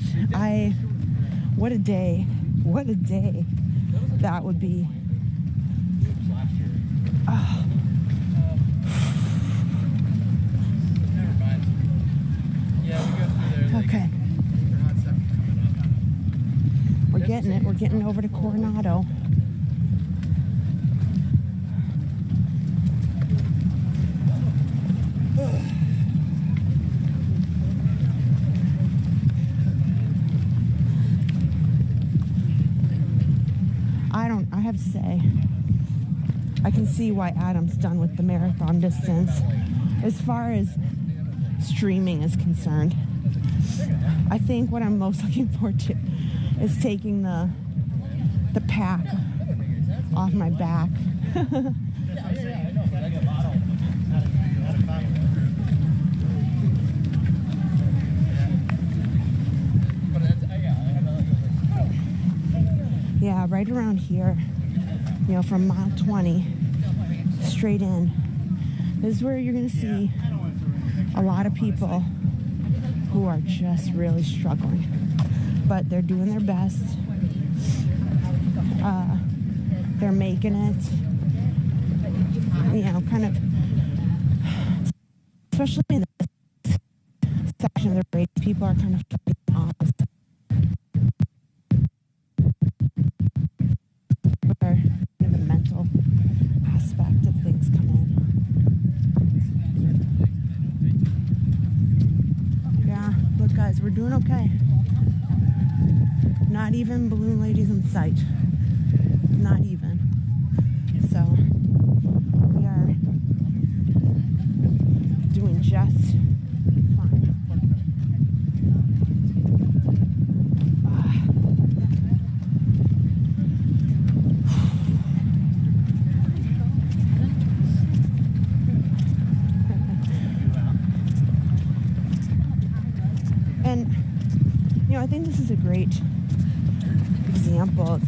What a day. What a day that would be. Oh. Okay. We're getting it. We're getting over to Coronado. I have to say, I can see why Adam's done with the marathon distance. As far as streaming is concerned, I think what I'm most looking forward to is taking the pack off my back. Yeah, right around here, you know, from mile 20 straight in, this is where you're going to see a lot of people who are just really struggling, but they're doing their best. They're making it, you know, kind of, especially in this section of the race, people are kind of fighting odds. Where the mental aspect of things come in. Yeah, look guys, we're doing okay. Not even balloon ladies in sight. Not even. So we are doing just fine. And, you know, I think this is a great example of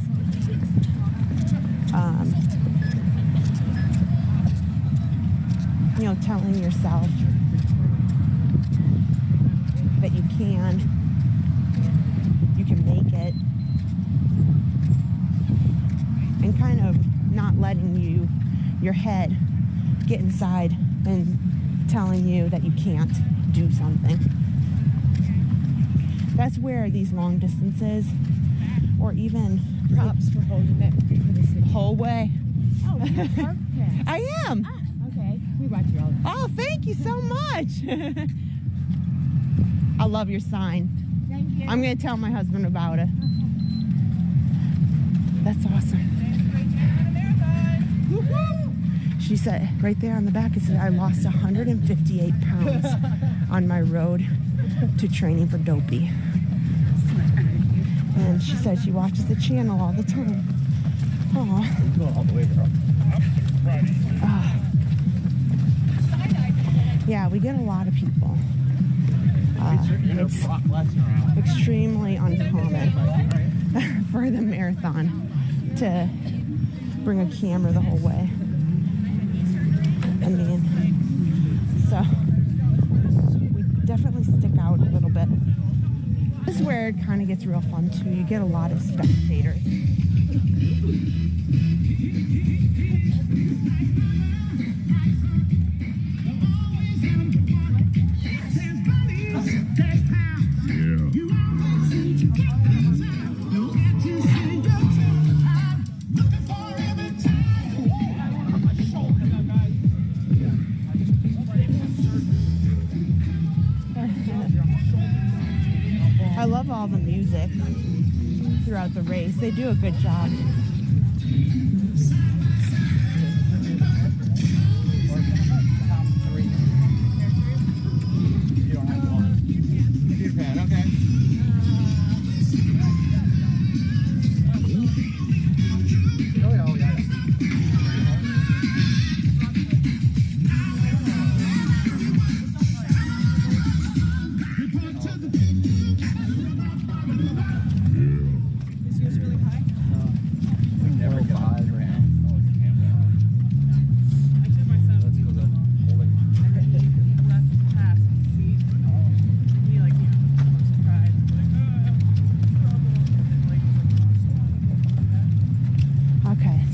you know, telling yourself that you can make it, and kind of not letting your head get inside and telling you that you can't do something. That's where these long distances, or even props for holding that whole way. Oh, you're a park cat. I am. Ah, okay. We watch you all the time. Oh, thank you so much. I love your sign. Thank you. I'm going to tell my husband about it. That's awesome. She said, right there on the back, it said, I lost 158 pounds on my road to training for Dopey. And she said she watches the channel all the time. Aw. All the way, bro. Yeah, we get a lot of people. It's extremely uncommon for the marathon to bring a camera the whole way. I mean, so we definitely stick out a little bit. This is where it kind of gets real fun too. You get a lot of spectators. I love all the music throughout the race. They do a good job.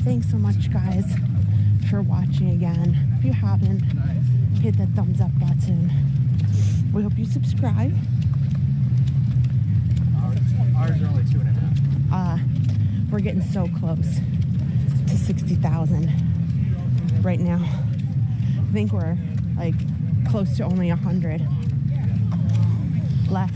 Thanks so much, guys, for watching again. If you haven't, hit that thumbs up button. We hope you subscribe. Ours are only 2.5. We're getting so close to 60,000 right now. I think we're like close to only 100 left.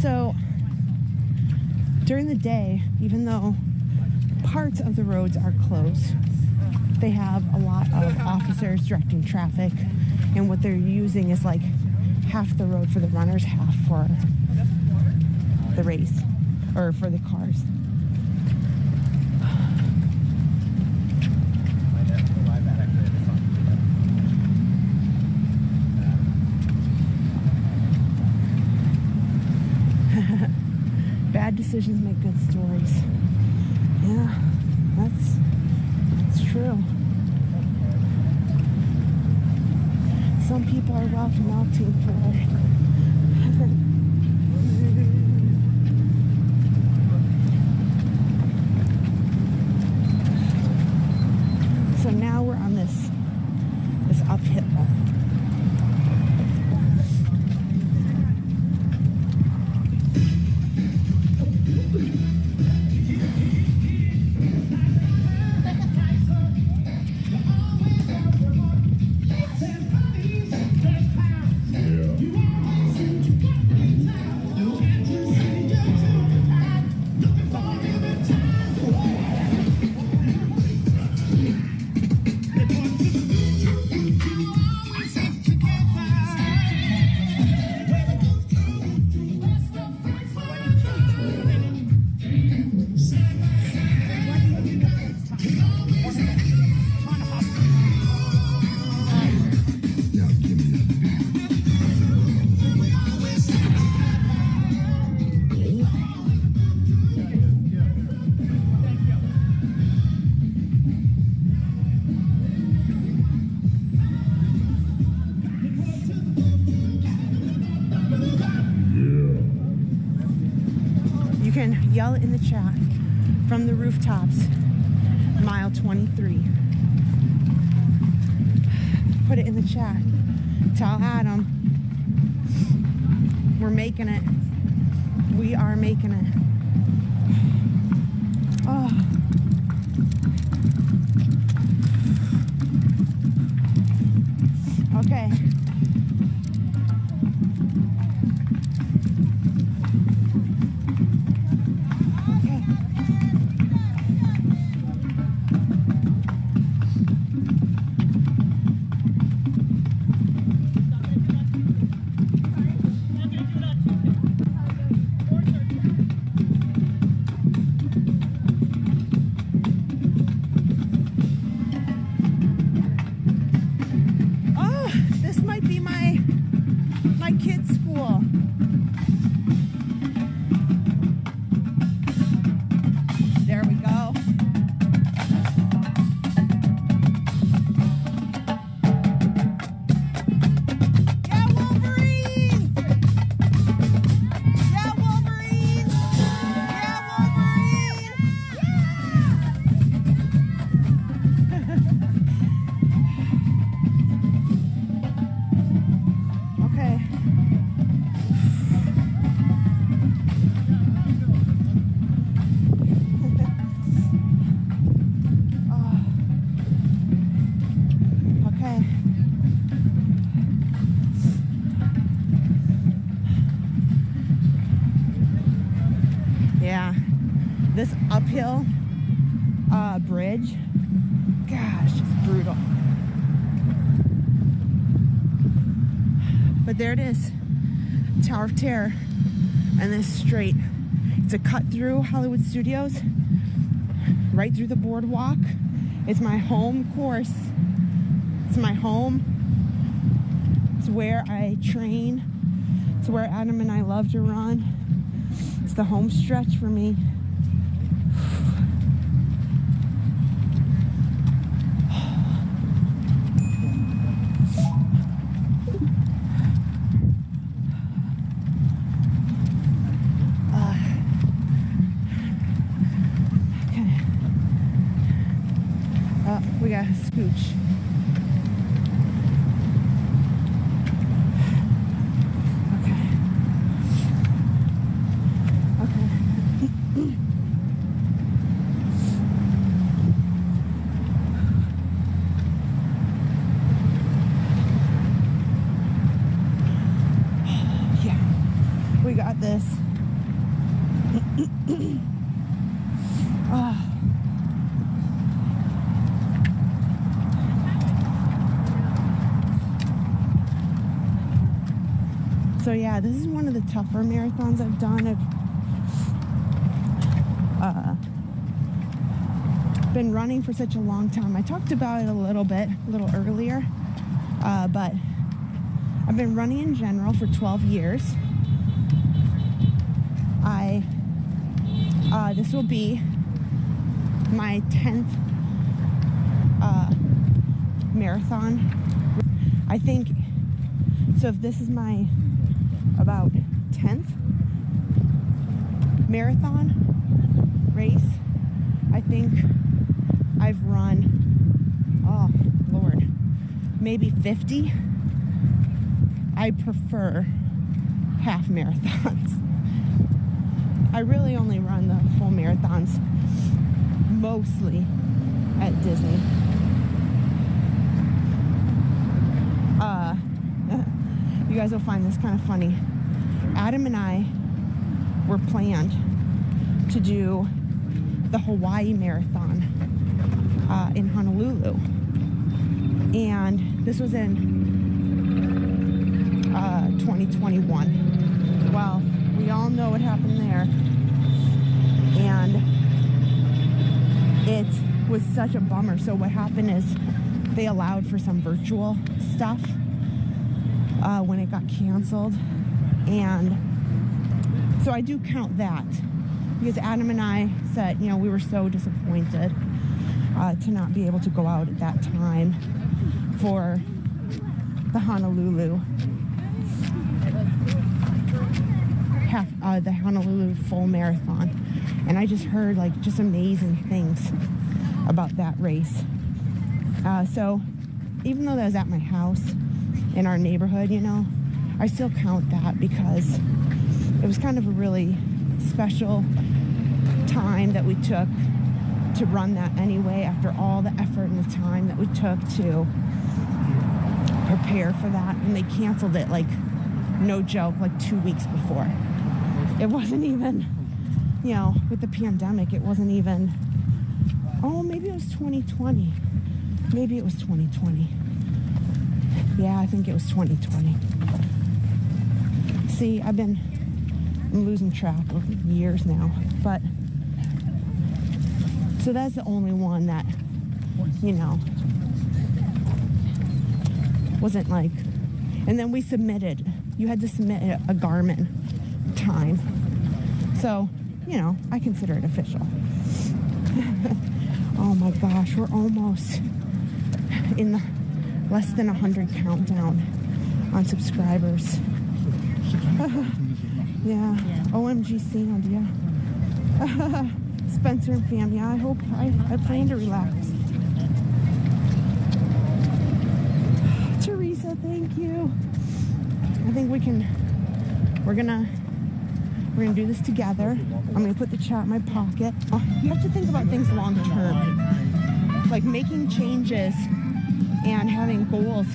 So during the day, even though parts of the roads are closed, they have a lot of officers directing traffic, and what they're using is like half the road for the runners, half for the race, or for the cars. Bad decisions make good stories. Yeah, that's true. Some people are welcome melting for it. So now we're on this uphill. You can yell in the chat from the rooftops, mile 23. Put it in the chat. Tell Adam we're making it. We are making it. Oh. Okay. This uphill bridge, gosh, it's brutal. But there it is, Tower of Terror, and this straight. It's a cut through Hollywood Studios, right through the boardwalk. It's my home course. It's my home. It's where I train. It's where Adam and I love to run. It's the home stretch for me. We got a scooch. We got this. So yeah, this is one of the tougher marathons I've done. I've been running for such a long time. I talked about it a little earlier, but I've been running in general for 12 years. This will be my 10th marathon. I think, so if this is my about 10th marathon race, I think I've run, oh Lord, maybe 50. I prefer half marathons. I really only run the full marathons mostly at Disney. You guys will find this kind of funny. Adam and I were planned to do the Hawaii Marathon in Honolulu. And this was in 2021. Well, we all know what happened there. And it was such a bummer. So what happened is they allowed for some virtual stuff when it got canceled. And so I do count that, because Adam and I said, you know, we were so disappointed to not be able to go out at that time for the Honolulu the Honolulu full marathon. And I just heard like just amazing things about that race. So even though that was at my house in our neighborhood, you know, I still count that because it was kind of a really special time that we took to run that anyway, after all the effort and the time that we took to prepare for that. And they canceled it, like, no joke, like 2 weeks before. It wasn't even, you know, with the pandemic, it wasn't even, oh, maybe it was 2020. Maybe it was 2020. Yeah, I think it was 2020. See, I'm losing track of years now, but so that's the only one that, you know, wasn't like, and then we submitted, you had to submit a Garmin time. So, you know, I consider it official. Oh my gosh, we're almost in the less than 100 countdown on subscribers. Yeah, OMG sound, yeah. Spencer and fam, yeah, I plan to relax. Teresa, thank you. I think we're gonna do this together. I'm gonna put the chat in my pocket. You have to think about things long term, like making changes and having goals.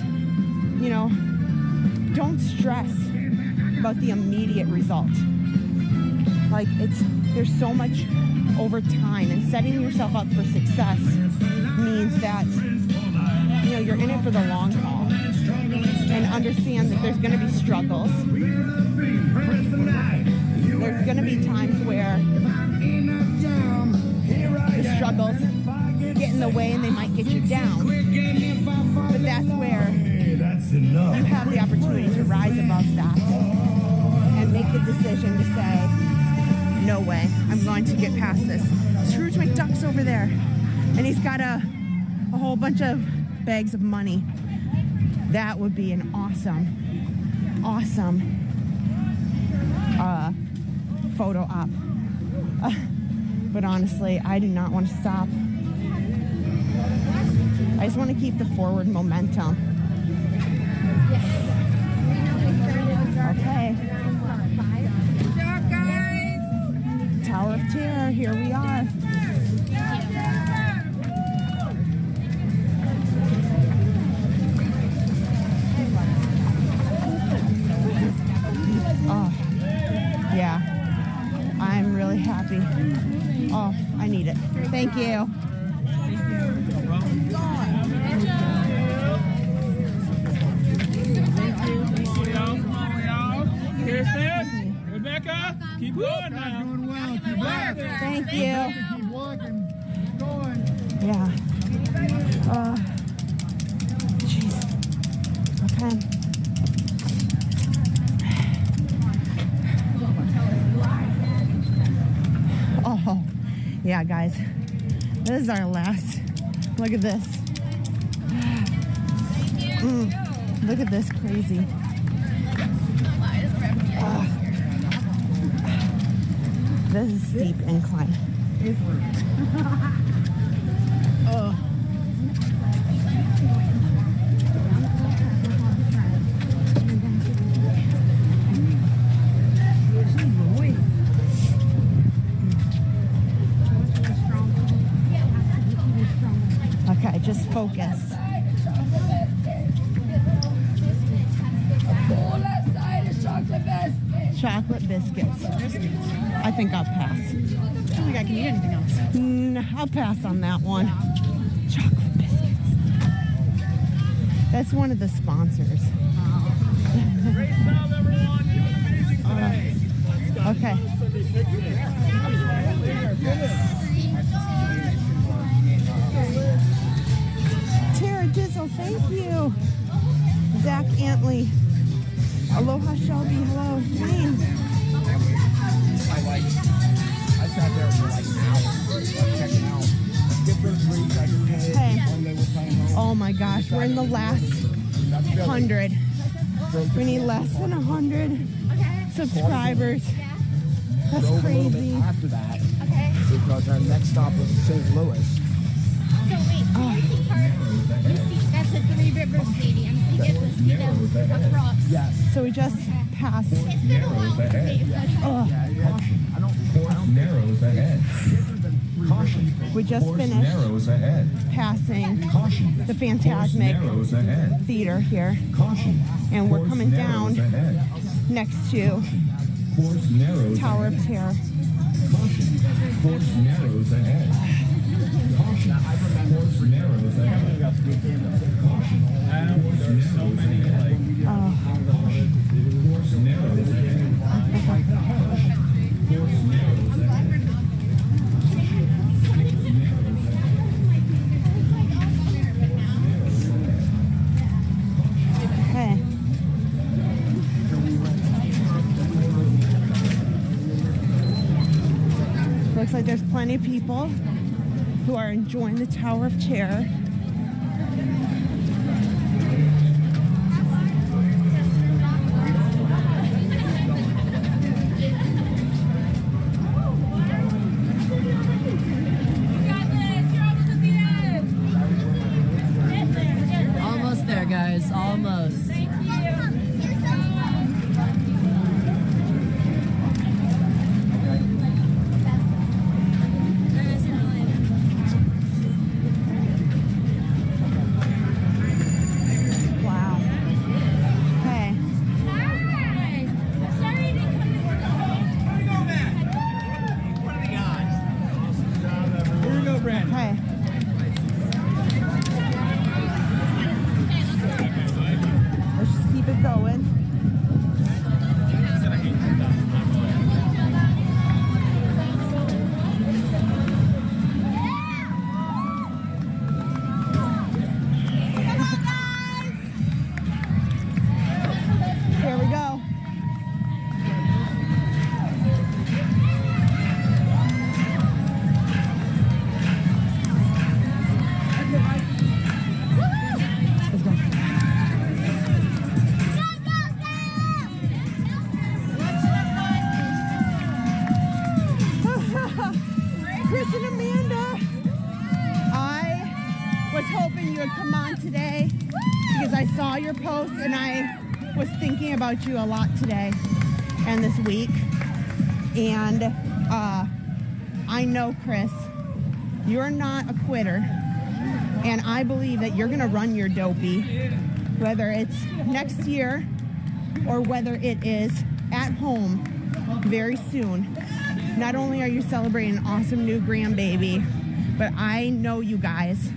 You know, don't stress about the immediate result. Like, there's so much over time, and setting yourself up for success means that, you know, you're in it for the long haul, and understand that there's going to be struggles. There's going to be times where the struggles get in the way and they might get you down, but that's where you have the opportunity to rise above that and make the decision to say, no way, I'm going to get past this. Scrooge McDuck's over there, and he's got a whole bunch of bags of money. That would be an awesome photo op. But honestly, I do not want to stop I just want to keep the forward momentum. Okay. Tower of Terror, here we are. Oh, yeah. I'm really happy. Oh, I need it. Thank you. Kirsten, Rebecca, keep going now. Doing well. Keep walking. Thank you. Keep walking. Keep going. Yeah. Jeez. Okay. Oh, yeah, guys. This is our last. Look at this. Look at this crazy. This is steep incline. Oh. Okay, just focus. Chocolate biscuits. I think I'll pass. I don't think I can eat anything else. I'll pass on that one. Chocolate biscuits. That's one of the sponsors. Great job, everyone. You did amazing today. Okay. Tara Dizzle, thank you. Zach Antley. Aloha Shelby, hello. Wayne. I sat there for like an hour checking out different breeds I could pay when they were playing home. Oh my gosh, we're in the last 100. We need less than 100 subscribers. That's Drove a little crazy. bit after that because our next stop was St. Louis. So wait, you see, that's the Three Rivers Stadium. You get to see them across. Yes. So we just passed. Narrows ahead. Narrows ahead. Caution. We just Course finished narrows ahead. passing Caution. the Course Phantasmic narrows ahead. Theater here. Caution. And we're Course coming narrows down ahead. next to Course narrows Tower ahead. of Terror. Caution. Course narrows ahead. Caution. Course narrows ahead. Caution. Course narrows ahead. Course narrows ahead. Course narrows ahead. Okay. Looks like there's plenty of people who are enjoying the Tower of Terror. Almost there, guys. Almost. Wow. Okay. Here we go, Brandon. Okay. was hoping you would come on today because I saw your post and I was thinking about you a lot today and this week. And I know, Chris, you're not a quitter. And I believe that you're going to run your dopey, whether it's next year or whether it is at home very soon. Not only are you celebrating an awesome new grandbaby, but I know you guys,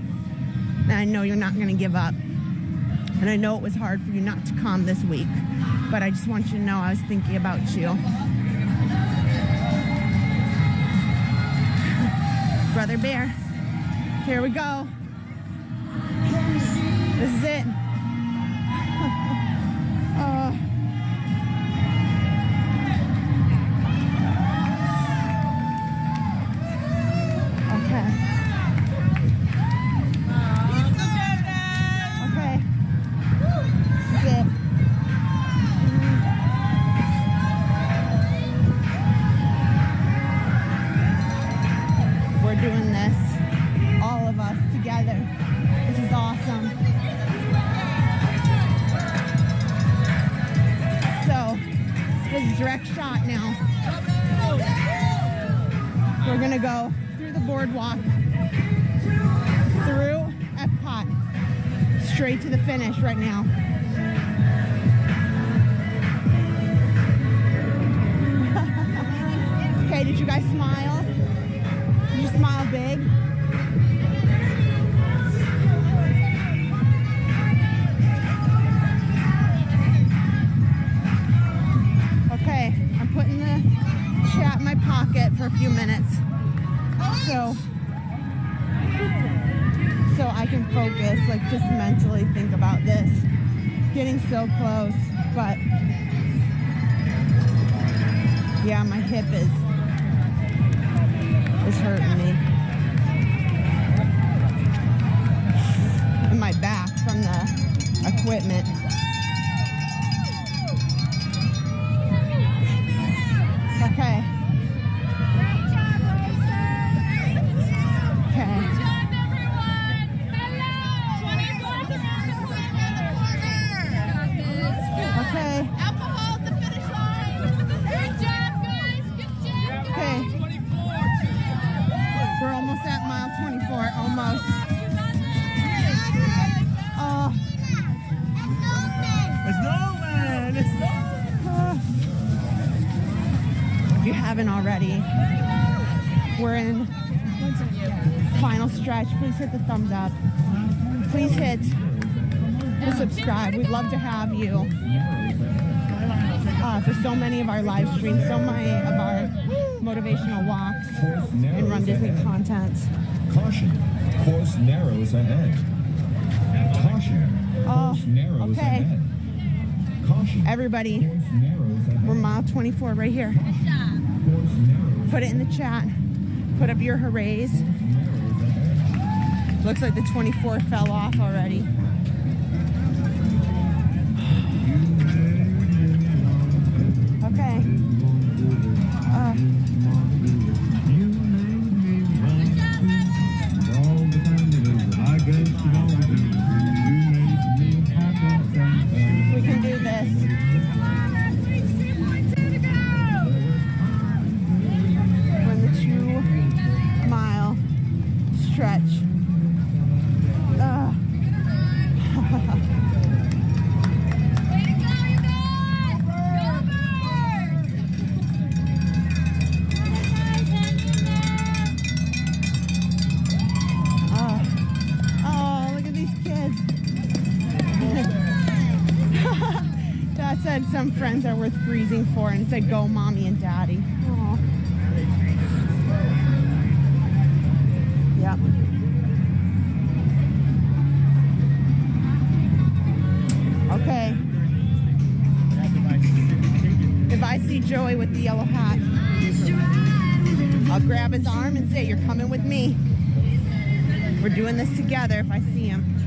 and I know you're not going to give up. And I know it was hard for you not to come this week, but I just want you to know I was thinking about you. Brother Bear, here we go. This is it. Direct shot now. We're gonna go through the boardwalk, through Epcot, straight to the finish right now. Okay, did you guys smile? Did you smile big? Okay, I'm putting the chat in my pocket for a few minutes so I can focus, like just mentally think about this. Getting so close, but yeah, my hip is hurting me. And my back from the equipment. Okay. Okay. Good job, everyone. Hello. 24th around the corner. Okay. Alcohol at the finish line. Good job, guys. Good job. Okay. We're almost at mile 24. Almost. Oh. It's Snowman. It's Snowman. If you haven't already, we're in final stretch. Please hit the thumbs up. Please hit the subscribe. We'd love to have you for so many of our live streams, so many of our motivational walks and Run Disney content. Caution, course narrows ahead. Caution, course narrows ahead. Caution, everybody, we're mile 24 right here. Put it in the chat. Put up your hoorays. Looks like the 24 fell off already. Okay. We can do this. We're in the 2-mile stretch. Said some friends are worth freezing for, and it said go mommy and daddy. Aww. Yep. Okay. If I see Joey with the yellow hat, I'll grab his arm and say, you're coming with me. We're doing this together if I see him.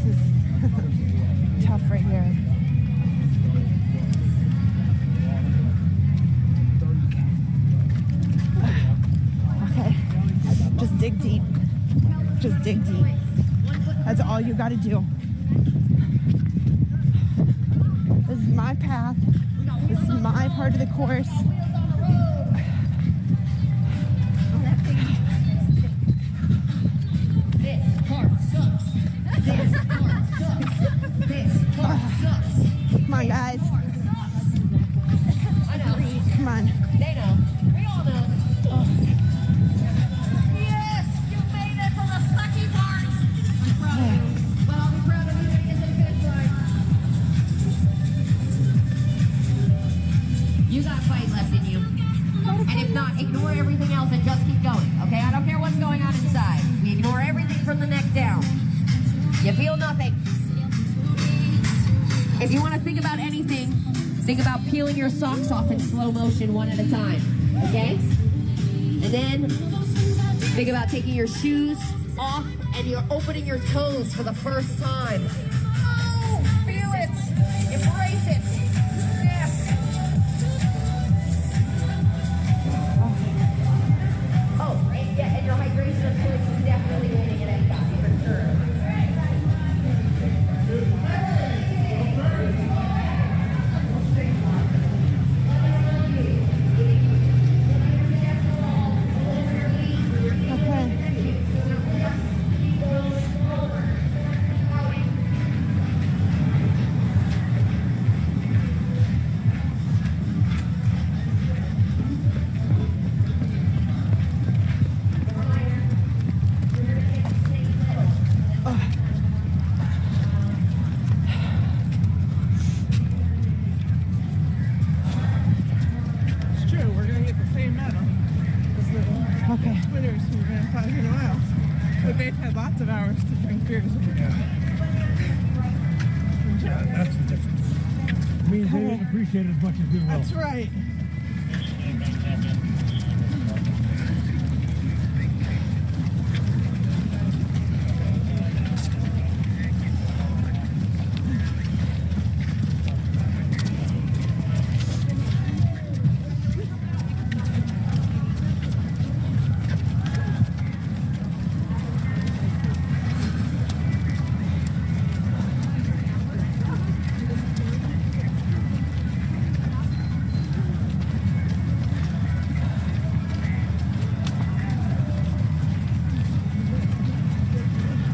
this is tough right here. Okay. Just dig deep. Just dig deep. That's all you gotta do. This is my path. This is my part of the course. Come on, guys. Come on. They know. We all know. Yes, you made it from the sucky part. I'm proud of you. Well, I'll be proud of you when you get to the finish line. You got fight left in you. And if not, ignore everything else and just keep going. Okay? I don't care what's going on inside. We ignore everything from the neck down. You feel nothing. If you want to think about anything, think about peeling your socks off in slow motion one at a time, okay? And then think about taking your shoes off and you're opening your toes for the first time. Oh, feel it. Embrace it. Yes. Oh, and, yeah, and your hydration of choice is definitely winning at Epcot, for sure. It's true, we're gonna get the same medal as the winners who ran 500 miles. But they've had lots of hours to drink beers. That's the difference. It means they didn't appreciate it as much as we will. That's right.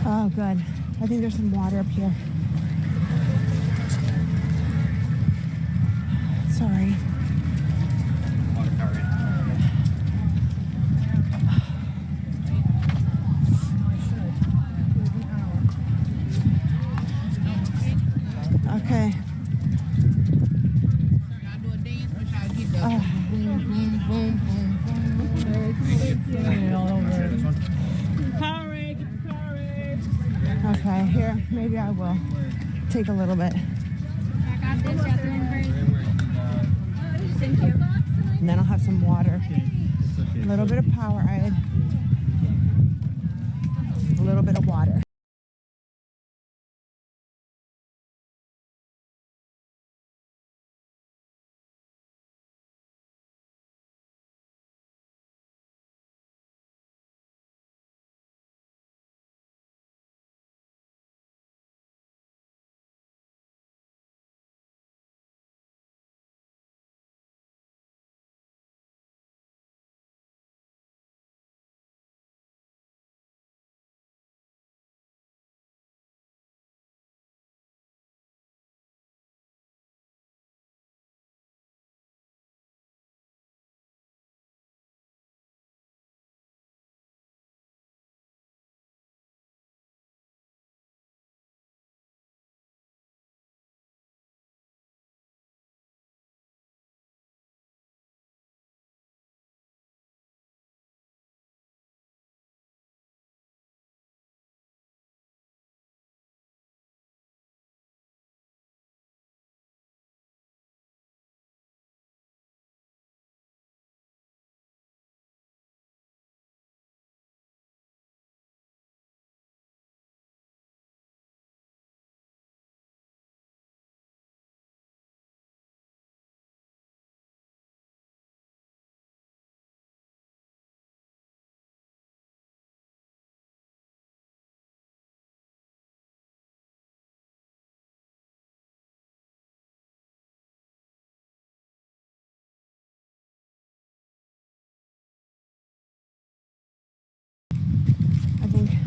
Oh, good. I think there's some water up here. Sorry. Okay. Okay, here, maybe I will take a little bit. And then I'll have some water. A little bit of Powerade. A little bit of water.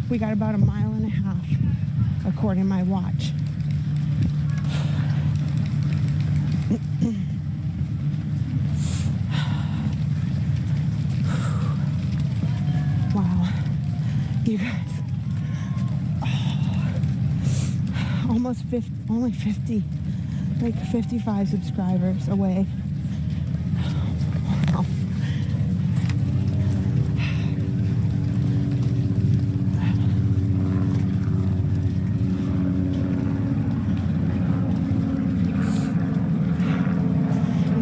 We got about 1.5 miles according to my watch. Wow, you guys, almost 50, only 50, like 55 subscribers away. Wow.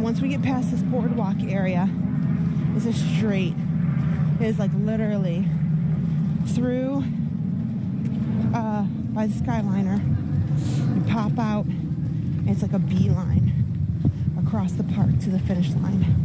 Once we get past this boardwalk area, it's a straight. It is like literally through by the Skyliner. You pop out, and it's like a beeline across the park to the finish line.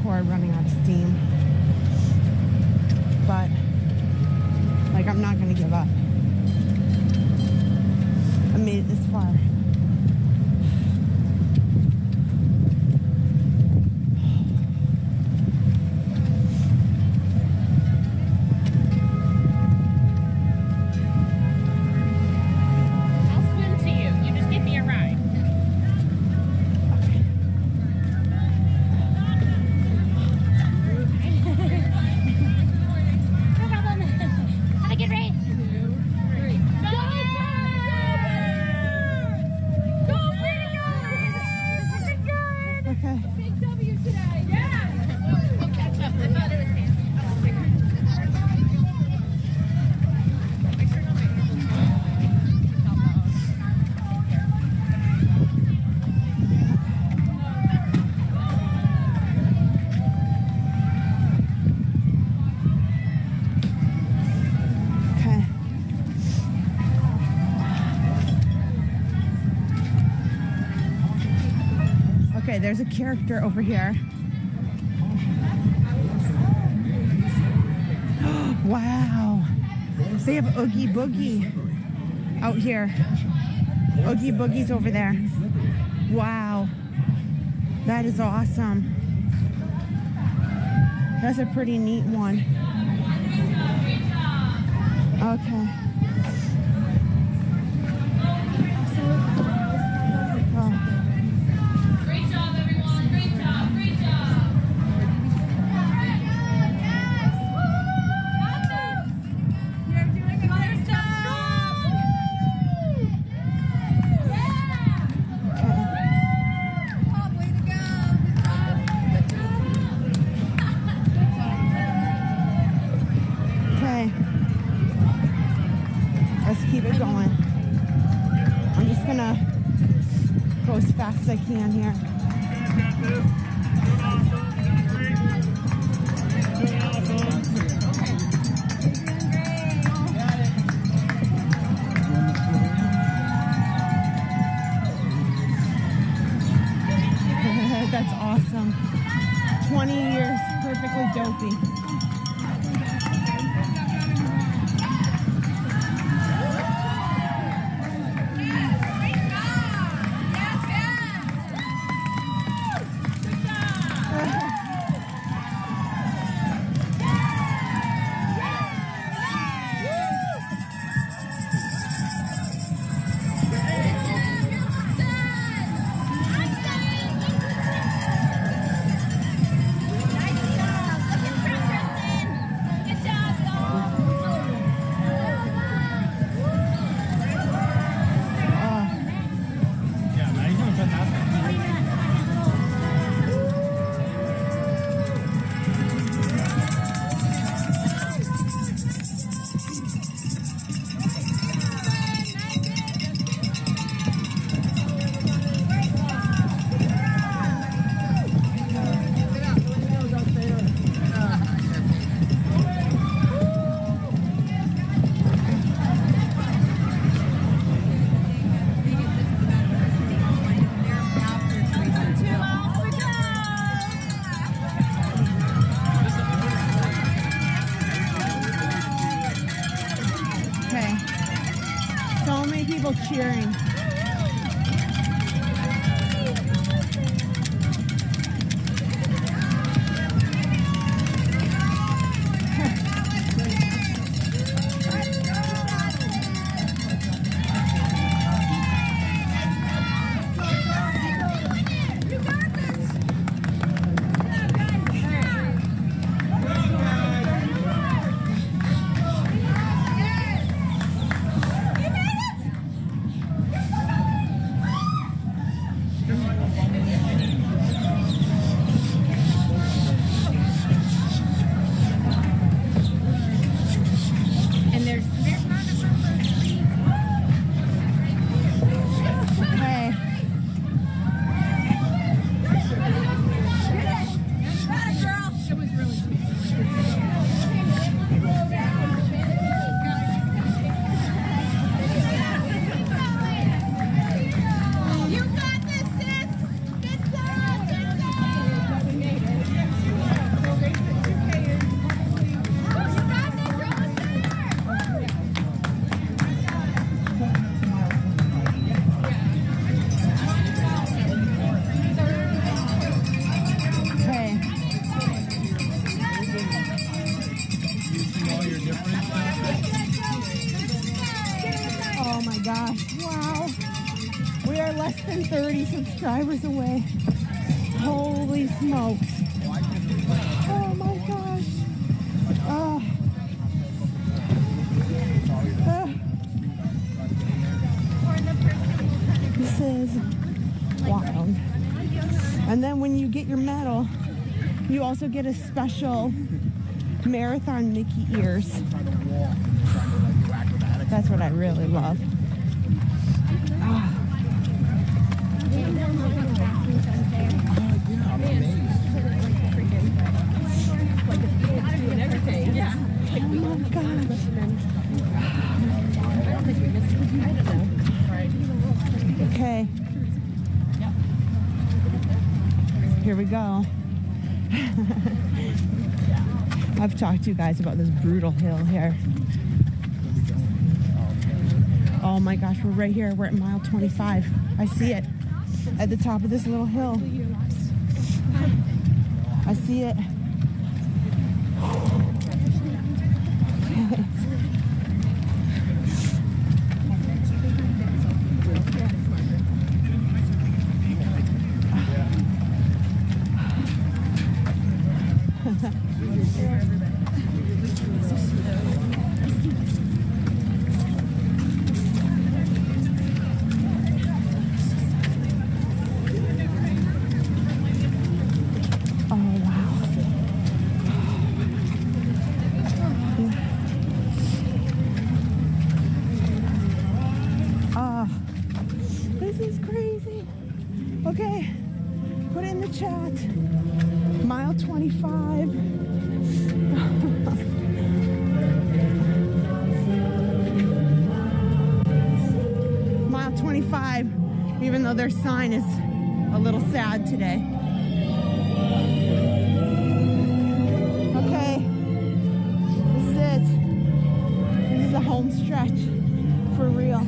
Running out of steam, but like I'm not gonna give up. I made it this far. I'll swim to you. You just give me a ride. Okay, there's a character over here. Wow. They have Oogie Boogie out here. Oogie Boogie's over there. Wow. That is awesome. That's a pretty neat one. Okay. As fast as I can here. That's awesome. 20 years, perfectly dopey. people cheering. Oh my gosh, wow. We are less than 30 subscribers away. Holy smokes. Oh my gosh. Oh. This is wild. And then when you get your medal, you also get a special marathon Mickey ears. That's what I really love. Okay. Here we go. I've talked to you guys about this brutal hill here. Oh my gosh, we're right here. We're at mile 25. I see it at the top of this little hill. I see it. Okay, put in the chat. Mile 25. Mile 25, even though their sign is a little sad today. Okay, this is it. This is a home stretch for real.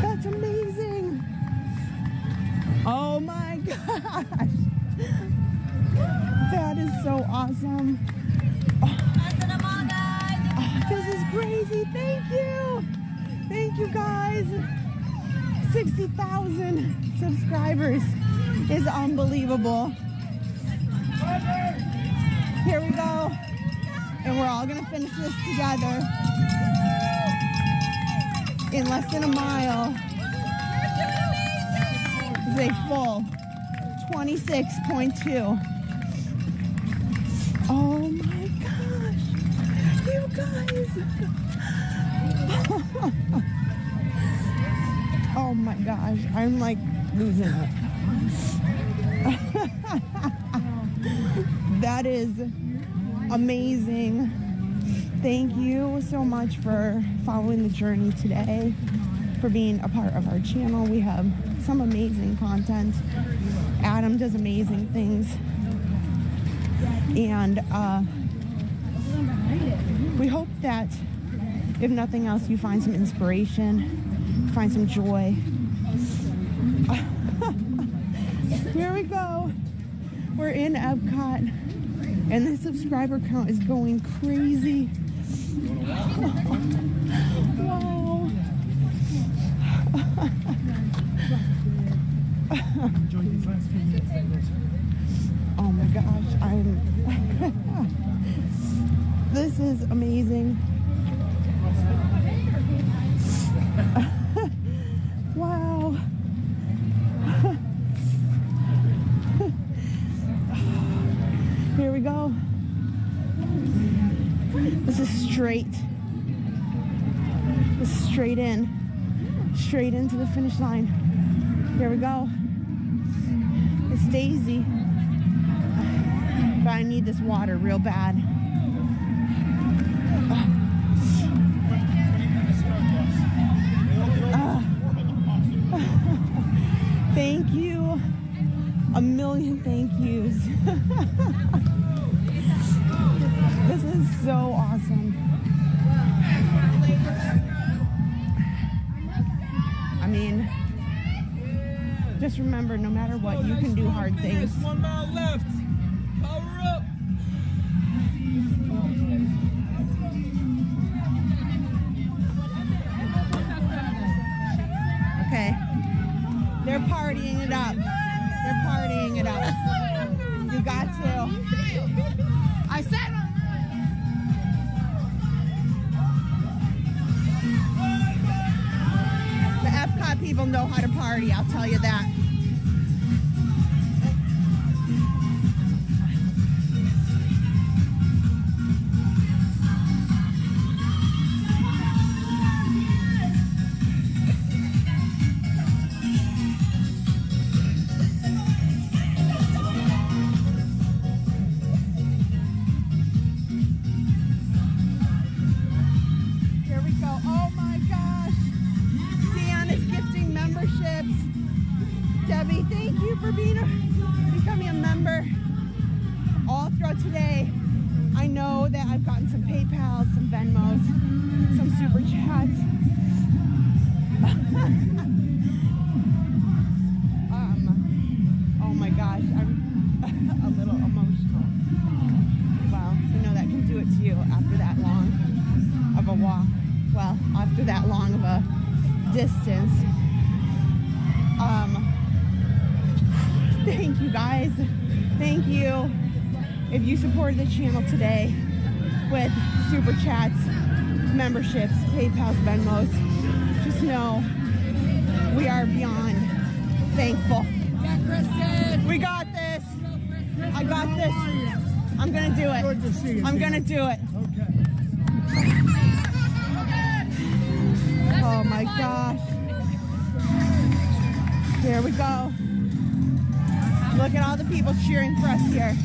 That's amazing. Oh my gosh. That is so awesome. Oh, this is crazy. Thank you. Thank you guys. 60,000 subscribers is unbelievable. Here we go. And we're all gonna finish this together in less than a mile. This is a full 26.2. Oh my gosh, you guys. Oh my gosh, I'm like losing it. That is amazing. Thank you so much for following the journey today, for being a part of our channel. We have some amazing content. Adam does amazing things. And we hope that, if nothing else, you find some inspiration, find some joy. Here we go. We're in Epcot, and the subscriber count is going crazy. Wow. Oh my gosh, this is amazing. Wow. Here we go. This is straight. This is straight in. Straight into the finish line. Here we go. It's Daisy. But I need this water real bad. Thank you. A million thank yous. This is so awesome. I mean, just remember, no matter what, you can do hard things. 1 mile left. Power up. Okay. They're partying it up. They're partying it up. You got to. I said. The Epcot people know how to party, I'll tell you that. Debbie, thank you for becoming a member all throughout today. I know that I've gotten some PayPals, some Venmos, some Super Chats. Oh my gosh, I'm a little emotional. Well, you know that can do it to you after that long of a walk. Well, after that long of a distance. Thank you guys. Thank you. If you supported the channel today with Super Chats, memberships, PayPals, Venmos, just know we are beyond thankful. We got this. I got this. I'm gonna do it. Good to see you. I'm gonna do it. Oh my gosh. Here we go. Look at all the people cheering for us here.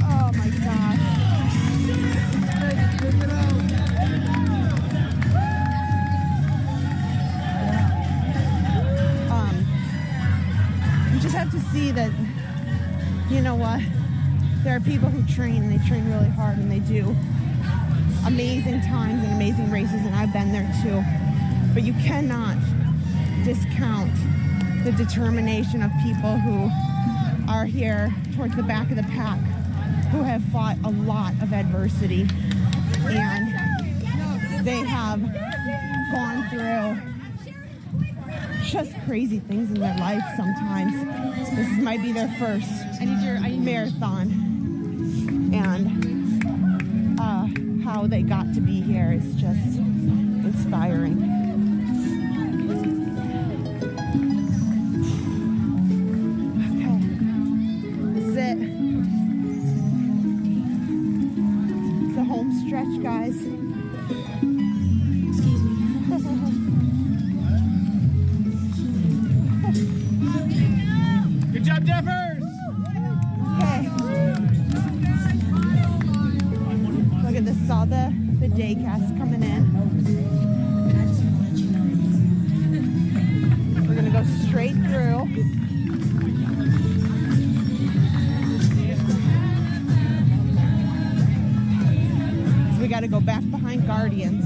Oh my gosh. You just have to see that, you know what? There are people who train, and they train really hard, and they do amazing times and amazing races, and I've been there too. But you cannot discount the determination of people who are here towards the back of the pack who have fought a lot of adversity, and they have gone through just crazy things in their life sometimes. This might be their first marathon, and how they got to be here is just inspiring. Okay, this is it. It's the home stretch, guys. Good job, Jeffers! Okay. Look at this, all the day cast coming in. We're gonna go straight through. So we gotta go back behind Guardians.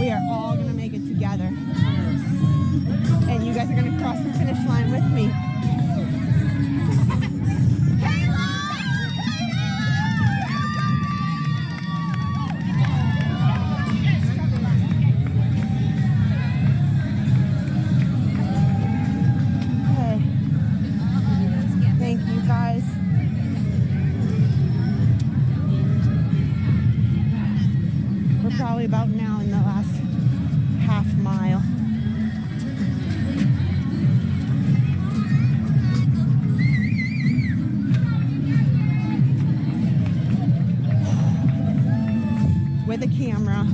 We are all gonna make it together. And you guys are gonna cross the finish line with me. Okay. Thank you guys. Probably about now in the last half mile. With a camera,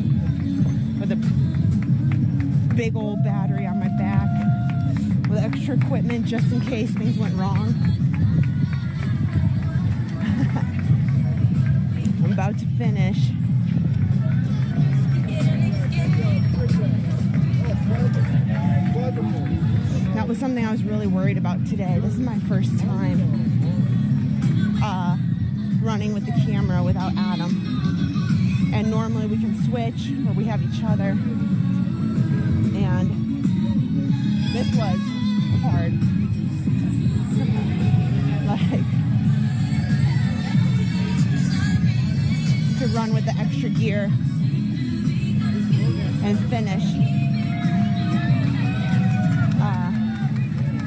with a big old battery on my back, with extra equipment just in case things went wrong. I'm about to finish. That was something I was really worried about today. This is my first time running with the camera without Adam. And normally we can switch or we have each other. And this was hard. Like, to run with the extra gear and finish.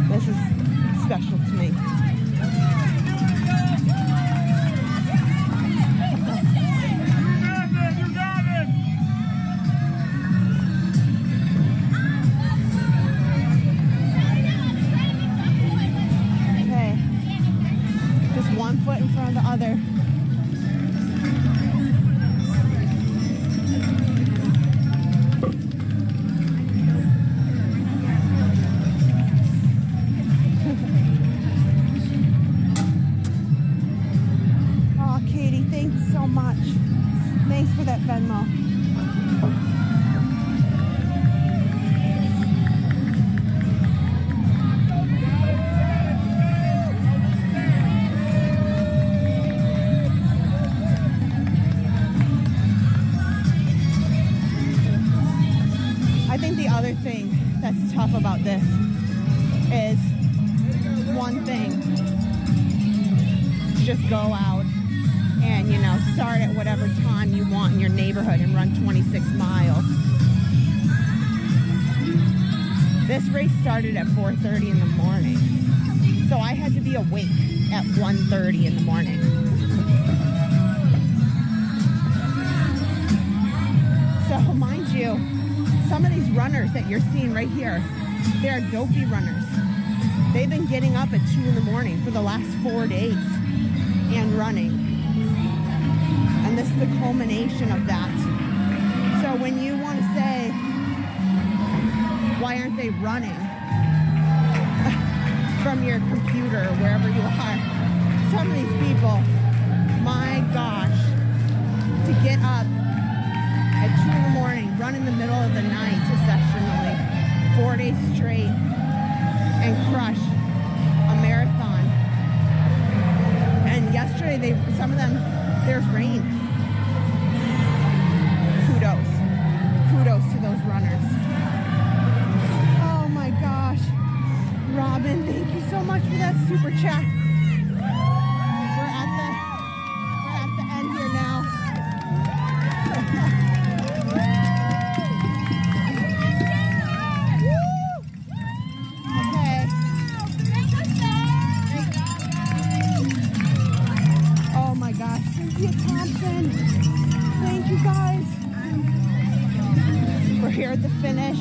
This is special to me. Okay. Just one foot in front of the other. For that Venmo. I think the other thing that's tough about this is one thing. Just go out and, you know, start at whatever time you want in your neighborhood and run 26 miles. This race started at 4:30 in the morning, so I had to be awake at 1:30 in the morning. So mind you, some of these runners that you're seeing right here, they're dopey runners. They've been getting up at 2 in the morning for the last 4 days and running. And this is the culmination of that. So when you want to say, why aren't they running from your computer, wherever you are? Some of these people, my gosh, to get up at 2 in the morning, run in the middle of the night, exceptionally, 4 days straight, and crush a marathon. And yesterday, some of them, there's rain. Kudos to those runners. Oh my gosh. Robin, thank you so much for that super chat. We're at the end here now. Okay. Oh my gosh. Cynthia Thompson. Thank you guys. We're here at the finish.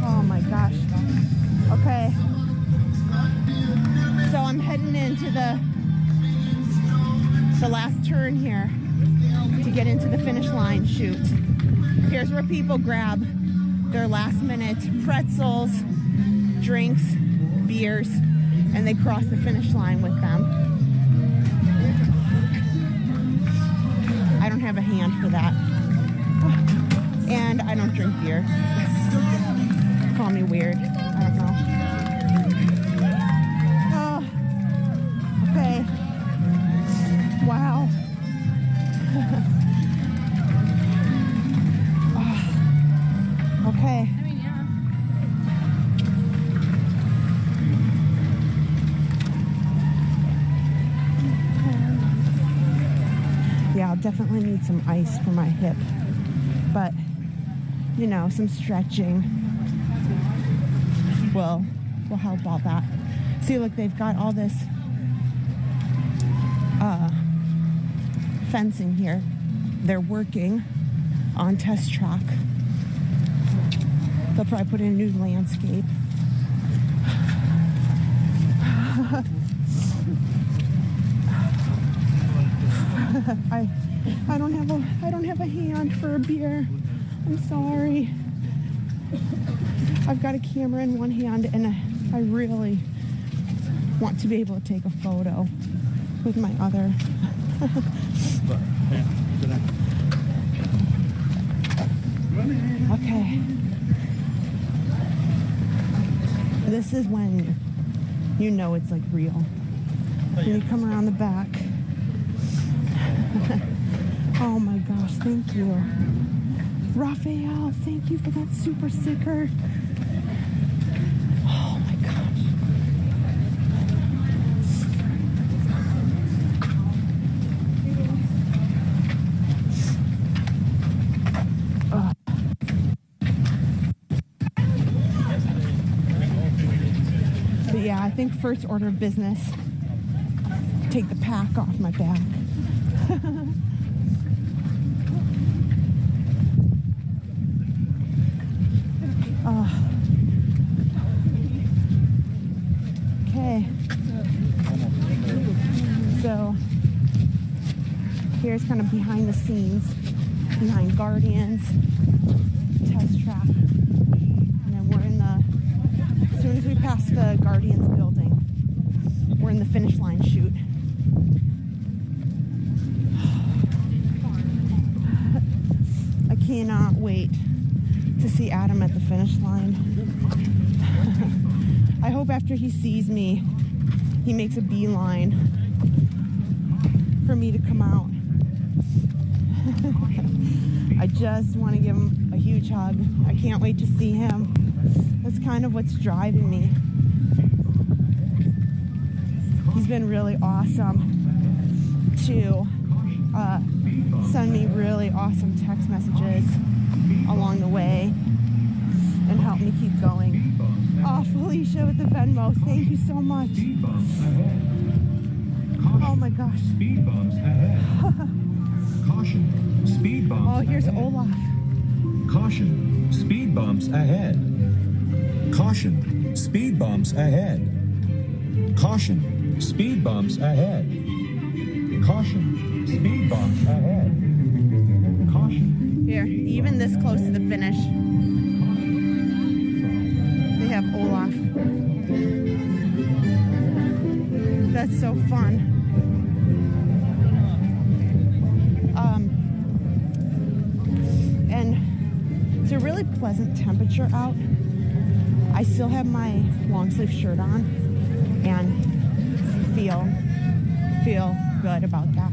Oh my gosh. Okay. So I'm heading into the last turn here to get into the finish line chute. Here's where people grab their last minute pretzels, drinks, beers, and they cross the finish line with them. I don't have a hand for that. And I don't drink beer. Call me weird. I don't know. Oh, okay. Wow. Okay. Yeah, I'll definitely need some ice for my hip. But, you know, some stretching will help all that. See, look, they've got all this fencing here. They're working on test track. They'll probably put in a new landscape. I don't have a hand for a beer. I'm sorry. I've got a camera in one hand and I really want to be able to take a photo with my other. Okay. This is when you know it's like real. When you come around the back. Oh my gosh, thank you. Raphael, thank you for that super sticker. Oh my gosh. But yeah, I think first order of business, take the pack off my back. Okay. So here's kind of behind the scenes, behind Guardians, test track. And then we're in the, as soon as we pass the Guardians building, we're in the finish line chute. I cannot wait to see Adam at the finish line. I hope after he sees me, he makes a beeline for me to come out. I just want to give him a huge hug. I can't wait to see him. That's kind of what's driving me. He's been really awesome to send me really awesome text messages along the way and help me keep going. Oh, Felicia with the Venmo, thank you so much. Oh my gosh. Speed bumps ahead. Caution. Speed bumps. Oh, here's ahead. Olaf. Caution. Speed bumps ahead. Caution, speed bumps ahead. Caution, speed bumps ahead. Caution, speed bumps ahead. Caution. Here, even this close to the finish, they have Olaf. That's so fun. And it's a really pleasant temperature out. I still have my long sleeve shirt on and feel good about that.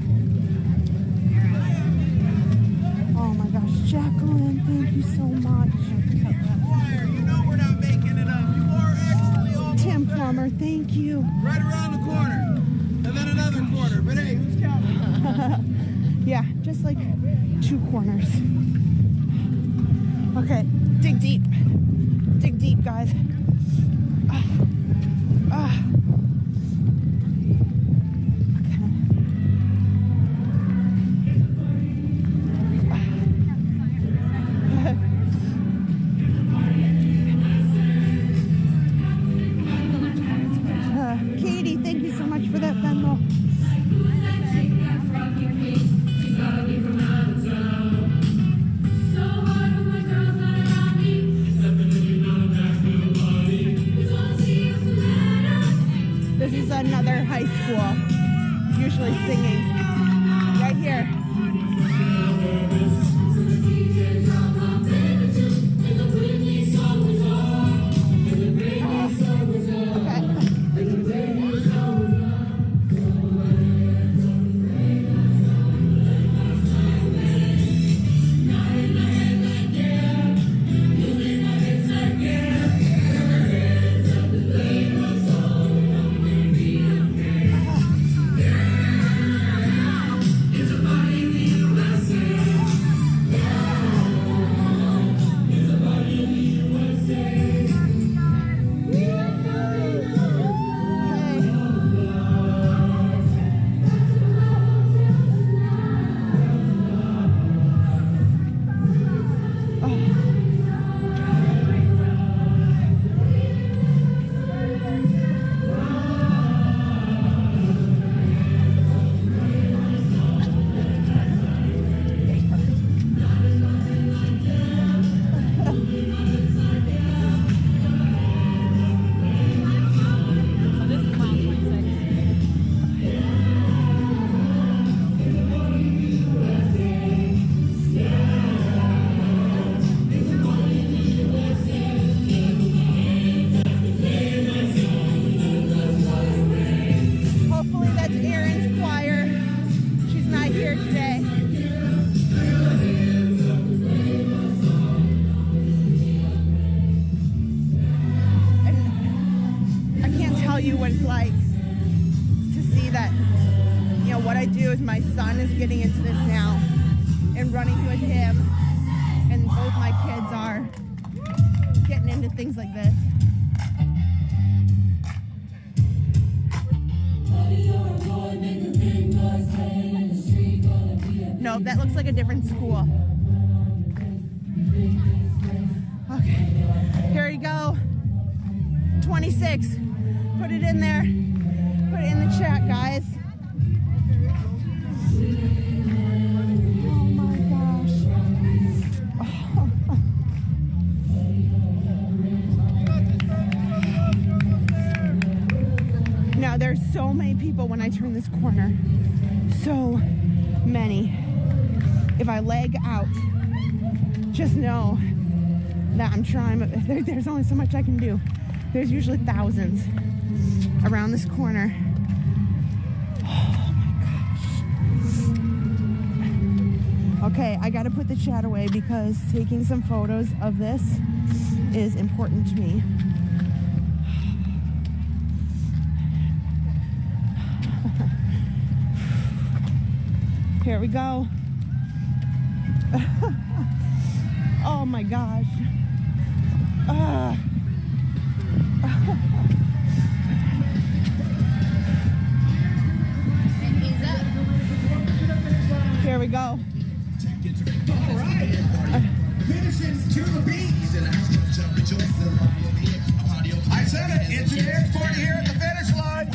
Oh my gosh, Jacqueline, thank you so much. You know we're not making it up. You are actually on. Tim Plummer, thank you. Right around the corner. And then another corner. But hey, who's counting? Yeah, just like 2 corners. Okay, dig deep. Dig deep, guys. Katie, thank you so much for that Venmo. This is another high school, usually singing right here. You what it's like to see that, you know, what I do is my son is getting into this now and running with him, and both my kids are getting into things like this. No, that looks like a different school. Okay, here we go. 26. Put it in there. Put it in the chat, guys. Oh my gosh. Oh. Now there's so many people when I turn this corner. So many. If I leg out, just know that I'm trying. There's only so much I can do. There's usually thousands around this corner. Oh my gosh. Okay, I gotta put the chat away because taking some photos of this is important to me. Here we go. Oh my gosh. Here we go. All right. Finishing to the beat. I said it. It's an airport here at the finish line.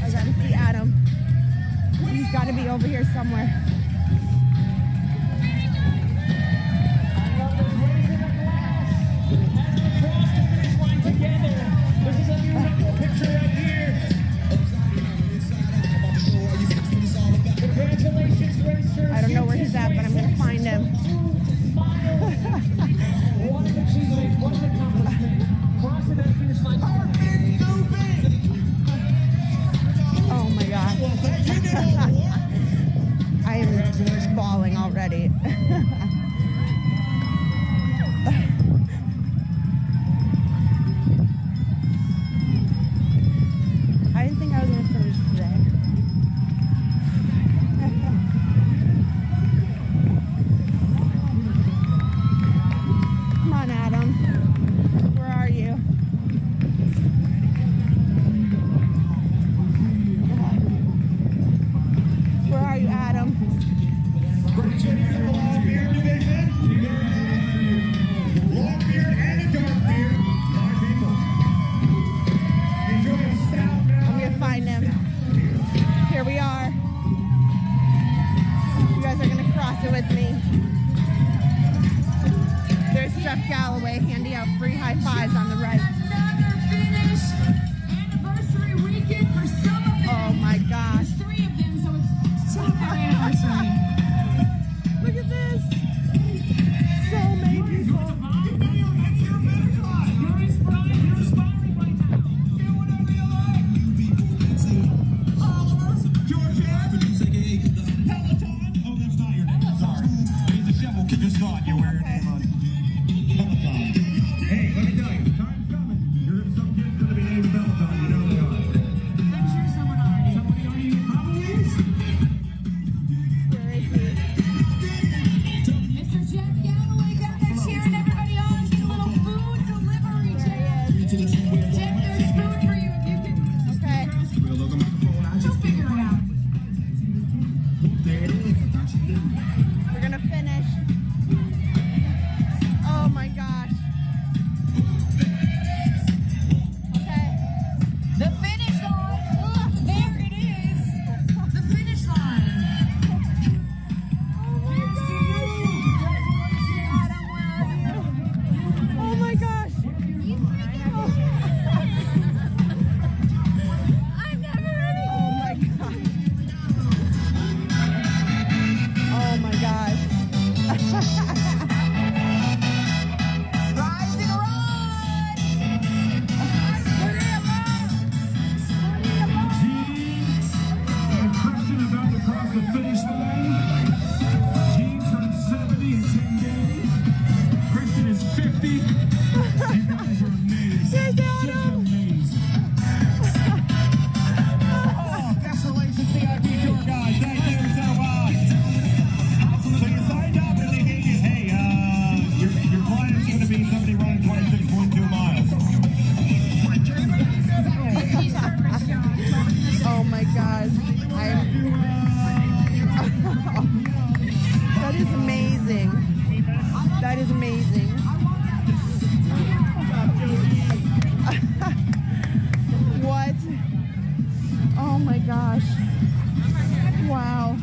I gotta see Adam. He's gotta be over here somewhere. I don't know where he's at, but I'm gonna find him. Oh my God. I am bawling already. I didn't think I was gonna finish today. Come on, Adam. Where are you? Where are you, Adam? Long beard division. Long beard and dark beard. Enjoy a stout now. I'm gonna find him. Here we are. You guys are gonna cross it with me. There's Jeff Galloway handing out free high fives on the right. Anniversary weekend for some of them. Oh my gosh. There's 3 of them, so it's 2 anniversary. Look at this. So many people. You're inspiring right now. Do whatever you like. Oliver, George Ed, Peloton. Oh, that's not your name. Sorry. He's a shovel kick. Just thought you were your name on Peloton. Hey, let me tell you, the time's coming. Some kid's gonna be named Peloton. You know they are. I'm sure someone already. Somebody already probably is. Where is he? Mr. Jeff Galloway down there cheering everybody on. Get a little food delivery, Jeff. Jeff, there's food for you if you can. Okay. Just figure it out. We're gonna finish. Oh my gosh. Okay. The finish line. Look, there it is. The finish line. Oh my gosh. I'm never ready. Oh my god. Oh my gosh. Rise and rise. And Kristen about to cross the finish line. Gene turned 70 in 10 days. Kristen is 50. You guys are amazing. Just amazing. Oh, Desolation VIP tour guide. Thank you so much. So you signed up and they gave you, hey, your client's going to be somebody running 26.2 miles. Oh my gosh. That is amazing. That is amazing. What? Oh my gosh. Wow.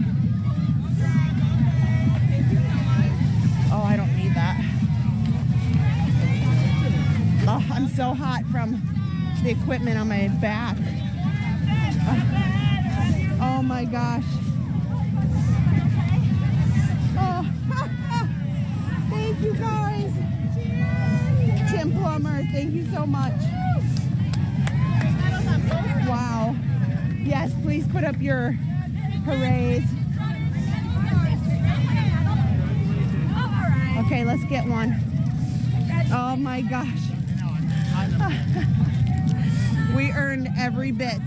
Oh, I don't need that. Oh, I'm so hot from the equipment on my back. Oh my gosh. Oh, thank you guys. Tim Plummer, thank you so much. Wow. Yes, please put up your hoorays. Okay, let's get one. Oh my gosh. We earned every bit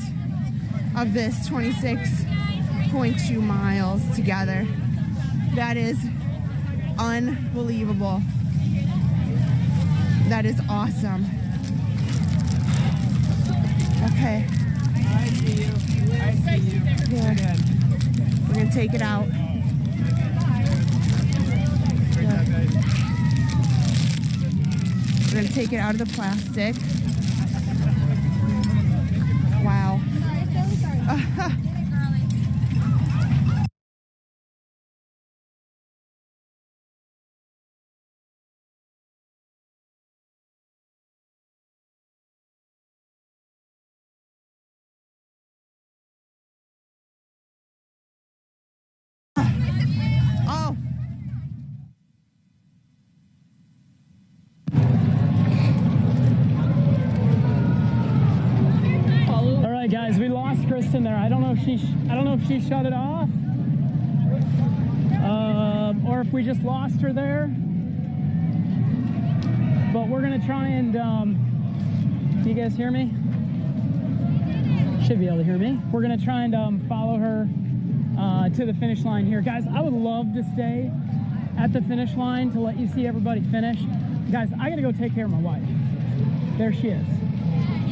of this 26.2 miles together. That is unbelievable. That is awesome. Okay. I see you. I see you. Yeah. We're gonna take it out. We're going to take it out of the plastic. Wow. Oh. All right, guys, we lost Kristen there. I don't know if she shut it off, or if we just lost her there. But we're gonna try and. Do you guys hear me? Should be able to hear me. We're gonna try and follow her to the finish line here, guys. I would love to stay at the finish line to let you see everybody finish. Guys, I gotta go take care of my wife. There she is.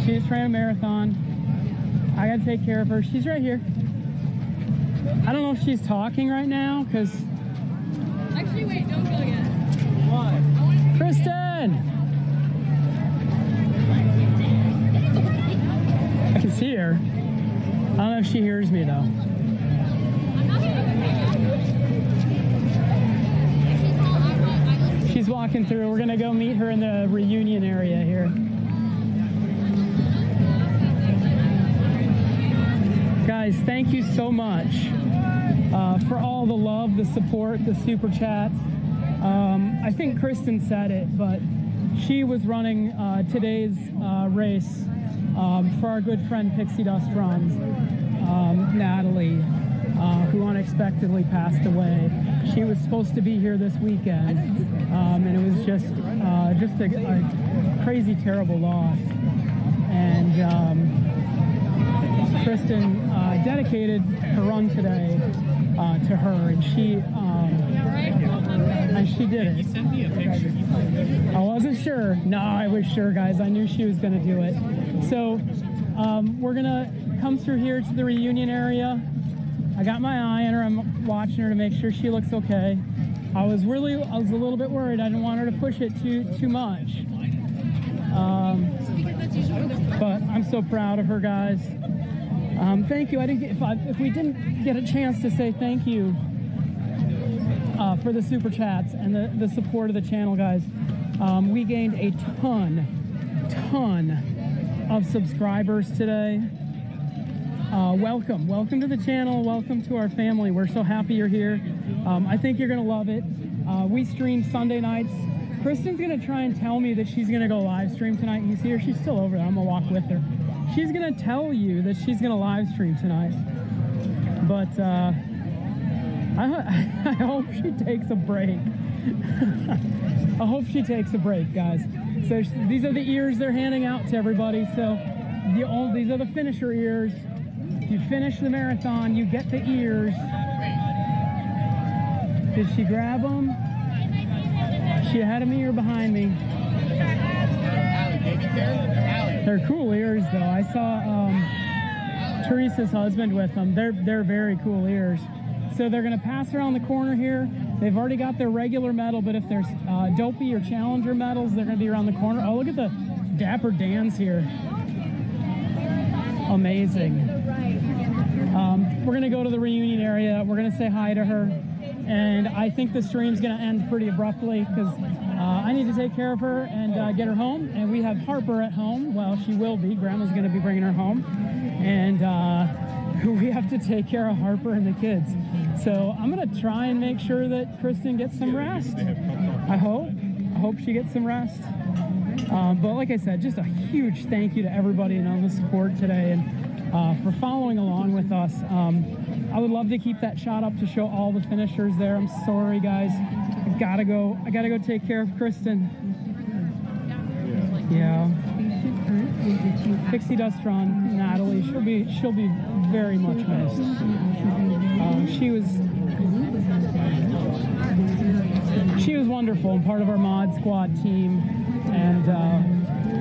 She just ran a marathon. I gotta take care of her. She's right here. I don't know if she's talking right now, because... Actually, wait, don't go yet. Why? Kristen! I can see her. I don't know if she hears me, though. She's walking through. We're gonna go meet her in the reunion area here. Guys, thank you so much for all the love, the support, the super chats. I think Kristen said it, but she was running today's race for our good friend Pixie Dust Runs, Natalie, who unexpectedly passed away. She was supposed to be here this weekend, and it was just a crazy, terrible loss. And Kristen dedicated her run today to her, and she did it. You sent me a picture. I wasn't sure. No, I was sure, guys. I knew she was going to do it. So we're going to come through here to the reunion area. I got my eye on her. I'm watching her to make sure she looks okay. I was a little bit worried. I didn't want her to push it too much. But I'm so proud of her, guys. Thank you. If we didn't get a chance to say thank you for the super chats and the support of the channel, guys, we gained a ton of subscribers today. Welcome to the channel. Welcome to our family. We're so happy you're here. I think you're gonna love it. We stream Sunday nights. Kristen's gonna try and tell me that she's gonna go live stream tonight. You see her? She's still over there. I'm gonna walk with her. She's gonna tell you that she's gonna live stream tonight. But I hope she takes a break. I hope she takes a break, guys. So these are the ears they're handing out to everybody. So these are the finisher ears. You finish the marathon, you get the ears. Did she grab them? Is she ahead of me or behind me? They're cool ears, though. I saw Teresa's husband with them. They're very cool ears. So they're going to pass around the corner here. They've already got their regular medal, but if there's Dopey or Challenger medals, they're going to be around the corner. Oh, look at the Dapper Dan's here. Amazing. We're going to go to the reunion area. We're going to say hi to her. And I think the stream's going to end pretty abruptly because I need to take care of her and get her home. And we have Harper at home. Well, she will be. Grandma's going to be bringing her home. And we have to take care of Harper and the kids. So I'm going to try and make sure that Kristen gets some rest. I hope she gets some rest. But like I said, just a huge thank you to everybody and all the support today and for following along with us. I would love to keep that shot up to show all the finishers there. I'm sorry, guys. I gotta go take care of Kristen. Yeah. Pixie Dust Run, Natalie. She'll be very much missed. She was wonderful and part of our Mod Squad team, and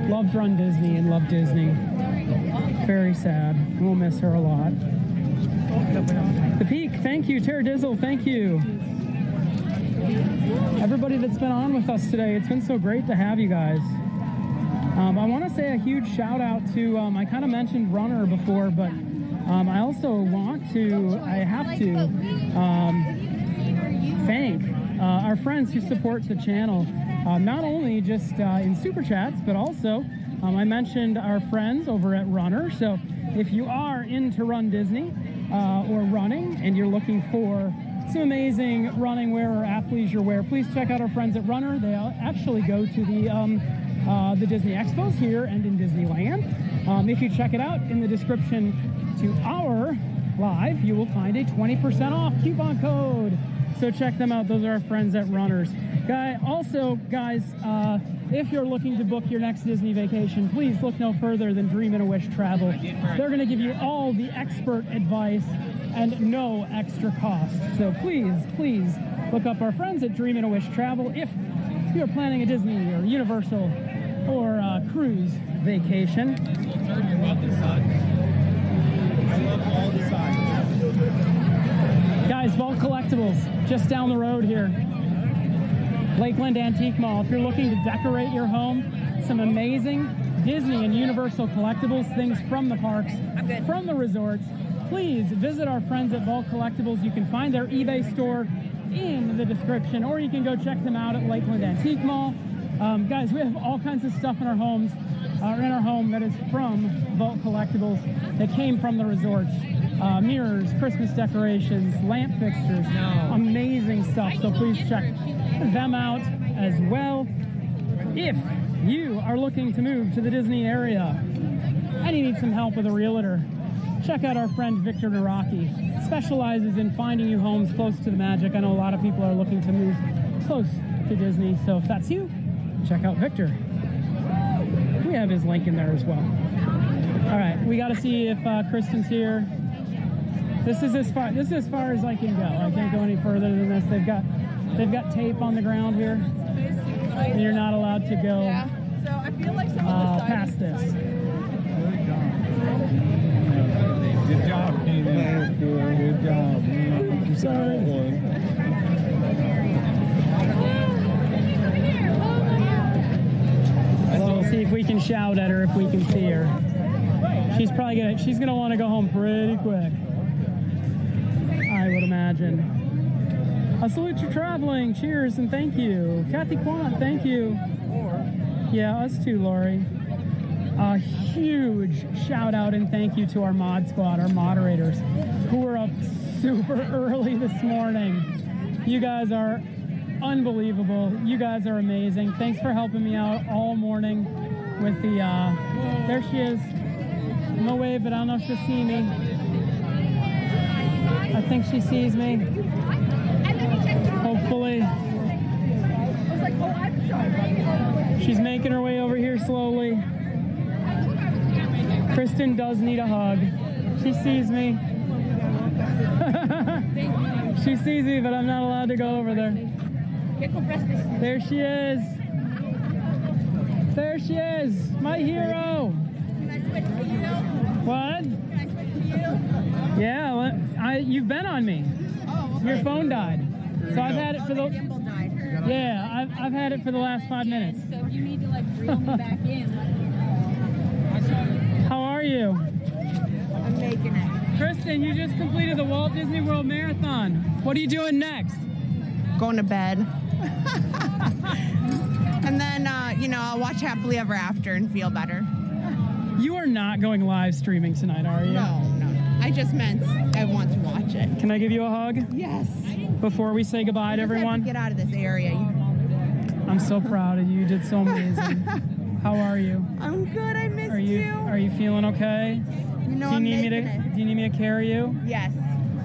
loved Run Disney and loved Disney. Very sad. We'll miss her a lot. The Peak, thank you. Tara Dizzle, thank you. Everybody that's been on with us today, it's been so great to have you guys. I want to say a huge shout out to, I kind of mentioned Runner before, but I also I have to thank our friends who support the channel, not only just in Super Chats, but also I mentioned our friends over at Runner. So if you are into Run Disney or running and you're looking for some amazing running wear or athleisure wear, please check out our friends at Runner. They actually go to the Disney Expos here and in Disneyland. If you check it out, in the description to our live, you will find a 20% off coupon code. So check them out. Those are our friends at Runners. Guys, if you're looking to book your next Disney vacation, please look no further than Dream and a Wish Travel. They're going to give you all the expert advice and no extra cost. So please look up our friends at Dream and a Wish Travel if you're planning a Disney or Universal or cruise vacation. I love all the sides. Guys, Vault Collectibles, just down the road here. Lakeland Antique Mall. If you're looking to decorate your home, some amazing Disney and Universal collectibles, things from the parks, from the resorts, please visit our friends at Vault Collectibles. You can find their eBay store in the description, or you can go check them out at Lakeland Antique Mall. Guys, we have all kinds of stuff in our homes, in our home that is from Vault Collectibles that came from the resorts. Mirrors, Christmas decorations, lamp fixtures, amazing stuff. So please check them out as well. If you are looking to move to the Disney area and you need some help with a realtor, check out our friend Victor Naraki. Specializes in finding you homes close to the magic. I know a lot of people are looking to move close to Disney, so if that's you, check out Victor. We have his link in there as well. All right, we got to see if Kristen's here. This is as far as I can go. I can't go any further than this. They've got tape on the ground here. You're not allowed to go So I feel like some of the past this. Good job, Keenan. Good job. I'm sorry. So we'll see if we can shout at her if we can see her. She's gonna want to go home pretty quick, I would imagine. A salute to traveling. Cheers and thank you. Kathy Quant, thank you. Yeah, us too, Lori. A huge shout out and thank you to our mod squad, our moderators, who were up super early this morning. You guys are unbelievable. You guys are amazing. Thanks for helping me out all morning with the, there she is. No wave, but I don't know if she'll see me. I think she sees me. Hopefully. She's making her way over here slowly. Kristen does need a hug. She sees me. She sees me, but I'm not allowed to go over there. There she is. There she is. My hero. What? Yeah, you've been on me. Your phone died. So I've had it for the... Yeah, I've had it for the last 5 minutes. So if you need to like reel me back in. How are you? I'm making it. Kristen, you just completed the Walt Disney World Marathon. What are you doing next? Going to bed. And then, I'll watch Happily Ever After and feel better. You are not going live streaming tonight, are you? No. I just meant I want to watch it. Can I give you a hug? Yes. Before we say goodbye to everyone? Get out of this area. I'm so proud of you. You did so amazing. How are you? I'm good. I missed you. Are you feeling okay? Do you need me to carry you? Yes.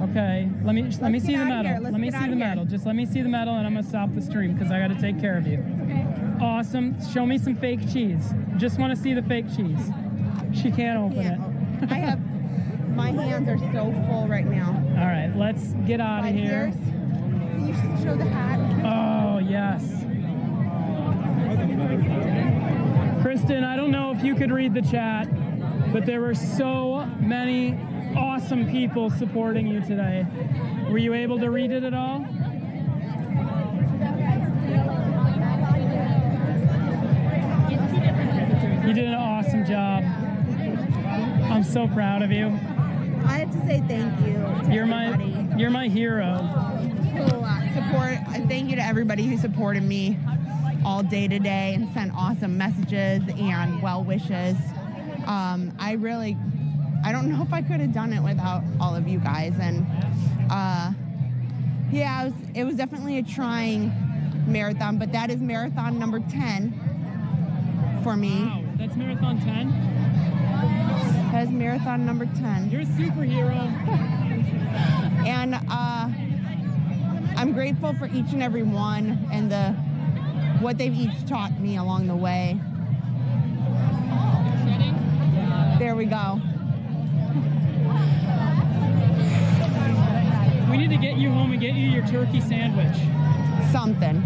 Okay. Let me see the medal. Let me see the medal. Just let me see the medal, and I'm gonna stop the stream because I got to take care of you. Okay. Awesome. Show me some fake cheese. Just want to see the fake cheese. She can't open it. My hands are so full right now. All right, let's get out of here. Can you show the hat? Oh, yes. Kristen, I don't know if you could read the chat, but there were so many awesome people supporting you today. Were you able to read it at all? You did an awesome job. I'm so proud of you. I have to say thank you to everybody. You're my hero. Thank you to everybody who supported me all day today and sent awesome messages and well wishes. I don't know if I could have done it without all of you guys. And it was definitely a trying marathon, but that is marathon number 10 for me. Wow, that's marathon 10? That is marathon number 10. You're a superhero. And I'm grateful for each and every one and what they've each taught me along the way. There we go. We need to get you home and get you your turkey sandwich. Something.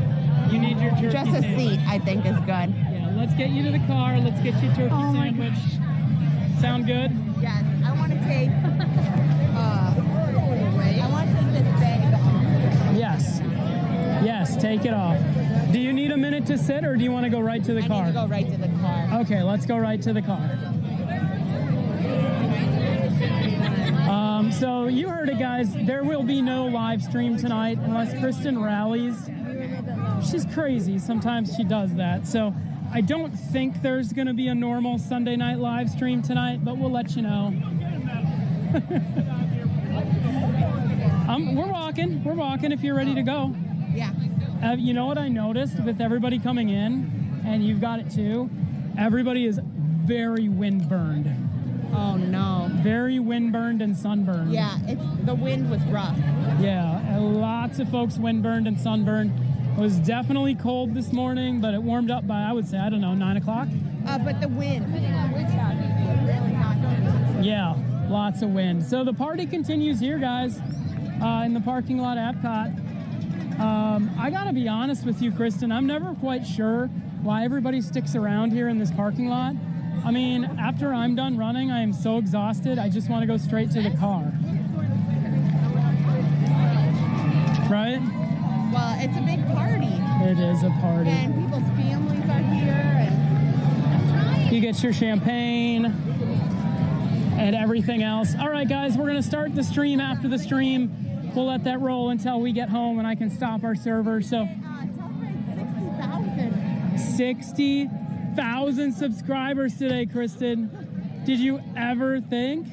You need your turkey Just a sandwich. seat, I think, is good. Yeah, let's get you to the car. Let's get you a turkey sandwich. Sound good? Yes. I want to take this bag off. Yes. Yes, take it off. Do you need a minute to sit, or do you want to go right to the car? I need to go right to the car. Okay, let's go right to the car. So you heard it, guys. There will be no live stream tonight unless Kristen rallies. She's crazy. Sometimes she does that. So I don't think there's going to be a normal Sunday night live stream tonight, but we'll let you know. We're walking if you're ready to go. Yeah. You know what I noticed with everybody coming in, and you've got it too? Everybody is very windburned. Oh no. Very windburned and sunburned. Yeah, the wind was rough. Yeah, lots of folks windburned and sunburned. It was definitely cold this morning, but it warmed up by, I would say, 9 o'clock. But the wind. Yeah, lots of wind. So the party continues here, guys, in the parking lot at Epcot. I gotta be honest with you, Kristen, I'm never quite sure why everybody sticks around here in this parking lot. I mean, after I'm done running, I am so exhausted, I just want to go straight to the car. Right? Well, it's a big party. It is a party. And people's families are here. And you get your champagne and everything else. All right, guys, we're going to start the stream after the stream. We'll let that roll until we get home and I can stop our server. So 60,000 subscribers today, Kristen. Did you ever think?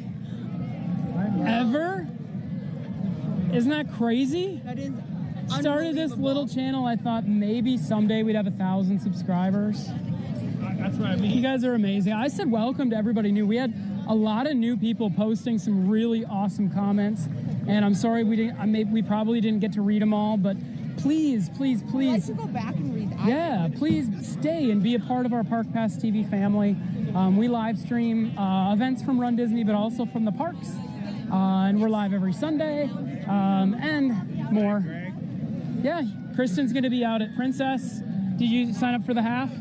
Ever? Isn't that crazy? That is started this little channel, I thought maybe someday we'd have 1,000 subscribers. That's what I mean. You guys are amazing. I said welcome to everybody new. We had a lot of new people posting some really awesome comments, and I'm sorry we probably didn't get to read them all, but please. I'd like to go back and read them. Yeah, please stay and be a part of our Park Pass TV family. We live stream events from Run Disney, but also from the parks, and we're live every Sunday, and more. Yeah, Kristen's going to be out at Princess. Did you sign up for the half?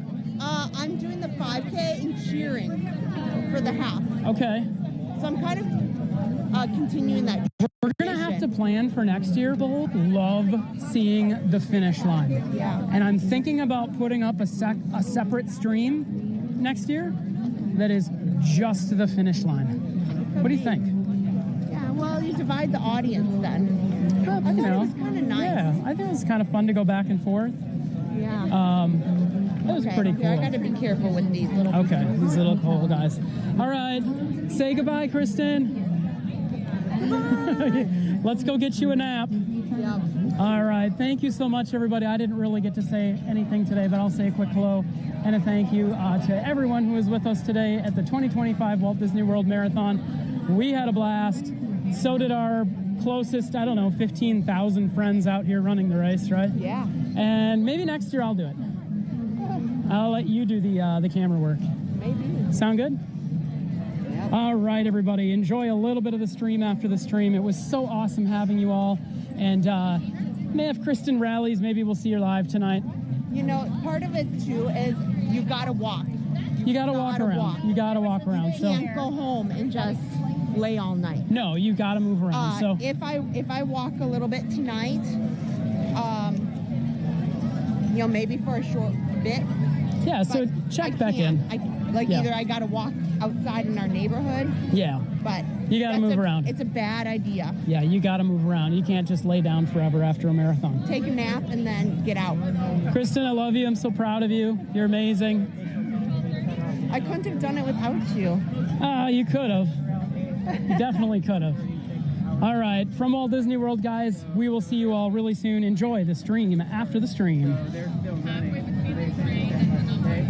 I'm doing the 5K and cheering for the half. Okay. So I'm kind of continuing that. We're going to have to plan for next year, but love seeing the finish line. Yeah. And I'm thinking about putting up a separate stream next year that is just the finish line. What do you think? Yeah, well, you divide the audience then. I thought it was kind of nice. Yeah, I think it was kind of fun to go back and forth. Yeah. That was pretty cool. I got to be careful with these little. Okay, these little cool guys. All right, say goodbye, Kristen. Let's go get you a nap. Yep. All right, thank you so much, everybody. I didn't really get to say anything today, but I'll say a quick hello and a thank you to everyone who was with us today at the 2025 Walt Disney World Marathon. We had a blast. So did our closest, 15,000 friends out here running the race, right? Yeah. And maybe next year I'll do it. I'll let you do the camera work. Maybe. Sound good? Yep. All right, everybody. Enjoy a little bit of the stream after the stream. It was so awesome having you all. And if Kristen rallies, maybe we'll see her live tonight. You know, part of it, too, is you got to walk. You got to walk around. You got to walk around. You can't go home and just lay all night. No, you got to move around. So if I walk a little bit tonight, maybe for a short bit. Yeah, so check back in. Like Yeah. either I got to walk outside in our neighborhood, Yeah. but You gotta that's move around. It's a bad idea. Yeah, you got to move around. You can't just lay down forever after a marathon. Take a nap and then get out. Kristen, I love you. I'm so proud of you. You're amazing. I couldn't have done it without you. You could have. You definitely could have. All right, from Walt Disney World, guys, we will see you all really soon. Enjoy the stream after the stream. Halfway between the train and the number.